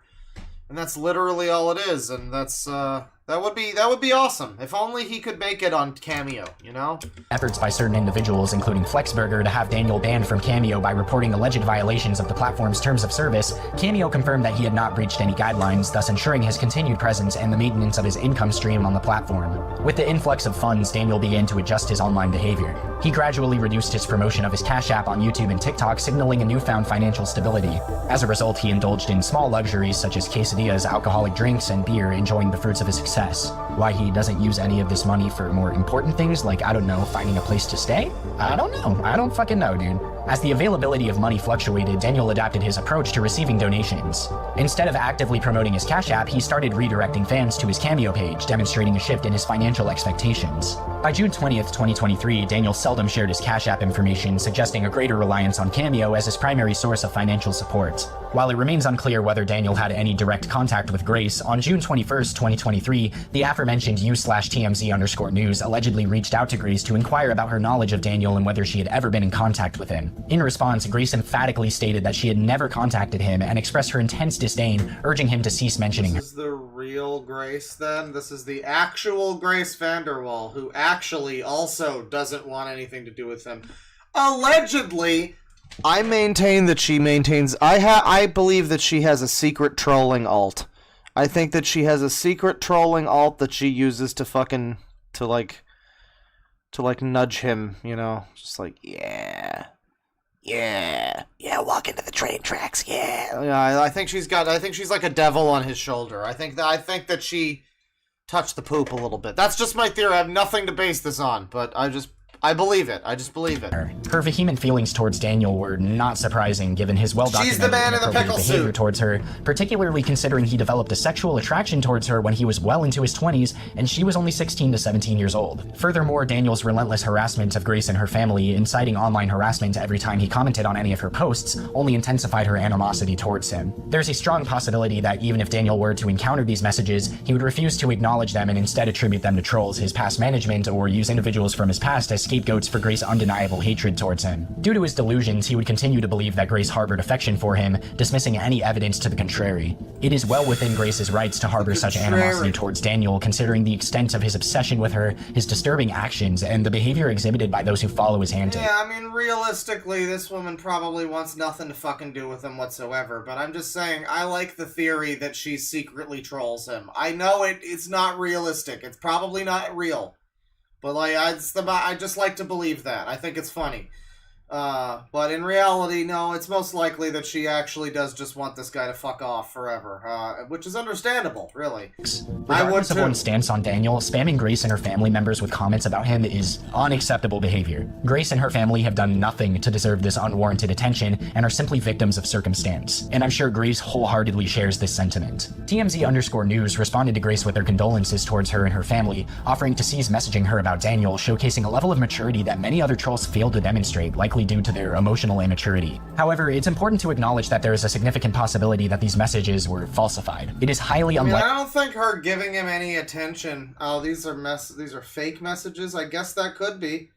And that's literally all it is, and that's, that would be awesome. If only he could make it on Cameo, you know? efforts by certain individuals, including Flexburger, to have Daniel banned from Cameo by reporting alleged violations of the platform's terms of service, Cameo confirmed that he had not breached any guidelines, thus ensuring his continued presence and the maintenance of his income stream on the platform. With the influx of funds, Daniel began to adjust his online behavior. He gradually reduced his promotion of his Cash App on YouTube and TikTok, signaling a newfound financial stability. As a result, he indulged in small luxuries such as quesadillas, alcoholic drinks, and beer, enjoying the fruits of his success. Why he doesn't use any of this money for more important things, like, I don't know, finding a place to stay? I don't know. I don't fucking know, dude. As the availability of money fluctuated, Daniel adapted his approach to receiving donations. Instead of actively promoting his Cash App, he started redirecting fans to his Cameo page, demonstrating a shift in his financial expectations. By June 20th, 2023, Daniel seldom shared his Cash App information, suggesting a greater reliance on Cameo as his primary source of financial support. While it remains unclear whether Daniel had any direct contact with Grace, on June 21st, 2023, the aforementioned u/TMZ_news allegedly reached out to Grace to inquire about her knowledge of Daniel and whether she had ever been in contact with him. In response, Grace emphatically stated that she had never contacted him and expressed her intense disdain, urging him to cease mentioning her. This is the real Grace, then? This is the actual Grace VanderWaal, who actually also doesn't want anything to do with him. Allegedly! I maintain that she maintains... I believe that she has a secret trolling alt. I think that she has a secret trolling alt that she uses to fucking... to, like... to like nudge him, you know, just like, yeah, walk into the train tracks, yeah. I think she's like a devil on his shoulder. I think that she touched the poop a little bit. That's just my theory. I have nothing to base this on, but I believe it. I just believe it. Her vehement feelings towards Daniel were not surprising given his well-documented She's the man in the inappropriate pickle behavior suit. towards her, particularly considering he developed a sexual attraction towards her when he was well into his 20s and she was only 16 to 17 years old. Furthermore, Daniel's relentless harassment of Grace and her family, inciting online harassment every time he commented on any of her posts, only intensified her animosity towards him. There's a strong possibility that even if Daniel were to encounter these messages, he would refuse to acknowledge them and instead attribute them to trolls, his past management, or use individuals from his past as scapegoats for Grace's undeniable hatred towards him. Due to his delusions, he would continue to believe that Grace harbored affection for him, dismissing any evidence to the contrary. It is well within Grace's rights to harbor such animosity towards Daniel, considering the extent of his obsession with her, his disturbing actions, and the behavior exhibited by those who follow his antics. Yeah, I mean, realistically, this woman probably wants nothing to fucking do with him whatsoever, but I'm just saying, I like the theory that she secretly trolls him. I know it's not realistic. It's probably not real. But, like, I just like to believe that. I think it's funny. But in reality, no, it's most likely that she actually does just want this guy to fuck off forever, which is understandable, really. Regardless of one's stance on Daniel, spamming Grace and her family members with comments about him is unacceptable behavior. Grace and her family have done nothing to deserve this unwarranted attention and are simply victims of circumstance. And I'm sure Grace wholeheartedly shares this sentiment. TMZ_news responded to Grace with their condolences towards her and her family, offering to cease messaging her about Daniel, showcasing a level of maturity that many other trolls failed to demonstrate, likely due to their emotional immaturity. However, it's important to acknowledge that there is a significant possibility that these messages were falsified. It is highly unlikely. I don't think her giving him any attention. Oh, these are fake messages. I guess that could be.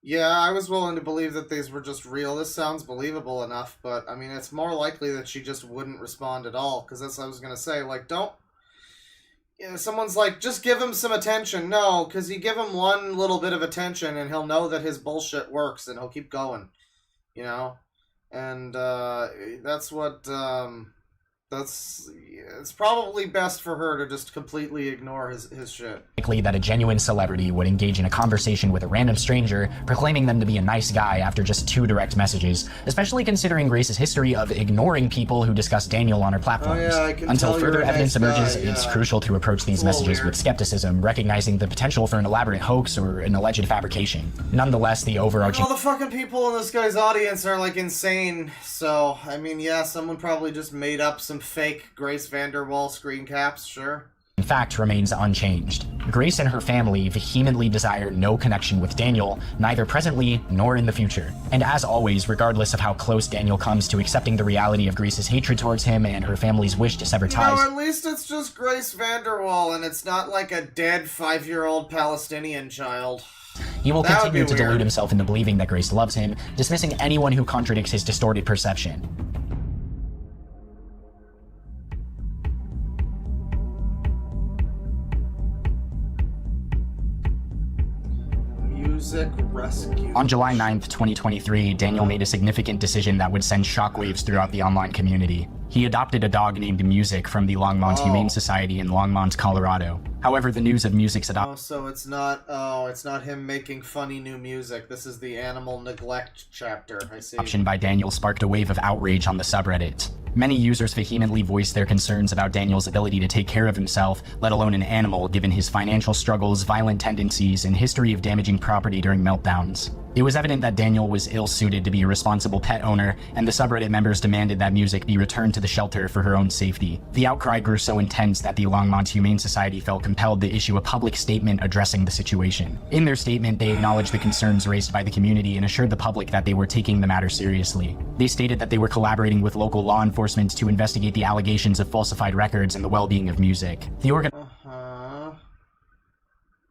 Yeah, I was willing to believe that these were just real. This sounds believable enough, but I mean, it's more likely that she just wouldn't respond at all. Because that's what I was gonna say. Like, don't. You know, someone's like, just give him some attention. No, because you give him one little bit of attention and he'll know that his bullshit works and he'll keep going. You know? And that's what, it's probably best for her to just completely ignore his shit. Likely that a genuine celebrity would engage in a conversation with a random stranger, proclaiming them to be a nice guy after just 2 direct messages, especially considering Grace's history of ignoring people who discuss Daniel on her platforms. Until further evidence emerges, it's crucial to approach these messages with skepticism, recognizing the potential for an elaborate hoax or an alleged fabrication. Nonetheless, the overarching... All the fucking people in this guy's audience are, like, insane, so, I mean, yeah, someone probably just made up some fake Grace VanderWaal screen caps, sure. In fact, remains unchanged. Grace and her family vehemently desire no connection with Daniel, neither presently nor in the future. And as always, regardless of how close Daniel comes to accepting the reality of Grace's hatred towards him and her family's wish to sever ties... at least it's just Grace VanderWaal, and it's not like a dead 5-year-old Palestinian child. He will continue to delude himself into believing that Grace loves him, dismissing anyone who contradicts his distorted perception. On July 9th, 2023, Daniel made a significant decision that would send shockwaves throughout the online community. He adopted a dog named Music from the Longmont Humane Society in Longmont, Colorado. However, the news of Music's adoption... So it's not him making funny new music. This is the animal neglect chapter, I see. ...adoption by Daniel sparked a wave of outrage on the subreddit. Many users vehemently voiced their concerns about Daniel's ability to take care of himself, let alone an animal, given his financial struggles, violent tendencies, and history of damaging property during meltdowns. It was evident that Daniel was ill-suited to be a responsible pet owner, and the subreddit members demanded that Music be returned to the shelter for her own safety. The outcry grew so intense that the Longmont Humane Society felt compelled to issue a public statement addressing the situation. In their statement, they acknowledged the concerns raised by the community and assured the public that they were taking the matter seriously. They stated that they were collaborating with local law enforcement to investigate the allegations of falsified records and the well-being of Music. The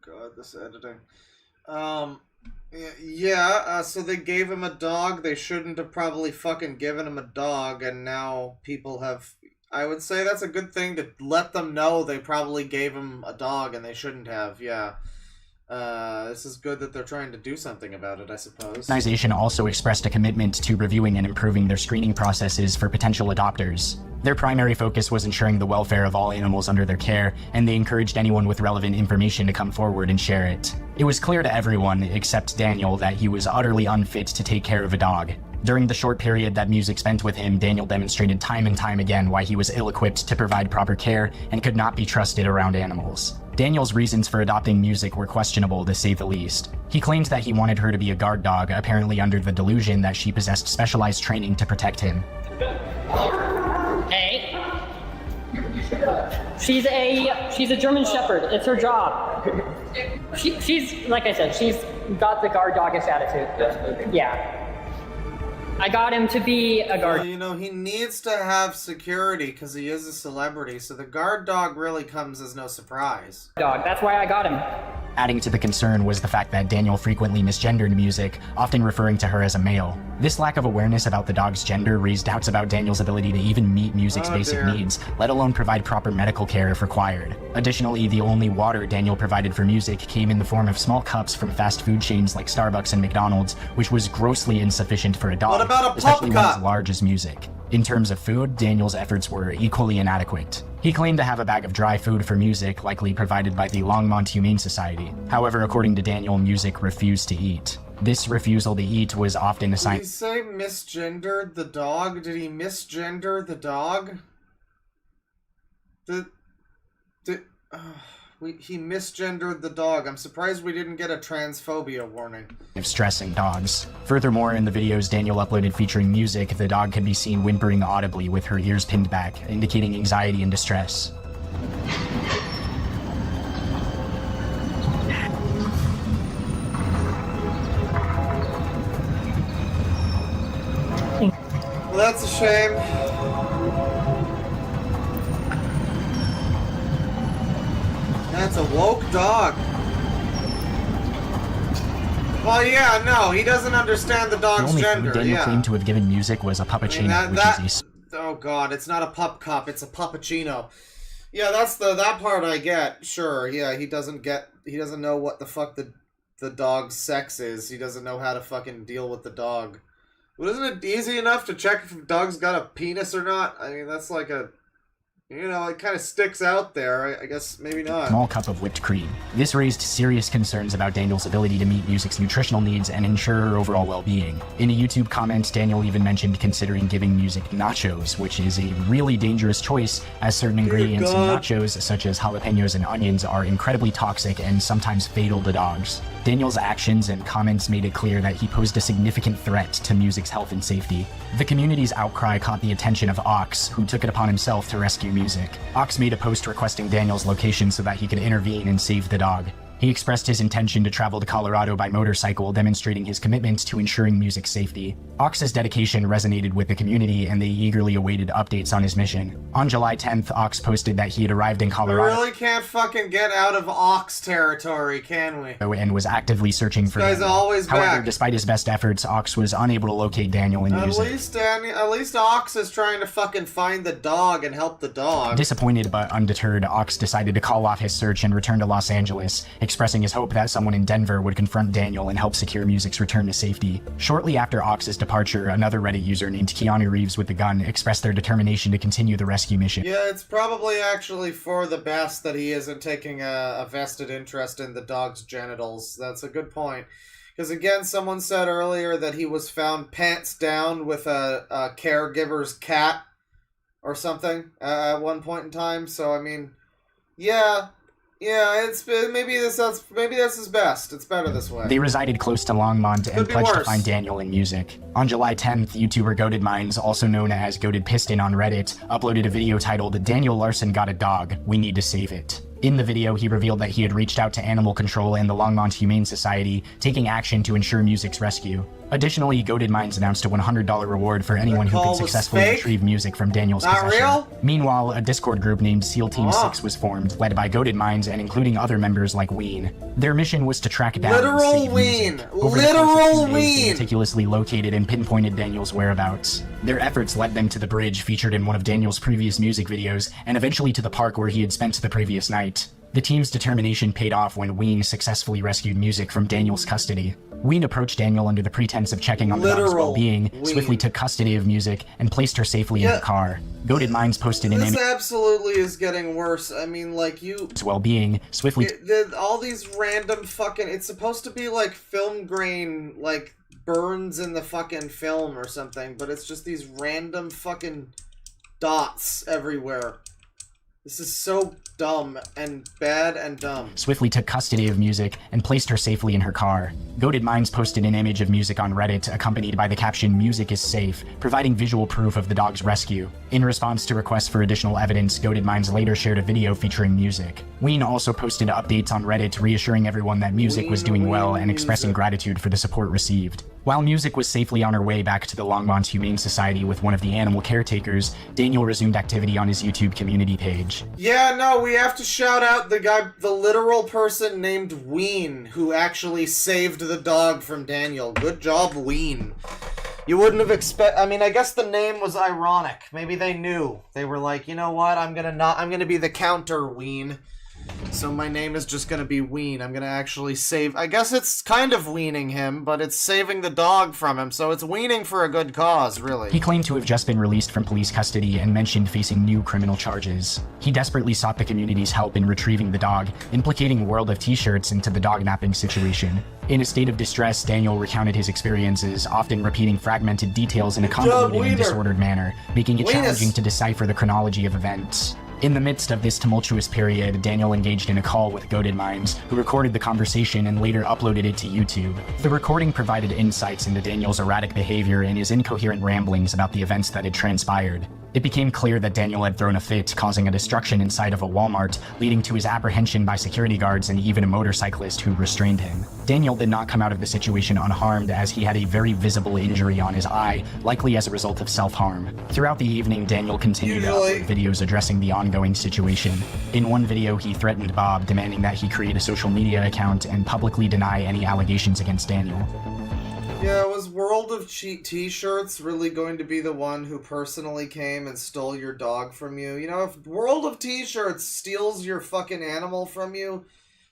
God, this editing. So they gave him a dog. They shouldn't have probably fucking given him a dog, and now people have... I would say that's a good thing to let them know they probably gave him a dog and they shouldn't have, yeah. This is good that they're trying to do something about it, I suppose. The organization also expressed a commitment to reviewing and improving their screening processes for potential adopters. Their primary focus was ensuring the welfare of all animals under their care, and they encouraged anyone with relevant information to come forward and share it. It was clear to everyone, except Daniel, that he was utterly unfit to take care of a dog. During the short period that Music spent with him, Daniel demonstrated time and time again why he was ill-equipped to provide proper care and could not be trusted around animals. Daniel's reasons for adopting Music were questionable, to say the least. He claimed that he wanted her to be a guard dog, apparently under the delusion that she possessed specialized training to protect him. Hey. She's a German Shepherd. It's her job. She's like I said, she's got the guard doggish attitude. Yeah. I got him to be a guard. Well, you know, he needs to have security because he is a celebrity, so the guard dog really comes as no surprise. Dog. That's why I got him. Adding to the concern was the fact that Daniel frequently misgendered Music, often referring to her as a male. This lack of awareness about the dog's gender raised doubts about Daniel's ability to even meet Music's basic needs, let alone provide proper medical care if required. Additionally, the only water Daniel provided for Music came in the form of small cups from fast food chains like Starbucks and McDonald's, which was grossly insufficient for a dog, What about a pup especially one cup? as large as Music. In terms of food, Daniel's efforts were equally inadequate. He claimed to have a bag of dry food for Music, likely provided by the Longmont Humane Society. However, according to Daniel, Music refused to eat. This refusal to eat was often Did assigned. he say misgendered the dog? Did he misgender the dog? He misgendered the dog. I'm surprised we didn't get a transphobia warning. Of stressing dogs. Furthermore, in the videos Daniel uploaded featuring Music, the dog could be seen whimpering audibly with her ears pinned back, indicating anxiety and distress. Well, that's a shame. That's a woke dog. Well, yeah, no, he doesn't understand the The dog's only gender. food Daniel Yeah. claimed to have given Music was a puppuccino, that- which is Oh god, it's not a pup cup, it's a puppuccino. Yeah, that part I get. Sure, yeah, he doesn't know what the fuck the dog's sex is. He doesn't know how to fucking deal with the dog. Well, isn't it easy enough to check if a dog's got a penis or not? I mean, that's like a... You know, it kind of sticks out there. I guess maybe not. small cup of whipped cream. This raised serious concerns about Daniel's ability to meet Music's nutritional needs and ensure her overall well-being. In a YouTube comment, Daniel even mentioned considering giving Music nachos, which is a really dangerous choice, as certain ingredients in God. nachos, such as jalapenos and onions, are incredibly toxic and sometimes fatal to dogs. Daniel's actions and comments made it clear that he posed a significant threat to Music's health and safety. The community's outcry caught the attention of Ox, who took it upon himself to rescue Music. Ox made a post requesting Daniel's location so that he could intervene and save the dog. He expressed his intention to travel to Colorado by motorcycle, demonstrating his commitment to ensuring Music's safety. Ox's dedication resonated with the community, and they eagerly awaited updates on his mission. On July 10th, Ox posted that he had arrived in We Colorado really can't fucking get out of Ox territory, can we? and was actively searching for This guy's Daniel. always However, back. despite his best efforts, Ox was unable to locate Daniel and Music. At least Ox is trying to fucking find the dog and help the dog. Disappointed but undeterred, Ox decided to call off his search and return to Los Angeles, expressing his hope that someone in Denver would confront Daniel and help secure Music's return to safety. Shortly after Ox's departure, another Reddit user named Keanu Reeves with the Gun expressed their determination to continue the rescue mission. Yeah, it's probably actually for the best that he isn't taking a vested interest in the dog's genitals. That's a good point. Because again, someone said earlier that he was found pants down with a caregiver's cat or something at one point in time. So, I mean, yeah, it's maybe that's his best. It's better this way. They resided close to Longmont and Could be pledged to worse. find Daniel and Music. On July 10th, YouTuber Goated Minds, also known as Goated Piston on Reddit, uploaded a video titled "Daniel Larson Got a Dog, We Need to Save It." In the video, he revealed that he had reached out to Animal Control and the Longmont Humane Society, taking action to ensure Music's rescue. Additionally, Goated Minds announced a $100 reward for anyone who call could was successfully fake? retrieve Music from Daniel's Not possession. real? Meanwhile, a Discord group named SEAL Team Ah. 6 was formed, led by Goated Minds and including other members like Ween. Their mission was to track down and Literal save Ween! Music. Over the course of 2 Literal days, they Ween! meticulously located and pinpointed Daniel's whereabouts. Their efforts led them to the bridge featured in one of Daniel's previous music videos, and eventually to the park where he had spent the previous night. The team's determination paid off when Ween successfully rescued Music from Daniel's custody. Ween approached Daniel under the pretense of checking on the dog's well-being, swiftly took custody of Music, and placed her safely in her car. Goated Minds posted an image This absolutely is getting worse. I mean, like, well-being, swiftly all these random fucking... It's supposed to be, like, film grain, like, burns in the fucking film or something, but it's just these random fucking dots everywhere. This is so dumb and bad and dumb. Swiftly took custody of Music and placed her safely in her car. Goated Minds posted an image of Music on Reddit accompanied by the caption "Music is safe," providing visual proof of the dog's rescue. In response to requests for additional evidence, Goated Minds later shared a video featuring Music. Ween also posted updates on Reddit reassuring everyone that Music was doing well and expressing gratitude for the support received. While Music was safely on her way back to the Longmont Humane Society with one of the animal caretakers, Daniel resumed activity on his YouTube community page. Yeah, no, we have to shout out the literal person named Ween, who actually saved the dog from Daniel. Good job, Ween. You wouldn't have I mean, I guess the name was ironic. Maybe they knew. They were like, you know what, I'm gonna be the counter Ween. So my name is just gonna be Ween. I'm gonna actually save... I guess it's kind of weaning him, but it's saving the dog from him, so it's weaning for a good cause, really. He claimed to have just been released from police custody and mentioned facing new criminal charges. He desperately sought the community's help in retrieving the dog, implicating World of T-shirts into the dog napping situation. In a state of distress, Daniel recounted his experiences, often repeating fragmented details in a convoluted and disordered manner, making it challenging to decipher the chronology of events. In the midst of this tumultuous period, Daniel engaged in a call with Goated Minds, who recorded the conversation and later uploaded it to YouTube. The recording provided insights into Daniel's erratic behavior and his incoherent ramblings about the events that had transpired. It became clear that Daniel had thrown a fit, causing a destruction inside of a Walmart, leading to his apprehension by security guards and even a motorcyclist who restrained him. Daniel did not come out of the situation unharmed, as he had a very visible injury on his eye, likely as a result of self-harm. Throughout the evening, Daniel continued to upload videos addressing the ongoing situation. In one video, he threatened Bob, demanding that he create a social media account and publicly deny any allegations against Daniel. Yeah, was World of T-shirts really going to be the one who personally came and stole your dog from you? You know, if World of T-shirts steals your fucking animal from you,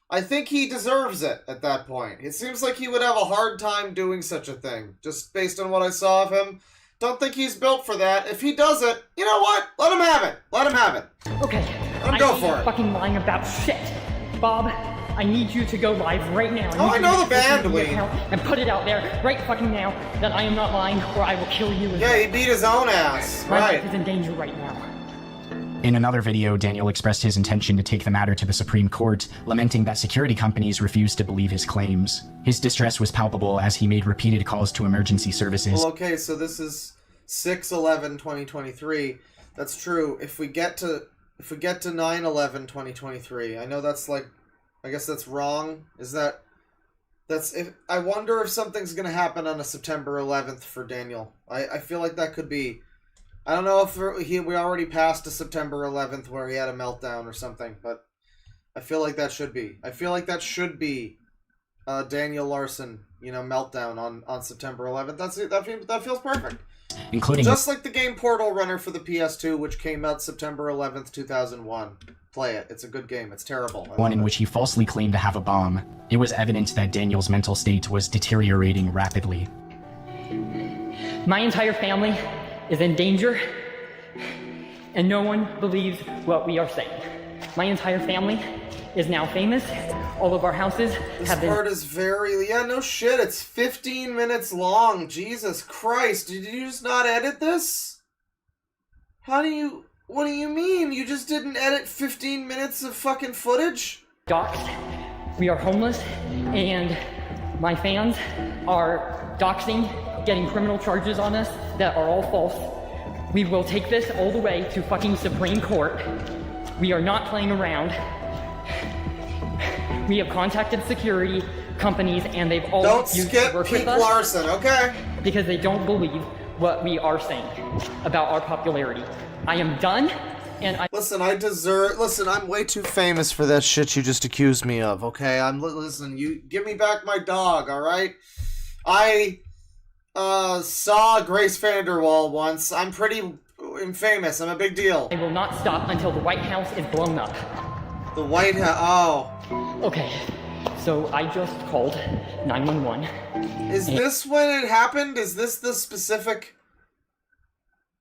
I think he deserves it at that point. It seems like he would have a hard time doing such a thing, just based on what I saw of him. Don't think he's built for that. If he does it, you know what? Let him have it. Let him have it. Okay. Let him go for it. Fucking lying about shit. Bob, I need you to go live right now. I know the band, Wayne. And put it out there right fucking now that I am not lying or I will kill you. Yeah, he beat his own ass. My Right. life is in danger right now. In another video, Daniel expressed his intention to take the matter to the Supreme Court, lamenting that security companies refused to believe his claims. His distress was palpable as he made repeated calls to emergency services. Well, okay, so this is 6/11/2023. That's true. If we get to 9/11/2023, I know that's like, I guess that's wrong. I wonder if something's gonna happen on a September 11th for Daniel. I feel like that could be. I don't know if we already passed a September 11th where he had a meltdown or something, but I feel like that should be. I feel like that should be Daniel Larson, meltdown on September 11th. That feels perfect. Including just like the game Portal Runner for the PS2, which came out September 11th, 2001. Play it. It's a good game. It's terrible. One in which he falsely claimed to have a bomb. It was evident that Daniel's mental state was deteriorating rapidly. My entire family is in danger, and no one believes what we are saying. My entire family is now famous. All of our houses have been... This part is very... Yeah, no shit. It's 15 minutes long. Jesus Christ. Did you just not edit this? How do you... What do you mean? You just didn't edit 15 minutes of fucking footage? Doxed. We are homeless, and my fans are doxing, getting criminal charges on us that are all false. We will take this all the way to fucking Supreme Court. We are not playing around. We have contacted security companies, and they've all refused to work with us. Larson, okay? Because they don't believe what we are saying about our popularity. I am done, and I... Listen, I'm way too famous for that shit you just accused me of, okay? Listen, you give me back my dog, alright? I saw Grace Vanderwall once. I'm pretty famous. I'm a big deal. I will not stop until the White House is blown up. The White House. Oh. Okay, so I just called 911. Is this when it happened? Is this the specific...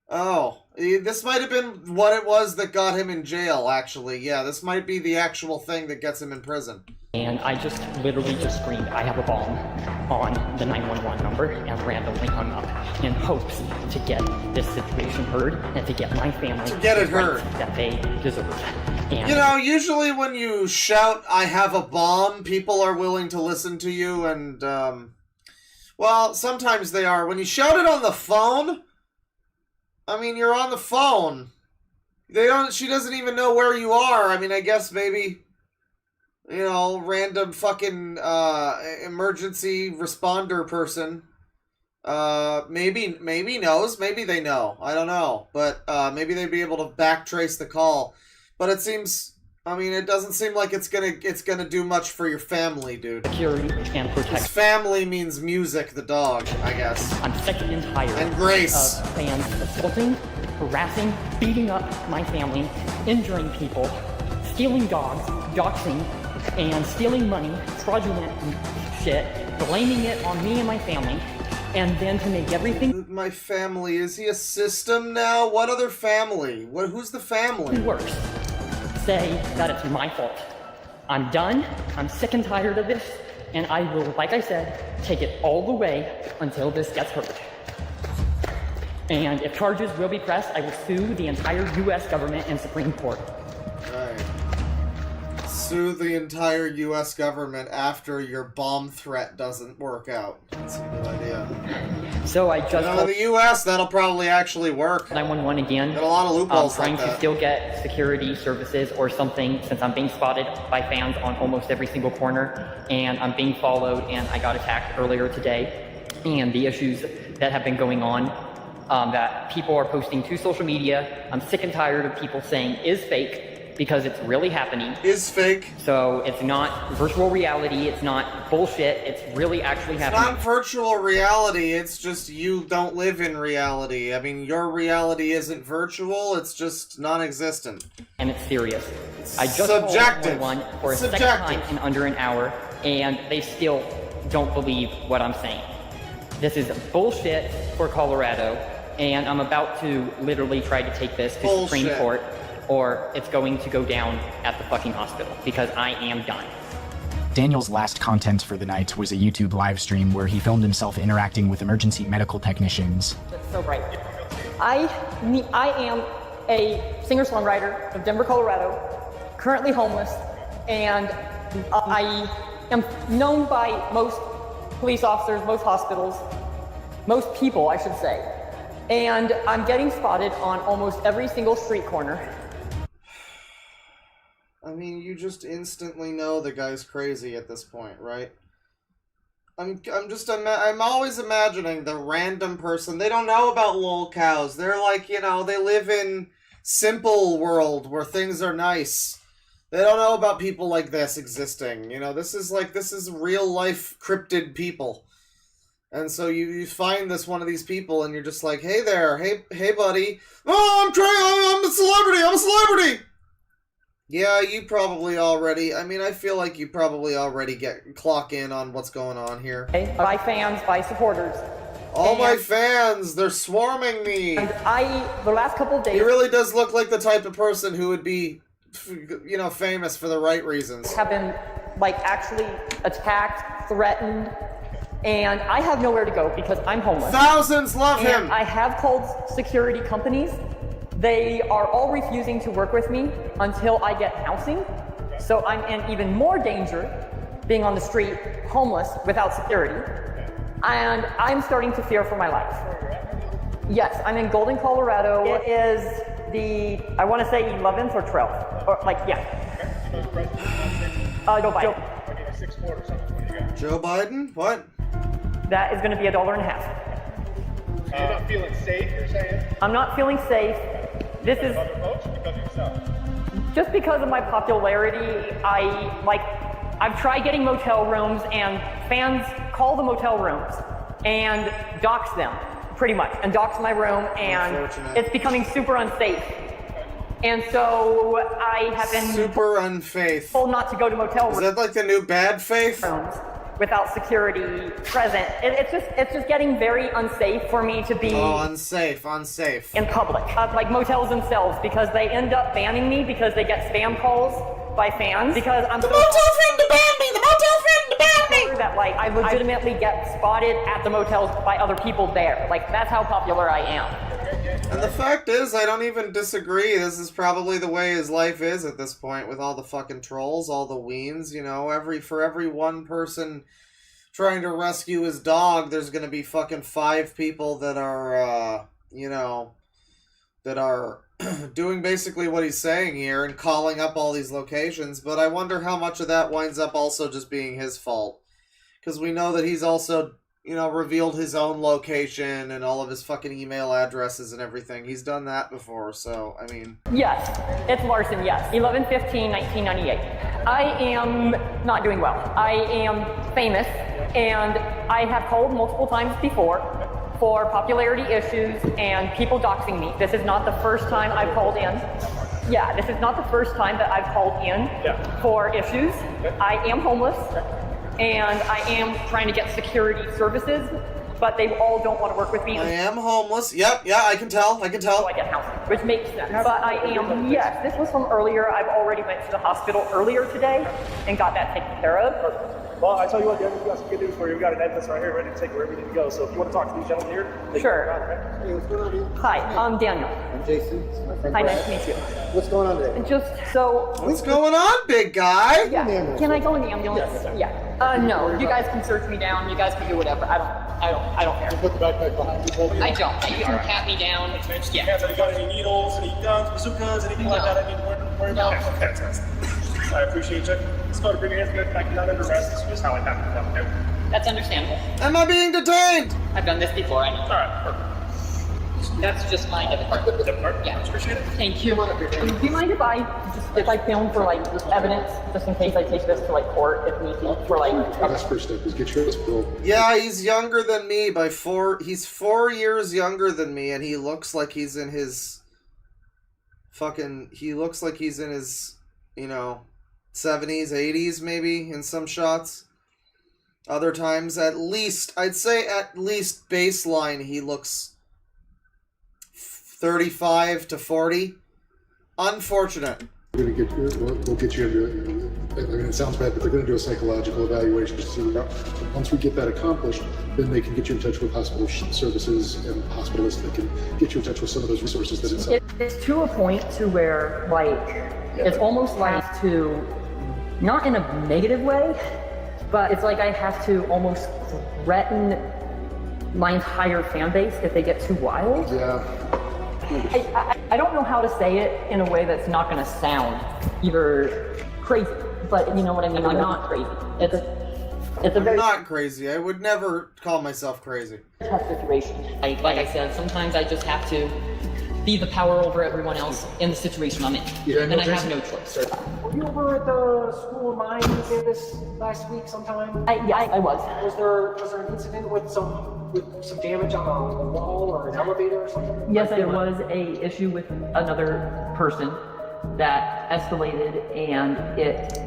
Oh. This might have been what it was that got him in jail, actually. Yeah, this might be the actual thing that gets him in prison. And I just literally just screamed, I have a bomb, on the 911 number and randomly hung up in hopes to get this situation heard and to get my family to get it heard that they deserve. And you know, usually when you shout, I have a bomb, people are willing to listen to you and, well, sometimes they are. When you shout it on the phone, I mean, you're on the phone. She doesn't even know where you are. I mean, I guess maybe... You know, random fucking emergency responder person. Maybe knows. Maybe they know. I don't know. But maybe they'd be able to backtrace the call. But it seems, I mean, it doesn't seem like it's gonna do much for your family, dude. Security and protection. Family means Music, the dog, I guess. I'm sick and tired and Grace of fans assaulting, harassing, beating up my family, injuring people, stealing dogs, doxing, and stealing money, fraudulent shit, blaming it on me and my family, and then to make everything... My family, is he a system now? What other family? Who's the family? Worse. Say that it's my fault. I'm done, I'm sick and tired of this, and I will, like I said, take it all the way until this gets heard. And if charges will be pressed, I will sue the entire U.S. government and Supreme Court. Right. Sue the entire U.S. government after your bomb threat doesn't work out. That's a good idea. So I just... in the U.S., that'll probably actually work. 911 again. Got a lot of loopholes trying like that. to still get security services or something, since I'm being spotted by fans on almost every single corner, and I'm being followed, and I got attacked earlier today. And the issues that have been going on, that people are posting to social media, I'm sick and tired of people saying is fake, because it's really happening. Is fake. So it's not virtual reality, it's not bullshit, it's really actually happening. It's not virtual reality, it's just you don't live in reality. I mean, your reality isn't virtual, it's just non-existent. And it's serious. I just subjective. called 911 for a second time in under an hour, and they still don't believe what I'm saying. This is bullshit for Colorado, and I'm about to literally try to take this to Supreme Court, or it's going to go down at the fucking hospital, because I am done. Daniel's last content for the night was a YouTube live stream where he filmed himself interacting with emergency medical technicians. That's so right. I am a singer-songwriter of Denver, Colorado, currently homeless, and I am known by most police officers, most hospitals, most people, I should say. And I'm getting spotted on almost every single street corner. I mean, you just instantly know the guy's crazy at this point, right? I'm always imagining the random person. They don't know about lol cows. They're like, you know, they live in simple world where things are nice. They don't know about people like this existing. You know, this is real life cryptid people. And so you find one of these people and you're just like, hey there, hey buddy. Oh, I'm a celebrity. Yeah, you probably already, I mean, I feel like you probably already clock in on what's going on here. By fans, by supporters. All my fans, they're swarming me. And the last couple of days... He really does look like the type of person who would be, you know, famous for the right reasons. Have been, like, actually attacked, threatened, and I have nowhere to go because I'm homeless. Thousands love him! I have called security companies. They are all refusing to work with me until I get housing. So I'm in even more danger being on the street, homeless, without security. And I'm starting to fear for my life. Yes, I'm in Golden, Colorado. It is the, I want to say 11th or 12th. Or like, yeah. Joe Biden. Joe Biden? What? That is going to be $1.50. You're not feeling safe, you're saying? I'm not feeling safe. This is just because of my popularity. I've tried getting motel rooms, and fans call the motel rooms and dox them, pretty much, and dox my room, and it's becoming super unsafe. And so I have been super unfaithful. Told not to go to motel rooms. Is that like the new bad faith? Without security present. It's just getting very unsafe for me to be unsafe in public. Like motels themselves, because they end up banning me because they get spam calls by fans because I'm the motel friend to ban me! The motel friend to ban me! That like I legitimately get spotted at the motels by other people there. Like that's how popular I am. And the fact is, I don't even disagree. This is probably the way his life is at this point, with all the fucking trolls, all the weens, you know, for every one person trying to rescue his dog, there's gonna be fucking 5 people that are, you know, that are doing basically what he's saying here and calling up all these locations, but I wonder how much of that winds up also just being his fault. Because we know that he's also, you know, revealed his own location and all of his fucking email addresses and everything. He's done that before, so, I mean... Yes, it's Larson, yes. 11/15/1998. I am not doing well. I am famous, and I have called multiple times before for popularity issues and people doxing me. This is not the first time I've called in. Yeah, this is not the first time that I've called in for issues. I am homeless. And I am trying to get security services, but they all don't want to work with me. I am homeless. Yep, yeah, I can tell. So I get housing, which makes sense. But I am, yes, this was from earlier. I've already went to the hospital earlier today and got that taken care of. Well, I tell you what, Dan, we got some good news for you. We got an ambulance right here ready to take wherever we need to go. So if you want to talk to these gentlemen here, they sure. Can around, Hey, what's going on, dude? Hi, I'm Daniel. I'm Jason. Hi, nice to meet you. What's going on today? Just so... What's going on, big guy? Yeah. Can I go in the ambulance? Yes. Yeah. No, you guys can search me down. You guys can do whatever. I don't care. Put the backpack behind you. I don't. You can pat me down. Yeah. Have you got any needles, any guns, bazookas, anything like that I need to worry about? No. Fantastic. I appreciate you. Let's go to bring your hands back and not under arrest. This is just how it happened. Okay? That's understandable. Am I being detained? I've done this before, I know. Alright, perfect. That's just my debit card. Yeah. Appreciate it. Thank you. Do you mind if I film for like evidence, just in case I take this to like court if need be, for like... That's first step, is get your bill. Yeah, he's younger than me by 4... He's 4 years younger than me, and he looks like he's in his... He looks like he's in his, you know, 70s, 80s maybe, in some shots. Other times, at least, I'd say at least baseline, he looks 35 to 40. Unfortunate. We'll get you into, I mean, it sounds bad, but they're going to do a psychological evaluation to see once we get that accomplished, then they can get you in touch with hospital services and hospitalists that can get you in touch with some of those resources that it's to a point to where, like, it's almost like to, not in a negative way, but it's like I have to almost threaten my entire fan base if they get too wild. Yeah. I don't know how to say it in a way that's not going to sound either crazy, but you know what I mean? I'm not crazy. It's a very... I'm not crazy. I would never call myself crazy. Tough situation. Like I said, sometimes I just have to be the power over everyone else in the situation I'm in. Yeah, and I have no choice. Were you over at the School of Mines this last week sometime? Yeah, I was. Was there an incident with some damage on a wall or an elevator or something? Yes, there was a issue with another person that escalated, and it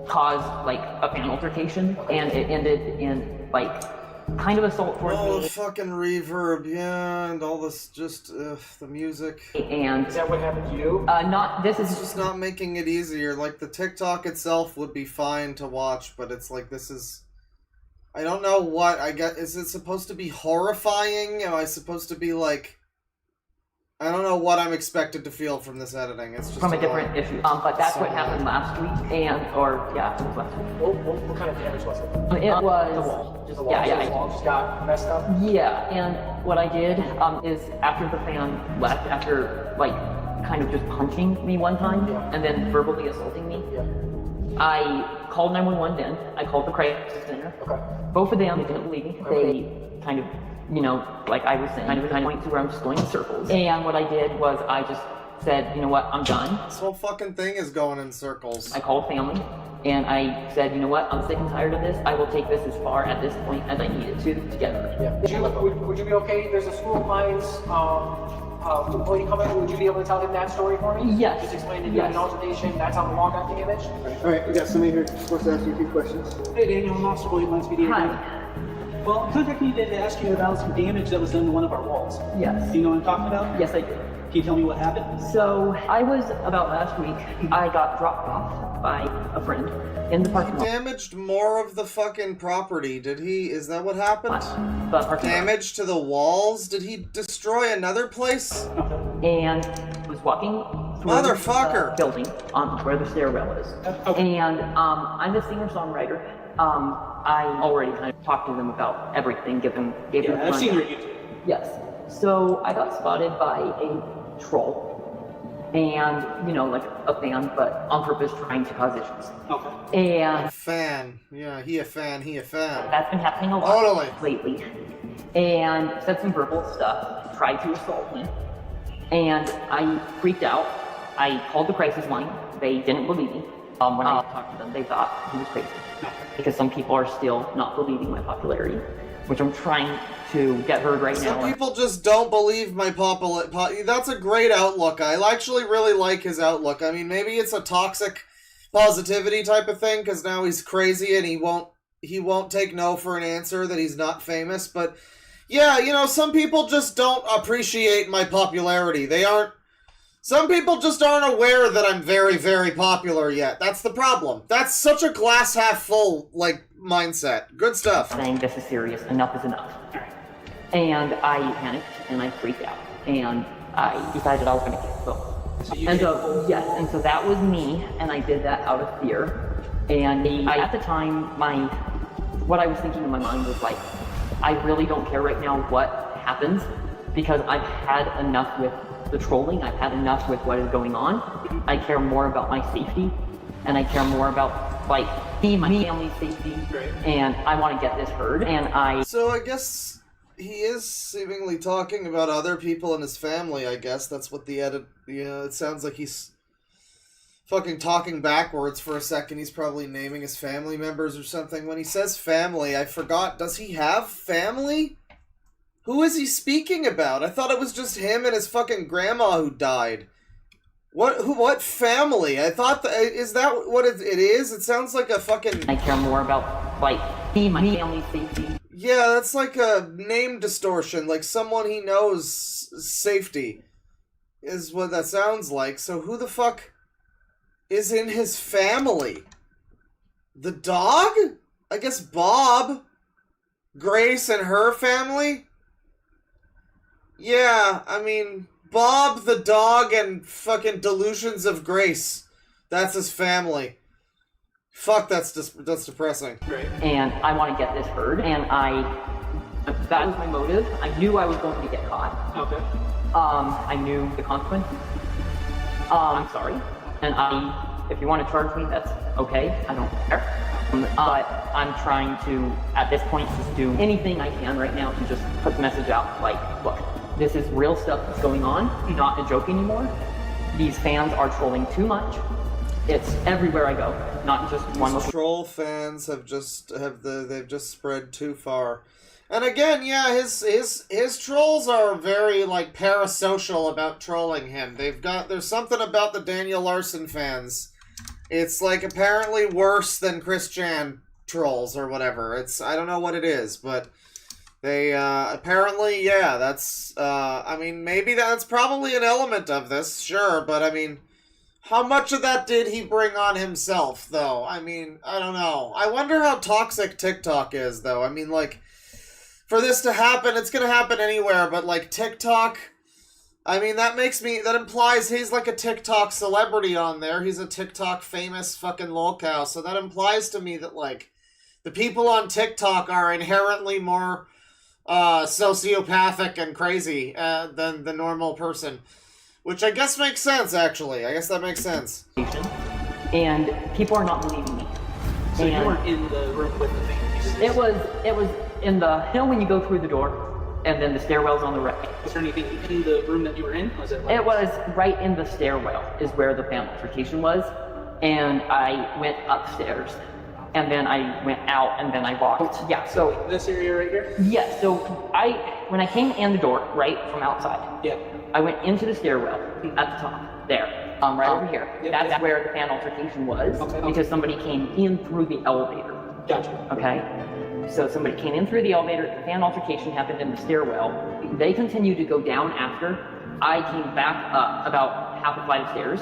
caused like a fan altercation, and it ended in like kind of assault towards me. Oh, fucking reverb, yeah, and all this, just, the music. And is that what happened to you? It's just not making it easier. Like, the TikTok itself would be fine to watch, but it's like, this is... I don't know what, I get, is it supposed to be horrifying? Am I supposed to be like... I don't know what I'm expected to feel from this editing. It's just from a different issue. But that's what happened last week, it was last week. What kind of damage was it? It was... The wall. Just the wall? Yeah. The wall just got messed up? Yeah, and what I did is after the fan left, after like kind of just punching me one time, and then verbally assaulting me, I called 911 then. I called the crisis center. Okay. Both of them didn't believe me. They kind of, you know, like I was saying, kind of point to where I'm just going in circles. And what I did was I just said, you know what, I'm done. This whole fucking thing is going in circles. I called family, and I said, you know what, I'm sick and tired of this. I will take this as far at this point as I need it to together. Yeah. Would you be okay? There's a School of Mines Will you come in? Would you be able to tell him that story for me? Yes. Just explain that you had an altercation. That's how the wall got damaged. All right, we got somebody here supposed to ask you a few questions. Hey, Daniel, I'm Officer William Lansby. Hi. Well, contact me to ask you about some damage that was done to one of our walls. Yes. Do you know what I'm talking about? Yes, I do. Can you tell me what happened? So, I was, about last week, I got dropped off by a friend in the parking lot. Damaged more of the fucking property. Did he? Is that what happened? Damage to the walls? Did he destroy another place? And was walking through Motherfucker! the building where the stairwell is. And I'm a singer-songwriter. I already kind of talked to them about everything, gave them I've seen your YouTube. Yes. So I got spotted by a troll. And, you know, like a fan, but on purpose trying to cause issues. Okay. And a fan. Yeah, he a fan. That's been happening a lot lately. And said some verbal stuff, tried to assault me. And I freaked out. I called the crisis line. They didn't believe me. When I talked to them, they thought he was crazy. Because some people are still not believing my popularity, which I'm trying to get heard right now. Some people just don't believe my popularity. That's a great outlook. I actually really like his outlook. I mean, maybe it's a toxic positivity type of thing, because now he's crazy and he won't take no for an answer that he's not famous. But yeah, you know, some people just don't appreciate my popularity. Some people just aren't aware that I'm very, very popular yet. That's the problem. That's such a glass half full, like, mindset. Good stuff. Saying this is serious, enough is enough. And I panicked and I freaked out. And I decided I was going to kill them. And so that was me, and I did that out of fear. And at the time, what I was thinking in my mind was like, I really don't care right now what happens, because I've had enough with the trolling, I've had enough with what is going on. I care more about my safety, and I care more about, like, my family's safety, and I want to get this heard, So I guess he is seemingly talking about other people in his family, I guess. That's what the edit... You know, it sounds like he's fucking talking backwards for a second. He's probably naming his family members or something. When he says family, I forgot, does he have family? Who is he speaking about? I thought it was just him and his fucking grandma who died. What family? I thought is that what it is? It sounds like a fucking... I care more about, like, my family's safety. Yeah, that's like a name distortion, like someone he knows safety is what that sounds like. So who the fuck is in his family? The dog? I guess Bob? Grace and her family? Yeah, I mean, Bob the dog and fucking Delusions of Grace. That's his family. Fuck, that's depressing. And I want to get this heard, and that was my motive. I knew I was going to get caught. Okay. I knew the consequences. I'm sorry. And if you want to charge me, that's okay. I don't care. But I'm trying to, at this point, just do anything I can right now to just put the message out, like, look, this is real stuff that's going on, not a joke anymore. These fans are trolling too much. It's everywhere I go, not just one location. Troll fans they've just spread too far. And again, yeah, his trolls are very, like, parasocial about trolling him. There's something about the Daniel Larson fans. It's, like, apparently worse than Chris Chan trolls or whatever. I don't know what it is, but they, apparently, yeah, that's, I mean, maybe that's probably an element of this, sure, but I mean, how much of that did he bring on himself, though? I mean, I don't know. I wonder how toxic TikTok is, though. I mean, like, for this to happen, it's gonna happen anywhere, but, like, TikTok, I mean, that implies he's like a TikTok celebrity on there. He's a TikTok famous fucking lolcow, so that implies to me that, like, the people on TikTok are inherently more, sociopathic and crazy, than the normal person. Which I guess makes sense, actually. I guess that makes sense. And people are not believing me. So you weren't in the room with the fans? It was in the hill when you go through the door, and then the stairwell's on the right. Was there anything in the room that you were in? It was right in the stairwell is where the fan altercation was, and I went upstairs. and then I went out, and then I walked. Yeah, so This area right here? yeah, so when I came in the door, right, from outside, Yeah. I went into the stairwell at the top, there, right over here. That's where the fan altercation was, because somebody came in through the elevator. Gotcha. Okay? So somebody came in through the elevator, the fan altercation happened in the stairwell. They continued to go down after. I came back up about half a flight of stairs,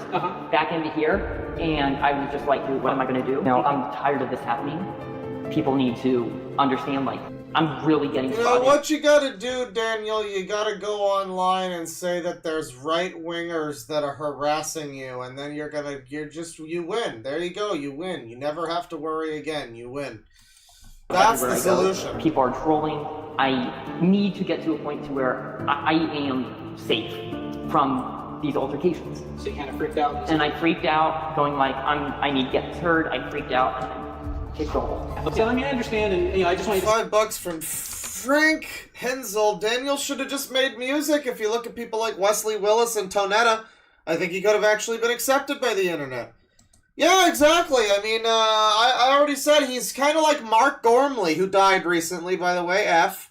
back into here, and I was just like, dude, what am I gonna do? Now, I'm tired of this happening. People need to understand, like, I'm really getting You know spotted. what you gotta do, Daniel? You gotta go online and say that there's right-wingers that are harassing you, and then you win. There you go, you win. You never have to worry again, you win. That's the Everywhere I go, solution. people are trolling. I need to get to a point to where I am safe from these altercations. So you kind of freaked out? And I freaked out, going like, I need to get heard. I freaked out, and I kicked the wall. So I mean, I understand, and I just want $5 from Frank Hensel. Daniel should have just made music. If you look at people like Wesley Willis and Tonetta, I think he could have actually been accepted by the internet. Yeah, exactly. I mean, I already said he's kind of like Mark Gormley, who died recently, by the way, F.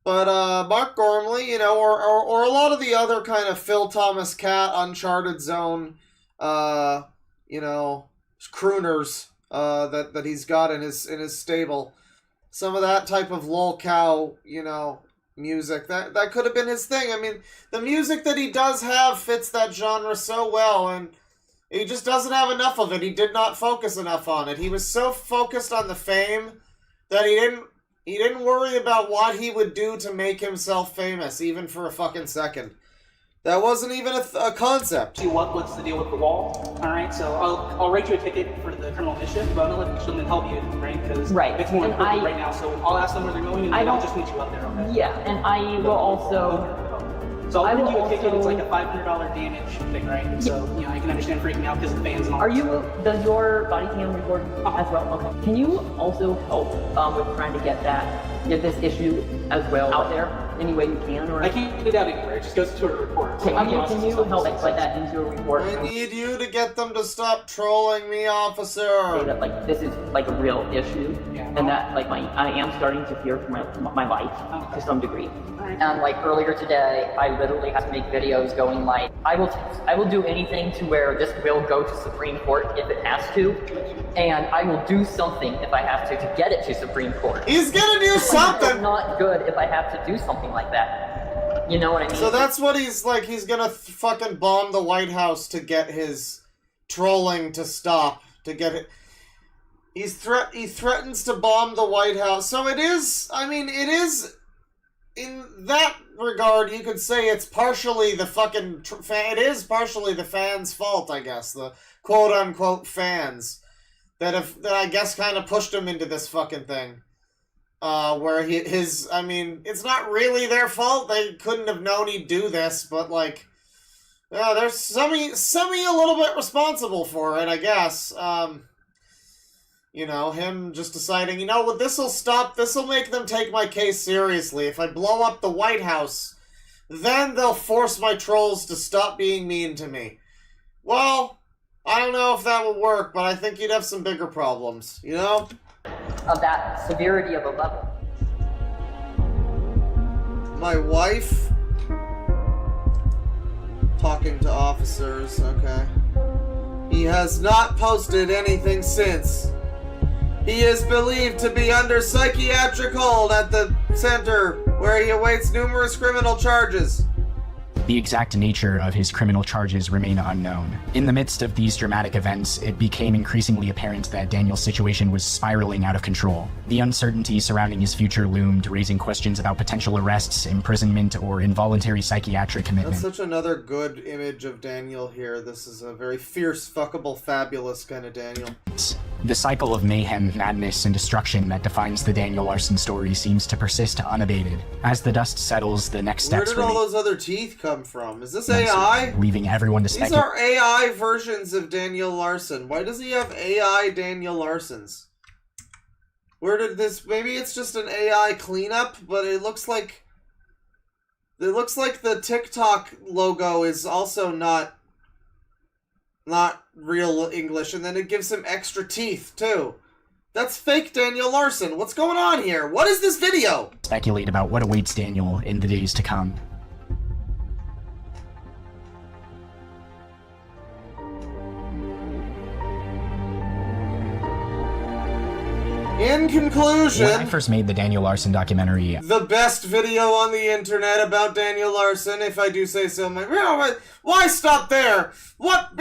But Mark Gormley, you know, or a lot of the other kind of Phil Thomas Cat, Uncharted Zone, you know, crooners that he's got in his stable. Some of that type of lolcow, you know, music. That could have been his thing. I mean, the music that he does have fits that genre so well, and he just doesn't have enough of it. He did not focus enough on it. He was so focused on the fame that he didn't worry about what he would do to make himself famous, even for a fucking second. That wasn't even a concept. see what's the deal with the wall. All right, so I'll write you a ticket for the criminal initiative, but I'm gonna let the gentleman help you, right? Because it's more important right now. So I'll ask them where they're going, and I'll just meet you up there. Okay? Yeah, and I will also. So I'll bring you a ticket. It's like a $500 damage thing, right? So you know, I can understand freaking out because of the fans and all. Are you? Does your body cam record as well? Okay. Can you also help with trying to get this issue as well out there any way you can? Or I can't get it out anywhere. It just goes to a report. Okay, can you help expedite that into a report? I need you to get them to stop trolling me, officer. Say that like this is like a real issue, and that like I am starting to fear for my life to some degree. And like earlier today, I literally had to make videos going like, I will do anything to where this will go to Supreme Court if it has to, and I will do something if I have to get it to Supreme Court. He's gonna do something. It's not good if I have to do something like that. You know what I mean? So that's what he's like. He's gonna fucking bomb the White House to get his trolling to stop. To get it. He threatens to bomb the White House. So it is. I mean, it is. In that regard, you could say it's partially the fucking it is partially the fans' fault, I guess. The quote-unquote fans that I guess kind of pushed him into this fucking thing. Where I mean, it's not really their fault. They couldn't have known he'd do this, but like, yeah, they're semi a little bit responsible for it, I guess. You know, him just deciding, you know what, this'll make them take my case seriously. If I blow up the White House, then they'll force my trolls to stop being mean to me. Well, I don't know if that will work, but I think you'd have some bigger problems, you know? Of that severity of a level. My wife talking to officers, okay. He has not posted anything since. He is believed to be under psychiatric hold at the center where he awaits numerous criminal charges. The exact nature of his criminal charges remain unknown. In the midst of these dramatic events, it became increasingly apparent that Daniel's situation was spiraling out of control. The uncertainty surrounding his future loomed, raising questions about potential arrests, imprisonment, or involuntary psychiatric commitment. That's such another good image of Daniel here. This is a very fierce, fuckable, fabulous kind of Daniel. The cycle of mayhem, madness, and destruction that defines the Daniel Larson story seems to persist unabated. As the dust settles, the next Where steps did all those other teeth come from? Is this remain AI? leaving everyone to These speculate. are AI versions of Daniel Larson. Why does he have AI Daniel Larsons? Where did this... Maybe it's just an AI cleanup, but it looks like... It looks like the TikTok logo is also not real English, and then it gives him extra teeth, too. That's fake Daniel Larson. What's going on here? What is this video? Speculate about what awaits Daniel in the days to come. In conclusion, when I first made the Daniel Larson documentary, the best video on the internet about Daniel Larson, if I do say so. Why stop there? What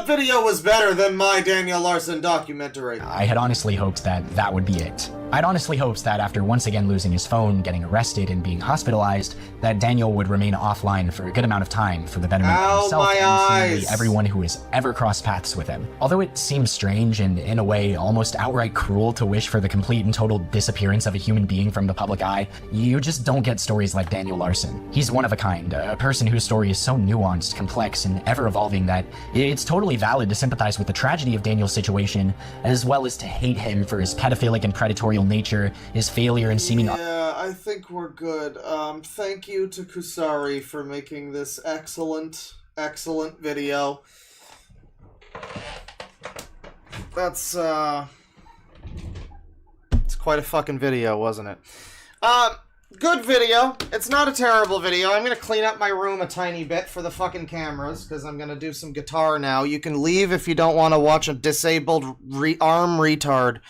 video was better than my Daniel Larson documentary? I had honestly hoped that that would be it. I'd honestly hoped that after once again losing his phone, getting arrested, and being hospitalized, that Daniel would remain offline for a good amount of time for the betterment of himself and seemingly everyone who has ever crossed paths with him. Although it seems strange and, in a way, almost outright cruel to wish for the complete and total disappearance of a human being from the public eye, you just don't get stories like Daniel Larson. He's one of a kind, a person whose story is so nuanced, complex, and ever-evolving that it's totally valid to sympathize with the tragedy of Daniel's situation, as well as to hate him for his pedophilic and predatory nature, his failure and seeming... Yeah, I think we're good. Thank you to Kusari for making this excellent video. That's, it's quite a fucking video, wasn't it? Good video. It's not a terrible video. I'm gonna clean up my room a tiny bit for the fucking cameras, because I'm gonna do some guitar now. You can leave if you don't want to watch a disabled arm retard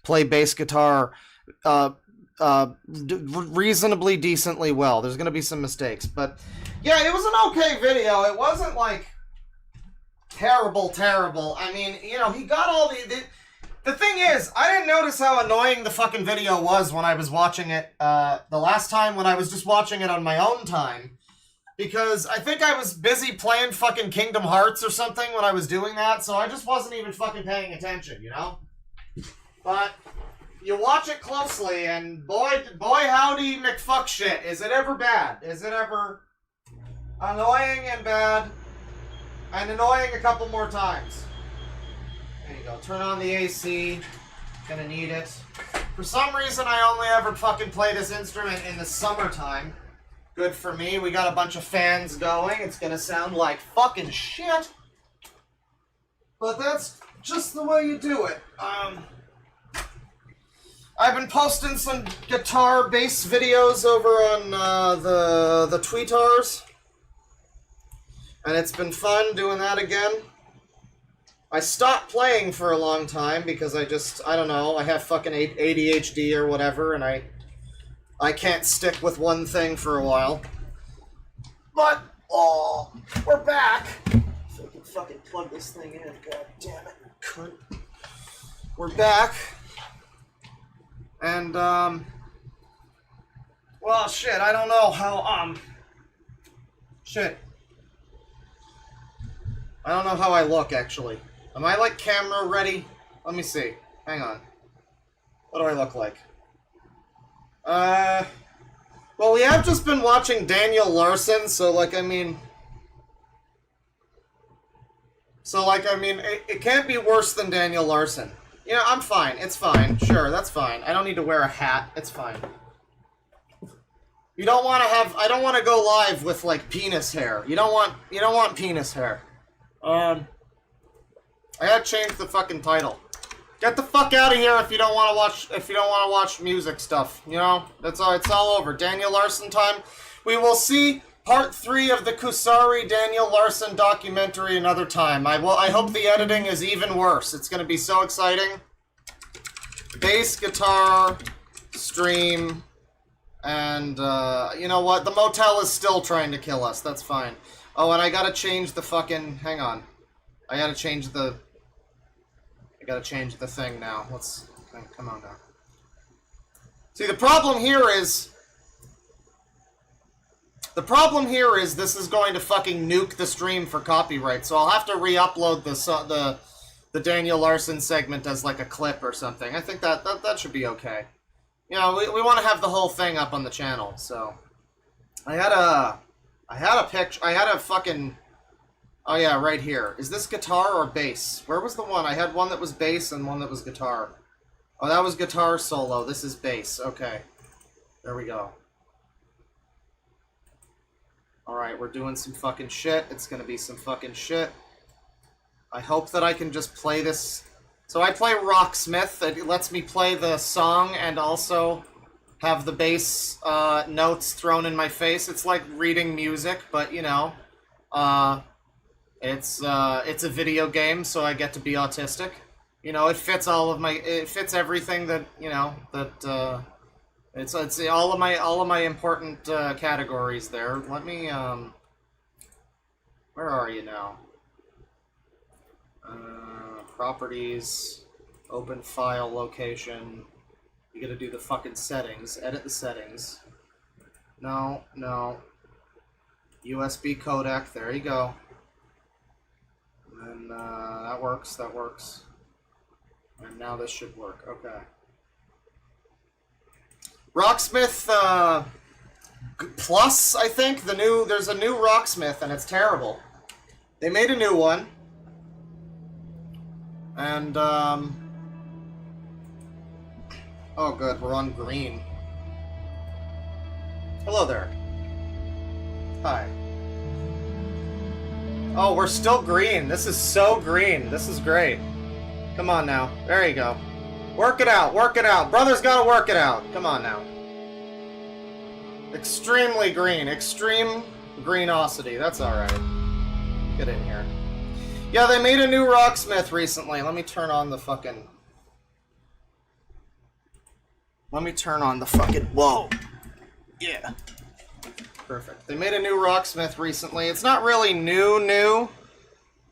play bass guitar reasonably decently well. There's gonna be some mistakes, but yeah, it was an okay video. It wasn't like terrible. I mean, you know, he got all the thing is, I didn't notice how annoying the fucking video was when I was watching it the last time when I was just watching it on my own time, because I think I was busy playing fucking Kingdom Hearts or something when I was doing that, so I just wasn't even fucking paying attention, you know? But you watch it closely, and boy howdy McFuck shit, is it ever bad? Is it ever annoying and bad, and annoying a couple more times? There you go. Turn on the AC. Gonna need it. For some reason, I only ever fucking play this instrument in the summertime. Good for me. We got a bunch of fans going. It's gonna sound like fucking shit. But that's just the way you do it. I've been posting some guitar bass videos over on the Tweetars. And it's been fun doing that again. I stopped playing for a long time because I don't know, I have fucking ADHD or whatever, and I can't stick with one thing for a while. But, oh, we're back! If I can fucking plug this thing in, god damn it, cunt. We're back. And, well, shit, I don't know how, shit. I don't know how I look, actually. Am I, like, camera ready? Let me see. Hang on. What do I look like? Well, we have just been watching Daniel Larson, so, like, I mean... it can't be worse than Daniel Larson. You know, I'm fine. It's fine. Sure, that's fine. I don't need to wear a hat. It's fine. You don't want to have... I don't want to go live with, like, penis hair. You don't want penis hair. I gotta change the fucking title. Get the fuck out of here if you don't want to watch music stuff. You know, that's all. It's all over. Daniel Larson time. We will see part 3 of the Kusari Daniel Larson documentary another time. I hope the editing is even worse. It's gonna be so exciting. Bass guitar stream, and you know what? The motel is still trying to kill us. That's fine. Oh, and I gotta change the fucking... Hang on. I gotta change the thing now. Come on now. See, the problem here is this is going to fucking nuke the stream for copyright, so I'll have to re-upload the Daniel Larson segment as like a clip or something. I think that should be okay. You know, we want to have the whole thing up on the channel, so... I had a picture... I had a fucking... Oh yeah, right here. Is this guitar or bass? Where was the one? I had one that was bass and one that was guitar. Oh, that was guitar solo. This is bass. Okay. There we go. Alright, we're doing some fucking shit. It's gonna be some fucking shit. I hope that I can just play this So I play Rocksmith. It lets me play the song and also have the bass notes thrown in my face. It's like reading music, but you know, it's a video game, so I get to be autistic. You know, it fits it fits everything that, you know, that it's all of my important categories there. Let me where are you now? Properties, open file location. You gotta do the fucking settings. Edit the settings. No. USB codec. There you go. And that works. And now this should work. Okay. Rocksmith Plus, I think. There's a new Rocksmith, and it's terrible. They made a new one. And, oh good, we're on green. Hello there. Hi. Oh, we're still green. This is so green. This is great. Come on now. There you go. Work it out. Brother's gotta work it out. Come on now. Extremely green. Extreme greenosity. That's alright. Get in here. Yeah, they made a new Rocksmith recently. Let me turn on the fucking... Whoa! Yeah. Perfect. They made a new Rocksmith recently. It's not really new,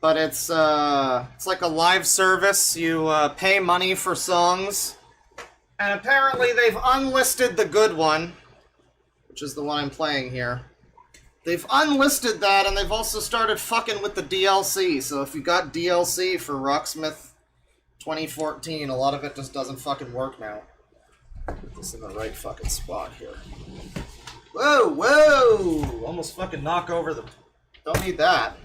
but it's like a live service. You pay money for songs. And apparently they've unlisted the good one, which is the one I'm playing here. They've unlisted that, and they've also started fucking with the DLC. So if you got DLC for Rocksmith 2014, a lot of it just doesn't fucking work now. Put this in the right fucking spot here. Whoa! Almost fucking knock over the... Don't need that.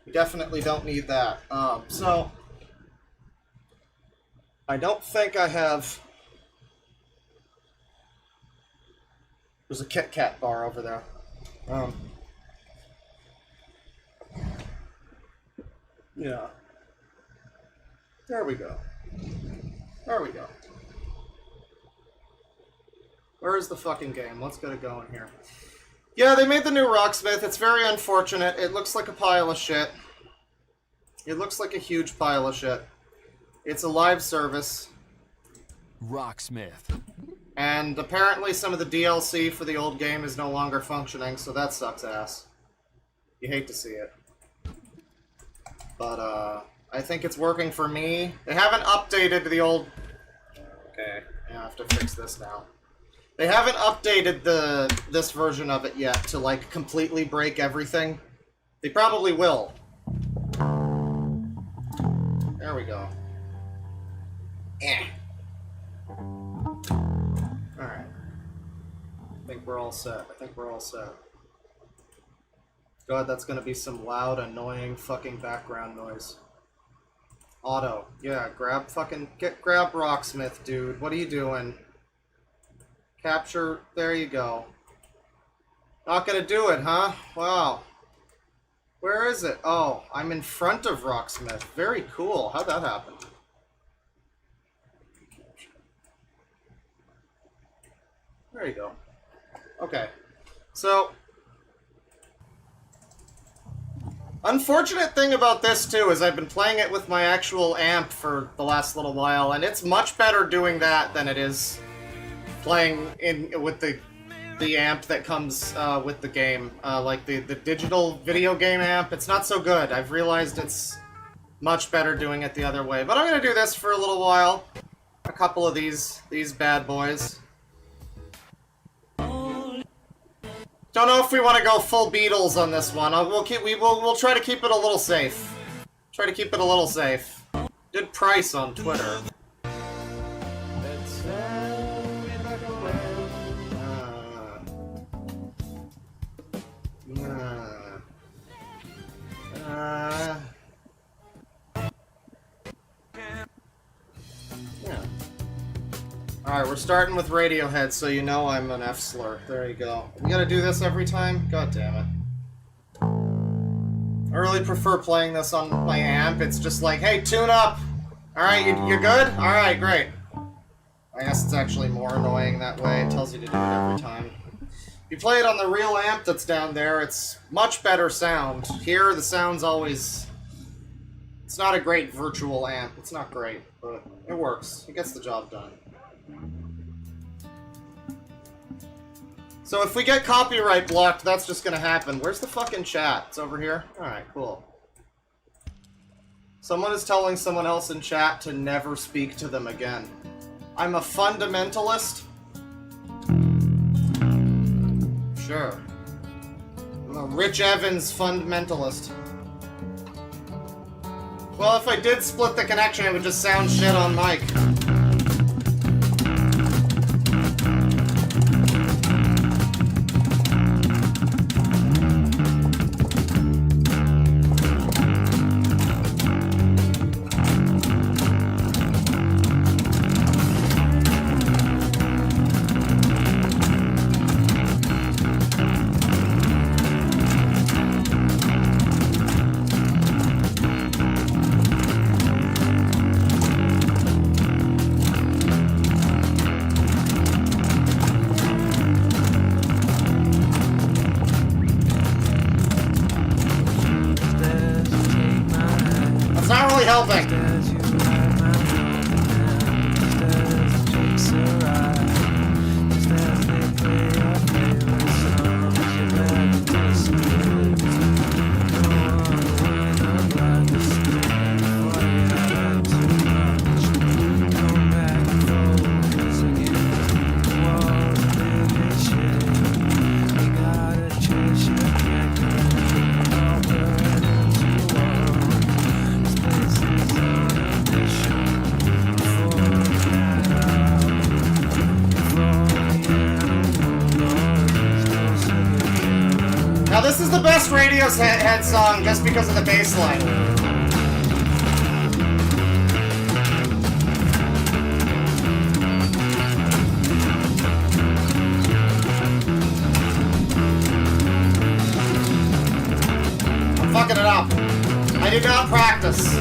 We definitely don't need that. So... I don't think I have... There's a Kit Kat bar over there. Yeah. There we go. Where's the fucking game? Let's get it going here. Yeah, they made the new Rocksmith. It's very unfortunate. It looks like a pile of shit. It looks like a huge pile of shit. It's a live service. Rocksmith. And apparently some of the DLC for the old game is no longer functioning, so that sucks ass. You hate to see it. But, I think it's working for me. They haven't updated the old... Okay, I have to fix this now. They haven't updated this version of it yet to, like, completely break everything. They probably will. There we go. Alright. I think we're all set. God, that's gonna be some loud, annoying fucking background noise. Auto. Yeah, grab Rocksmith, dude. What are you doing? Capture. There you go. Not gonna do it, huh? Wow. Where is it? Oh, I'm in front of Rocksmith. Very cool. How'd that happen? There you go. Okay. So, unfortunate thing about this, too, is I've been playing it with my actual amp for the last little while, and it's much better doing that than it is playing with the amp that comes with the game. Like the digital video game amp, it's not so good. I've realized it's much better doing it the other way. But I'm going to do this for a little while. A couple of these bad boys. Don't know if we want to go full Beatles on this one. We'll try to keep it a little safe. Good price on Twitter. Alright, we're starting with Radiohead, so you know I'm an F-slur. There you go. We gotta do this every time? God damn it. I really prefer playing this on my amp. It's just like, hey, tune up! Alright, you're good? Alright, great. I guess it's actually more annoying that way. It tells you to do it every time. If you play it on the real amp that's down there, it's much better sound. Here, the sound's always... It's not a great virtual amp. It's not great, but it works. It gets the job done. So if we get copyright blocked, that's just gonna happen. Where's the fucking chat? It's over here? Alright, cool. Someone is telling someone else in chat to never speak to them again. I'm a fundamentalist? Sure. I'm a Rich Evans fundamentalist. Well, if I did split the connection, it would just sound shit on mic. Radiohead song just because of the bass line. I'm fucking it up. I did not practice.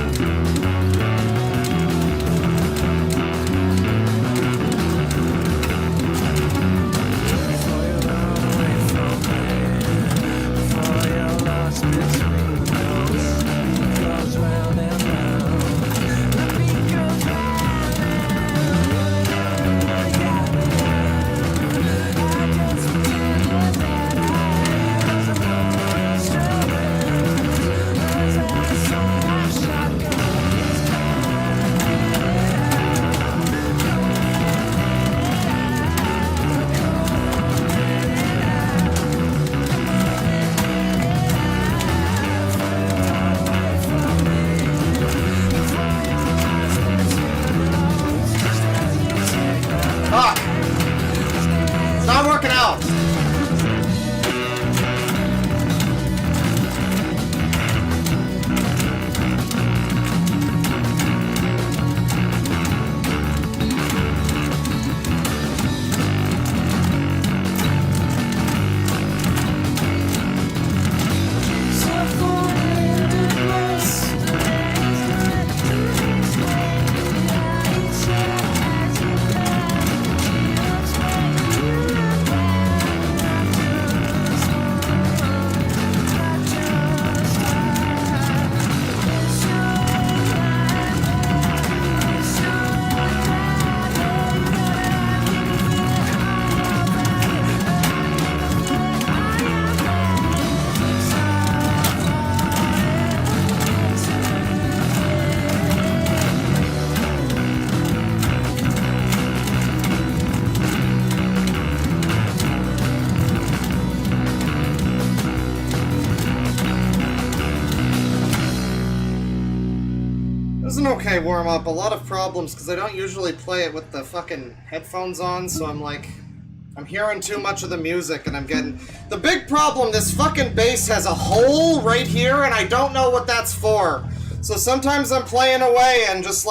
Okay, warm up. A lot of problems because I don't usually play it with the fucking headphones on, so I'm hearing too much of the music and I'm getting... The big problem, this fucking bass has a hole right here and I don't know what that's for. So sometimes I'm playing away and just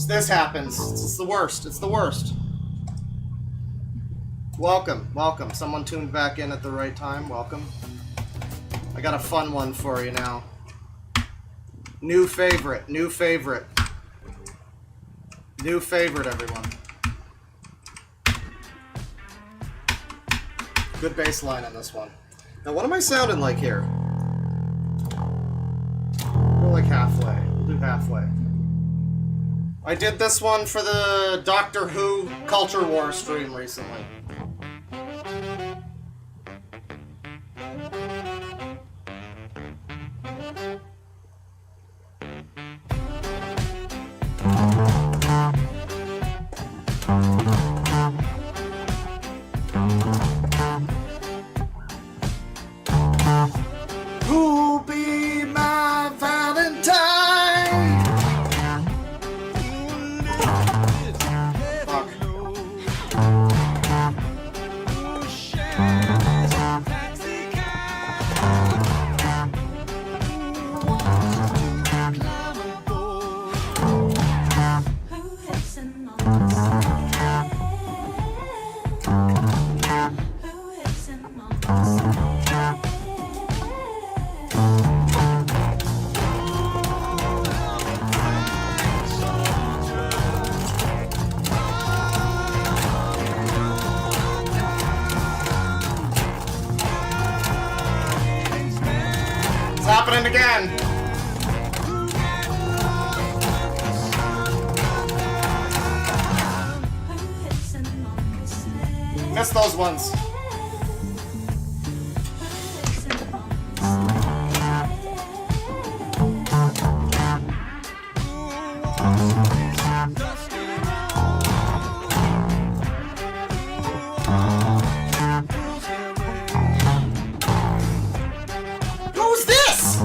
this happens. It's the worst. It's the worst. Welcome, welcome. Someone tuned back in at the right time. Welcome. I got a fun one for you now. New favorite, new favorite. New favorite, everyone. Good bass line on this one. Now, what am I sounding like here? We're like halfway. We'll do halfway. I did this one for the Doctor Who Culture War stream recently. Who'll be my Valentine? Fuck. It's happening again. Missed those ones. Who's this?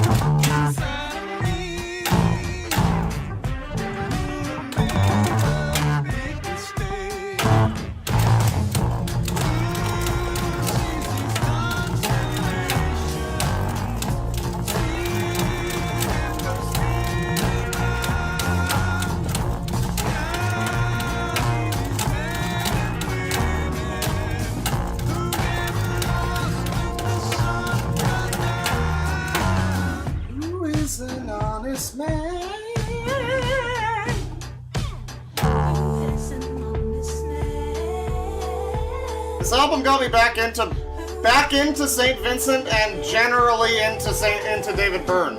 Who is an honest man? This album got me back into St. Vincent and generally into David Byrne.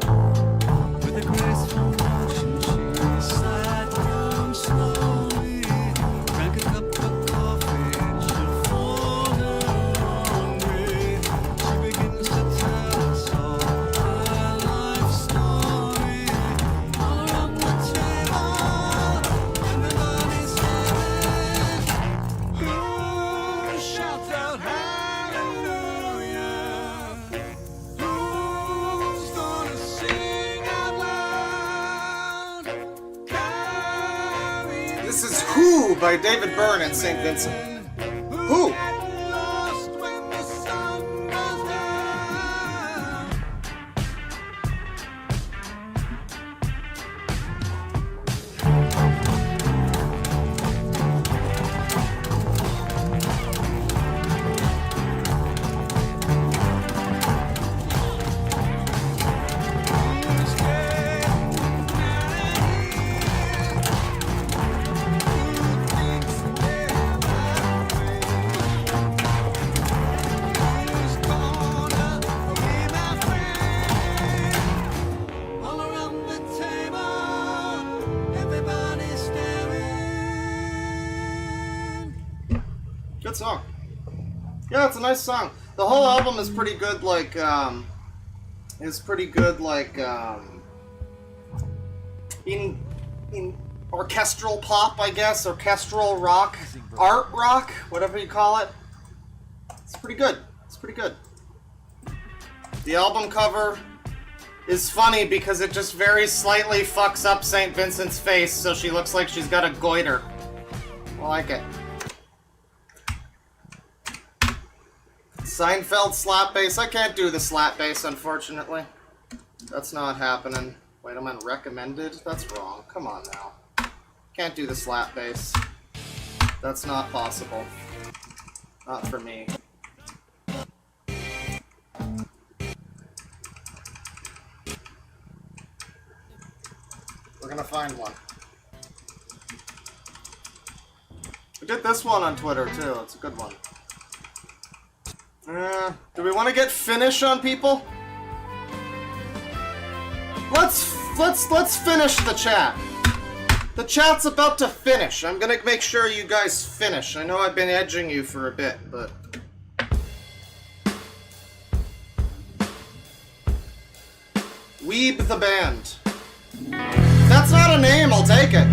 This is Who by David Byrne and St. Vincent. Who? Good song. Yeah, it's a nice song. The whole album is pretty good, in orchestral pop, I guess, orchestral rock, art rock, whatever you call it. It's pretty good. It's pretty good. The album cover is funny because it just very slightly fucks up St. Vincent's face so she looks like she's got a goiter. I like it. Seinfeld slap bass. I can't do the slap bass, unfortunately. That's not happening. Wait, I'm on recommended? That's wrong. Come on now. Can't do the slap bass. That's not possible. Not for me. We're gonna find one. I did this one on Twitter too. It's a good one. Do we want to get finish on people? Let's finish the chat. The chat's about to finish. I'm gonna make sure you guys finish. I know I've been edging you for a bit, but... Weeb the Band. That's not a name, I'll take it.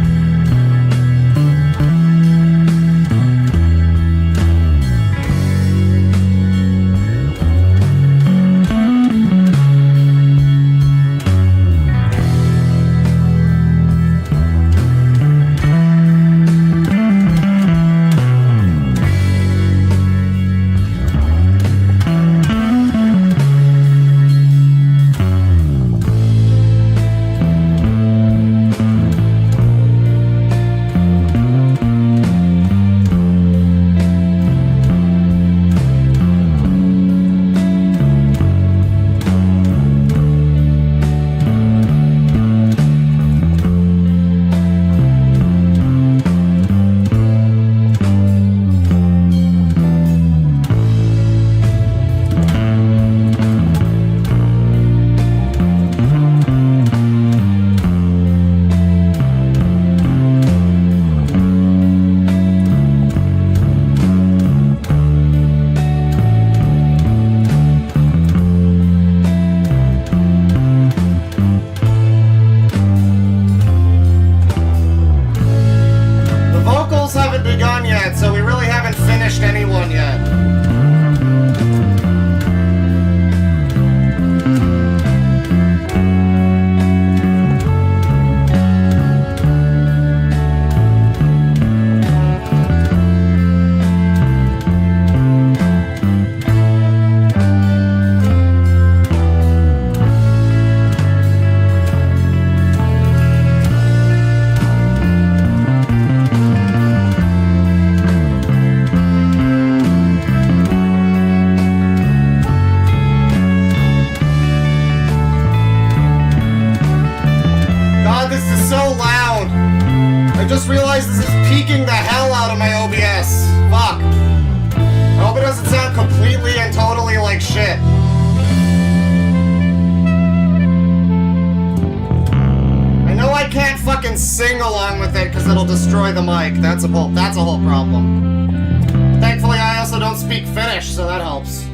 That's a whole problem. Thankfully, I also don't speak Finnish, so that helps.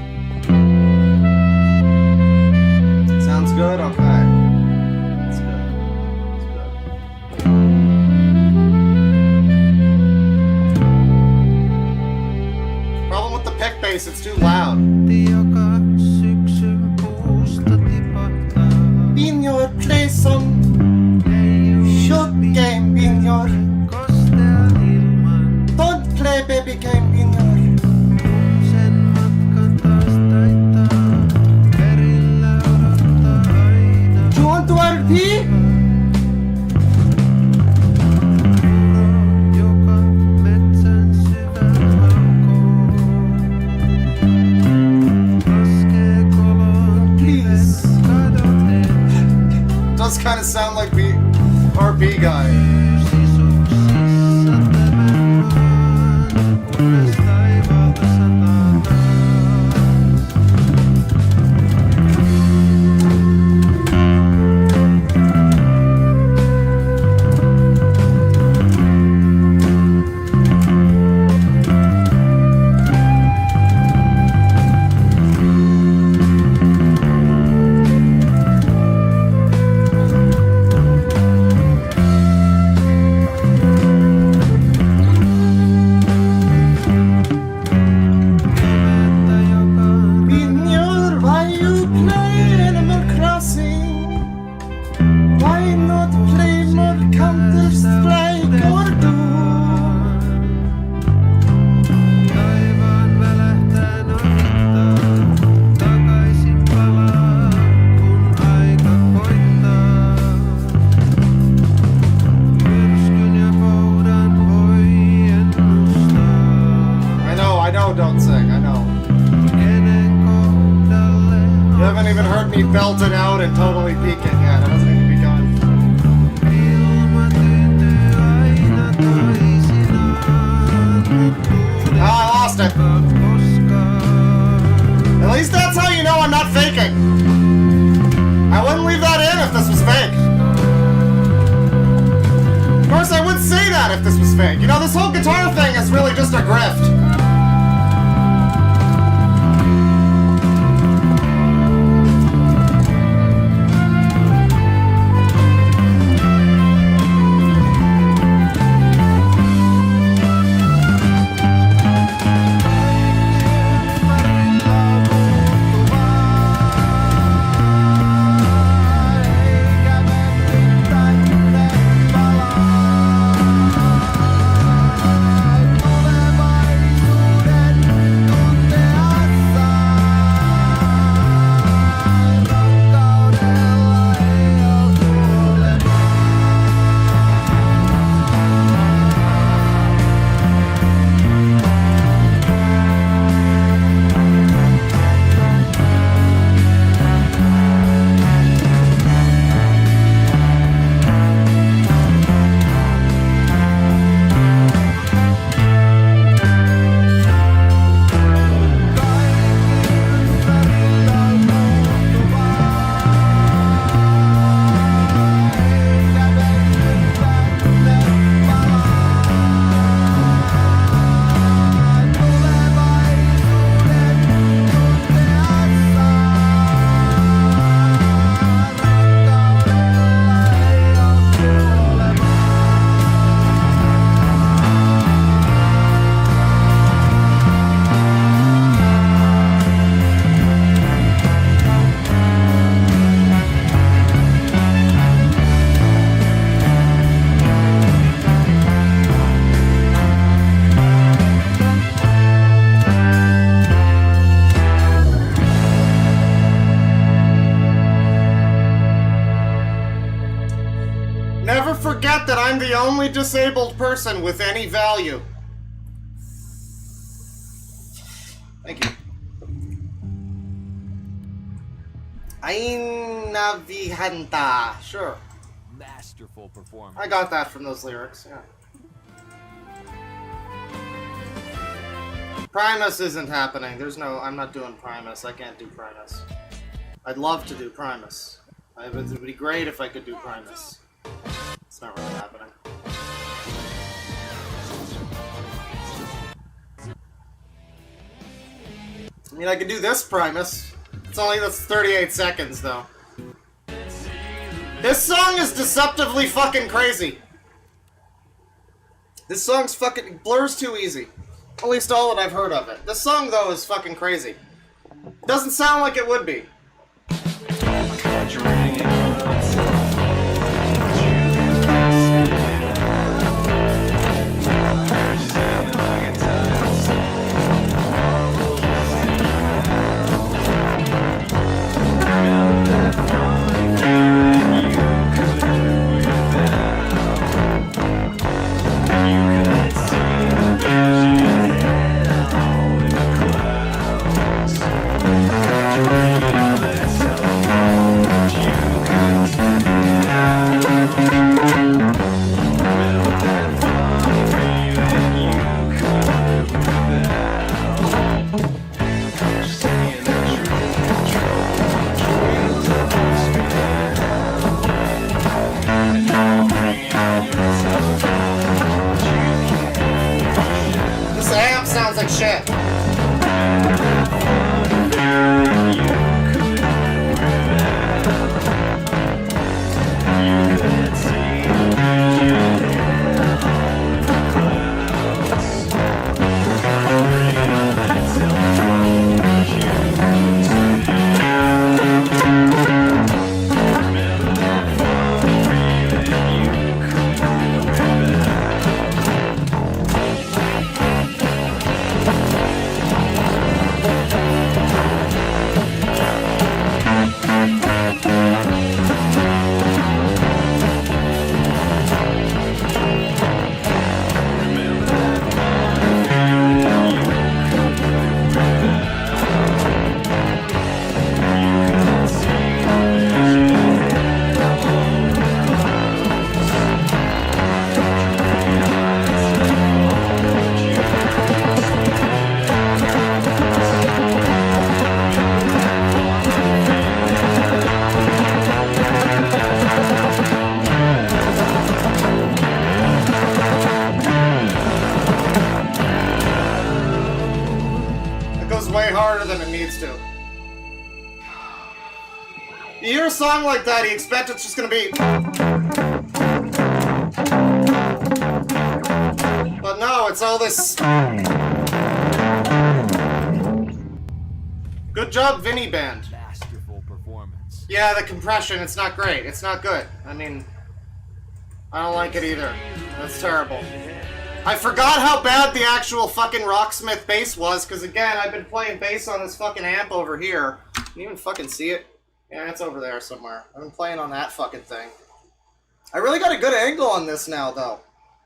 Sounds good? Okay. That's good. That's good. Problem with the pick bass, it's too loud. In your place on short game in your baby game in your you want to RP? Please. Does kind of sound like the RP guy. Don't sing, I know. You haven't even heard me belt it out and totally peak it yet. It hasn't even begun. faking. I wouldn't leave that in if this was fake. Of course, I would say that if this was fake. You know, this whole guitar thing is really just a grift. Never forget that I'm the only disabled person with any value. Thank you. Aina Vihanta. Sure. Masterful performance. I got that from those lyrics, yeah. Primus isn't happening. There's no... I'm not doing Primus. I can't do Primus. I'd love to do Primus. It would be great if I could do Primus. It's not really happening. I mean, I could do this Primus. That's 38 seconds, though. This song is deceptively fucking crazy. This song's fucking... blurs too easy. At least all that I've heard of it. This song, though, is fucking crazy. Doesn't sound like it would be. This amp sounds like shit. to. You hear a song like that, you expect it's just gonna be... But no, it's all this... Good job, Vinny Band. Masterful performance. Yeah, the compression, it's not great. It's not good. I mean, I don't like it either. That's terrible. I forgot how bad the actual fucking Rocksmith bass was, because again, I've been playing bass on this fucking amp over here. Can you even fucking see it? Yeah, it's over there somewhere. I've been playing on that fucking thing. I really got a good angle on this now, though.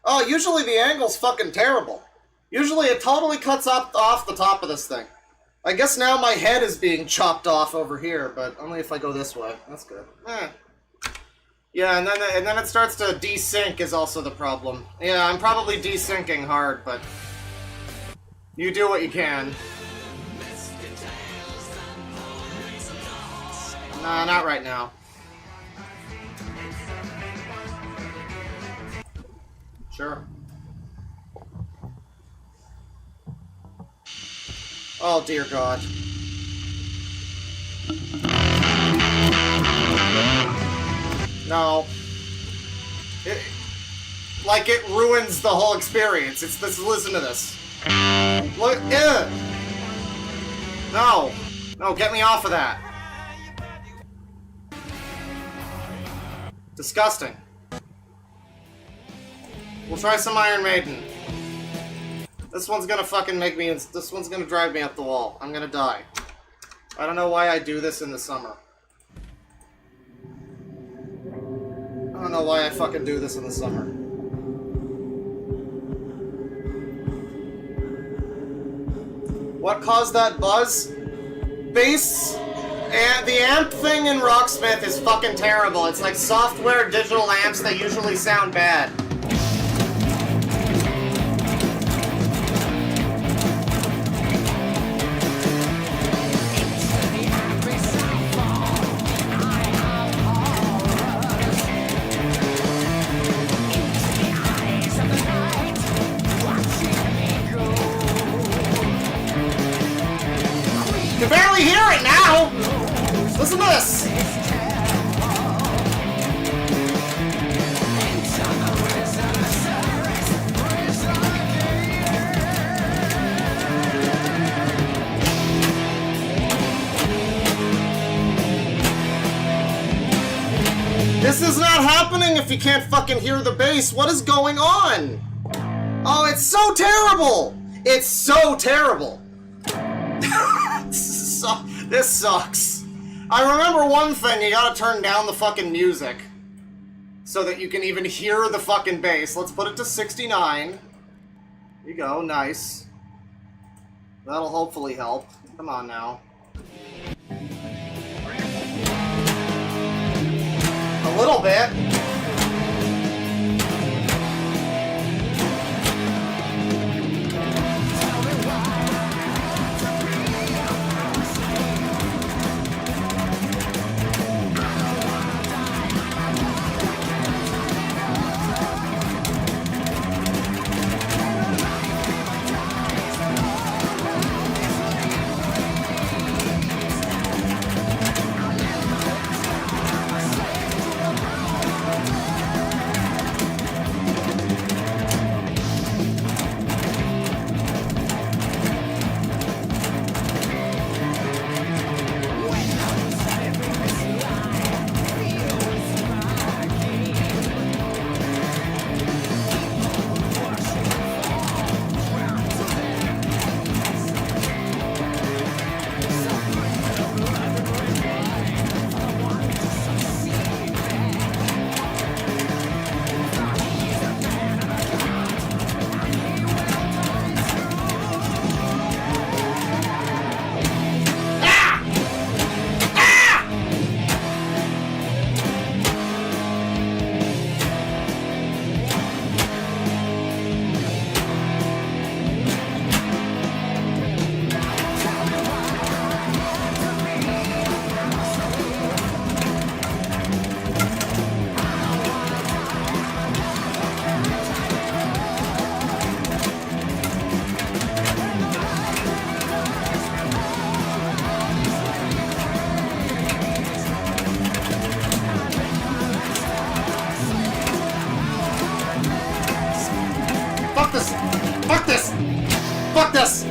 Oh, usually the angle's fucking terrible. Usually it totally cuts off the top of this thing. I guess now my head is being chopped off over here, but only if I go this way. That's good. Yeah, and then it starts to desync is also the problem. Yeah, I'm probably desyncing hard, but you do what you can. Nah, not right now. Sure. Oh, dear God. No. It ruins the whole experience. It's this. Listen to this. Look. No. No, get me off of that. Disgusting. We'll try some Iron Maiden. This one's gonna fucking make me. This one's gonna drive me up the wall. I'm gonna die. I don't know why I do this in the summer. I don't know why I fucking do this in the summer. What caused that buzz? Bass and the amp thing in Rocksmith is fucking terrible. It's like software digital amps that usually sound bad. You can barely hear it now! Listen to this! This is not happening if you can't fucking hear the bass. What is going on? Oh, it's so terrible! It's so terrible! This sucks. I remember one thing, you gotta turn down the fucking music so that you can even hear the fucking bass. Let's put it to 69. There you go, nice. That'll hopefully help. Come on now. A little bit. Fuck this! Fuck this! Fuck this!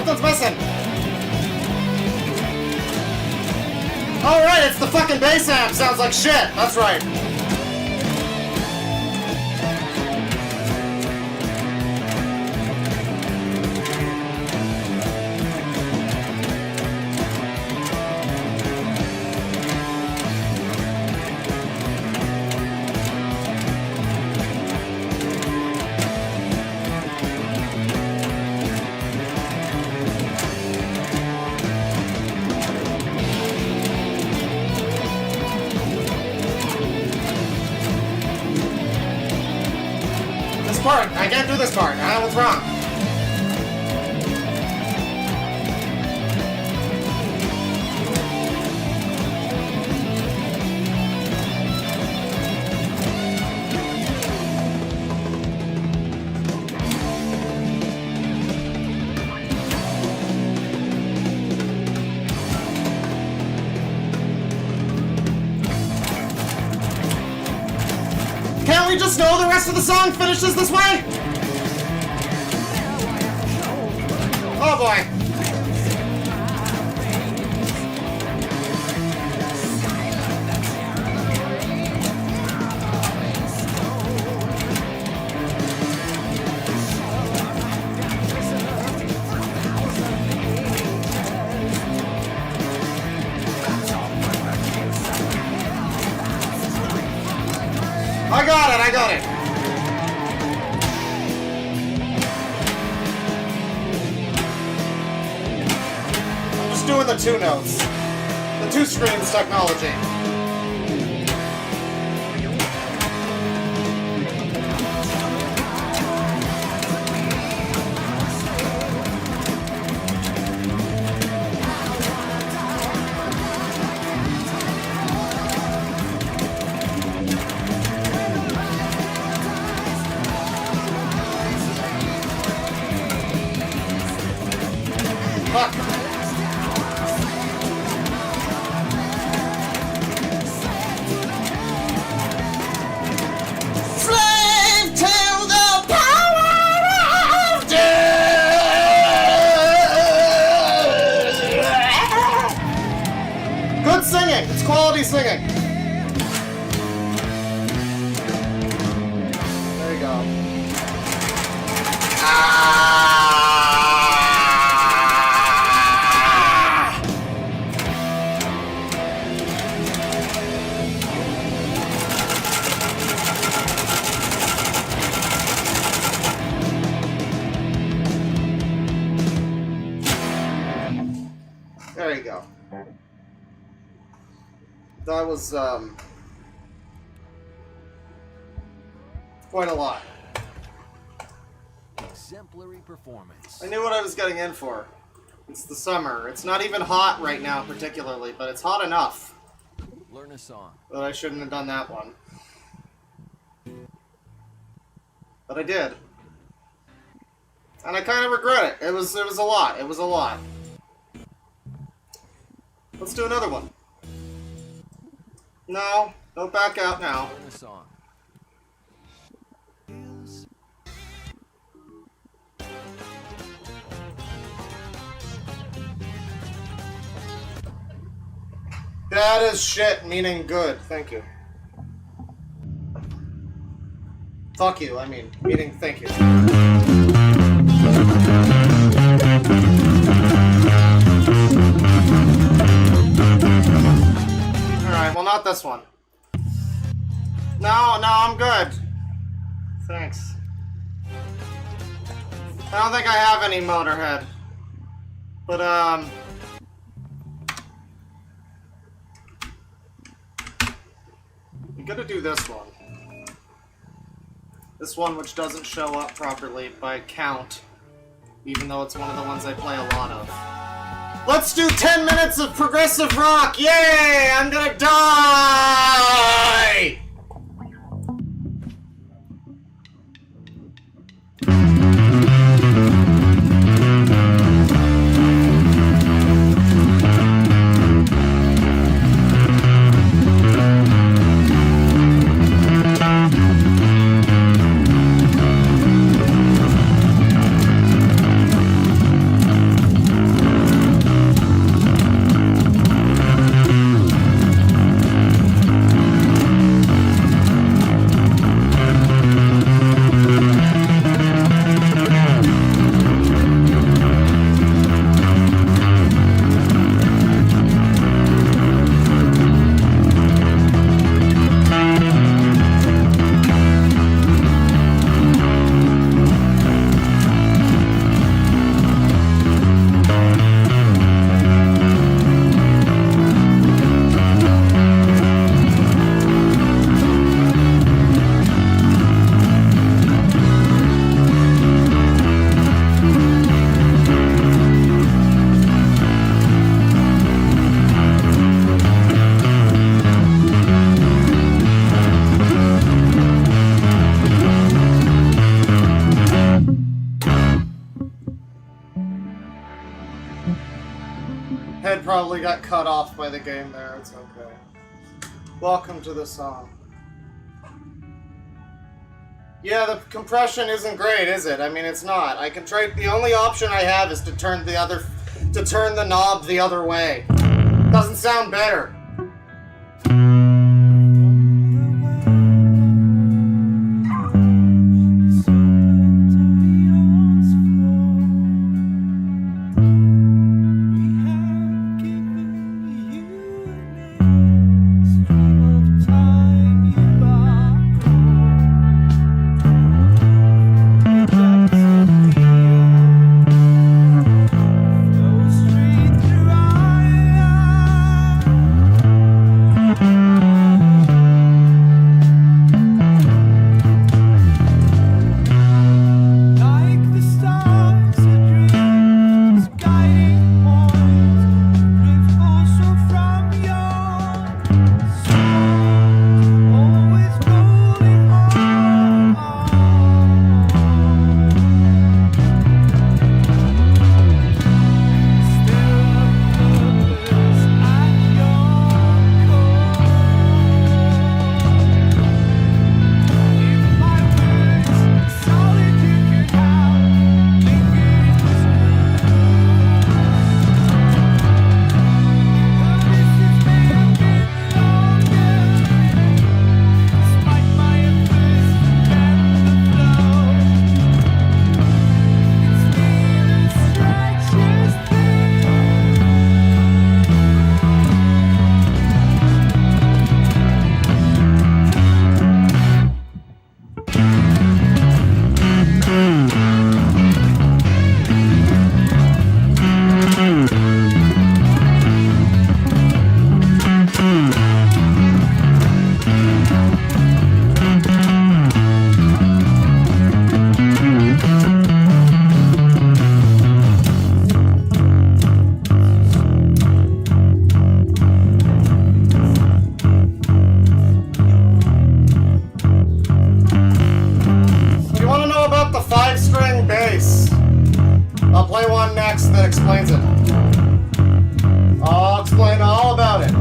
Something's missing. Oh right, it's the fucking bass amp. Sounds like shit. That's right. I can't do this part. What's wrong? Can't we just know the rest of the song finishes this way? Oh boy. I got it. I'm just doing the two notes. The two screens technology. Quality singing. There you go. There you go. That was, quite a lot. Exemplary performance. I knew what I was getting in for. It's the summer. It's not even hot right now particularly, but it's hot enough. Learn a song. That I shouldn't have done that one. But I did. And I kind of regret it. It was a lot. It was a lot. Let's do another one. No, don't back out now. Learn a song. Bad as shit, meaning good. Thank you. Fuck you, I mean, meaning thank you. Alright, well, not this one. No, I'm good. Thanks. I don't think I have any Motorhead. But, I'm gonna do this one. This one which doesn't show up properly by count, even though it's one of the ones I play a lot of. Let's do 10 minutes of progressive rock! Yay! I'm gonna die! Head probably got cut off by the game there, it's okay. Welcome to the song. Yeah, the compression isn't great, is it? I mean, it's not. I can try. The only option I have is to turn the knob the other way. Doesn't sound better. explains it. I'll explain all about it.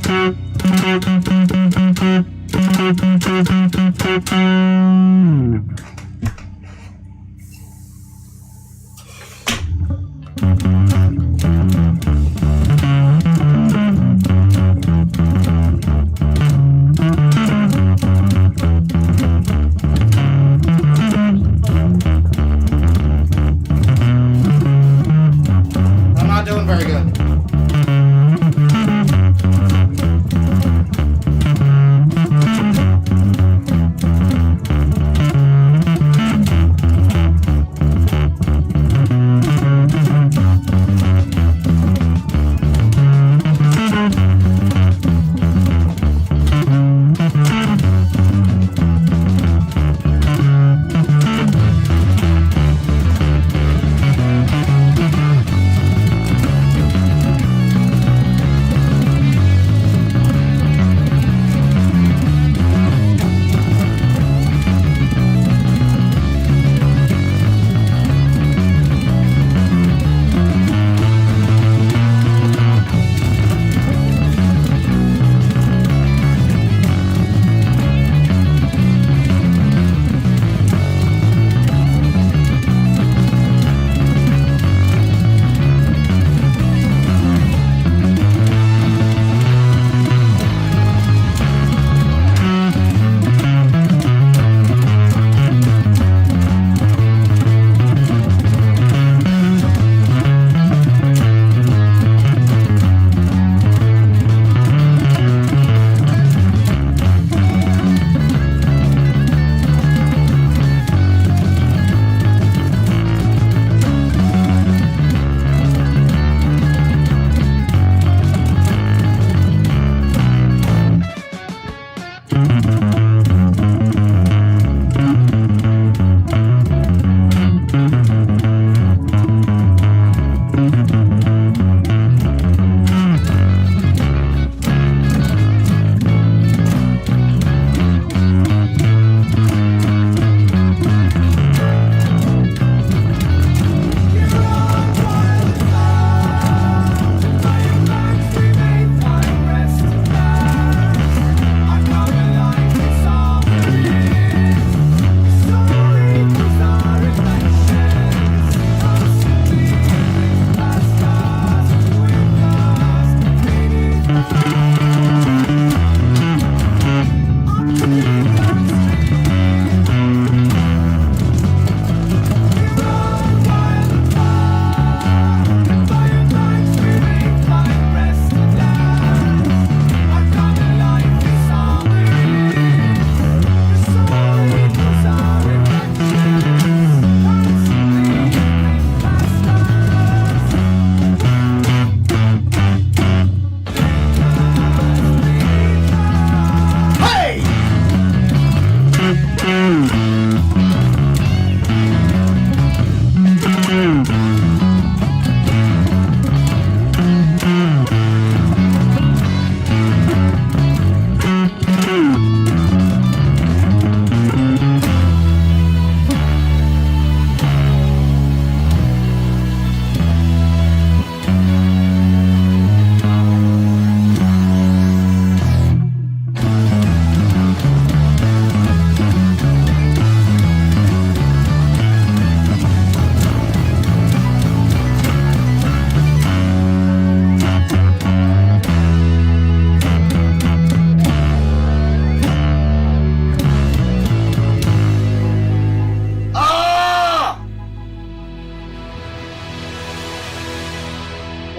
I'm not doing very good.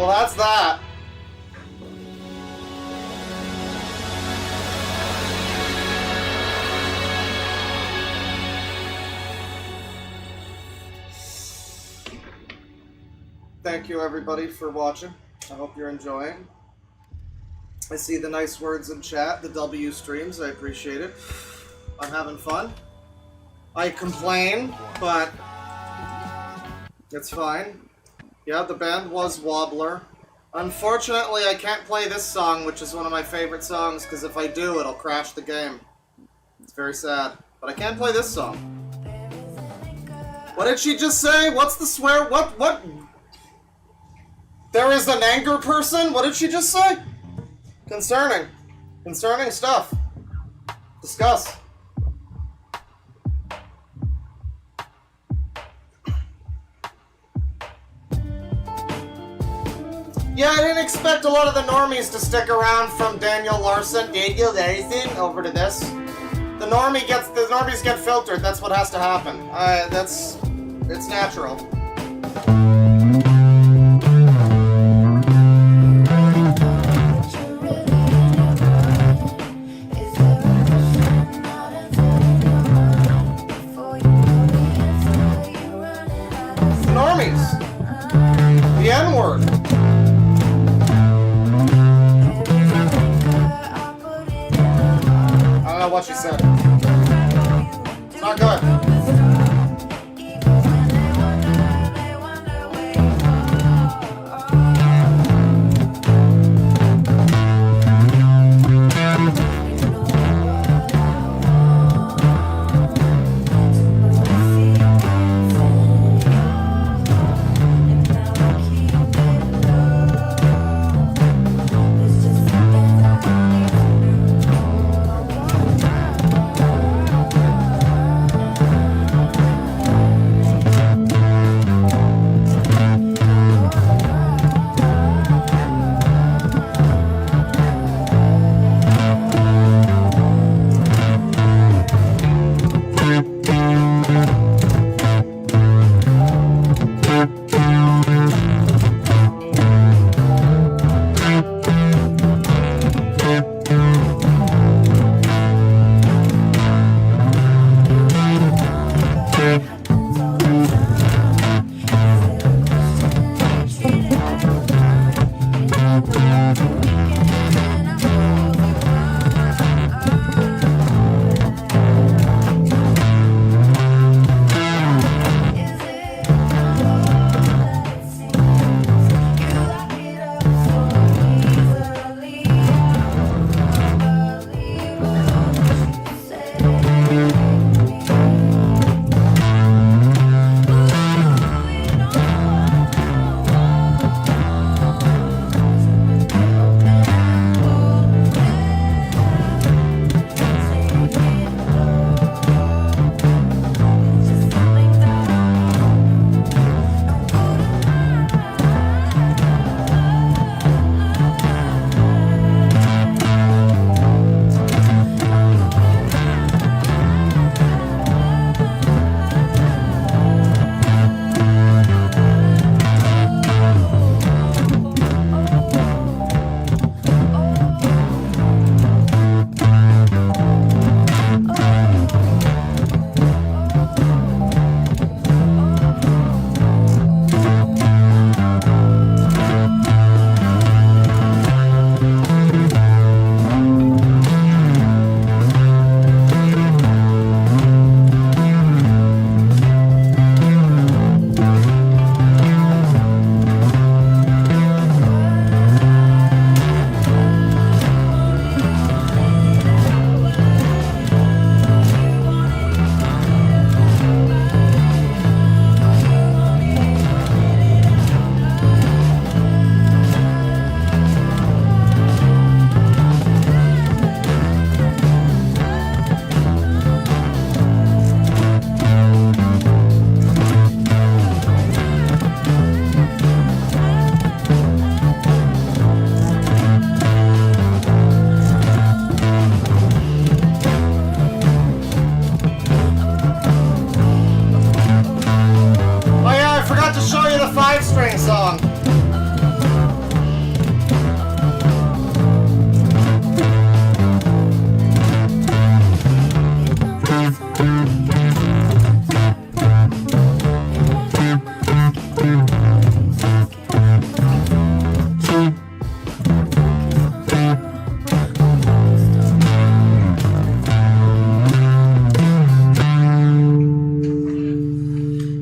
Well, that's that. Thank you, everybody, for watching. I hope you're enjoying. I see the nice words in chat, the W streams. I appreciate it. I'm having fun. I complain, but it's fine. Yeah, the band was Wobbler. Unfortunately, I can't play this song, which is one of my favorite songs, because if I do, it'll crash the game. It's very sad. But I can't play this song. What did she just say? What's the swear? What? There is an anger person? What did she just say? Concerning. Concerning stuff. Discuss. Yeah, I didn't expect a lot of the normies to stick around from Daniel Larson over to this. The normies get filtered. That's what has to happen. It's natural. Normies. The N-word. I don't know what she said. It's not good.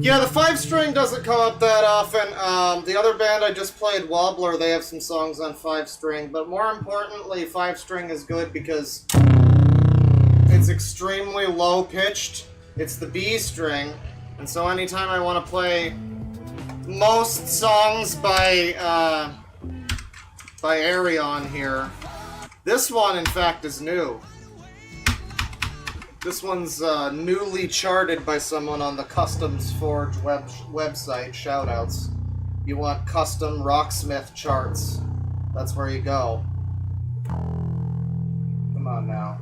Yeah, the 5-string doesn't come up that often. The other band I just played, Wobbler, they have some songs on 5-string, but more importantly, 5-string is good because it's extremely low-pitched. It's the B string, and so anytime I want to play most songs by Ayreon here, This one, in fact, is new. This one's newly charted by someone on the Customs Forge website. Shoutouts. You want custom Rocksmith charts. That's where you go. Come on now.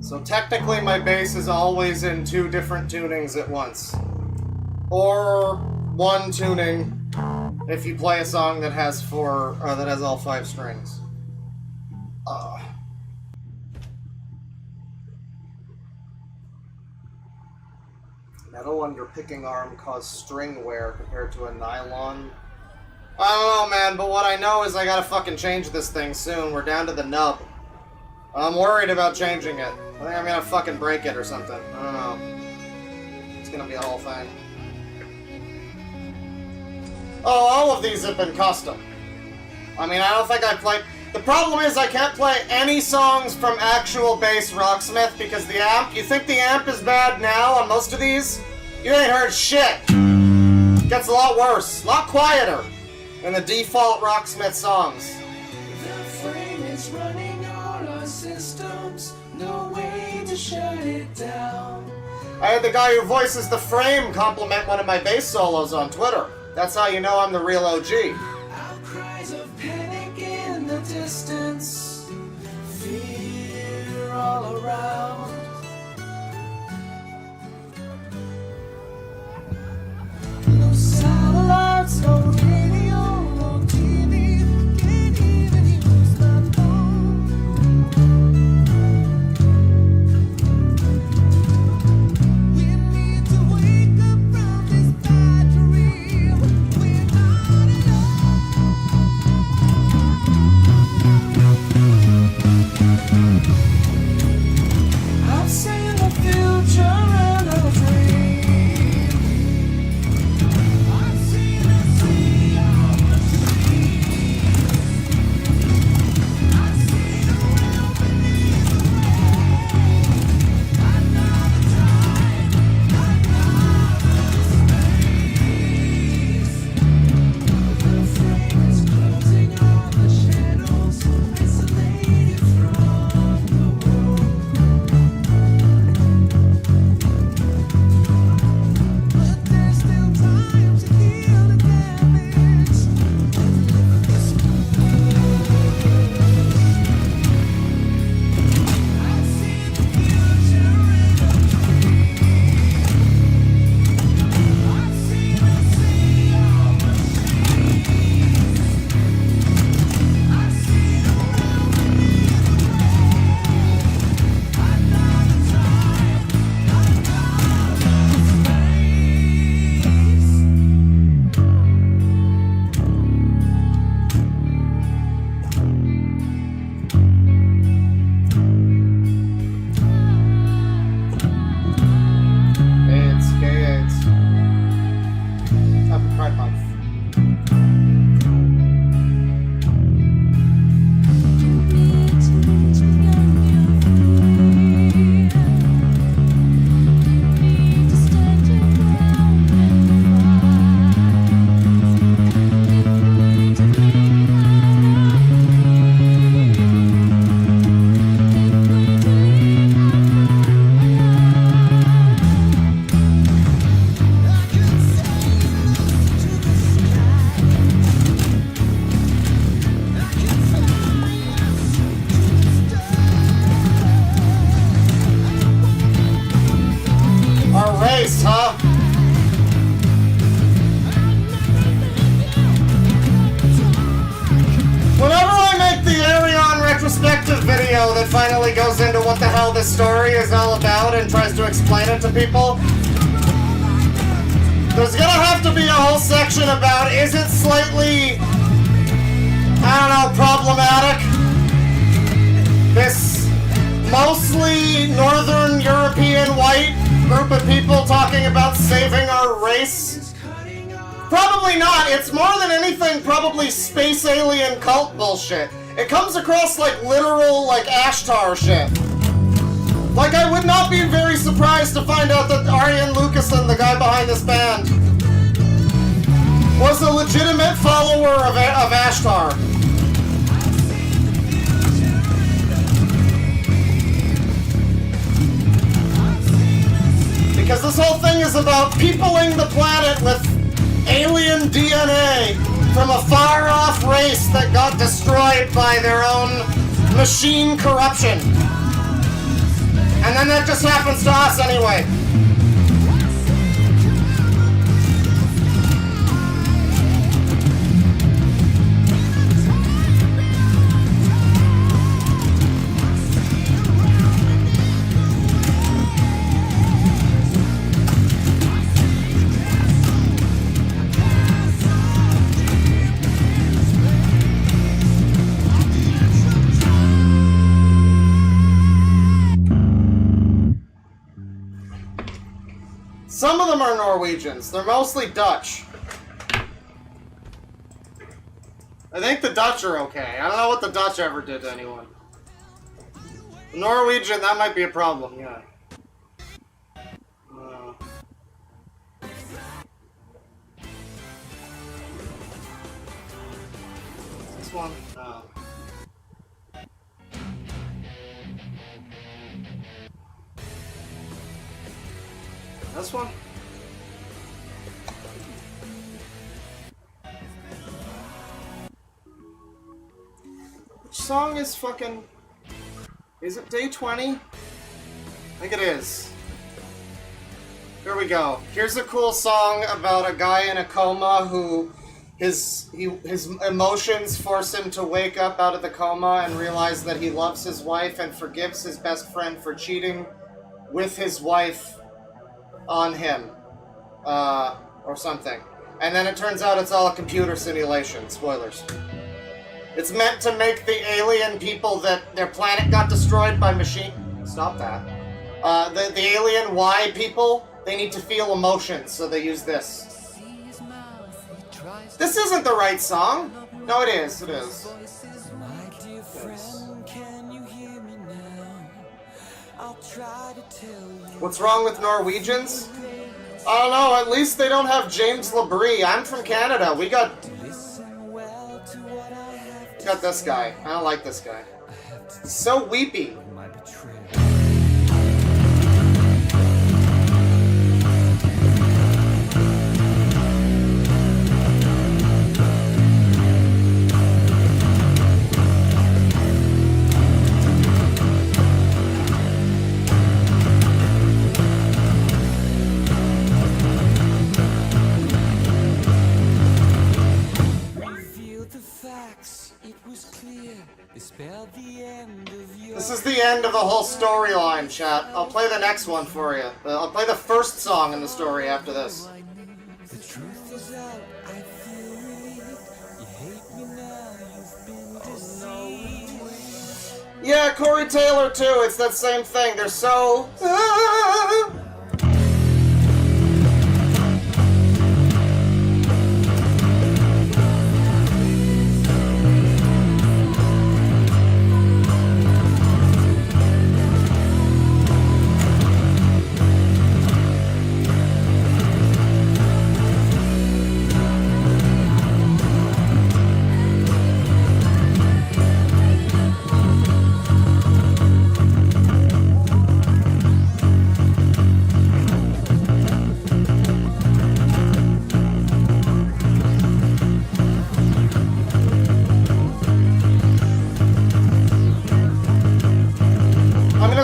So technically my bass is always in 2 different tunings at once. Or 1 tuning if you play a song that has all 5 strings. Metal under picking arm caused string wear compared to a nylon. I don't know, man, but what I know is I gotta fucking change this thing soon. We're down to the nub. I'm worried about changing it. I think I'm gonna fucking break it or something. I don't know. It's gonna be a whole thing. Oh, all of these have been custom. I mean, I don't think I played... The problem is I can't play any songs from actual bass Rocksmith because the amp... You think the amp is bad now on most of these? You ain't heard shit. It gets a lot worse. A lot quieter than the default Rocksmith songs. The frame is running on our systems. No way to shut it down. I had the guy who voices the Frame compliment one of my bass solos on Twitter. That's how you know I'm the real OG. Outcries of panic in the distance. Fear all around. No satellites, no radio, no TV. Can't even use my phone. We need to wake up from this bad dream. We're not alone. I've seen the future and a dream. I've seen a sea of machines. I've seen a realm beneath the waves. Another time, another space. The frame is closing all the shadows, isolated from the world. But there's still time to heal the damage. This I've seen the future in a dream. I've seen a sea of machines. I've seen a realm beneath the waves. Another time, AIDS, gay AIDS. Happy Pride Month. Our race, huh? Whenever I make the Arion retrospective video that finally goes into what the hell this story is all about and tries to explain it to people, there's gonna have to be a whole section about, is it slightly, I don't know, problematic? This mostly Northern European white group of people talking about saving our race? Probably not. It's more than anything probably space alien cult bullshit. It comes across like literal, like Ashtar shit. Like, I would not be very surprised to find out that Arjen Lucassen, the guy behind this band, was a legitimate follower of Ashtar. Because this whole thing is about peopling the planet with alien DNA from a far-off race that got destroyed by their own machine corruption. And then that just happens to us anyway. Some of them are Norwegians. They're mostly Dutch. I think the Dutch are okay. I don't know what the Dutch ever did to anyone. Norwegian, that might be a problem, yeah. This one? No. This one? Which song is fucking... Is it day 20? I think it is. Here we go. Here's a cool song about a guy in a coma who... His emotions force him to wake up out of the coma and realize that he loves his wife and forgives his best friend for cheating with his wife on him, or something. And then it turns out it's all a computer simulation. Spoilers. It's meant to make the alien people that their planet got destroyed by machine... Stop that. The alien Y people, they need to feel emotions, so they use this. This isn't the right song! No, it is, it is. What's wrong with Norwegians? I don't know, at least they don't have James LaBrie. I'm from Canada. We got this guy. I don't like this guy. He's so weepy. This is the end of the whole storyline, chat. I'll play the next one for you. I'll play the first song in the story after this. Yeah, Corey Taylor too. It's that same thing. They're so...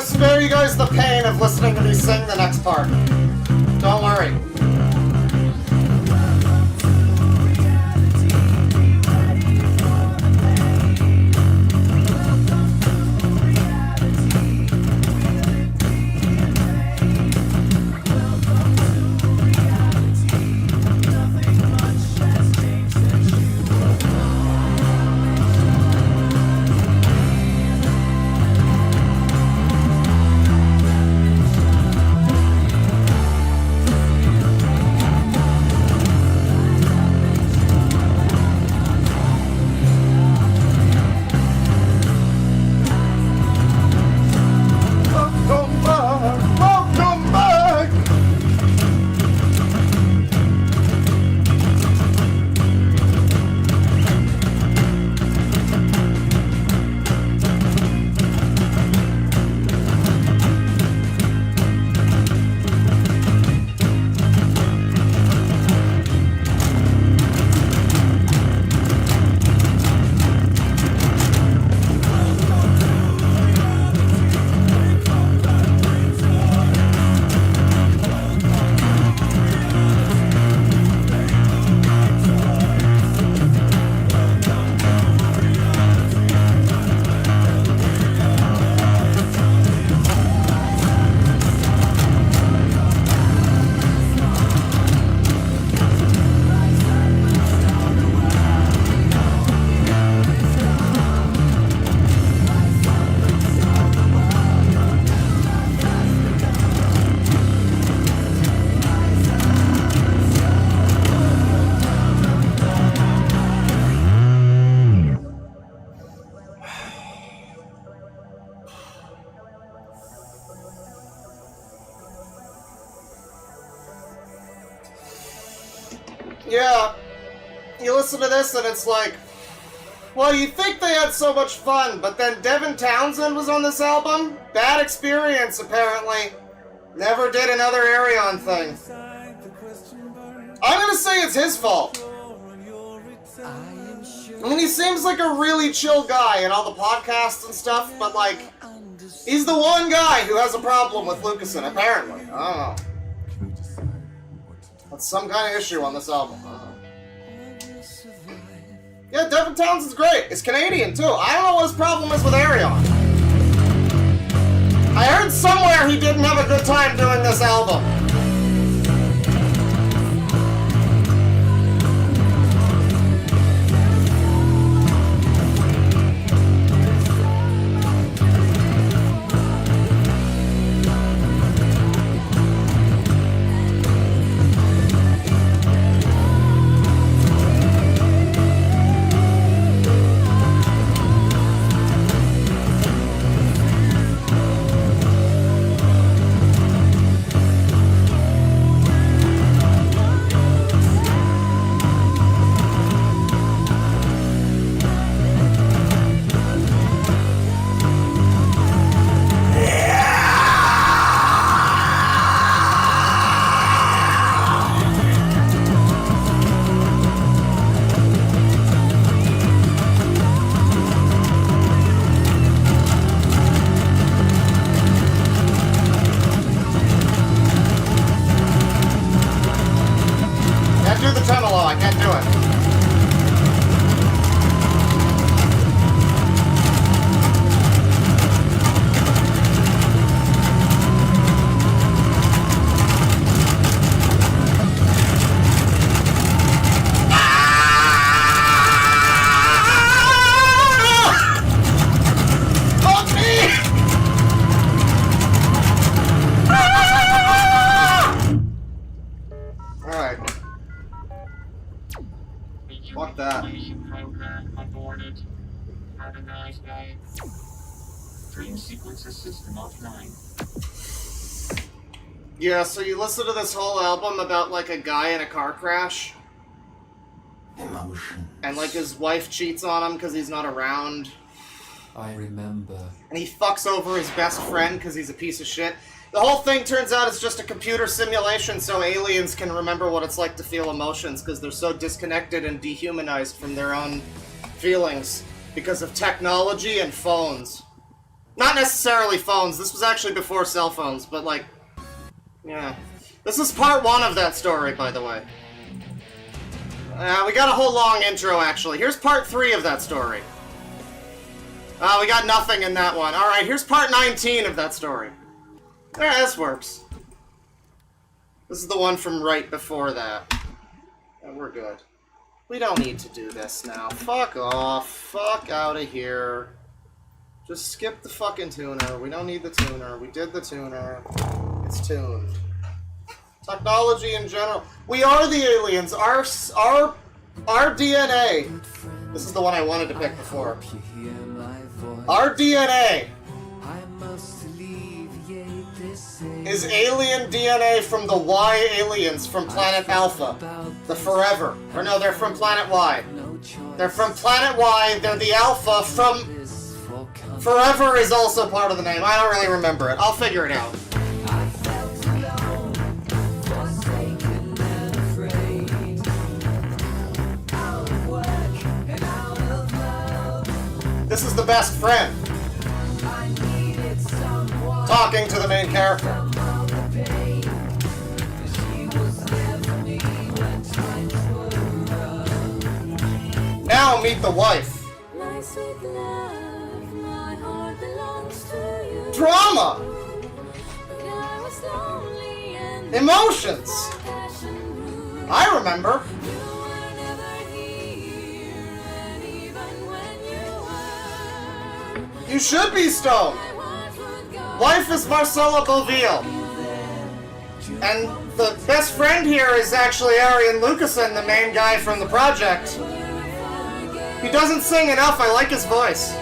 spare you guys the pain of listening to me sing the next part. Don't worry. Yeah, you listen to this and it's like, well, you think they had so much fun, but then Devin Townsend was on this album? Bad experience, apparently. Never did another Ayreon thing. I'm gonna say it's his fault. I mean, he seems like a really chill guy in all the podcasts and stuff, but like, he's the one guy who has a problem with Lucasen, apparently. I don't know. That's some kind of issue on this album. I don't know. Yeah, Devin Townsend's great. It's Canadian, too. I don't know what his problem is with Ayreon. I heard somewhere he didn't have a good time doing this album. Yeah, so you listen to this whole album about, like, a guy in a car crash. Emotion. And, like, his wife cheats on him because he's not around. I remember. And he fucks over his best friend because he's a piece of shit. The whole thing turns out it's just a computer simulation so aliens can remember what it's like to feel emotions because they're so disconnected and dehumanized from their own feelings because of technology and phones. Not necessarily phones. This was actually before cell phones, but, like... Yeah. This is part 1 of that story, by the way. We got a whole long intro, actually. Here's part 3 of that story. We got nothing in that one. Alright, here's part 19 of that story. Yeah, this works. This is the one from right before that. Yeah, we're good. We don't need to do this now. Fuck off. Fuck out of here. Just skip the fucking tuner. We don't need the tuner. We did the tuner. It's tuned. Technology in general. We are the aliens. Our DNA. This is the one I wanted to pick before. Our DNA is alien DNA from the Y aliens from Planet Alpha. The Forever. Or no, they're from Planet Y. They're from Planet Y. They're the Alpha from... Forever is also part of the name. I don't really remember it. I'll figure it out. This is the best friend. Talking to the main character. Now meet the wife. Drama! Emotions! I remember. You should be stoned. Wife is Marcella Boville. And the best friend here is actually Arian Lucasen, the main guy from the project. He doesn't sing enough, I like his voice.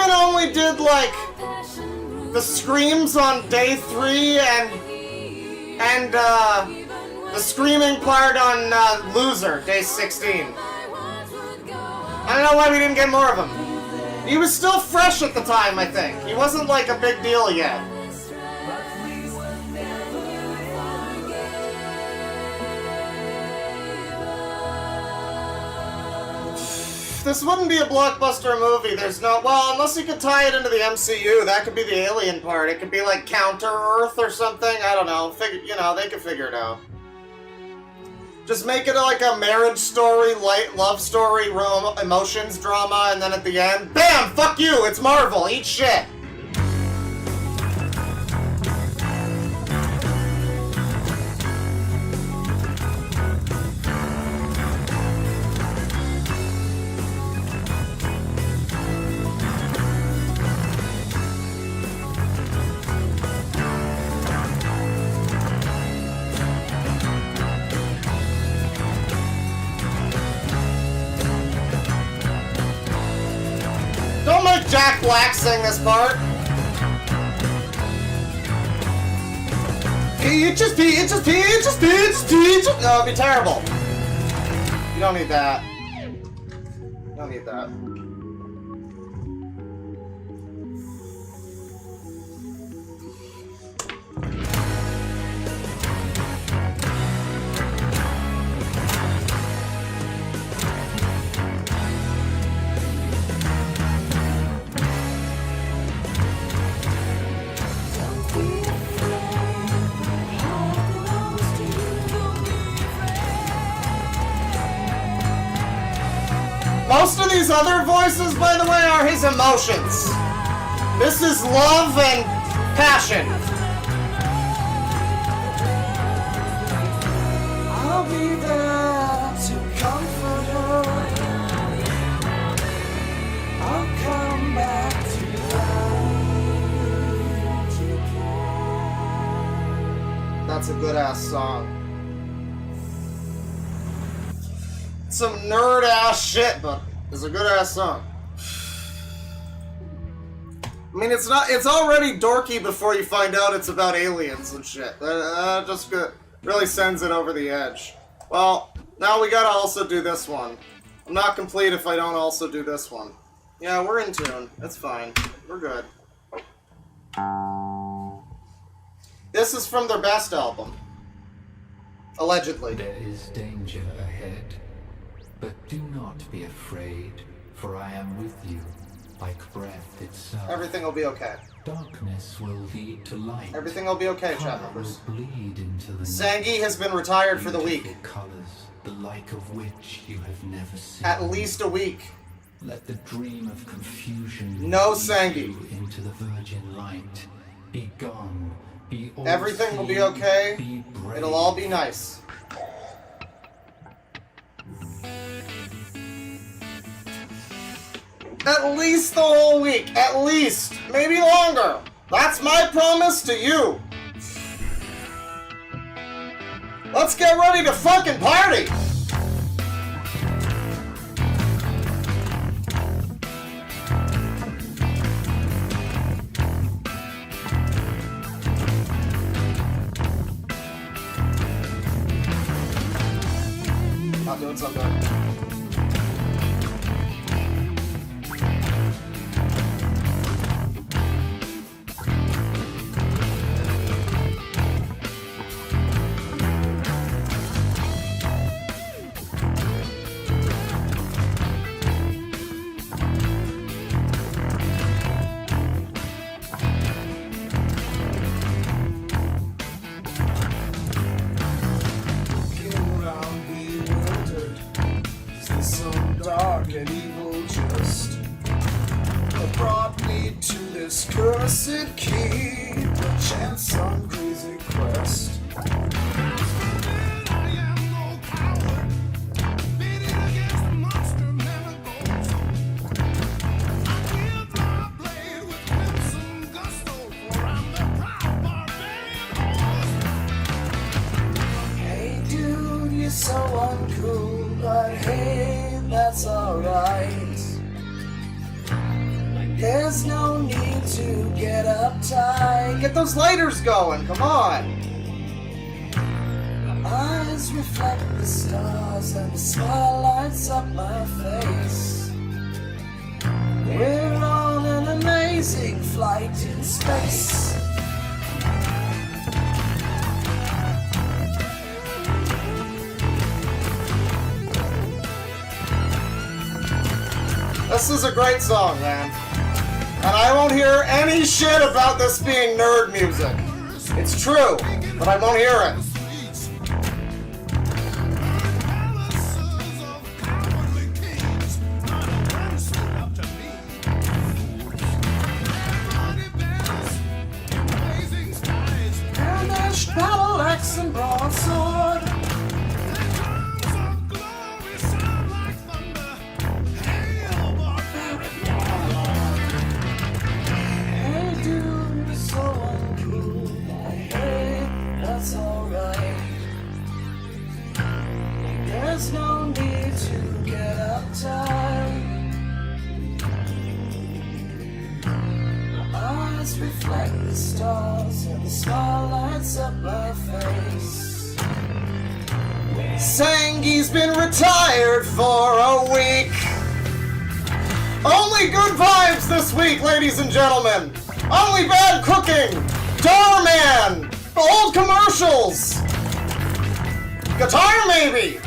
even only did, like, the screams on day 3 and the screaming part on Loser, day 16. I don't know why we didn't get more of him. He was still fresh at the time, I think. He wasn't, like, a big deal yet. This wouldn't be a blockbuster movie. There's no... Well, unless you could tie it into the MCU, that could be the alien part. It could be like Counter-Earth or something. I don't know. You know, they could figure it out. Just make it like a marriage story, light love story, emotions drama, and then at the end, BAM! Fuck you! It's Marvel! Eat shit! Don't make Jack Black sing this part. Peaches, peaches, peaches, peaches, peaches. No, it'd be terrible. You don't need that. You don't need that. Most of these other voices, by the way, are his emotions. This is love and passion. I'll be there to comfort her. I'll come back to life. That's a good-ass song. Some nerd-ass shit, but it's a good-ass song. I mean, it's already dorky before you find out it's about aliens and shit. That just really sends it over the edge. Well, now we gotta also do this one. I'm not complete if I don't also do this one. Yeah, we're in tune. It's fine. We're good. This is from their best album. Allegedly. There is danger ahead. But do not be afraid, for I am with you, like breath itself. Everything will be okay. Darkness will lead to light. Everything will be okay, chat Color members. will bleed into the Zangie has been retired for the week. Beautiful colors, the like of which you have never seen. At least a week. Let the dream of confusion No lead Zangie. you into the virgin light. Be gone. Be all Everything will be seeing, okay. be brave. It'll all be nice. At least the whole week. At least. Maybe longer. That's my promise to you. Let's get ready to fucking party! Not doing so good. An evil just brought me to this cursed key, perchance some crazy quest. Hey dude, you're so uncool, but hey, that's alright. There's no need to get uptight. Get those lighters going, come on. Eyes reflect the stars and the smile lights up my face. We're on an amazing flight in space. This is a great song, man. And I won't hear any shit about this being nerd music. It's true, but I won't hear it. Banished battle axe and broadsword. Hey dude, you're so uncool. Hey, that's alright. There's no need to get uptight. Eyes reflect the stars and the smile lights up my face. Saying he's been retired for a week. Only good vibes this week, ladies and gentlemen. Only bad cooking. Doorman. Old commercials. Guitar maybe.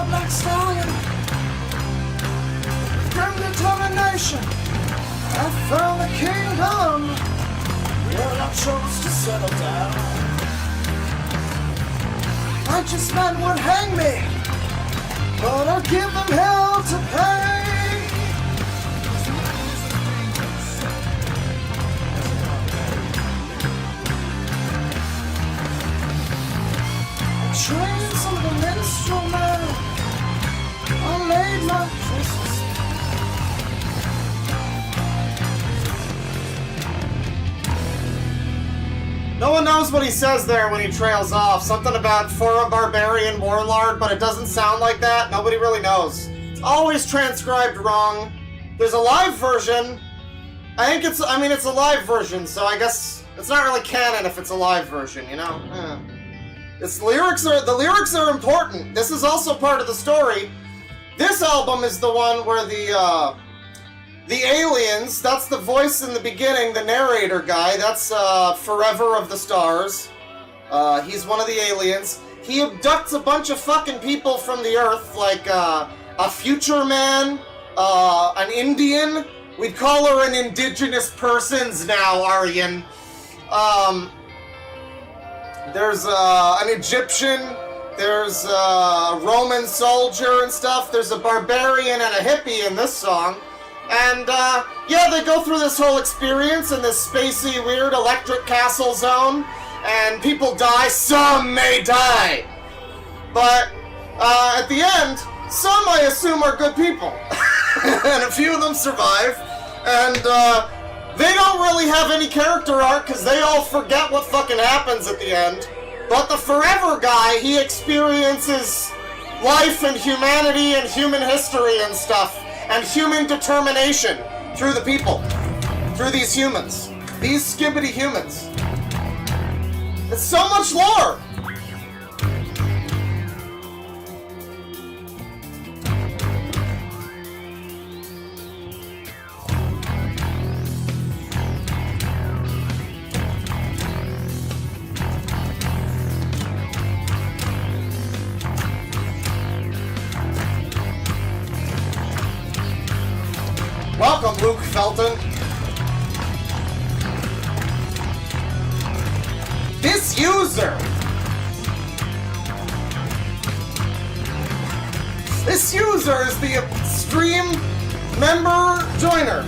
Black Stallion, grim determination. I found the kingdom where I chose to settle down. Righteous men would hang me, but I'll give them hell to pay. I trained some of the minstrel men. I laid my kisses. No one knows what he says there when he trails off. Something about for a barbarian warlord, but it doesn't sound like that. Nobody really knows. It's always transcribed wrong. There's a live version. It's a live version, so I guess it's not really canon if it's a live version, you know? The lyrics are important. This is also part of the story. This album is the one where the aliens, that's the voice in the beginning, the narrator guy, that's Forever of the Stars. He's one of the aliens. He abducts a bunch of fucking people from the Earth, like a future man, an Indian. We'd call her an indigenous persons now, Aryan. There's an Egyptian. There's a Roman soldier and stuff. There's a barbarian and a hippie in this song. And, yeah, they go through this whole experience in this spacey, weird electric castle zone. And people die. Some may die. But, at the end, some, I assume, are good people. And a few of them survive. And, they don't really have any character arc because they all forget what fucking happens at the end. But the Forever guy, he experiences life and humanity and human history and stuff, and human determination through the people, through these humans, these skibbity humans. It's so much lore! Felton. This user! This user is the stream member joiner.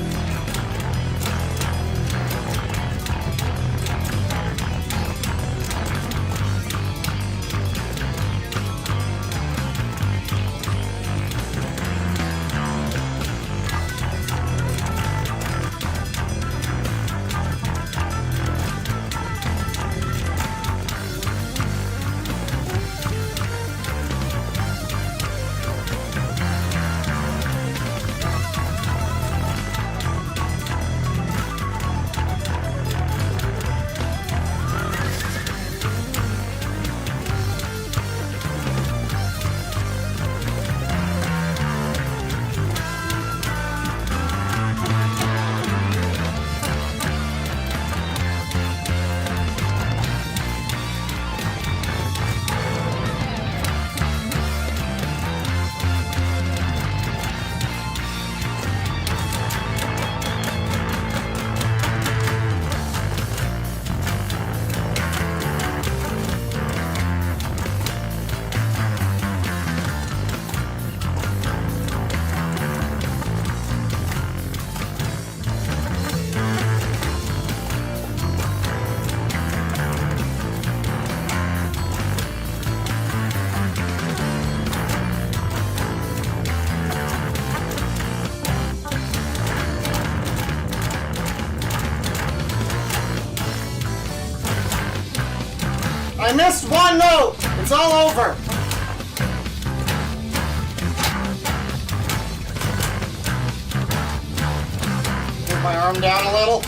I missed one note! It's all over! Put my arm down a little.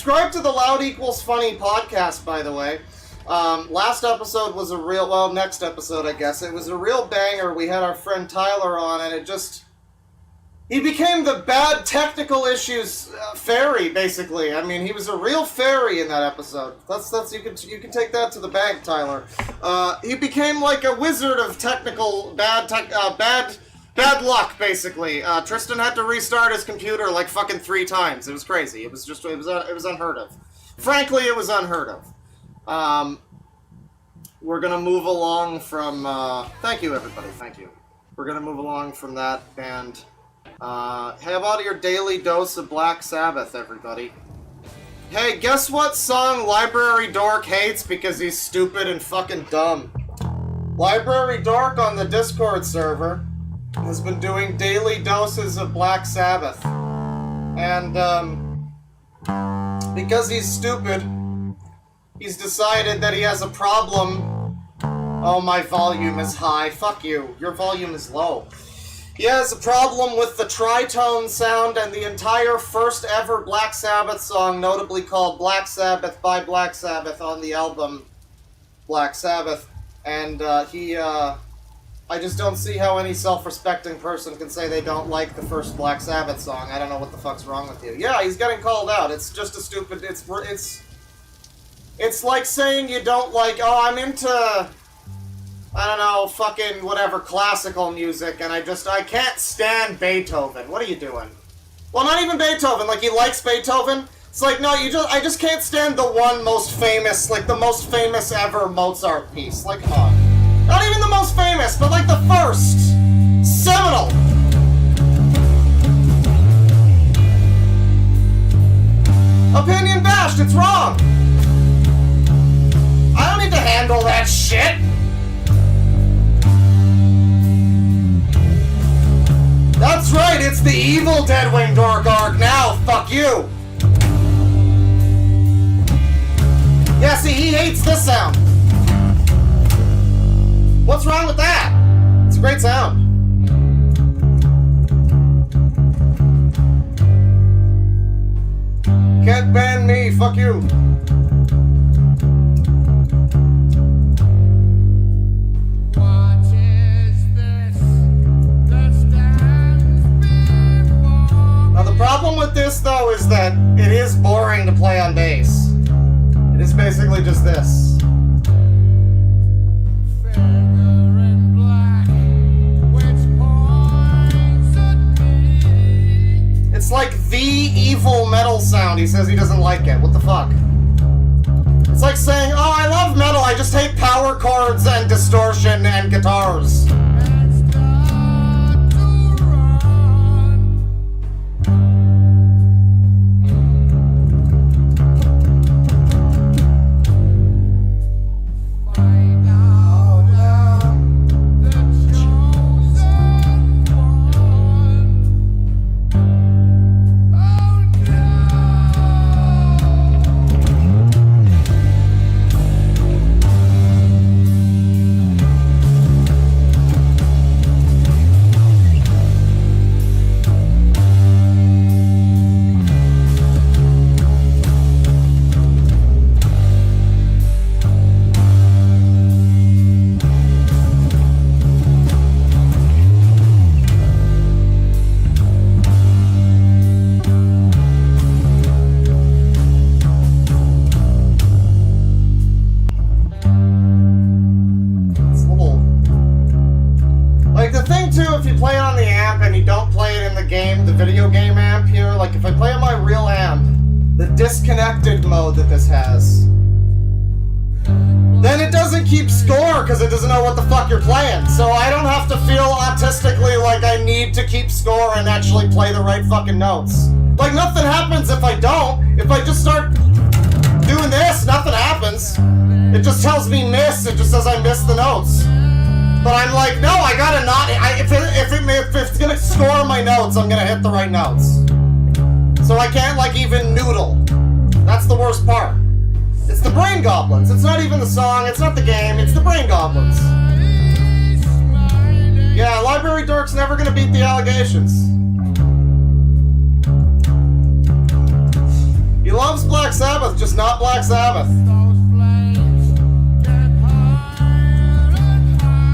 Subscribe to the Loud Equals Funny podcast, by the way. Last episode was a real, well, next episode, I guess. It was a real banger. We had our friend Tyler on, and it just... He became the bad technical issues fairy, basically. I mean, he was a real fairy in that episode. That's you can take that to the bank, Tyler. He became like a wizard of technical bad luck, basically. Tristan had to restart his computer like fucking 3 times. It was crazy. It was unheard of. Frankly, it was unheard of. We're gonna move along from, thank you, everybody, thank you. We're gonna move along from that, and, how about your daily dose of Black Sabbath, everybody? Hey, guess what song Library Dork hates because he's stupid and fucking dumb? Library Dork on the Discord server has been doing daily doses of Black Sabbath. And, because he's stupid, he's decided that he has a problem. Oh, my volume is high. Fuck you. Your volume is low. He has a problem with the tritone sound and the entire first ever Black Sabbath song, notably called Black Sabbath by Black Sabbath on the album Black Sabbath. And, I just don't see how any self-respecting person can say they don't like the first Black Sabbath song. I don't know what the fuck's wrong with you. Yeah, he's getting called out. It's just a stupid... It's like saying you don't like... Oh, I'm into... I don't know, fucking whatever, classical music, and I can't stand Beethoven. What are you doing? Well, not even Beethoven. Like, he likes Beethoven. It's like, no, I just can't stand the one most famous, like the most famous ever Mozart piece. Like, come on. Not even the most famous, but like the first. Seminal. Opinion bashed, it's wrong. I don't need to handle that shit. That's right, it's the evil Deadwing Dark Arc now, fuck you. Yeah, see, he hates this sound. What's wrong with that? It's a great sound. Can't ban me, fuck you. Now the problem with this though is that it is boring to play on bass. It is basically just this. It's like the evil metal sound. He says he doesn't like it. What the fuck? It's like saying, oh, I love metal, I just hate power chords and distortion and guitars. Disconnected mode that this has, then it doesn't keep score because it doesn't know what the fuck you're playing. So I don't have to feel autistically like I need to keep score and actually play the right fucking notes. Like nothing happens if I don't. If I just start doing this, nothing happens. It just tells me miss. It just says I missed the notes. But I'm like, no, I gotta not. If it's gonna score my notes, I'm gonna hit the right notes. So I can't like even noodle. That's the worst part. It's the Brain Goblins. It's not even the song, it's not the game, it's the Brain Goblins. Yeah, Library Dork's never gonna beat the allegations. He loves Black Sabbath, just not Black Sabbath.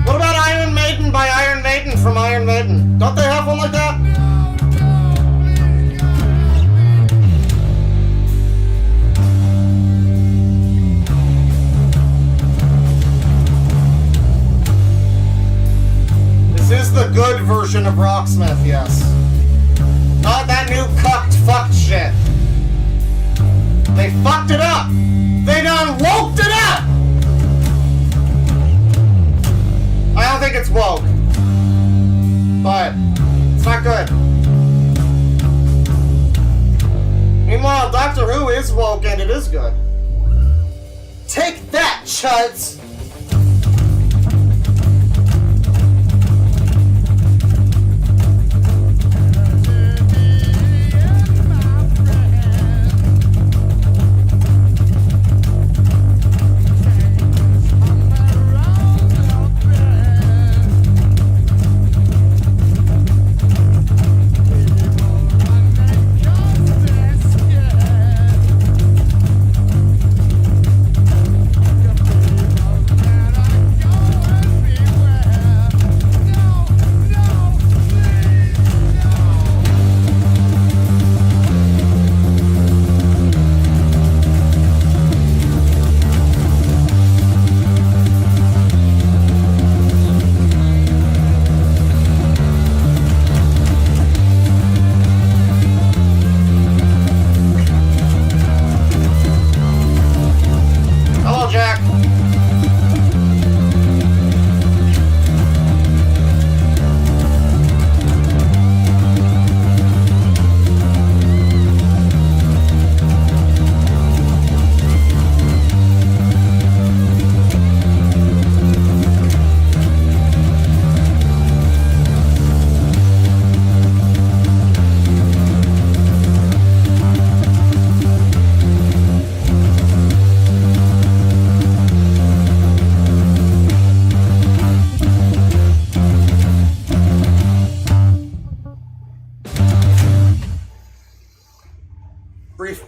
What about Iron Maiden by Iron Maiden from Iron Maiden? Don't they have one like that? This is the good version of Rocksmith, yes. Not that new cucked fucked shit. They fucked it up! They done woked it up! I don't think it's woke. But it's not good. Meanwhile, Doctor Who is woke and it is good. Take that, chuds!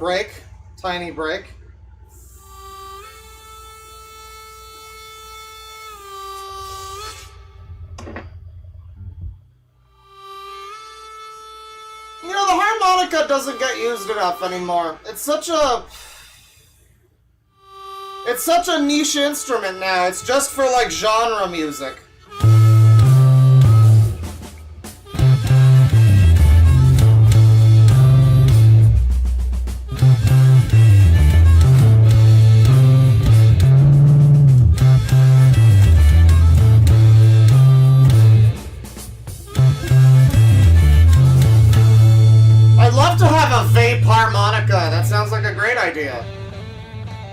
break. Tiny break. You know, the harmonica doesn't get used enough anymore. It's such a niche instrument now. It's just for, like, genre music. I'd love to have a vape harmonica. That sounds like a great idea.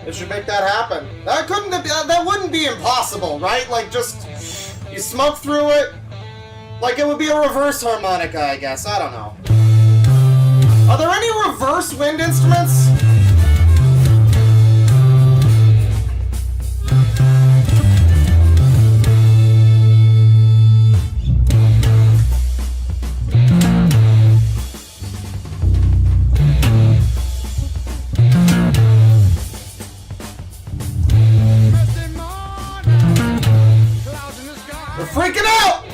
It should make that happen. That wouldn't be impossible, right? Like, just you smoke through it. Like, it would be a reverse harmonica, I guess. I don't know. Are there any reverse wind instruments? We're freaking out!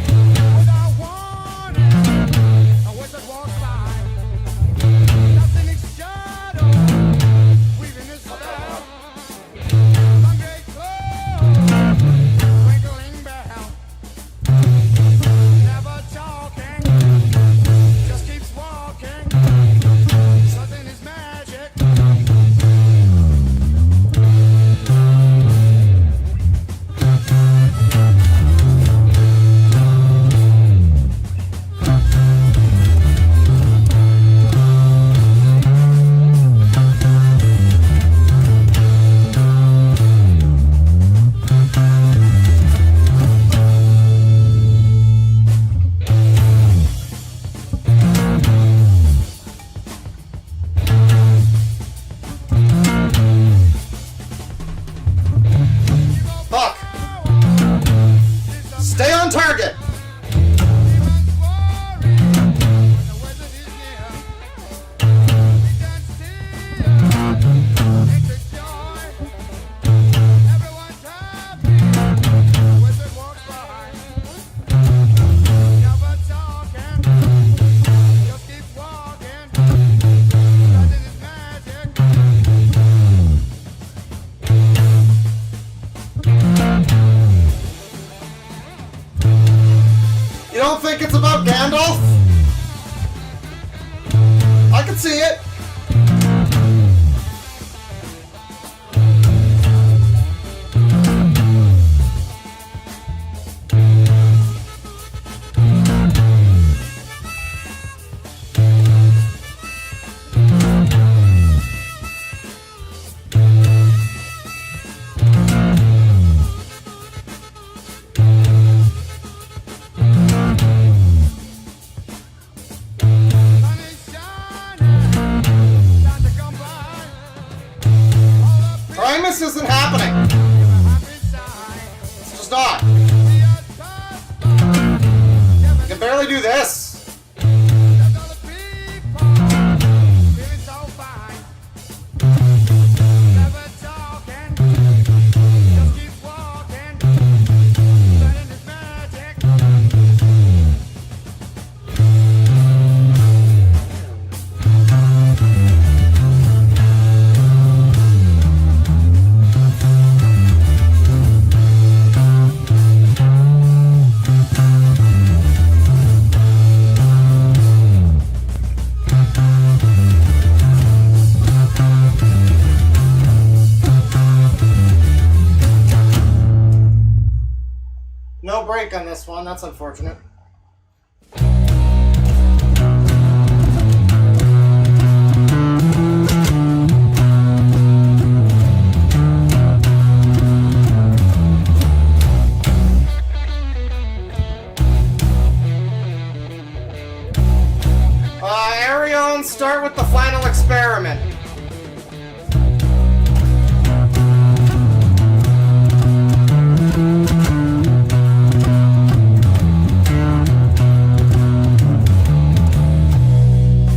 Fuck! Stay on target! You don't think it's about Gandalf? I can see it. Primus isn't happening. It's just not. I can barely do this. No break on this one, that's unfortunate. Arion, start with the final experiment.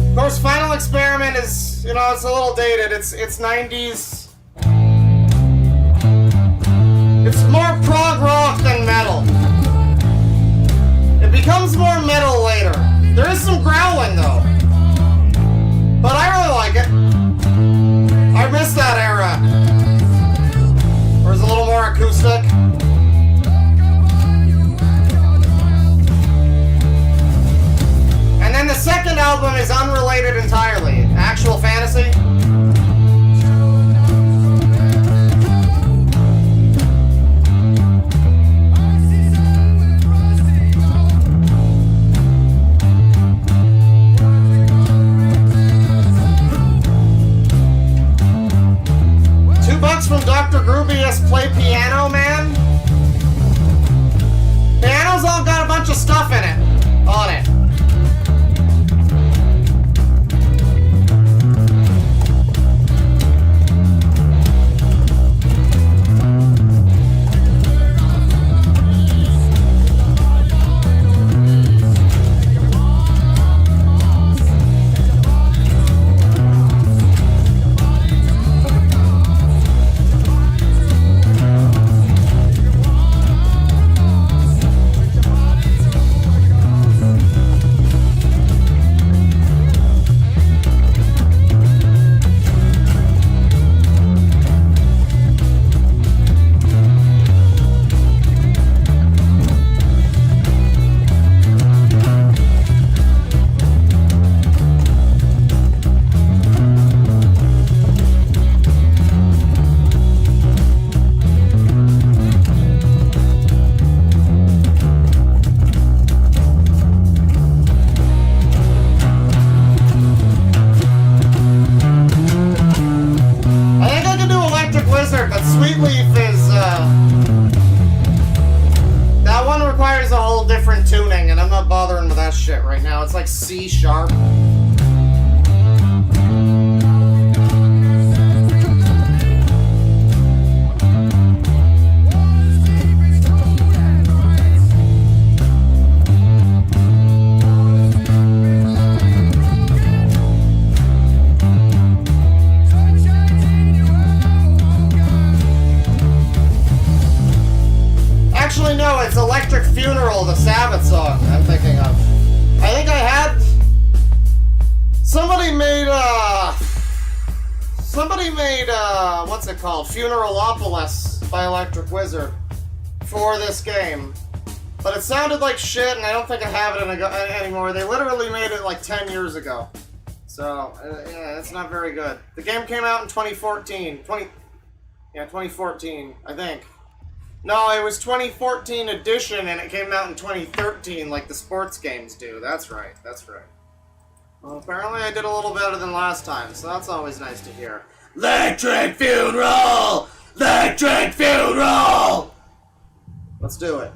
Of course, final experiment is you know, it's a little dated. It's 90s. It's more prog rock than metal. It becomes more metal later. There is some growling though, but I really like it. I miss that era. Where it's a little more acoustic. And then the second album is unrelated entirely. Actual Fantasy. 2 bucks from Dr. Groovius Play Piano, man. Piano's all got a bunch of stuff in it. On it. Shit right now. It's like C sharp. Actually, no, it's Electric Funeral, the Sabbath song I'm thinking of. I think I had... Somebody made, what's it called? Funeralopolis by Electric Wizard for this game. But it sounded like shit, and I don't think I have it anymore. They literally made it like 10 years ago. So, yeah, it's not very good. The game came out in 2014. 2014, I think. No, it was 2014 edition, and it came out in 2013 like the sports games do. That's right, that's right. Well, apparently I did a little better than last time, so that's always nice to hear. Electric Funeral! Electric Funeral! Let's do it.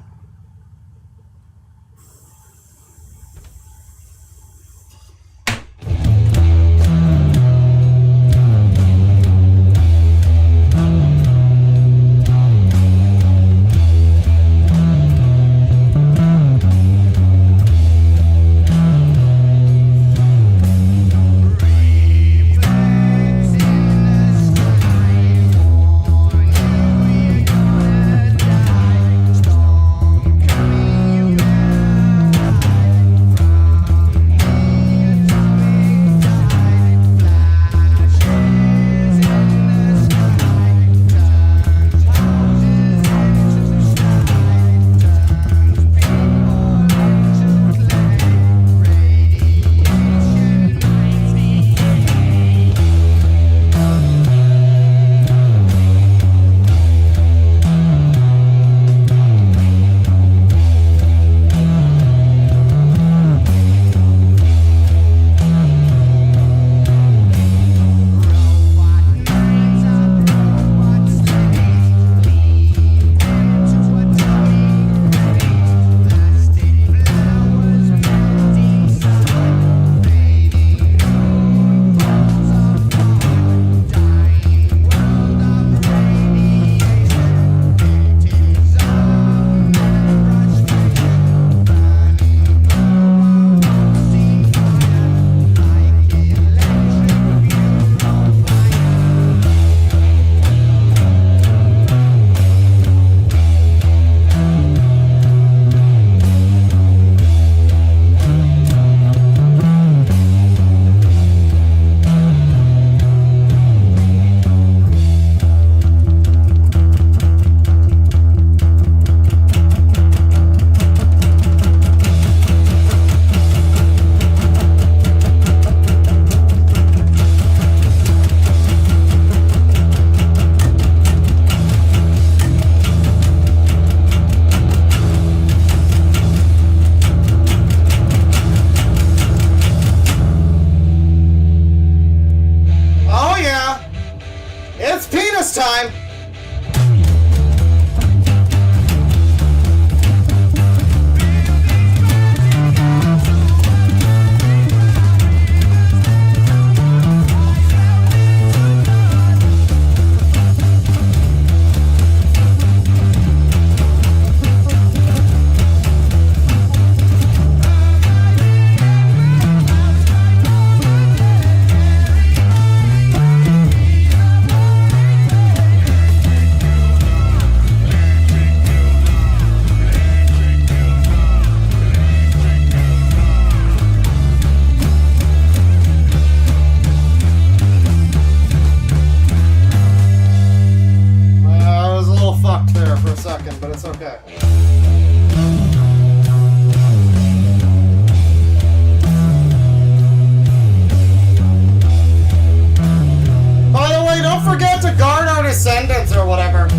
it's okay. By the way, don't forget to guard our descendants or whatever.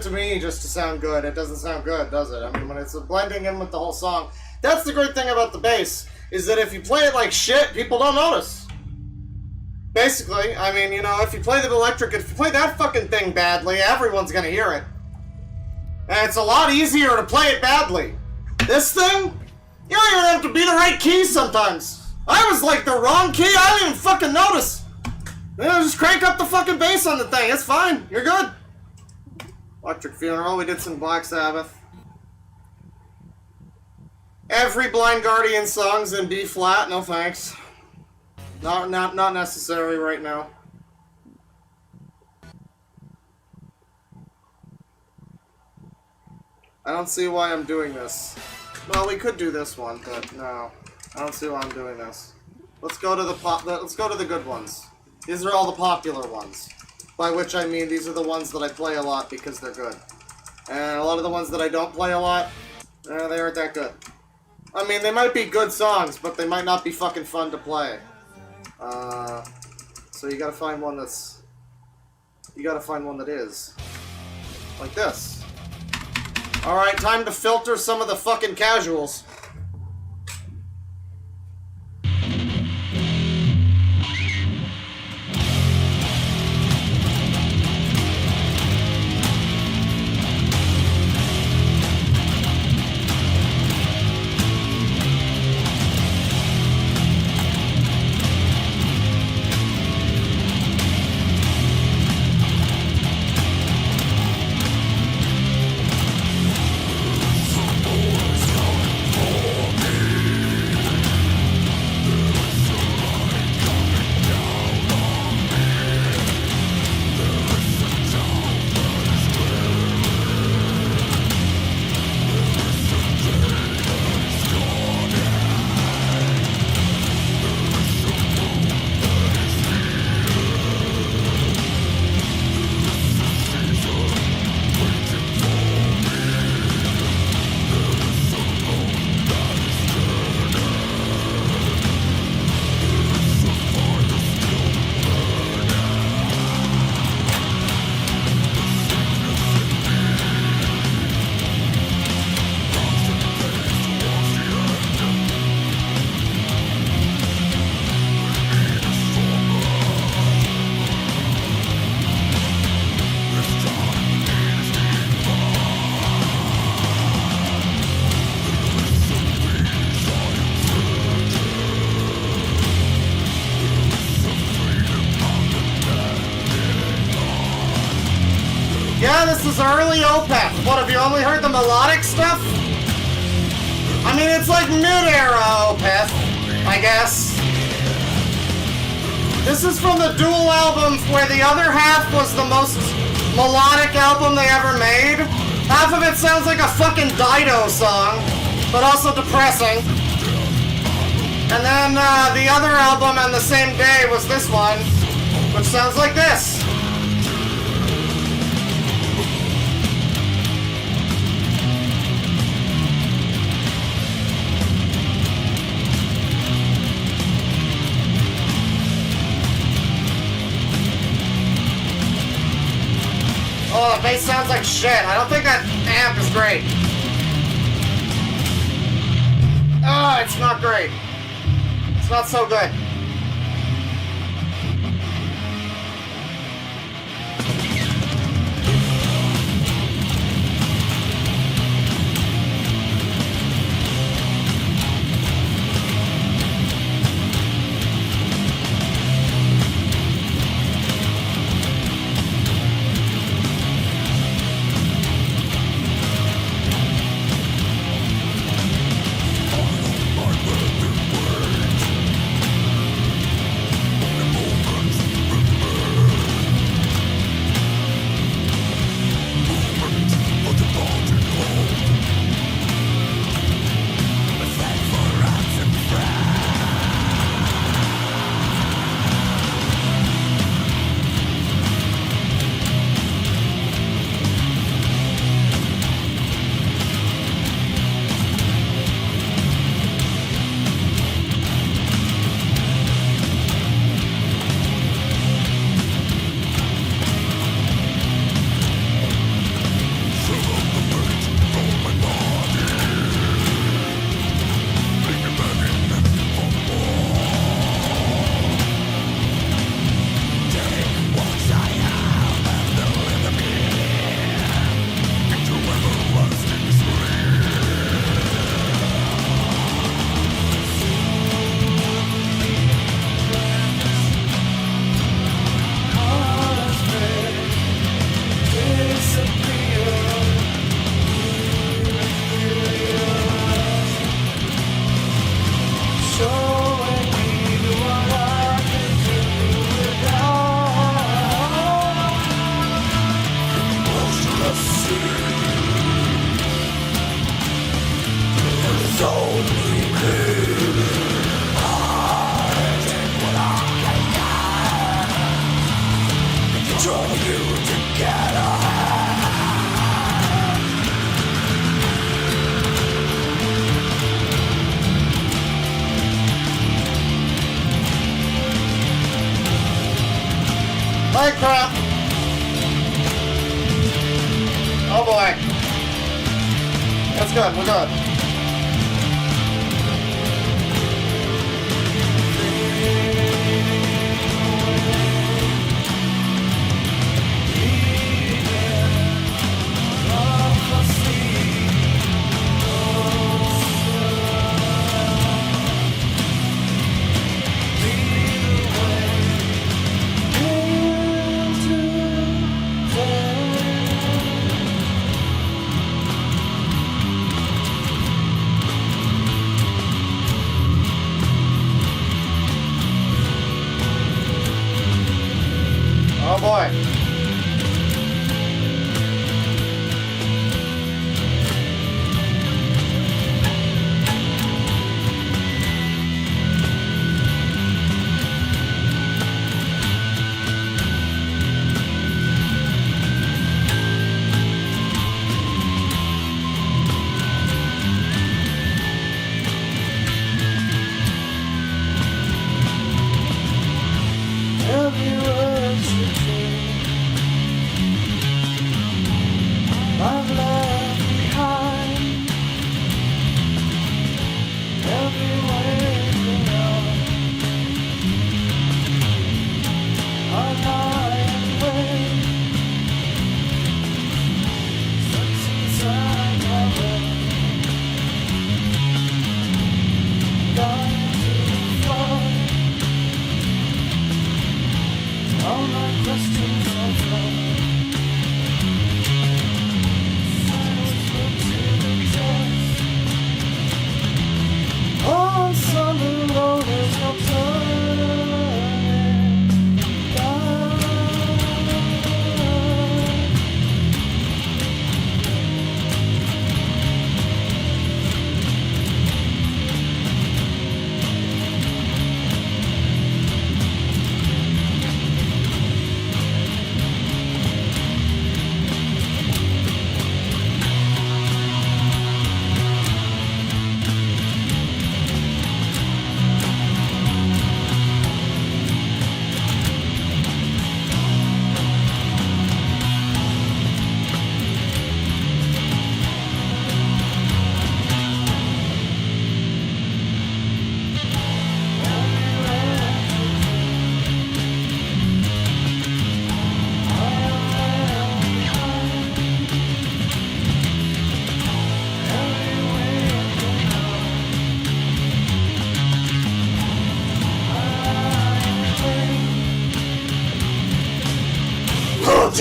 To me just to sound good. It doesn't sound good, does it? I mean, when it's blending in with the whole song. That's the great thing about the bass, is that if you play it like shit, people don't notice. Basically, I mean, you know, if you play the electric, if you play that fucking thing badly, everyone's gonna hear it. And it's a lot easier to play it badly. This thing, you don't even have to be the right key sometimes. I was like the wrong key, I didn't even fucking notice. You know, just crank up the fucking bass on the thing, it's fine, you're good. Electric Funeral, we did some Black Sabbath. Every Blind Guardian song's in B flat, no thanks. Not necessary right now. I don't see why I'm doing this. Well, we could do this one, but no. I don't see why I'm doing this. Let's go to the good ones. These are all the popular ones. By which I mean these are the ones that I play a lot because they're good. And a lot of the ones that I don't play a lot, they aren't that good. I mean, they might be good songs, but they might not be fucking fun to play. So you gotta find one that's... You gotta find one that is. Like this. Alright, time to filter some of the fucking casuals. Yeah, this is early Opeth. What, have you only heard the melodic stuff? I mean, it's like mid-era Opeth, I guess. This is from the dual album where the other half was the most melodic album they ever made. Half of it sounds like a fucking Dido song, but also depressing. And then the other album on the same day was this one, which sounds like this. bass sounds like shit. I don't think that amp is great. Oh, it's not great. It's not so good. Minecraft! Oh boy. That's good, we're good.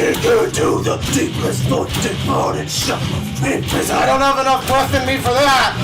take you to the deepest, most departed shop in prison. I don't have enough breath in me for that!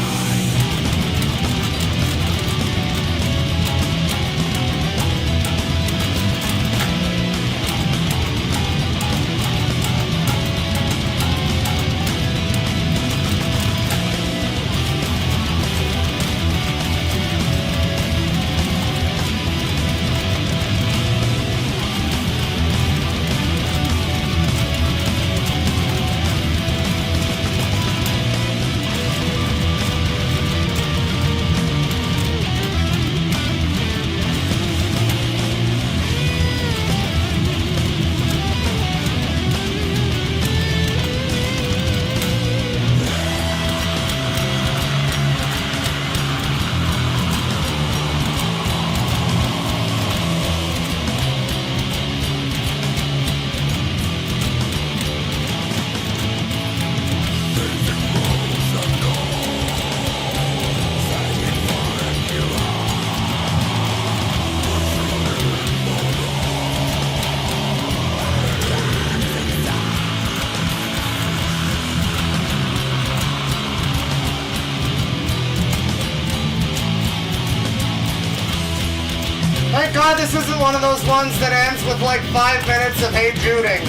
Thank God this isn't one of those ones that ends with like 5 minutes of Hey Juding.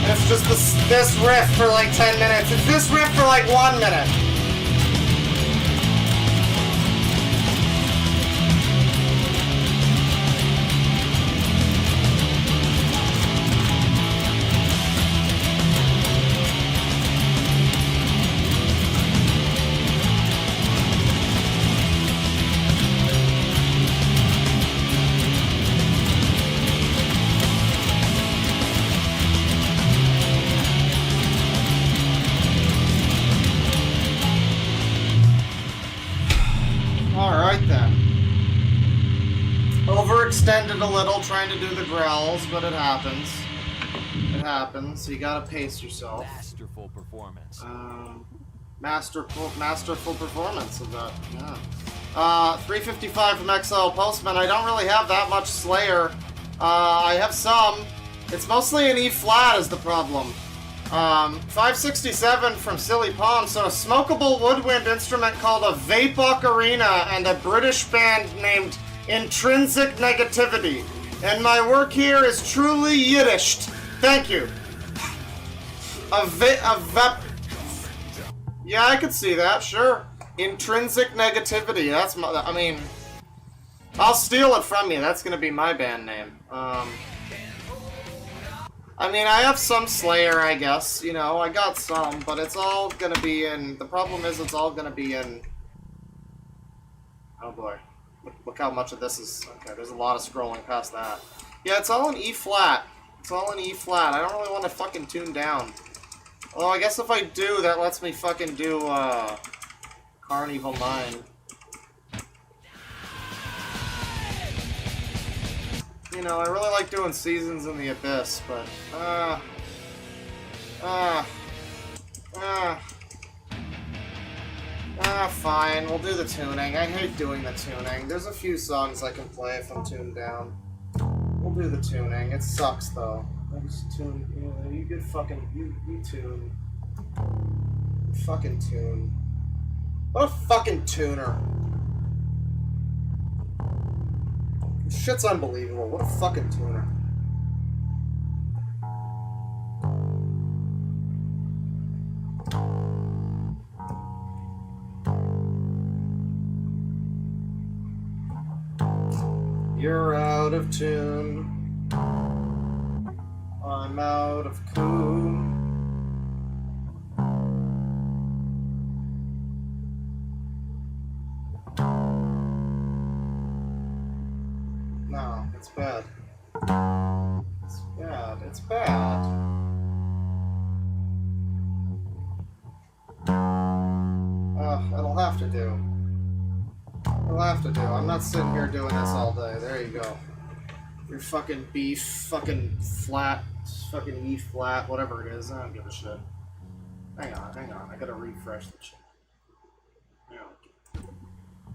And it's just this riff for like 10 minutes. It's this riff for like 1 minute. Overextended a little trying to do the growls, but it happens. It happens. You gotta pace yourself. Masterful performance. Masterful performance of that. Yeah. 355 from XL Postman. I don't really have that much Slayer. I have some. It's mostly an E flat is the problem. 567 from Silly Palm. So a smokable woodwind instrument called a vape ocarina and a British band named Intrinsic Negativity. And my work here is truly Yiddished. Thank you. Yeah, I could see that, sure. Intrinsic Negativity, that's my, I mean, I'll steal it from you, that's gonna be my band name. I mean, I have some Slayer, I guess, you know, I got some, but it's all gonna be in, the problem is it's all gonna be in, oh boy. Look how much of this is... Okay, there's a lot of scrolling past that. Yeah, it's all in E flat. It's all in E flat. I don't really want to fucking tune down. Although I guess if I do, that lets me fucking do, Carnival 9. You know, I really like doing Seasons in the Abyss, but, fine, we'll do the tuning. I hate doing the tuning. There's a few songs I can play if I'm tuned down. We'll do the tuning. It sucks, though. I just tune, you know, you get fucking, you tune. You fucking tune. What a fucking tuner. This shit's unbelievable. What a fucking tuner. You're out of tune. I'm out of coon. No, it's bad. It's bad. It's bad. It'll have to do. It'll have to do. I'm not sitting here doing this all day. There you go. Your fucking B fucking flat, fucking E flat, whatever it is. I don't give a shit. Hang on. I gotta refresh the shit. Hang on.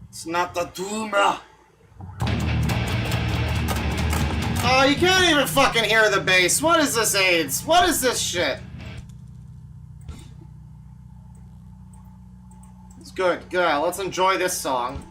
It's not the tumor. Oh, you can't even fucking hear the bass. What is this, AIDS? What is this shit? It's good. Good. Let's enjoy this song.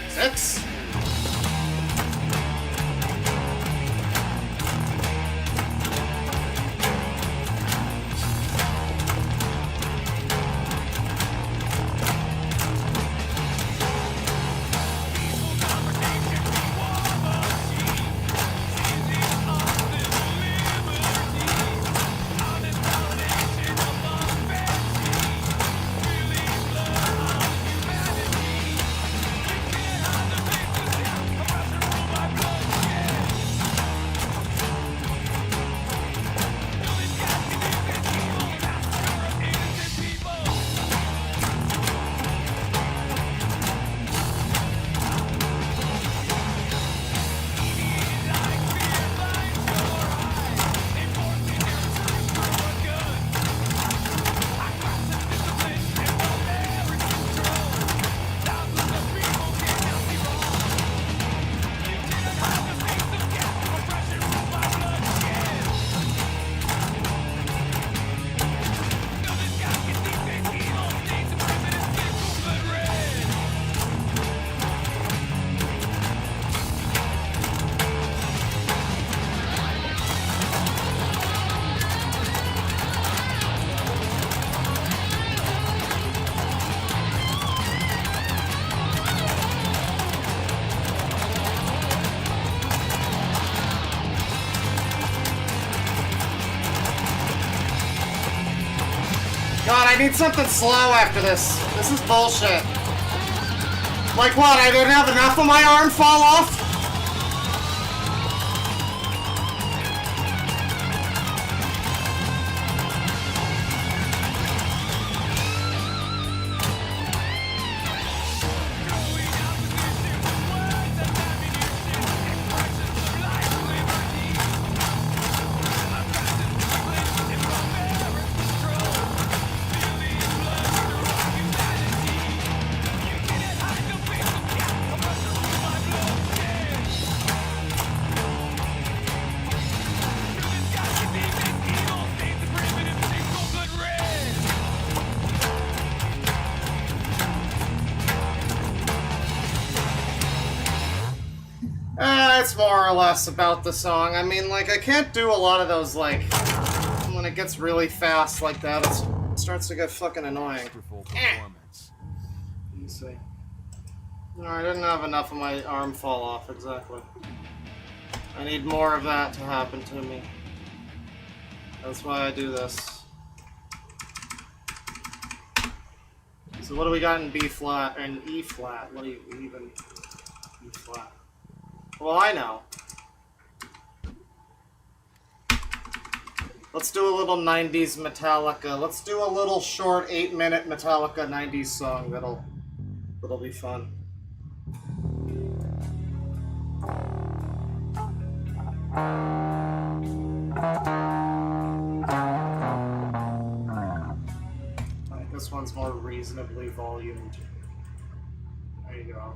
Six. God, I need something slow after this. This is bullshit. Like what? I didn't have enough of my arm fall off? It's more or less about the song. I mean, like, I can't do a lot of those, like, when it gets really fast like that, it starts to get fucking annoying. Let me see. No, I didn't have enough of my arm fall off, exactly. I need more of that to happen to me. That's why I do this. So what do we got in B flat, or in E flat? What do you even... E flat. Well, I know. Let's do a little 90s Metallica. Let's do a little short 8-minute Metallica 90s song that'll be fun. Alright, this one's more reasonably volumed. There you go.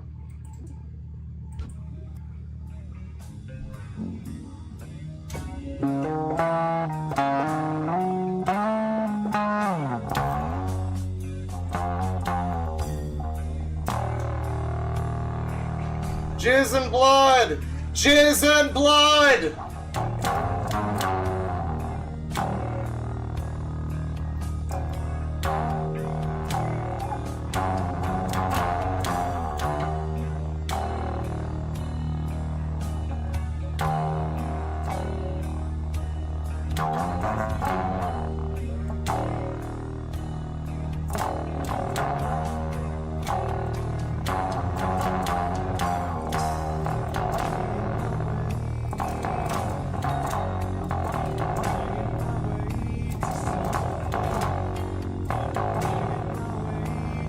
Jizz and blood! Jizz and blood!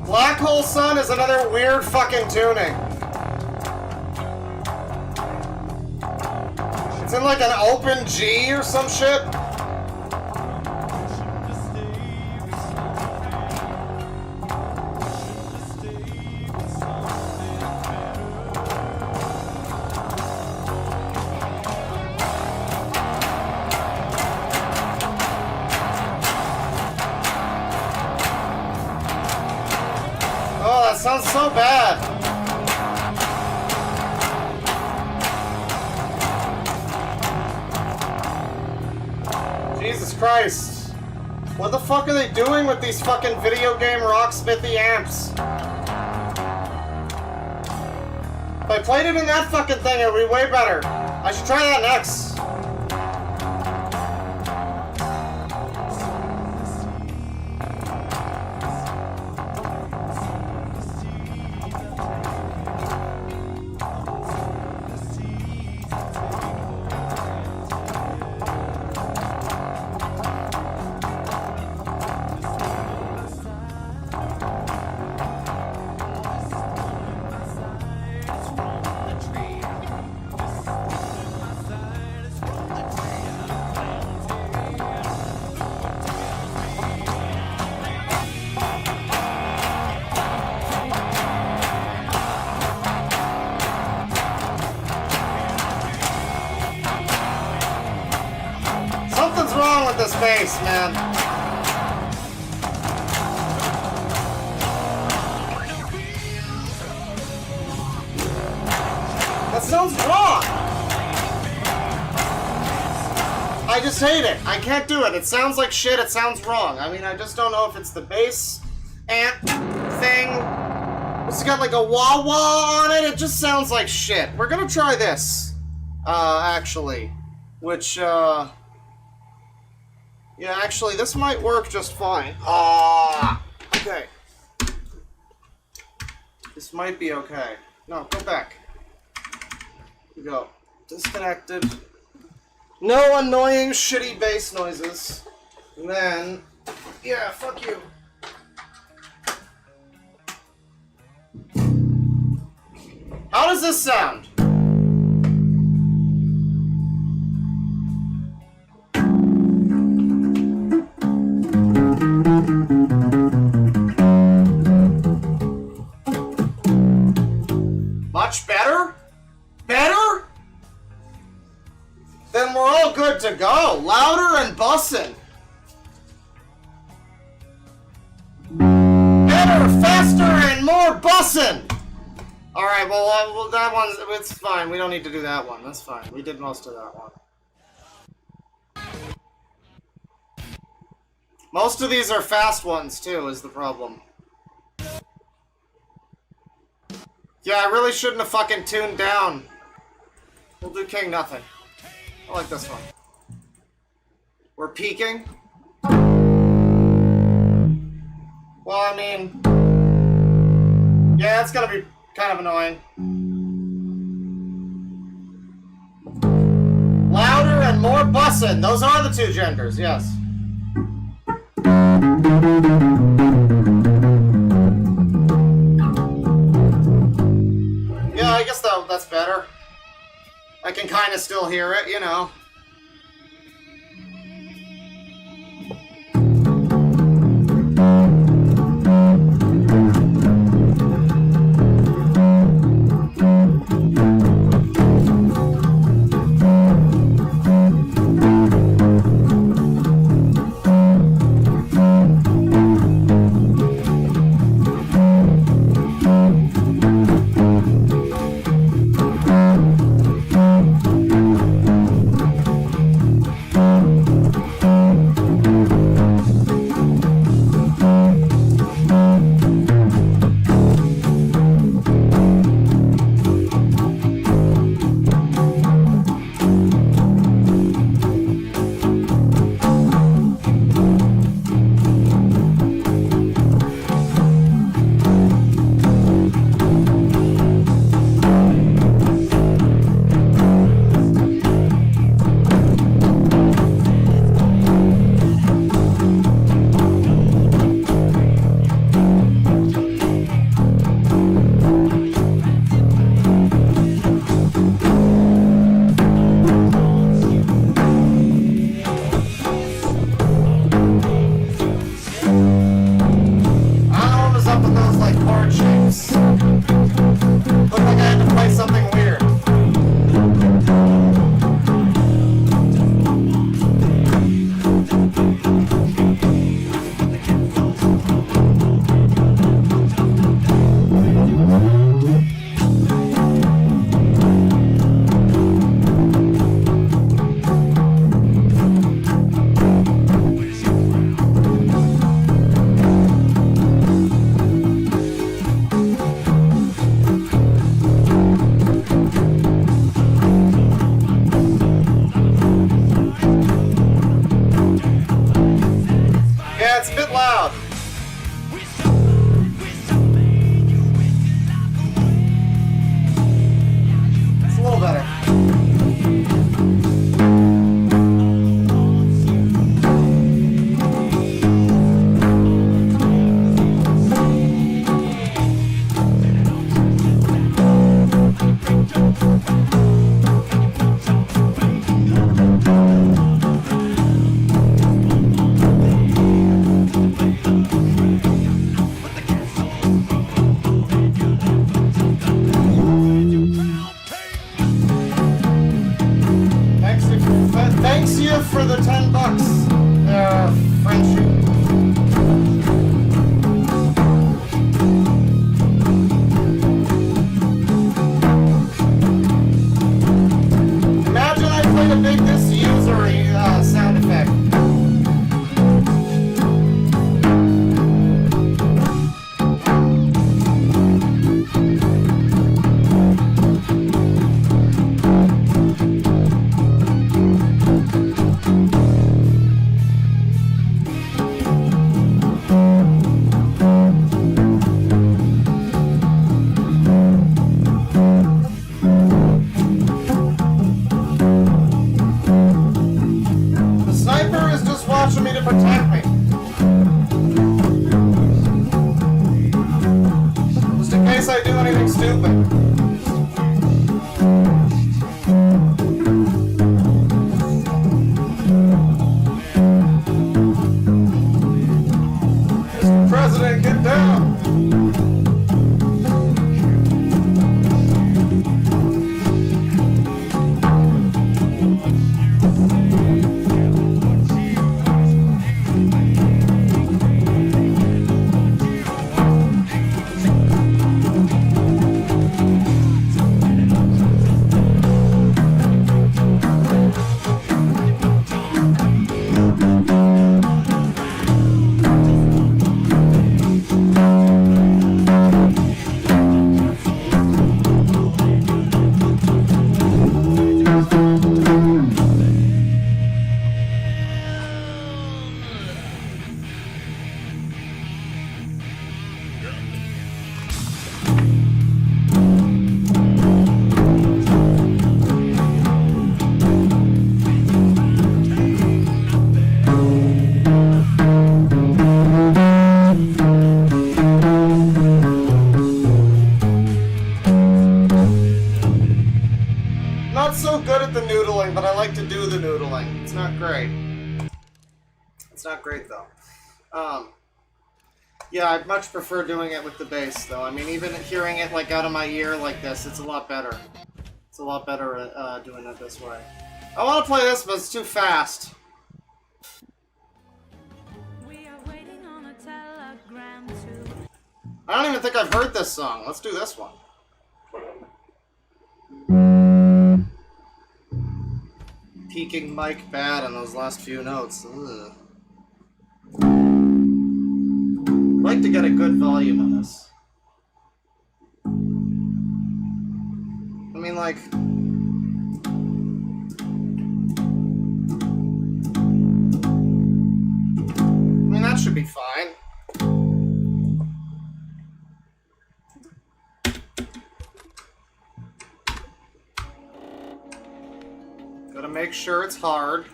Black Hole Sun is another weird fucking tuning. It's in like an open G or some shit. Oh, that sounds so bad. Jesus Christ. What the fuck are they doing with these fucking video game Rocksmithy amps? If I played it in that fucking thing, it would be way better. I should try that next. Something's wrong with this bass, man. That sounds wrong. I just hate it. I can't do it. It sounds like shit. It sounds wrong. I mean, I just don't know if it's the bass amp thing. It's got like a wah-wah on it. It just sounds like shit. We're gonna try this, actually. Which, yeah, actually, this might work just fine. Okay. This might be okay. No, go back. Here we go. Disconnected. No annoying, shitty bass noises. And then, yeah, fuck you. How does this sound? Much better? Better? Then we're all good to go. Louder and bussin'. Better, faster, and more bussin'. All right, well, that one's, it's fine. We don't need to do that one. That's fine. We did most of that one. Most of these are fast ones, too, is the problem. Yeah, I really shouldn't have fucking tuned down. We'll do King Nothing. I like this one. We're peaking. Well, I mean... yeah, it's gonna be kind of annoying. Louder and more bussin'. Those are the two genders, yes. Yeah, I guess that's better. I can kind of still hear it, you know. for the $10. Friendship. Imagine I played a big disusery sound effect. The sniper is just watching me to protect me. Just in case I do anything stupid. Mr. President, get down! Not so good at the noodling, but I like to do the noodling. It's not great. It's not great though. Yeah, I'd much prefer doing it with the bass though. I mean, even hearing it like out of my ear like this, it's a lot better. It's a lot better doing it this way. I want to play this, but it's too fast. I don't even think I've heard this song. Let's do this one. Peaking mic bad on those last few notes. Ugh. I'd like to get a good volume on this. I mean, like... I mean, that should be fine. Gotta make sure it's hard.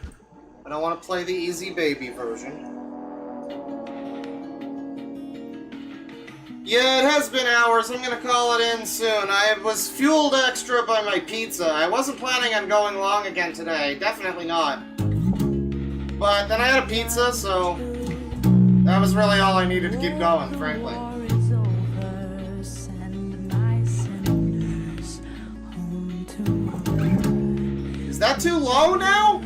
I don't want to play the easy baby version. Yeah, it has been hours. I'm gonna call it in soon. I was fueled extra by my pizza. I wasn't planning on going long again today. Definitely not. But then I had a pizza, so that was really all I needed to keep going, frankly. Is that too low now?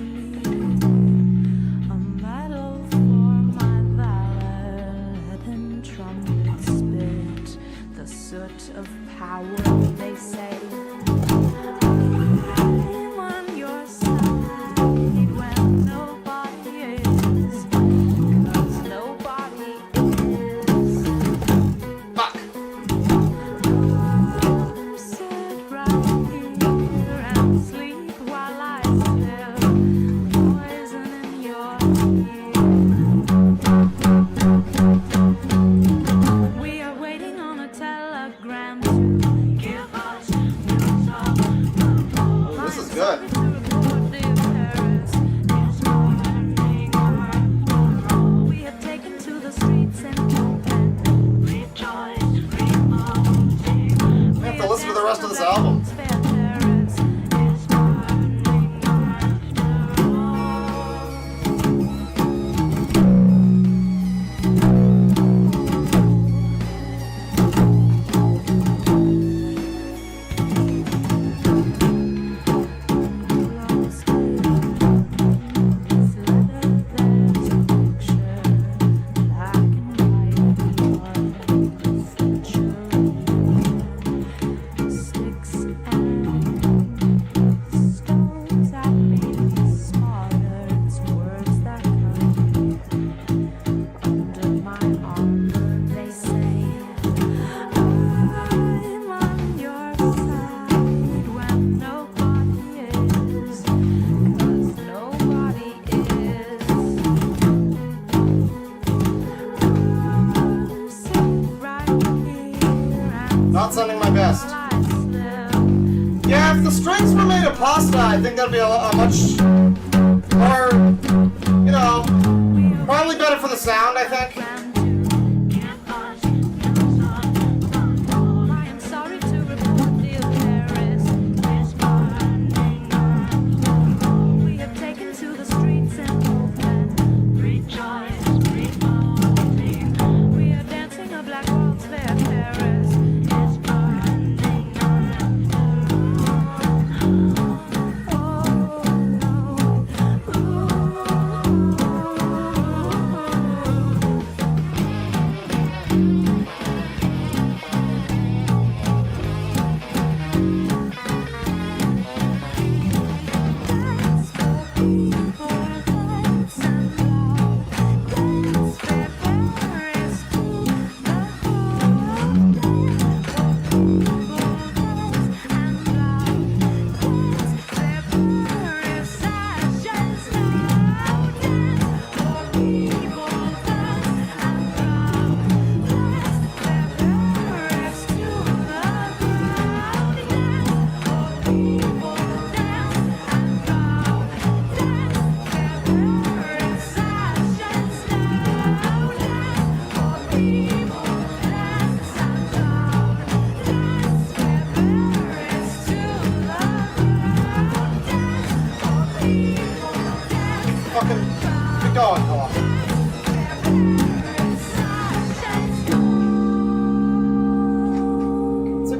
Of power, they say. On your side when nobody is, 'cause nobody is. Fuck. Sit right here and sleep while I still strings were made of pasta, I think that'd be a much more, you know, probably better for the sound, I think.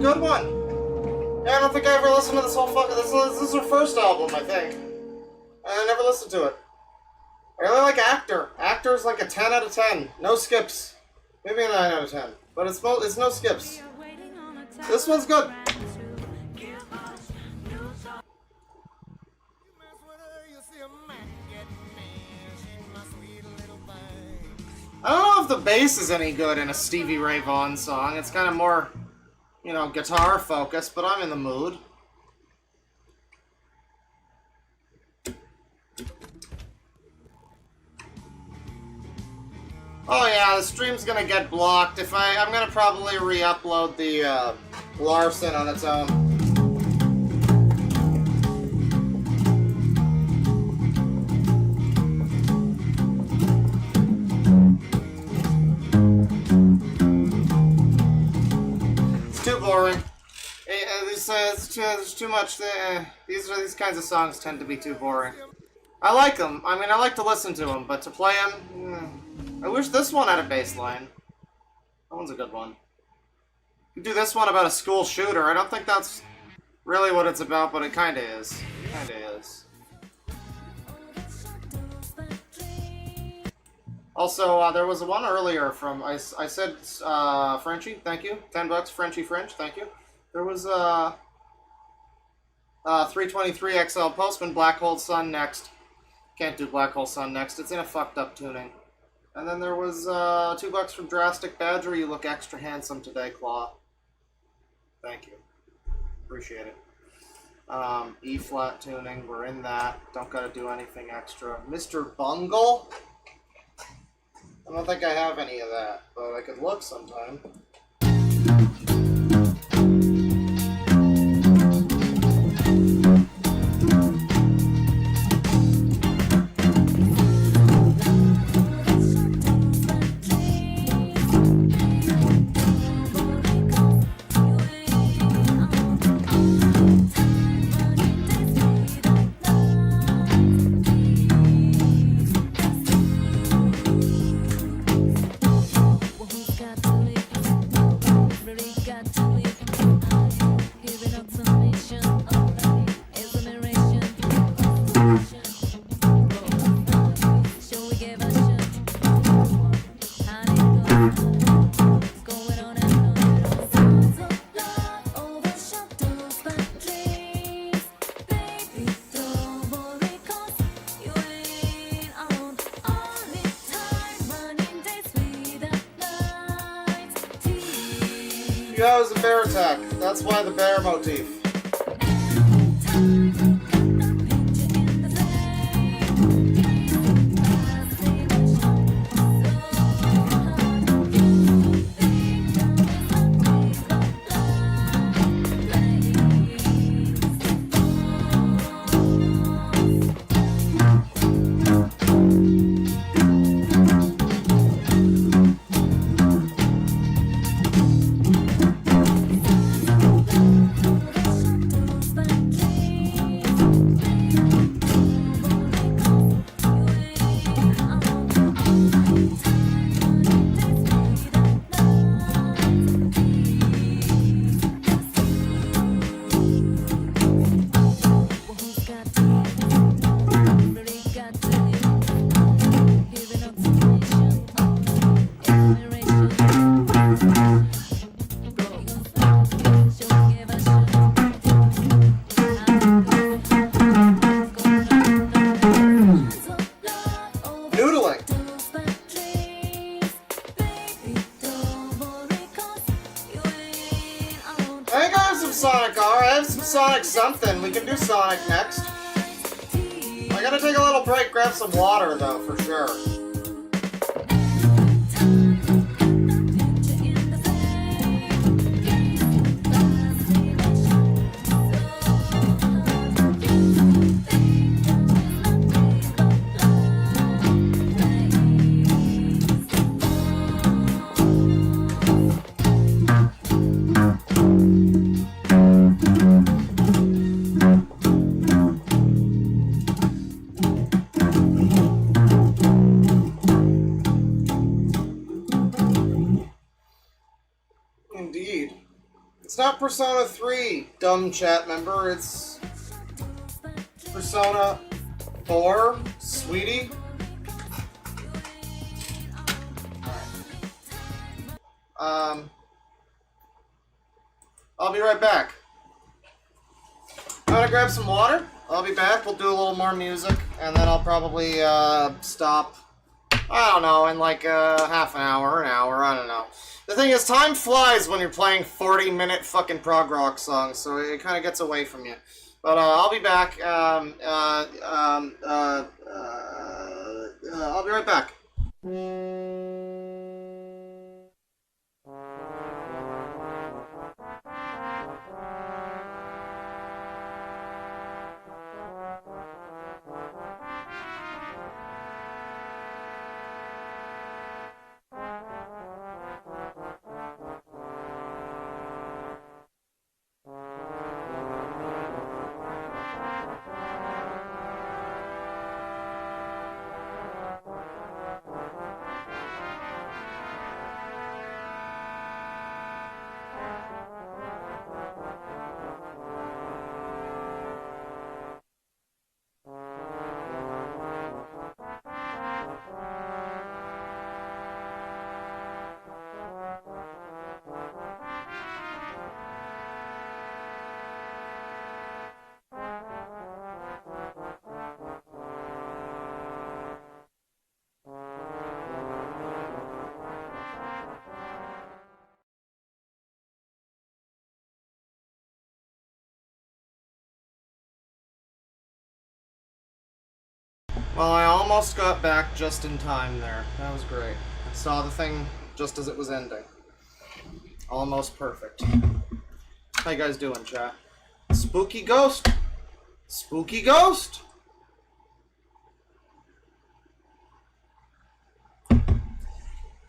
Good one. Yeah, I don't think I ever listened to this whole fucking. This is her first album, I think. I never listened to it. I really like Actor. Actor is like a 10 out of 10. No skips. Maybe a 9 out of 10. But it's no skips. This one's good. I don't know if the bass is any good in a Stevie Ray Vaughan song. It's kind of more, you know, guitar focused, but I'm in the mood. Oh yeah, the stream's gonna get blocked. I'm gonna probably re-upload the Larson on its own. It's too boring. There's too much. These kinds of songs tend to be too boring. I like them. I mean, I like to listen to them, but to play them. I wish this one had a bass line. That one's a good one. You could do this one about a school shooter. I don't think that's really what it's about, but it kind of is. Kind of is. Also, there was one earlier from, I said, Frenchie, thank you. $10, Frenchie French, thank you. There was, 323 XL Postman, Black Hole Sun next. Can't do Black Hole Sun next. It's in a fucked up tuning. And then there was, $2 from Drastic Badger. You look extra handsome today, Claw. Thank you. Appreciate it. E-flat tuning, we're in that. Don't gotta do anything extra. Mr. Bungle? I don't think I have any of that, but I could look sometime. That was a bear attack. That's why the bear motif. Sonic something. We can do Sonic next. I gotta take a little break, grab some water though, for sure. Indeed. It's not Persona 3, dumb chat member, it's Persona 4, sweetie. I'll be right back. I'm gonna grab some water. I'll be back. We'll do a little more music, and then I'll probably stop. I don't know, in like half an hour, I don't know. The thing is, time flies when you're playing 40-minute fucking prog rock songs, so it kind of gets away from you. But I'll be back. I'll be right back. Well, I almost got back just in time there. That was great. I saw the thing just as it was ending. Almost perfect. How you guys doing, chat? Spooky ghost! Spooky ghost!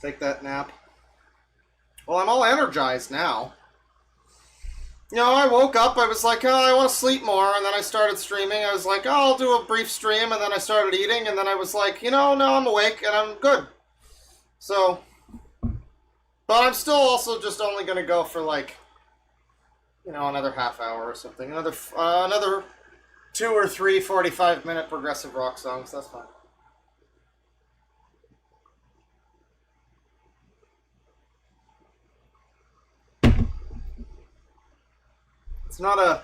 Take that nap. Well, I'm all energized now. You know, I woke up, I was like, oh, I want to sleep more, and then I started streaming. I was like, oh, I'll do a brief stream, and then I started eating, and then I was like, you know, no, I'm awake, and I'm good. So, but I'm still also just only going to go for, like, you know, another half hour or something. Another 2 or 3 45-minute progressive rock songs, that's fine. It's not a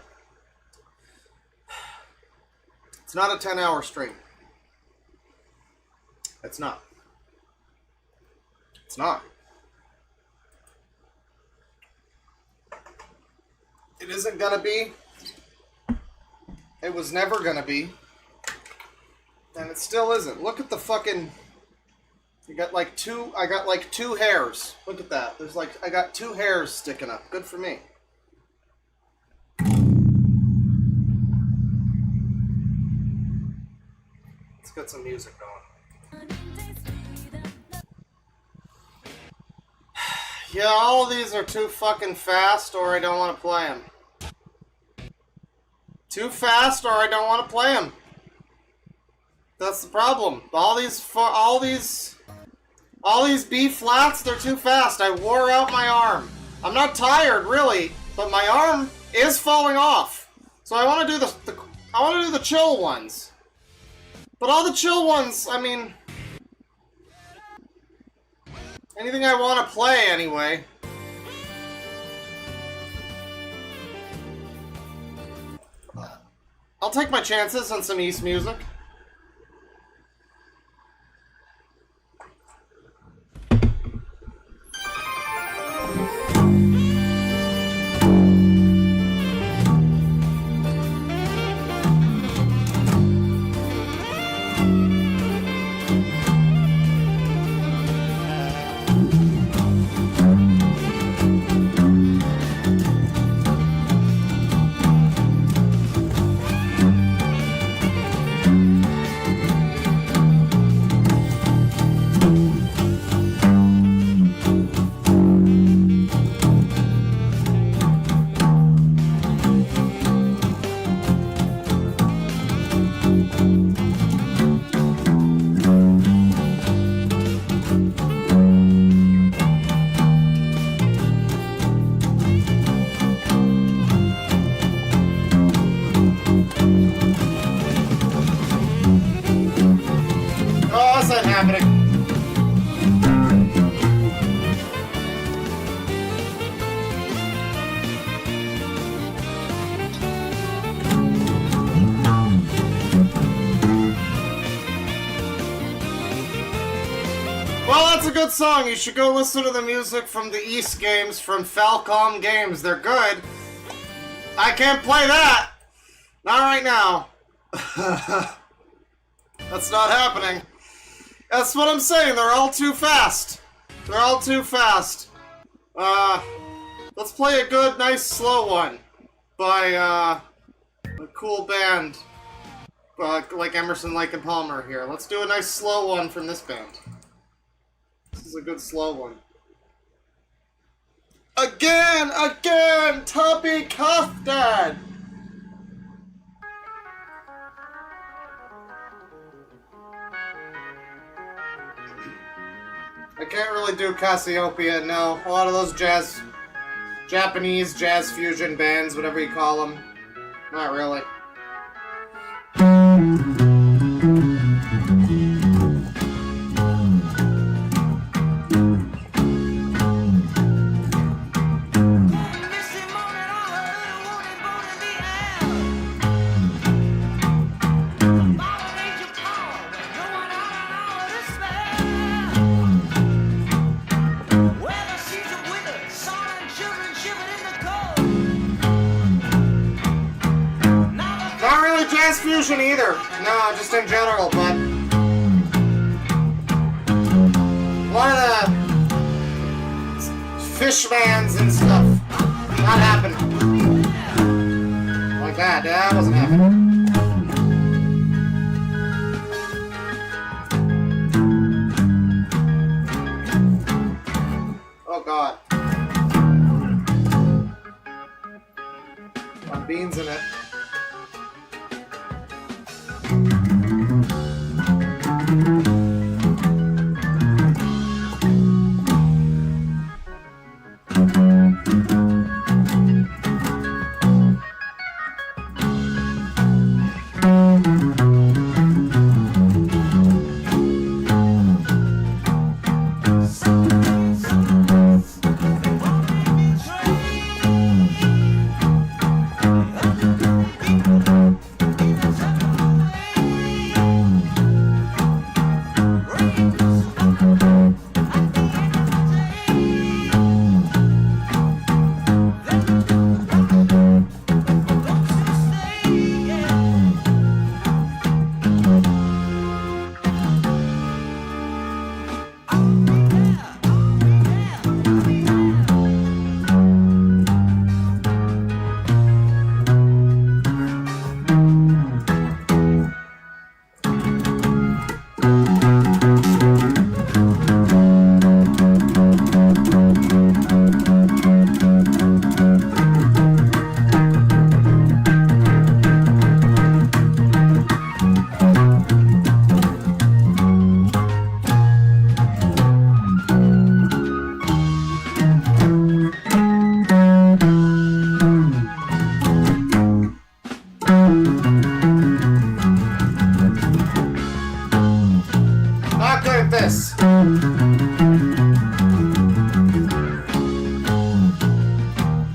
10-hour stream. It's not. It's not. It isn't gonna be. It was never gonna be. And it still isn't. Look at the fucking... I got like two hairs. Look at that. I got 2 hairs sticking up. Good for me. Let's get some music going. Yeah, all of these are too fucking fast, or I don't want to play them. Too fast, or I don't want to play them. That's the problem. All these B flats, they're too fast. I wore out my arm. I'm not tired, really, but my arm is falling off. So I want to do the chill ones. But all the chill ones, I mean... anything I want to play, anyway. I'll take my chances on some East music. Oh, that's not happening. Well, that's a good song. You should go listen to the music from the East games from Falcom Games. They're good. I can't play that. Not right now. That's not happening. That's what I'm saying. They're all too fast. They're all too fast. Let's play a good, nice, slow one by a cool band like Emerson, Lake and Palmer here. Let's do a nice, slow one from this band. This is a good slow one. Again! Toppy Kafdad! I can't really do Cassiopeia, no. A lot of those Japanese jazz fusion bands, whatever you call them. Not really. Fusion either. No, just in general, but a lot of the fish bands and stuff not happening. Like that. That wasn't happening. Oh god. Got beans in it.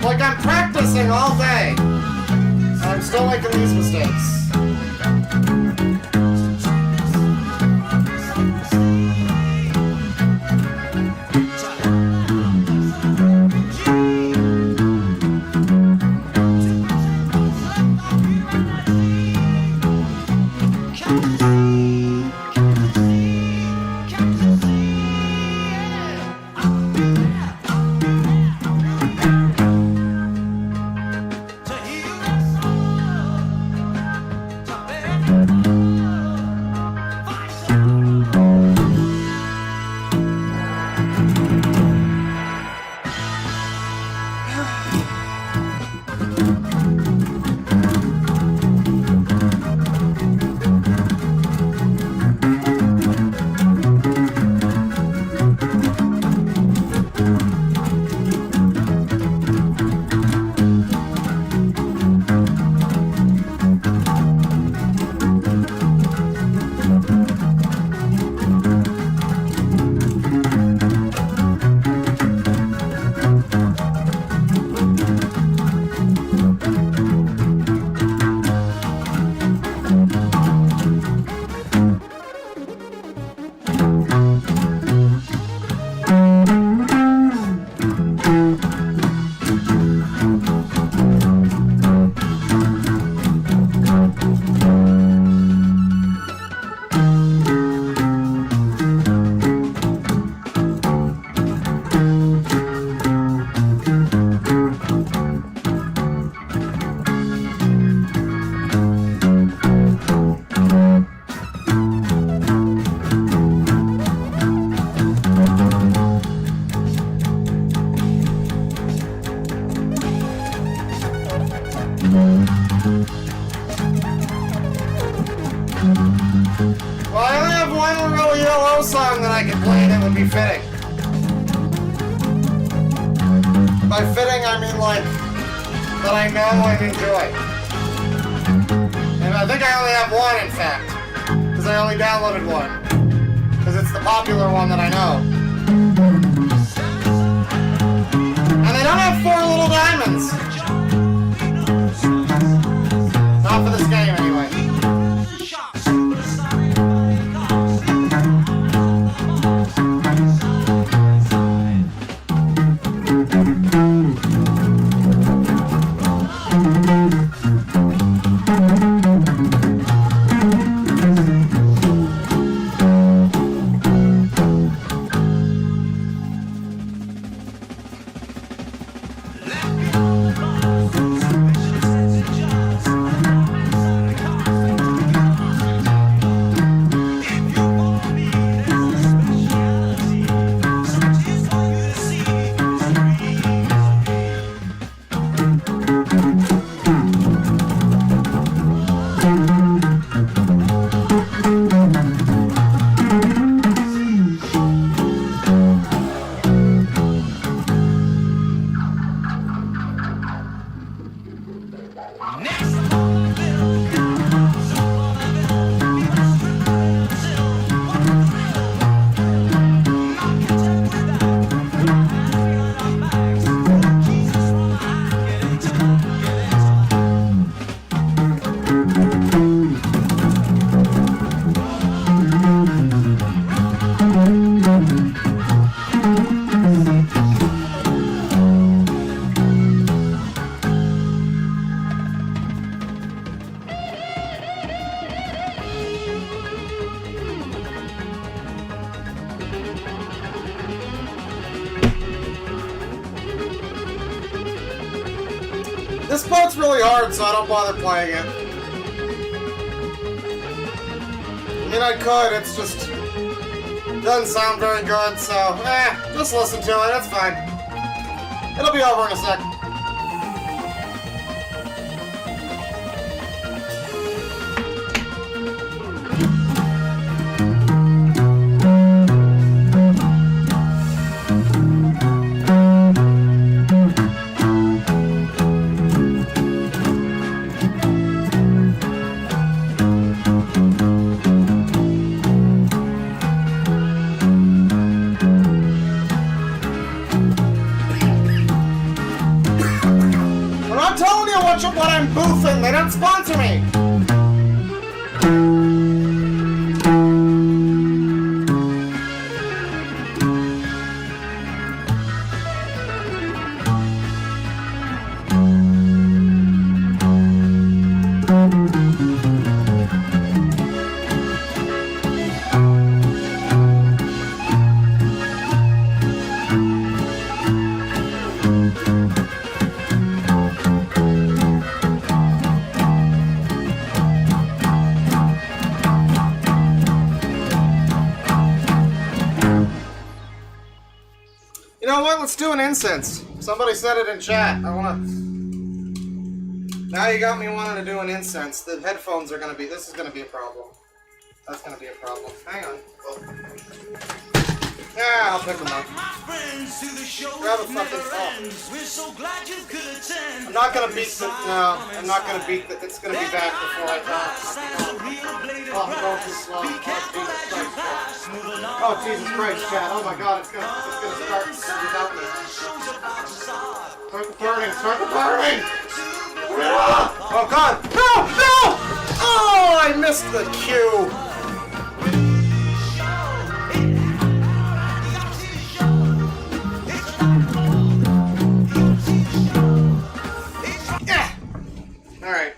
Like I'm practicing all day. I'm still making these mistakes. one real ELO song that I could play that would be fitting. By fitting, I mean like, that I know and enjoy. And I think I only have one, in fact. Because I only downloaded one. Because it's the popular one that I know. And they don't have 4 little diamonds. Not for this game, anyway. This part's really hard, so I don't bother playing it. I mean, I could, it's just... doesn't sound very good, so... just listen to it, it's fine. It'll be over in a sec. What I'm boofing, they don't sponsor me! You know what? Let's do an incense. Somebody said it in chat. Now you got me wanting to do an incense. The headphones are gonna be... This is gonna be a problem. That's gonna be a problem. Hang on. Yeah, I'll pick them up. Grab a fucking phone. I'm not gonna beat the... No, I'm not gonna beat the... It's gonna be back before I talk. Oh, I'm going too slow. Oh, Jesus Christ, chat. Oh my god, it's gonna start without me. Start the burning. Start the burning! Oh god! No! No! Oh, I missed the cue! Alright.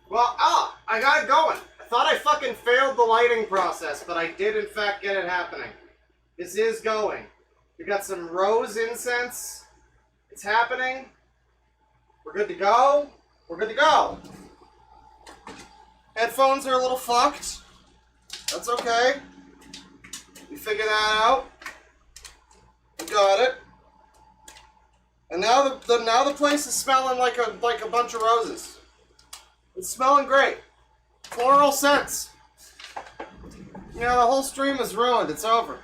Well, I got it going. I thought I fucking failed the lighting process, but I did in fact get it happening. This is going. We got some rose incense. It's happening. We're good to go. We're good to go. Headphones are a little fucked. That's okay. We figured that out. We got it. And now the place is smelling like a bunch of roses. It's smelling great. Floral scents. Yeah, the whole stream is ruined. It's over.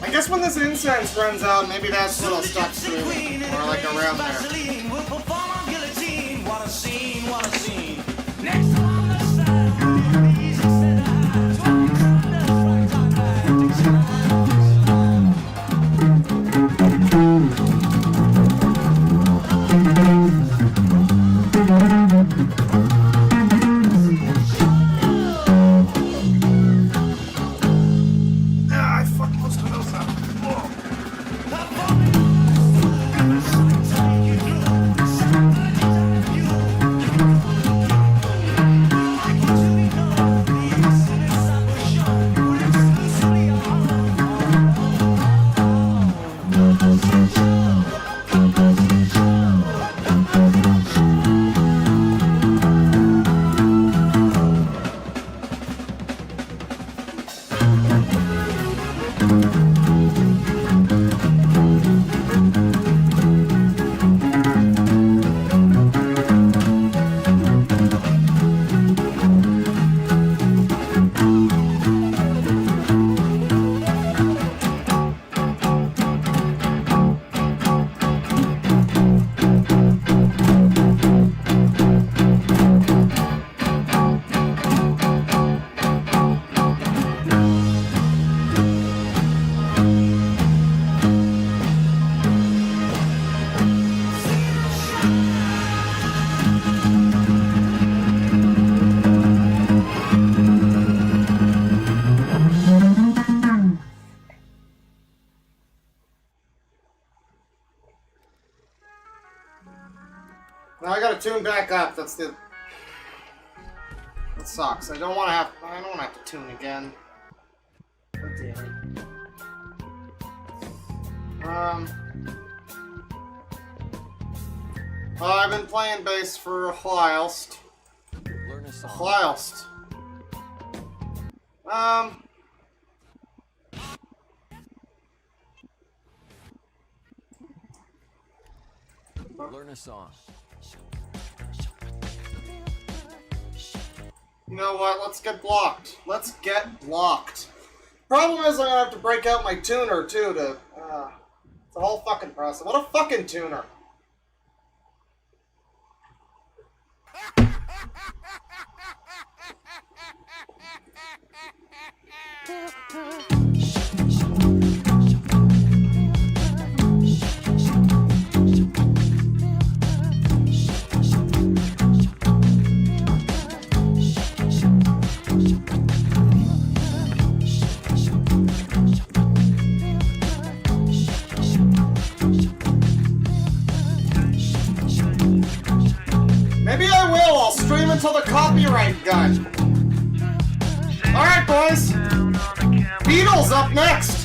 I guess when this incense runs out, maybe that's when I'll stop streaming. Or like around there. I fucked most of those up. Now I gotta tune back up. That sucks. I don't want to have to tune again. God damn it. I've been playing bass for a while. Learn a song. You know what? Let's get blocked. Let's get blocked. Problem is, I'm gonna have to break out my tuner too to. It's a whole fucking process. What a fucking tuner. Maybe I will. I'll stream until the copyright gun. Alright, boys. Beatles up next.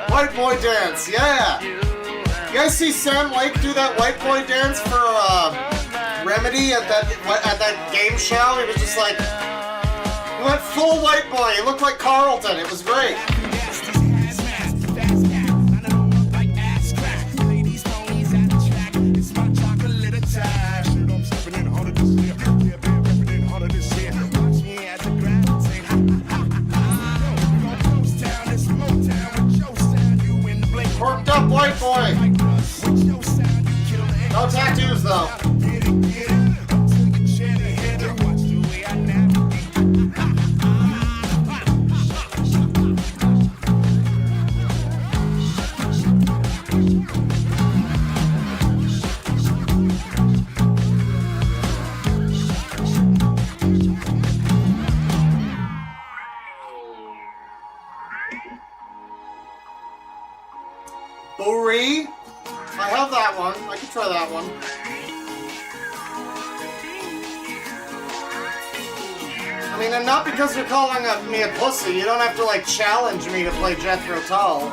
White boy dance, yeah! You guys see Sam Lake do that white boy dance for Remedy at that game show? He was just like, he went full white boy. He looked like Carlton. It was great. Corked up white boy. No tattoos though. Bori? I have that one. I can try that one. I mean, and not because you're calling me a pussy. You don't have to, like, challenge me to play Jethro Tull.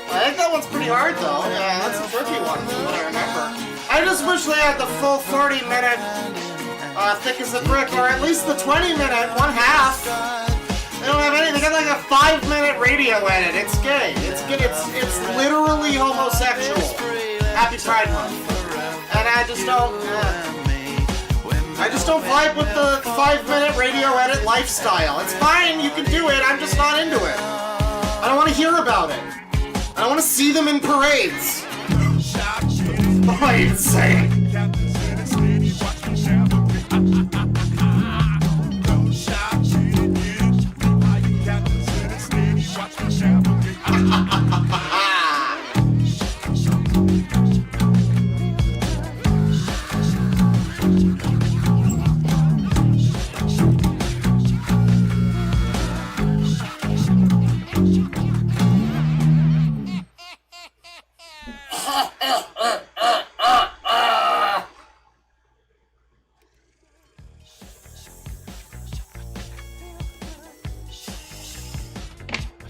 I think that one's pretty hard, though. Yeah, that's a tricky one, from what I remember. I just wish they had the full 40-minute Thick as a Brick, or at least the 20-minute, one half. They don't have anything. They got like a 5-minute radio edit. It's gay. It's good. It's literally homosexual. Happy Pride Month. And I just don't vibe with the 5-minute radio edit lifestyle. It's fine. You can do it. I'm just not into it. I don't want to hear about it. I don't want to see them in parades. Oh, insane.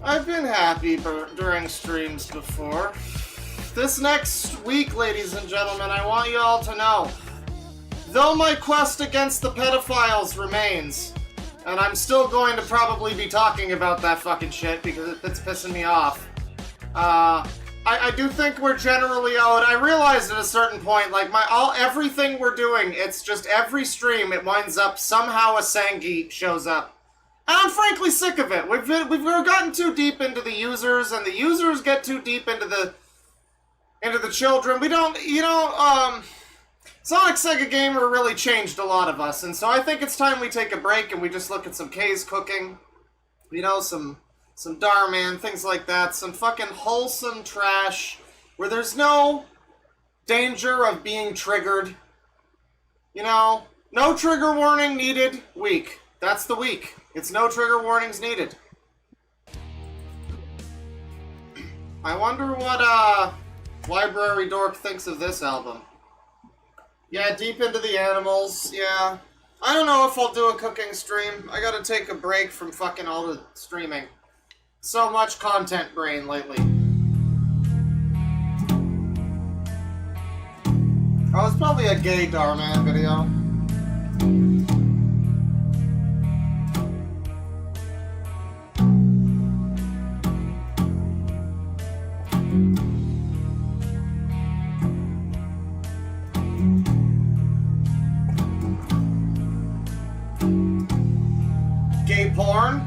I've been happy during streams before. This next week, ladies and gentlemen, I want you all to know, though my quest against the pedophiles remains, and I'm still going to probably be talking about that fucking shit because it's pissing me off, I do think we're generally owed. I realized at a certain point, like, everything we're doing, it's just every stream, it winds up, somehow a Sangeet shows up. And I'm frankly sick of it. We've gotten too deep into the users, and the users get too deep into the children. We don't, Sonic Sega Gamer really changed a lot of us, and so I think it's time we take a break and we just look at some K's cooking, some Darman, things like that, some fucking wholesome trash where there's no danger of being triggered. No trigger warning needed week. That's the week. It's no trigger warnings needed. I wonder what, Library Dork thinks of this album. Yeah, deep into the animals, yeah. I don't know if I'll do a cooking stream. I gotta take a break from fucking all the streaming. So much content brain lately. Oh, it's probably a gay Darman video. porn?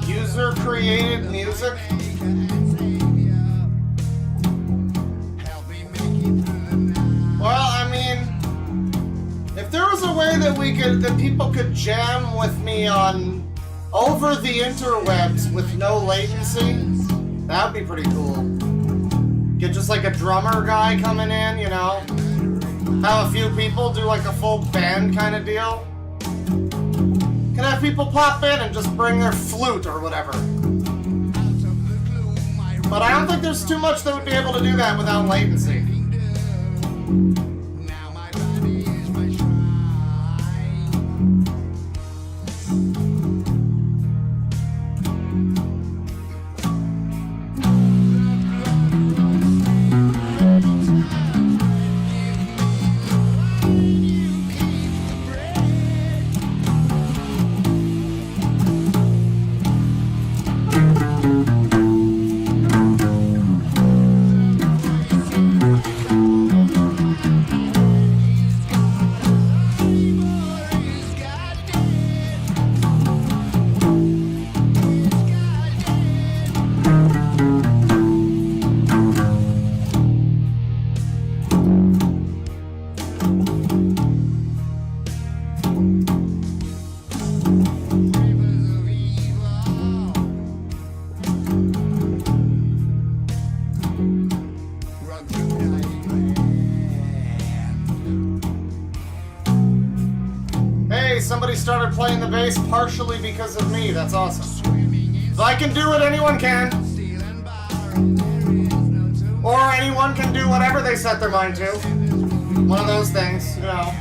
User created music? Well, I mean, if there was a way that people could jam with me on over the interwebs with no latency, that'd be pretty cool. Get just like a drummer guy coming in, you know? Have a few people do like a full band kind of deal. Can have people pop in and just bring their flute or whatever. But I don't think there's too much that would be able to do that without latency. Somebody started playing the bass partially because of me. That's awesome. If I can do it, anyone can. Or anyone can do whatever they set their mind to. One of those things, you know.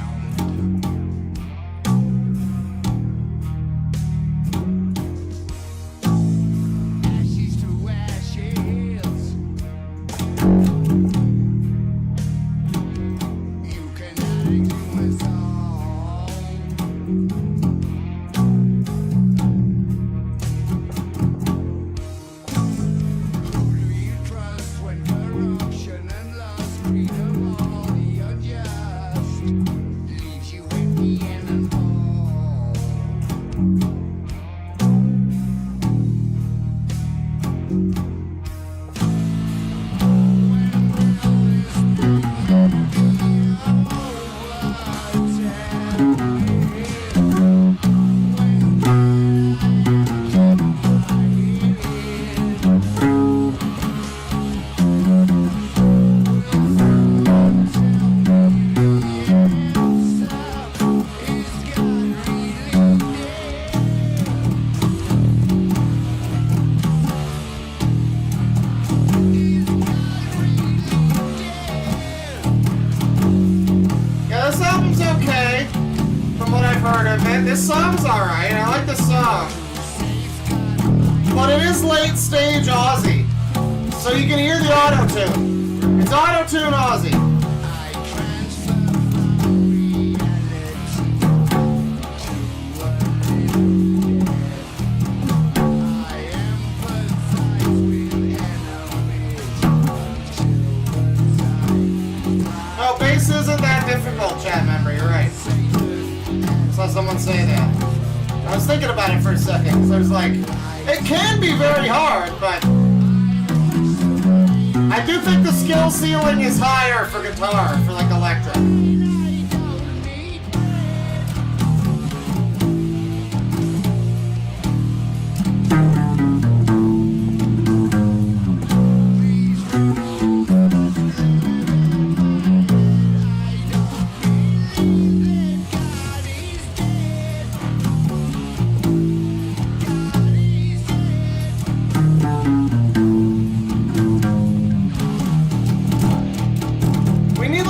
This song's alright, I like this song. But it is late stage Aussie. So you can hear the auto-tune. It's auto-tune Aussie. No, bass isn't that difficult, chat member, you're right. Saw someone say that. I was thinking about it for a second, so I was like, it can be very hard, but I do think the skill ceiling is higher for guitar, for like electric.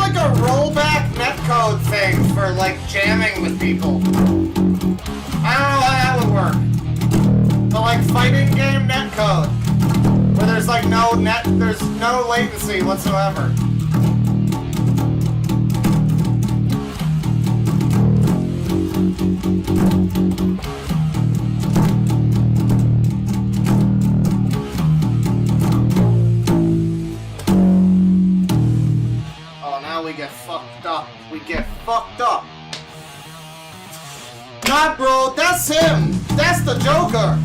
like a rollback netcode thing for like jamming with people. I don't know how that would work. But like fighting game netcode, where there's like there's no latency whatsoever. We get fucked up. We get fucked up. Nah, bro, that's him. That's the Joker.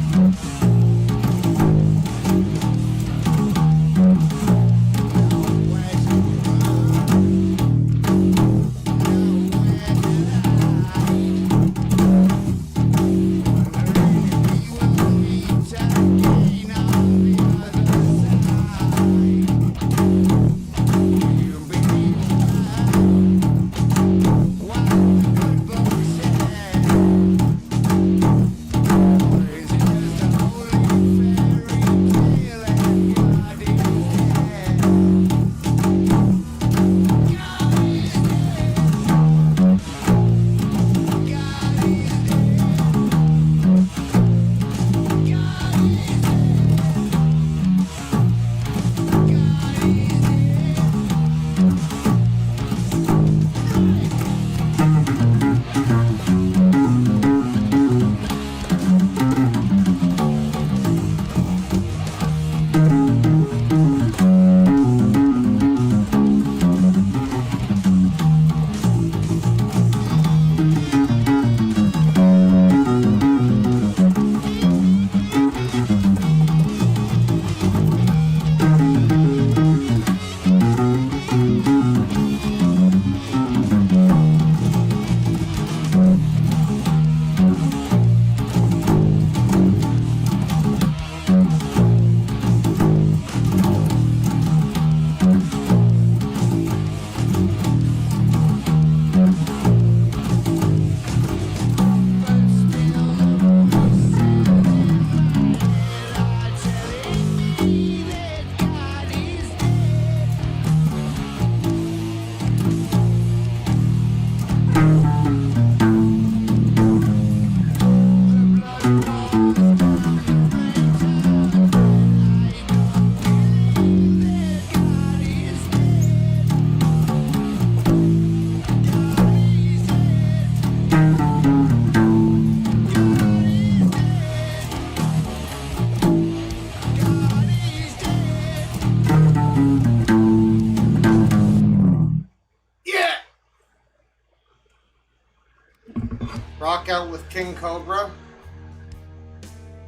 Rock out with King Cobra.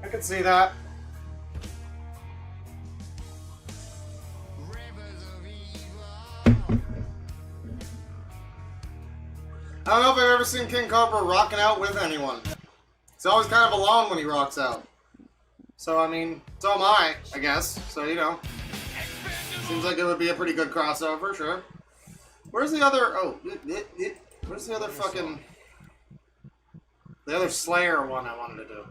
I can see that. I don't know if I've ever seen King Cobra rocking out with anyone. He's always kind of alone when he rocks out. So, I mean, so am I guess. So, you know. Seems like it would be a pretty good crossover, sure. Where's the other... Oh, where's the other fucking... The other Slayer one I wanted to do.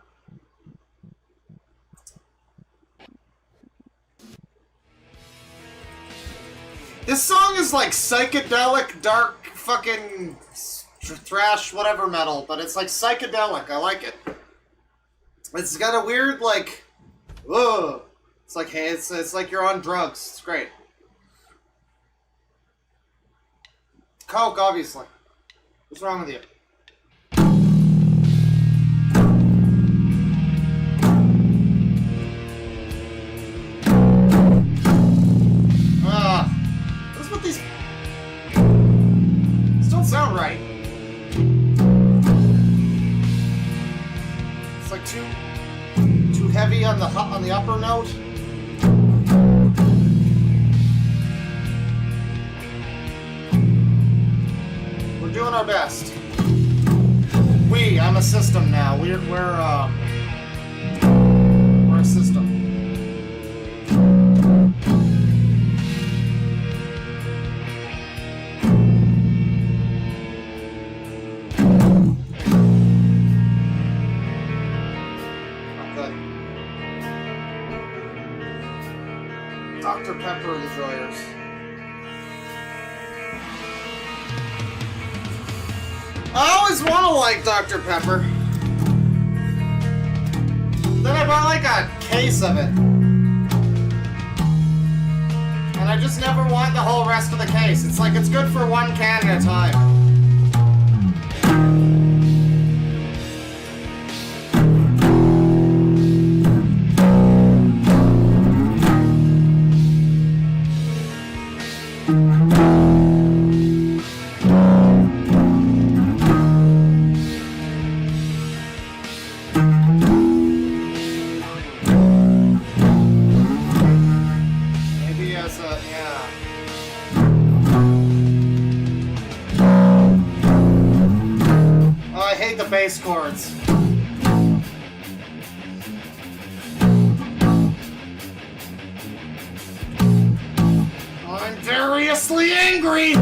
This song is like psychedelic, dark, fucking thrash, whatever metal, but it's like psychedelic. I like it. It's got a weird, like, whoa. It's like, hey, it's like you're on drugs. It's great. Coke, obviously. What's wrong with you? What's with these? These don't sound right. It's like too heavy on the upper note. We're doing our best. I'm a system now. We're a system. Dr. Pepper and the Joyers. always want to like Dr. Pepper. Then I bought like a case of it. And I just never want the whole rest of the case. It's like it's good for one can at a time. Maybe as a, yeah. Oh, I hate the bass chords. I'm variously angry!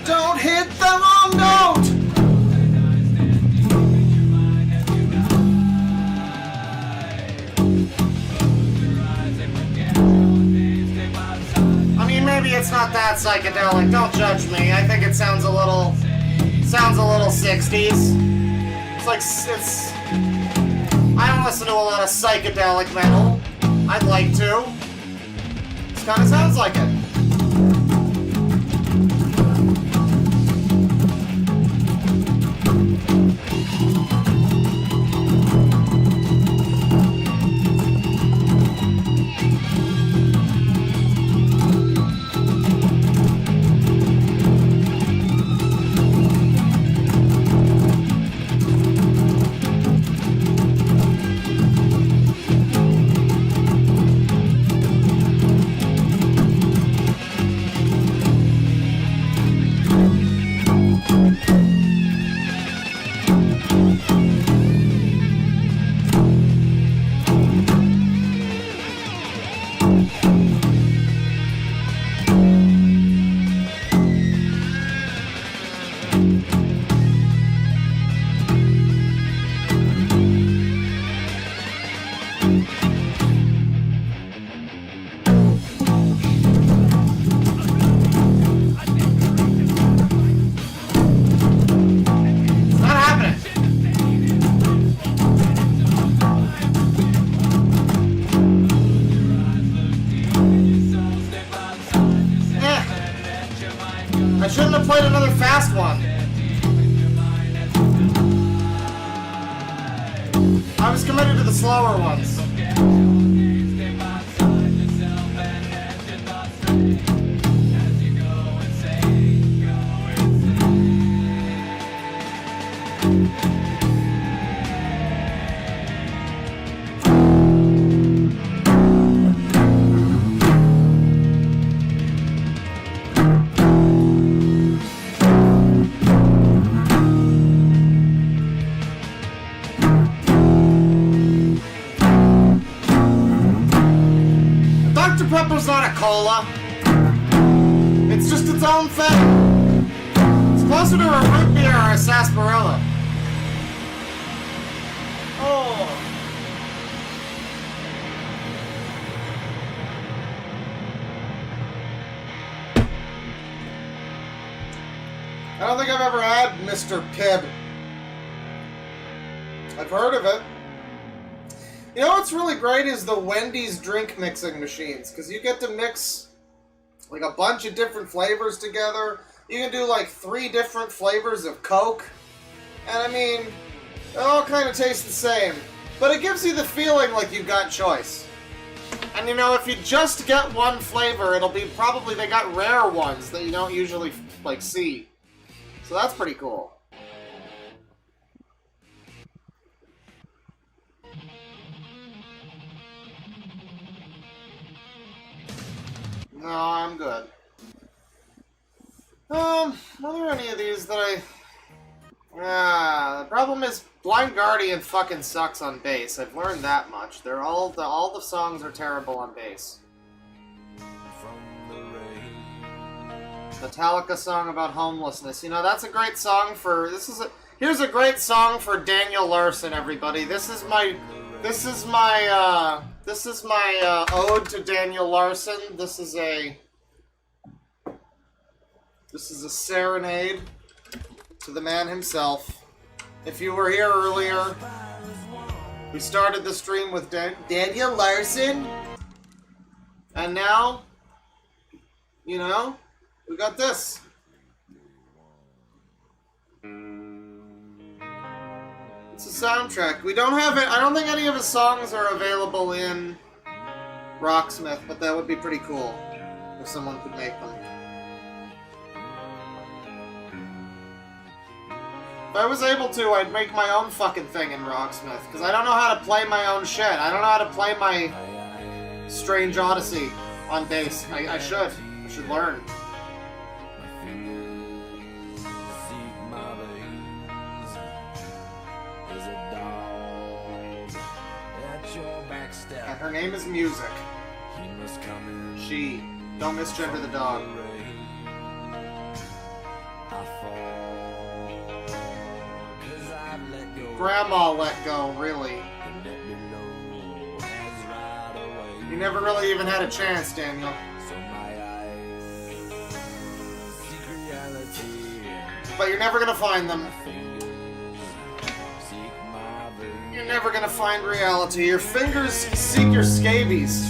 Don't hit the wrong note! I mean, maybe it's not that psychedelic. Don't judge me. I think it sounds a little 60s. It's I don't listen to a lot of psychedelic metal. I'd like to. This kind of sounds like it. I shouldn't have played another fast one. I was committed to the slower ones. Dr. Pepper's not a cola. It's just its own thing. closer to a root beer or a sarsaparilla. Oh. I don't think I've ever had Mr. Pibb. I've heard of it. You know what's really great is the Wendy's drink mixing machines, because you get to mix like a bunch of different flavors together. You can do like 3 different flavors of Coke. And I mean, they all kind of taste the same. But it gives you the feeling like you've got choice. And you know, if you just get one flavor, it'll be probably, they got rare ones that you don't usually like see. So that's pretty cool. No, I'm good. Are there any of these that the problem is Blind Guardian fucking sucks on bass. I've learned that much. They're all the songs are terrible on bass. Metallica song about homelessness. You know, that's a great song for, here's a great song for Daniel Larson, everybody. This is my ode to Daniel Larson. This is a serenade to the man himself. If you were here earlier, we started the stream with Daniel Larson, and now, you know, we got this. It's a soundtrack. We don't have it. I don't think any of his songs are available in Rocksmith, but that would be pretty cool if someone could make them. If I was able to, I'd make my own fucking thing in Rocksmith, because I don't know how to play my own shit. I don't know how to play my Strange Odyssey on bass. I should. I should learn. And her name is Music. She. Don't misgender the dog. Grandma let go, really. You never really even had a chance, Daniel. But you're never gonna find them. You're never gonna find reality. Your fingers seek your scabies.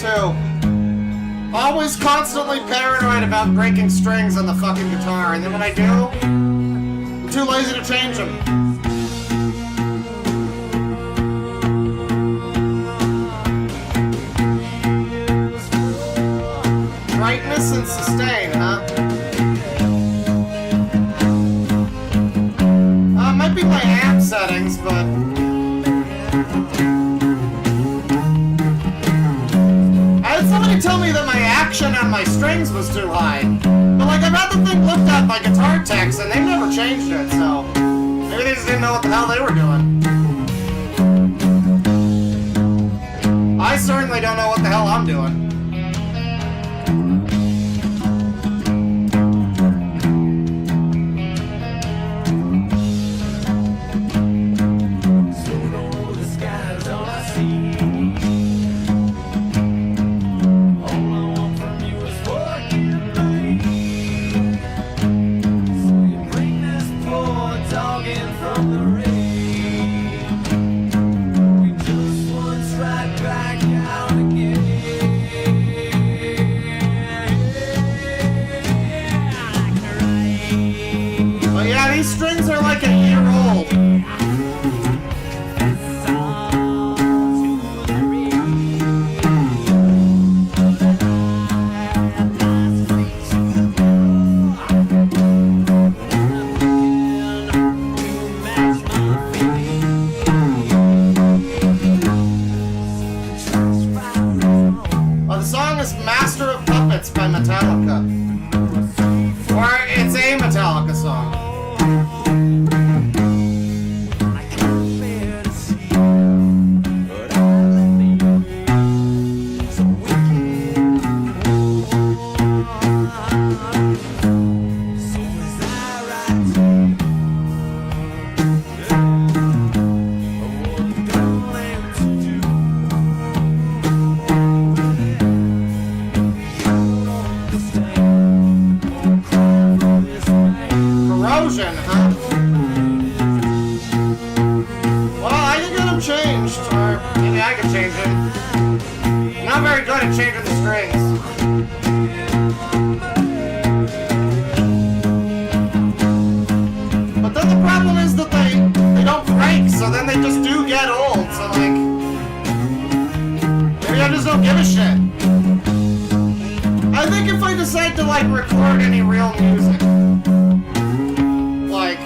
Too. Always constantly paranoid about breaking strings on the fucking guitar, and then when I do, I'm too lazy to change them. Brightness and sustain, huh? might be my amp settings, but... I had somebody tell me that my action on my strings was too high. But, like, I've had the thing looked at by guitar techs, and they've never changed it, so... Maybe they just didn't know what the hell they were doing. I certainly don't know what the hell I'm doing. These strings are like a year old. Well, the song is Master of Puppets by Metallica. Or it's a Metallica song. Corrosion, huh? Well, I can get them changed, or maybe I can change them. I'm not very good at changing the strings. But then the problem is that they don't break, so then they just do get old, so like... Maybe I just don't give a shit. I think if I decide to like record any real music, like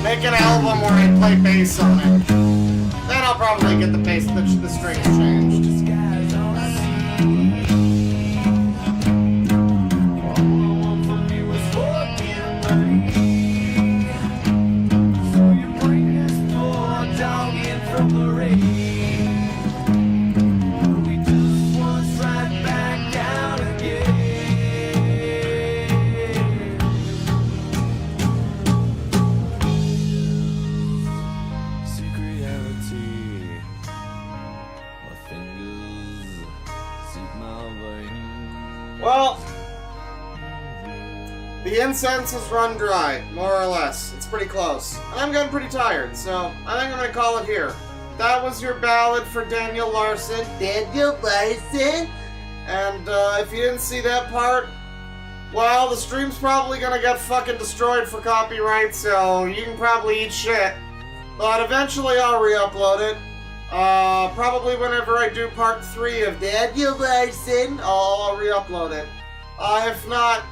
make an album where I play bass on it, then I'll probably get the strings changed. Well, the incense has run dry, more or less. It's pretty close. And I'm getting pretty tired, so I think I'm gonna call it here. That was your ballad for Daniel Larson. Daniel Larson? And if you didn't see that part, well, the stream's probably gonna get fucking destroyed for copyright, so you can probably eat shit. But eventually I'll re-upload it. Probably whenever I do part 3 of Daniel Larson, I'll re-upload it. If not,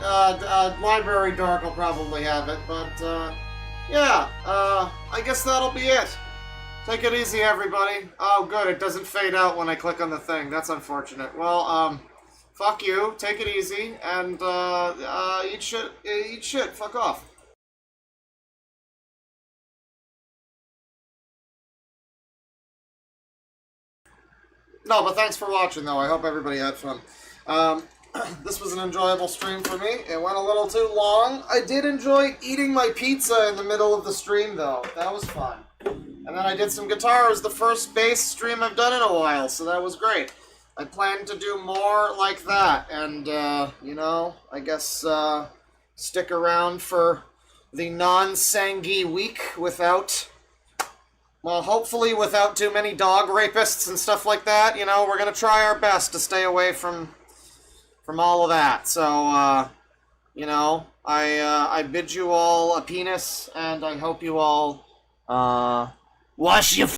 Library Dark will probably have it, but, yeah, I guess that'll be it. Take it easy, everybody. Oh, good, it doesn't fade out when I click on the thing. That's unfortunate. Well, fuck you, take it easy, and, eat shit, fuck off. No, but thanks for watching, though. I hope everybody had fun. This was an enjoyable stream for me. It went a little too long. I did enjoy eating my pizza in the middle of the stream, though. That was fun. And then I did some guitars, the first bass stream I've done in a while, so that was great. I plan to do more like that, and, you know, I guess, stick around for the non-Sangi week without... Well, hopefully without too many dog rapists and stuff like that. You know, we're gonna try our best to stay away from all of that. So, you know, I bid you all a penis, and I hope you all, wash your